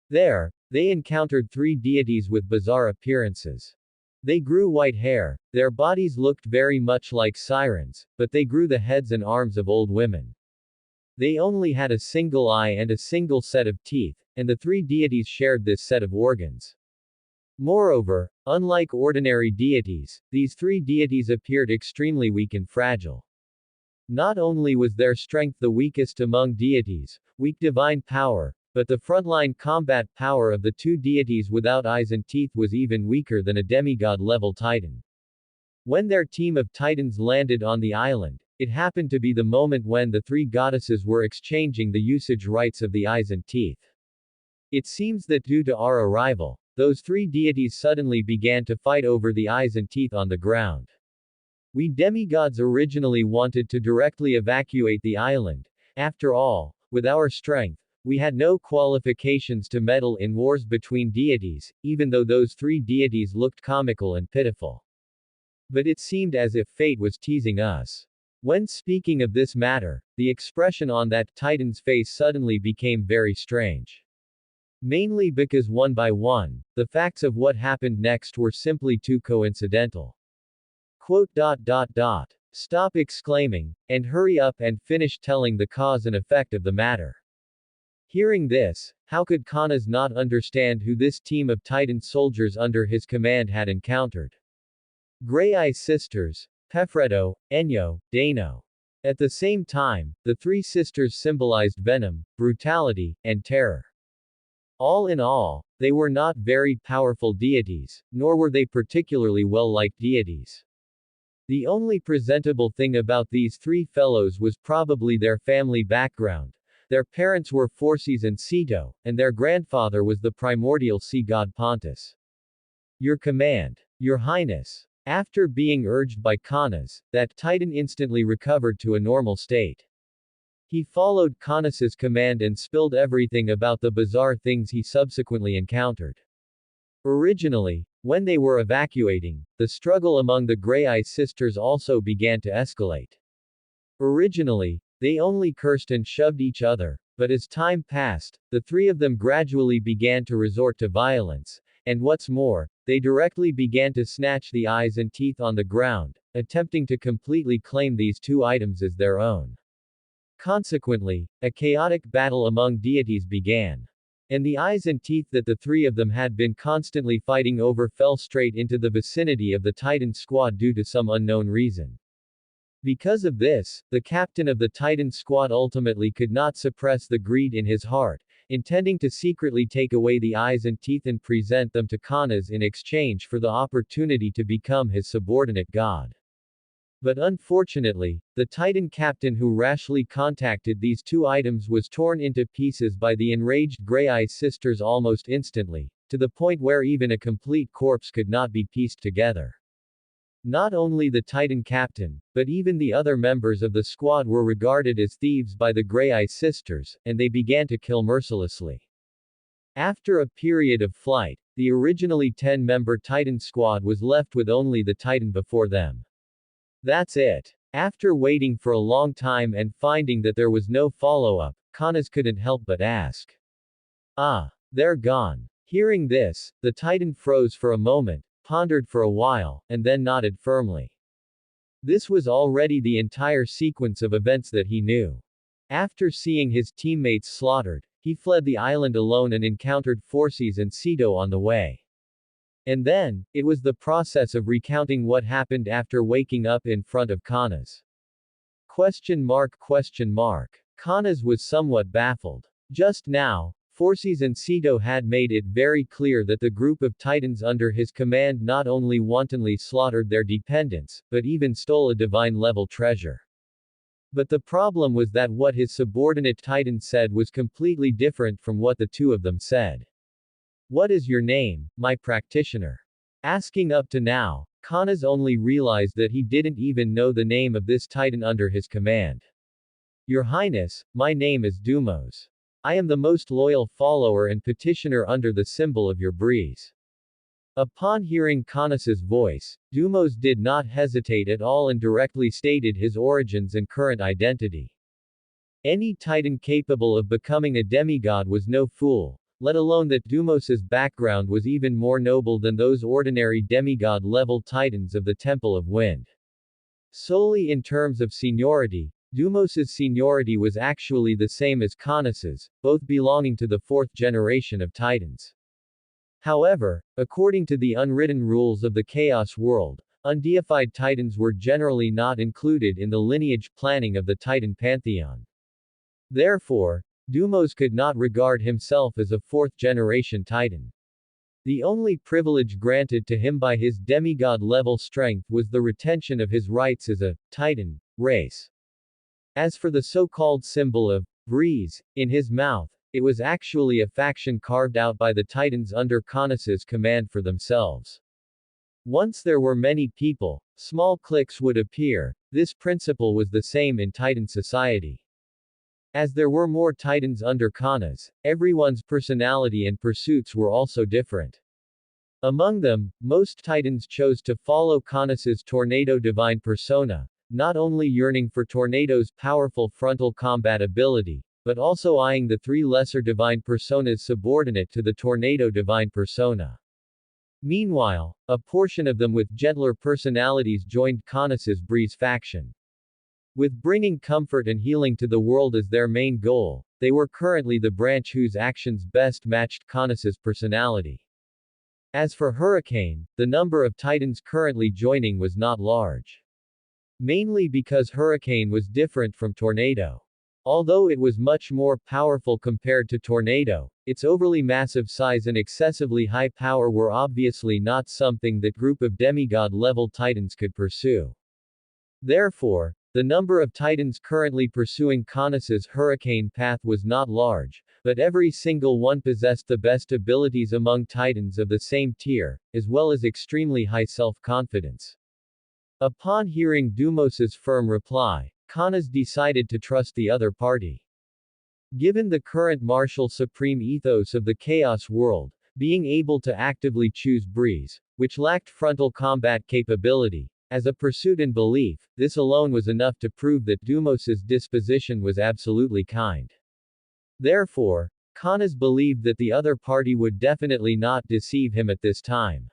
There, they encountered three deities with bizarre appearances. They grew white hair, their bodies looked very much like sirens, but they grew the heads and arms of old women. They only had a single eye and a single set of teeth, and the three deities shared this set of organs. Moreover, unlike ordinary deities, these three deities appeared extremely weak and fragile. Not only was their strength the weakest among deities, weak divine power, but the frontline combat power of the two deities without eyes and teeth was even weaker than a demigod-level titan. When their team of titans landed on the island, it happened to be the moment when the three goddesses were exchanging the usage rights of the eyes and teeth. It seems that due to our arrival, those three deities suddenly began to fight over the eyes and teeth on the ground. We demigods originally wanted to directly evacuate the island. After all, with our strength, we had no qualifications to meddle in wars between deities, even though those three deities looked comical and pitiful. But it seemed as if fate was teasing us. When speaking of this matter, the expression on that titan's face suddenly became very strange. Mainly because one by one, the facts of what happened next were simply too coincidental. Quote. Stop exclaiming, and hurry up and finish telling the cause and effect of the matter. Hearing this, how could Kanas not understand who this team of Titan soldiers under his command had encountered? Grey Eye Sisters, Pefredo, Enyo, Dano. At the same time, the three sisters symbolized venom, brutality, and terror. All in all, they were not very powerful deities, nor were they particularly well-liked deities. The only presentable thing about these three fellows was probably their family background. Their parents were Phorcys and Ceto, and their grandfather was the primordial sea god Pontus. Your command, Your Highness. After being urged by Canas, that Titan instantly recovered to a normal state. He followed Canas' command and spilled everything about the bizarre things he subsequently encountered. Originally, when they were evacuating, the struggle among the Grey Eye sisters also began to escalate. Originally, they only cursed and shoved each other, but as time passed, the three of them gradually began to resort to violence, and what's more, they directly began to snatch the eyes and teeth on the ground, attempting to completely claim these two items as their own. Consequently, a chaotic battle among deities began. And the eyes and teeth that the three of them had been constantly fighting over fell straight into the vicinity of the Titan squad due to some unknown reason. Because of this, the captain of the Titan squad ultimately could not suppress the greed in his heart, intending to secretly take away the eyes and teeth and present them to Canas in exchange for the opportunity to become his subordinate god. But unfortunately, the Titan captain who rashly contacted these two items was torn into pieces by the enraged Grey Eye sisters almost instantly, to the point where even a complete corpse could not be pieced together. Not only the Titan captain, but even the other members of the squad were regarded as thieves by the Grey Eye sisters, and they began to kill mercilessly. After a period of flight, the originally 10-member Titan squad was left with only the Titan before them. That's it. After waiting for a long time and finding that there was no follow-up, Canas couldn't help but ask. Ah, they're gone. Hearing this, the Titan froze for a moment, pondered for a while, and then nodded firmly. This was already the entire sequence of events that he knew. After seeing his teammates slaughtered, he fled the island alone and encountered Phorcys and Ceto on the way. And then, it was the process of recounting what happened after waking up in front of Canas. Canas was somewhat baffled. Just now, Phorcys and Ceto had made it very clear that the group of titans under his command not only wantonly slaughtered their dependents, but even stole a divine-level treasure. But the problem was that what his subordinate titan said was completely different from what the two of them said. What is your name, my practitioner? Asking up to now, Canas only realized that he didn't even know the name of this titan under his command. Your Highness, my name is Dumos. I am the most loyal follower and petitioner under the symbol of your breeze. Upon hearing Canas's voice, Dumos did not hesitate at all and directly stated his origins and current identity. Any titan capable of becoming a demigod was no fool, let alone that Dumos's background was even more noble than those ordinary demigod-level titans of the Temple of Wind. Solely in terms of seniority, Dumos's seniority was actually the same as Canas's, both belonging to the fourth generation of titans. However, according to the unwritten rules of the Chaos world, undeified titans were generally not included in the lineage planning of the Titan pantheon. Therefore, Dumos could not regard himself as a fourth-generation titan. The only privilege granted to him by his demigod-level strength was the retention of his rights as a titan race. As for the so-called symbol of breeze in his mouth, it was actually a faction carved out by the titans under Canas's command for themselves. Once there were many people, small cliques would appear. This principle was the same in Titan society. As there were more titans under Canas, everyone's personality and pursuits were also different. Among them, most titans chose to follow Canas's Tornado divine persona, not only yearning for Tornado's powerful frontal combat ability, but also eyeing the three lesser divine personas subordinate to the Tornado divine persona. Meanwhile, a portion of them with gentler personalities joined Canas's Breeze faction. With bringing comfort and healing to the world as their main goal, they were currently the branch whose actions best matched Canas's personality. As for Hurricane, the number of Titans currently joining was not large. Mainly because Hurricane was different from Tornado. Although it was much more powerful compared to Tornado, its overly massive size and excessively high power were obviously not something that group of demigod-level Titans could pursue. Therefore, the number of Titans currently pursuing Caunus' Hurricane path was not large, but every single one possessed the best abilities among Titans of the same tier, as well as extremely high self-confidence. Upon hearing Deimos' firm reply, Caunus decided to trust the other party. Given the current martial supreme ethos of the Chaos world, being able to actively choose breeze, which lacked frontal combat capability, as a pursuit and belief, this alone was enough to prove that Deimos' disposition was absolutely kind. Therefore, Caunus believed that the other party would definitely not deceive him at this time.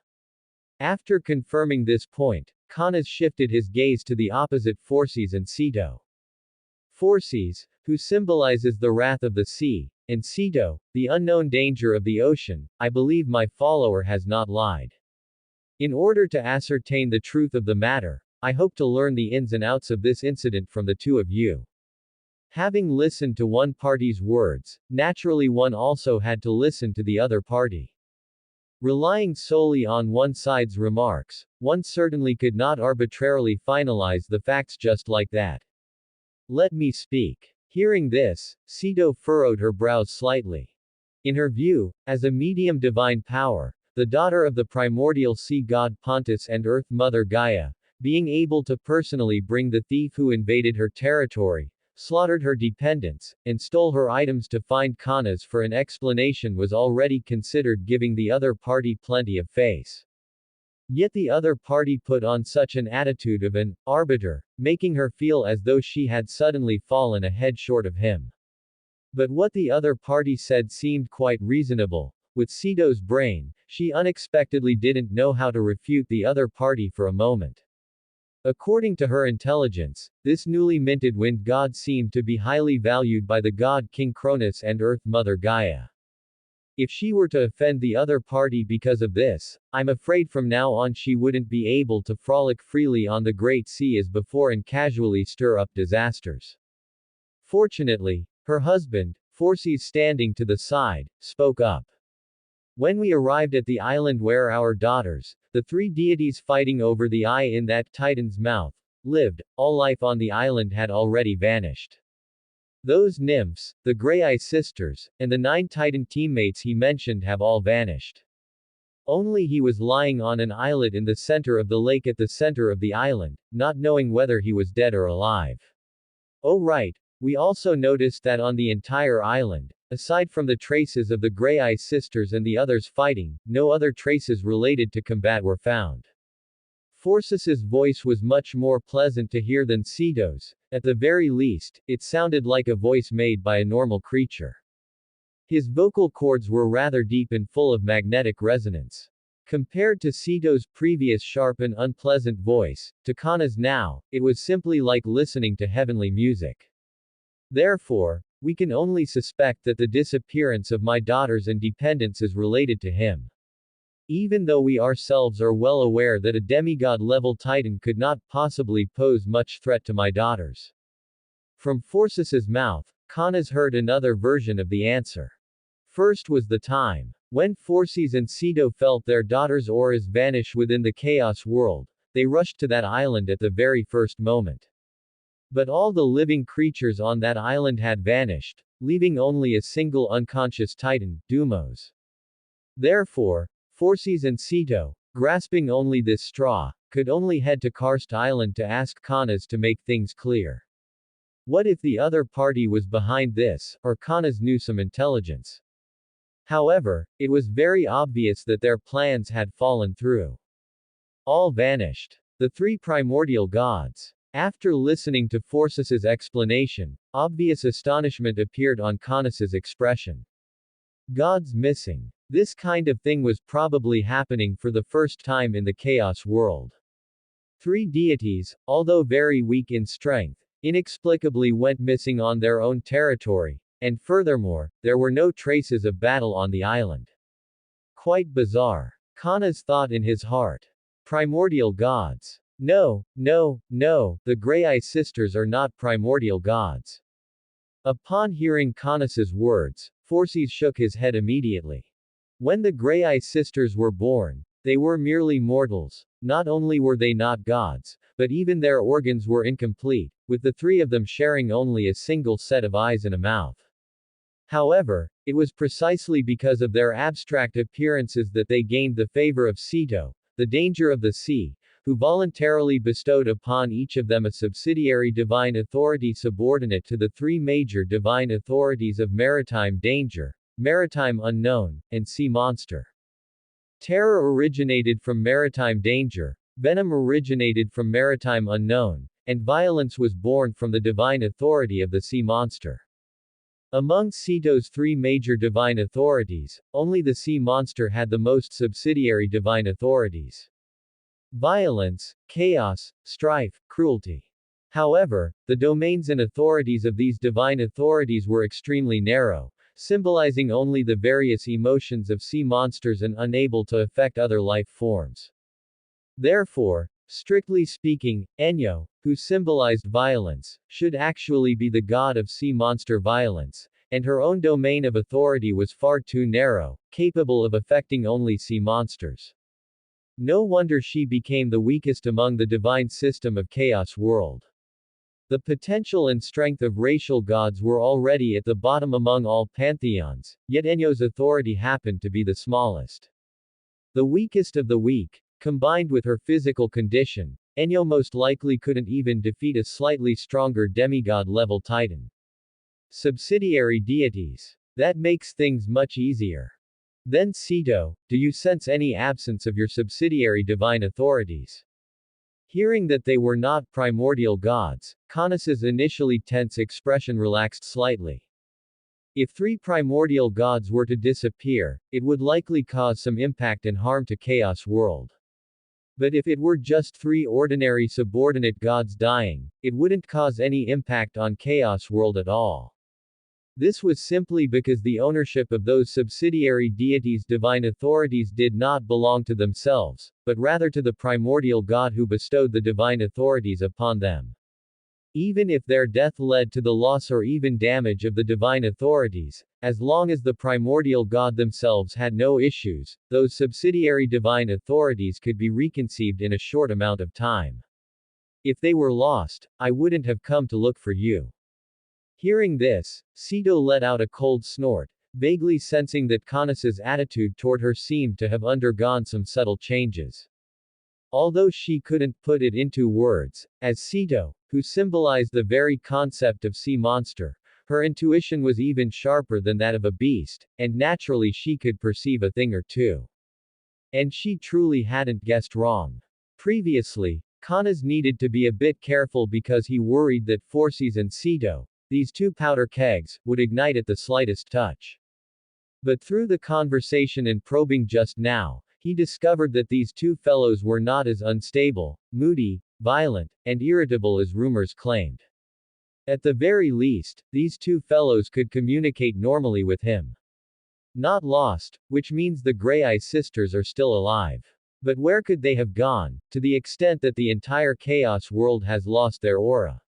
After confirming this point, Caunus shifted his gaze to the opposite Phorcys and Ceto. Phorcys, who symbolizes the wrath of the sea, and Ceto, the unknown danger of the ocean, I believe my follower has not lied. In order to ascertain the truth of the matter, I hope to learn the ins and outs of this incident from the two of you. Having listened to one party's words, naturally one also had to listen to the other party. Relying solely on one side's remarks, one certainly could not arbitrarily finalize the facts just like that. Let me speak. Hearing this, Ceto furrowed her brows slightly. In her view, as a medium divine power, the daughter of the primordial sea god Pontus and Earth Mother Gaia, being able to personally bring the thief who invaded her territory, slaughtered her dependents, and stole her items to find Caunus for an explanation was already considered giving the other party plenty of face. Yet the other party put on such an attitude of an arbiter, making her feel as though she had suddenly fallen a head short of him. But what the other party said seemed quite reasonable. With Ceto's brain, she unexpectedly didn't know how to refute the other party for a moment. According to her intelligence, this newly minted wind god seemed to be highly valued by the god King Cronus and Earth Mother Gaia. If she were to offend the other party because of this, I'm afraid from now on she wouldn't be able to frolic freely on the Great Sea as before and casually stir up disasters. Fortunately, her husband, Phorcys standing to the side, spoke up. When we arrived at the island where our daughters, the three deities fighting over the eye in that Titan's mouth, lived, all life on the island had already vanished. Those nymphs, the Grey-Eye sisters, and the 9 Titan teammates he mentioned have all vanished. Only he was lying on an islet in the center of the lake at the center of the island, not knowing whether he was dead or alive. Oh right, we also noticed that on the entire island, aside from the traces of the Grey-Eye sisters and the others fighting, no other traces related to combat were found. Phorcys' voice was much more pleasant to hear than Ceto's. At the very least, it sounded like a voice made by a normal creature. His vocal cords were rather deep and full of magnetic resonance. Compared to Ceto's previous sharp and unpleasant voice, to Caunus now, it was simply like listening to heavenly music. Therefore, we can only suspect that the disappearance of my daughters and dependents is related to him. Even though we ourselves are well aware that a demigod-level titan could not possibly pose much threat to my daughters. From Phorcys' mouth, Caunus heard another version of the answer. First was the time when Phorcys and Ceto felt their daughters' auras vanish within the chaos world. They rushed to that island at the very first moment. But all the living creatures on that island had vanished, leaving only a single unconscious titan, Deimos. Therefore, Phorcys and Ceto, grasping only this straw, could only head to Karst Island to ask Caunus to make things clear. What if the other party was behind this, or Caunus knew some intelligence? However, it was very obvious that their plans had fallen through. All vanished. The 3 primordial gods. After listening to Phorcys' explanation, obvious astonishment appeared on Caunus' expression. Gods missing. This kind of thing was probably happening for the first time in the chaos world. 3 deities, although very weak in strength, inexplicably went missing on their own territory, and furthermore, there were no traces of battle on the island. Quite bizarre. Kana's thought in his heart. Primordial gods. No, no, no, the Grey-Eye sisters are not primordial gods. Upon hearing Kanas's words, Forces shook his head immediately. When the Grey-Eye sisters were born, they were merely mortals. Not only were they not gods, but even their organs were incomplete, with the three of them sharing only a single set of eyes and a mouth. However, it was precisely because of their abstract appearances that they gained the favor of Sito, the danger of the sea, who voluntarily bestowed upon each of them a subsidiary divine authority subordinate to the three major divine authorities of maritime danger, maritime unknown, and sea monster. Terror originated from maritime danger, venom originated from maritime unknown, and violence was born from the divine authority of the sea monster. Among Sito's three major divine authorities, only the sea monster had the most subsidiary divine authorities. Violence, chaos, strife, cruelty. However, the domains and authorities of these divine authorities were extremely narrow, symbolizing only the various emotions of sea monsters and unable to affect other life forms. Therefore, strictly speaking, Enyo, who symbolized violence, should actually be the god of sea monster violence, and her own domain of authority was far too narrow, capable of affecting only sea monsters. No wonder she became the weakest among the divine system of Chaos World. The potential and strength of racial gods were already at the bottom among all pantheons, yet Enyo's authority happened to be the smallest. The weakest of the weak, combined with her physical condition, Enyo most likely couldn't even defeat a slightly stronger demigod-level titan. Subsidiary deities. That makes things much easier. Then Sito, do you sense any absence of your subsidiary divine authorities? Hearing that they were not primordial gods, Kanas's initially tense expression relaxed slightly. If three primordial gods were to disappear, it would likely cause some impact and harm to Chaos World. But if it were just three ordinary subordinate gods dying, it wouldn't cause any impact on Chaos World at all. This was simply because the ownership of those subsidiary deities' divine authorities did not belong to themselves, but rather to the primordial god who bestowed the divine authorities upon them. Even if their death led to the loss or even damage of the divine authorities, as long as the primordial god themselves had no issues, those subsidiary divine authorities could be reconceived in a short amount of time. If they were lost, I wouldn't have come to look for you. Hearing this, Sito let out a cold snort, vaguely sensing that Kanas's attitude toward her seemed to have undergone some subtle changes. Although she couldn't put it into words, as Sito, who symbolized the very concept of sea monster, her intuition was even sharper than that of a beast, and naturally she could perceive a thing or two. And she truly hadn't guessed wrong. Previously, Kanas needed to be a bit careful because he worried that Forces and Sito, these two powder kegs, would ignite at the slightest touch. But through the conversation and probing just now, he discovered that these two fellows were not as unstable, moody, violent, and irritable as rumors claimed. At the very least, these two fellows could communicate normally with him. Not lost, which means the Grey-Eye sisters are still alive. But where could they have gone, to the extent that the entire Chaos World has lost their aura?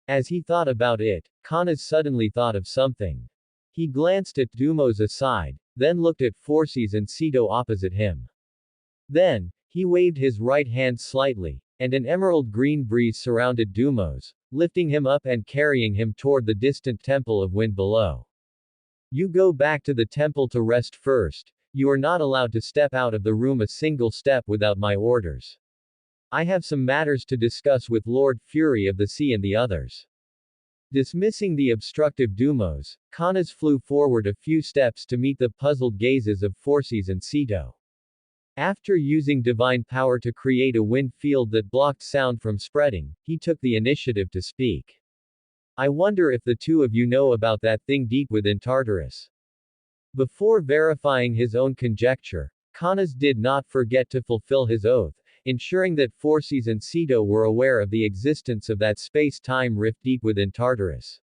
As he thought about it, Kanas suddenly thought of something. He glanced at Dumos aside, then looked at Forces and Sito opposite him. Then, he waved his right hand slightly, and an emerald green breeze surrounded Dumos, lifting him up and carrying him toward the distant Temple of Wind below. You go back to the temple to rest first. You are not allowed to step out of the room a single step without my orders. I have some matters to discuss with Lord Fury of the Sea and the others. Dismissing the obstructive Dumos, Kanas flew forward a few steps to meet the puzzled gazes of Forces and Sito. After using divine power to create a wind field that blocked sound from spreading, he took the initiative to speak. I wonder if the two of you know about that thing deep within Tartarus. Before verifying his own conjecture, Kanas did not forget to fulfill his oath, ensuring that Forces and Sito were aware of the existence of that space-time rift deep within Tartarus.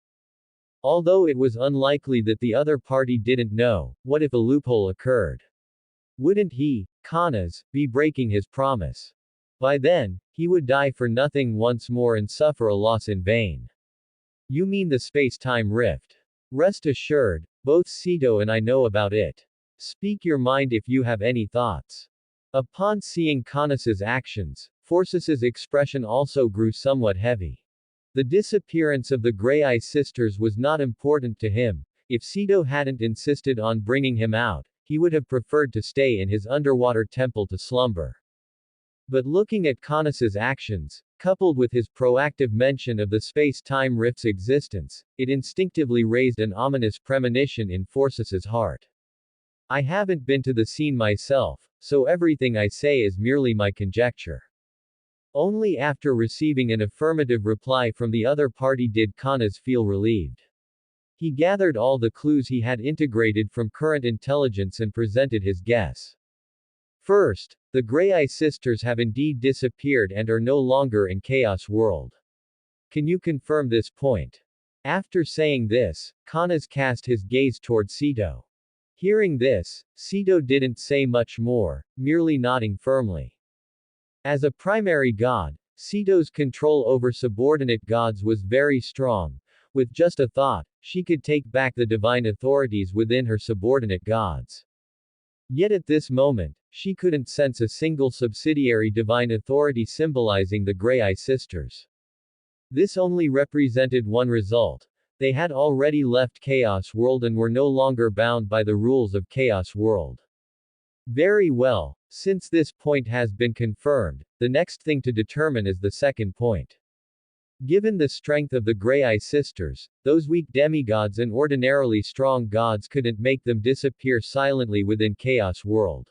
Although it was unlikely that the other party didn't know, what if a loophole occurred? Wouldn't he, Kanas, be breaking his promise? By then, he would die for nothing once more and suffer a loss in vain. You mean the space-time rift? Rest assured, both Sito and I know about it. Speak your mind if you have any thoughts. Upon seeing Kanas's actions, Forces's expression also grew somewhat heavy. The disappearance of the Grey-Eye sisters was not important to him. If Sito hadn't insisted on bringing him out, he would have preferred to stay in his underwater temple to slumber. But looking at Kanas's actions, coupled with his proactive mention of the space-time rift's existence, it instinctively raised an ominous premonition in Forces's heart. I haven't been to the scene myself, so everything I say is merely my conjecture. Only after receiving an affirmative reply from the other party did Kanas feel relieved. He gathered all the clues he had integrated from current intelligence and presented his guess. First, the Grey-Eye sisters have indeed disappeared and are no longer in Chaos World. Can you confirm this point? After saying this, Kanas cast his gaze toward Sito. Hearing this, Sito didn't say much more, merely nodding firmly. As a primary god, Sito's control over subordinate gods was very strong. With just a thought, she could take back the divine authorities within her subordinate gods. Yet at this moment, she couldn't sense a single subsidiary divine authority symbolizing the Grey-Eye sisters. This only represented one result. They had already left Chaos World and were no longer bound by the rules of Chaos World. Very well, since this point has been confirmed, the next thing to determine is the second point. Given the strength of the Grey-Eye sisters, those weak demigods and ordinarily strong gods couldn't make them disappear silently within Chaos World.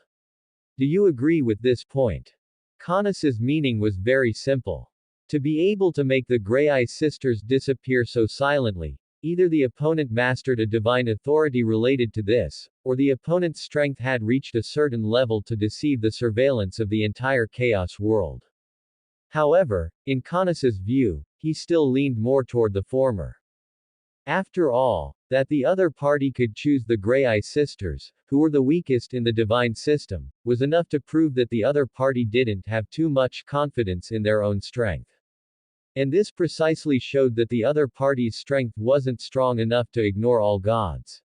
Do you agree with this point? Kanas's meaning was very simple. To be able to make the Grey-Eye sisters disappear so silently, either the opponent mastered a divine authority related to this, or the opponent's strength had reached a certain level to deceive the surveillance of the entire Chaos World. However, in Kanas's view, he still leaned more toward the former. After all, that the other party could choose the Grey-Eye sisters, who were the weakest in the divine system, was enough to prove that the other party didn't have too much confidence in their own strength. And this precisely showed that the other party's strength wasn't strong enough to ignore all gods.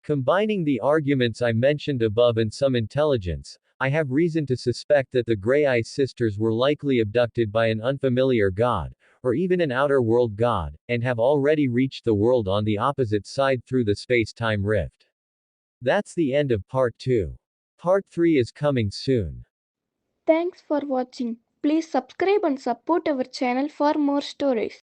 Combining the arguments I mentioned above and some intelligence, I have reason to suspect that the Grey-Eye sisters were likely abducted by an unfamiliar god, or even an outer world god, and have already reached the world on the opposite side through the space-time rift. That's the end of part 2. Part 3 is coming soon. Thanks for watching. Please subscribe and support our channel for more stories.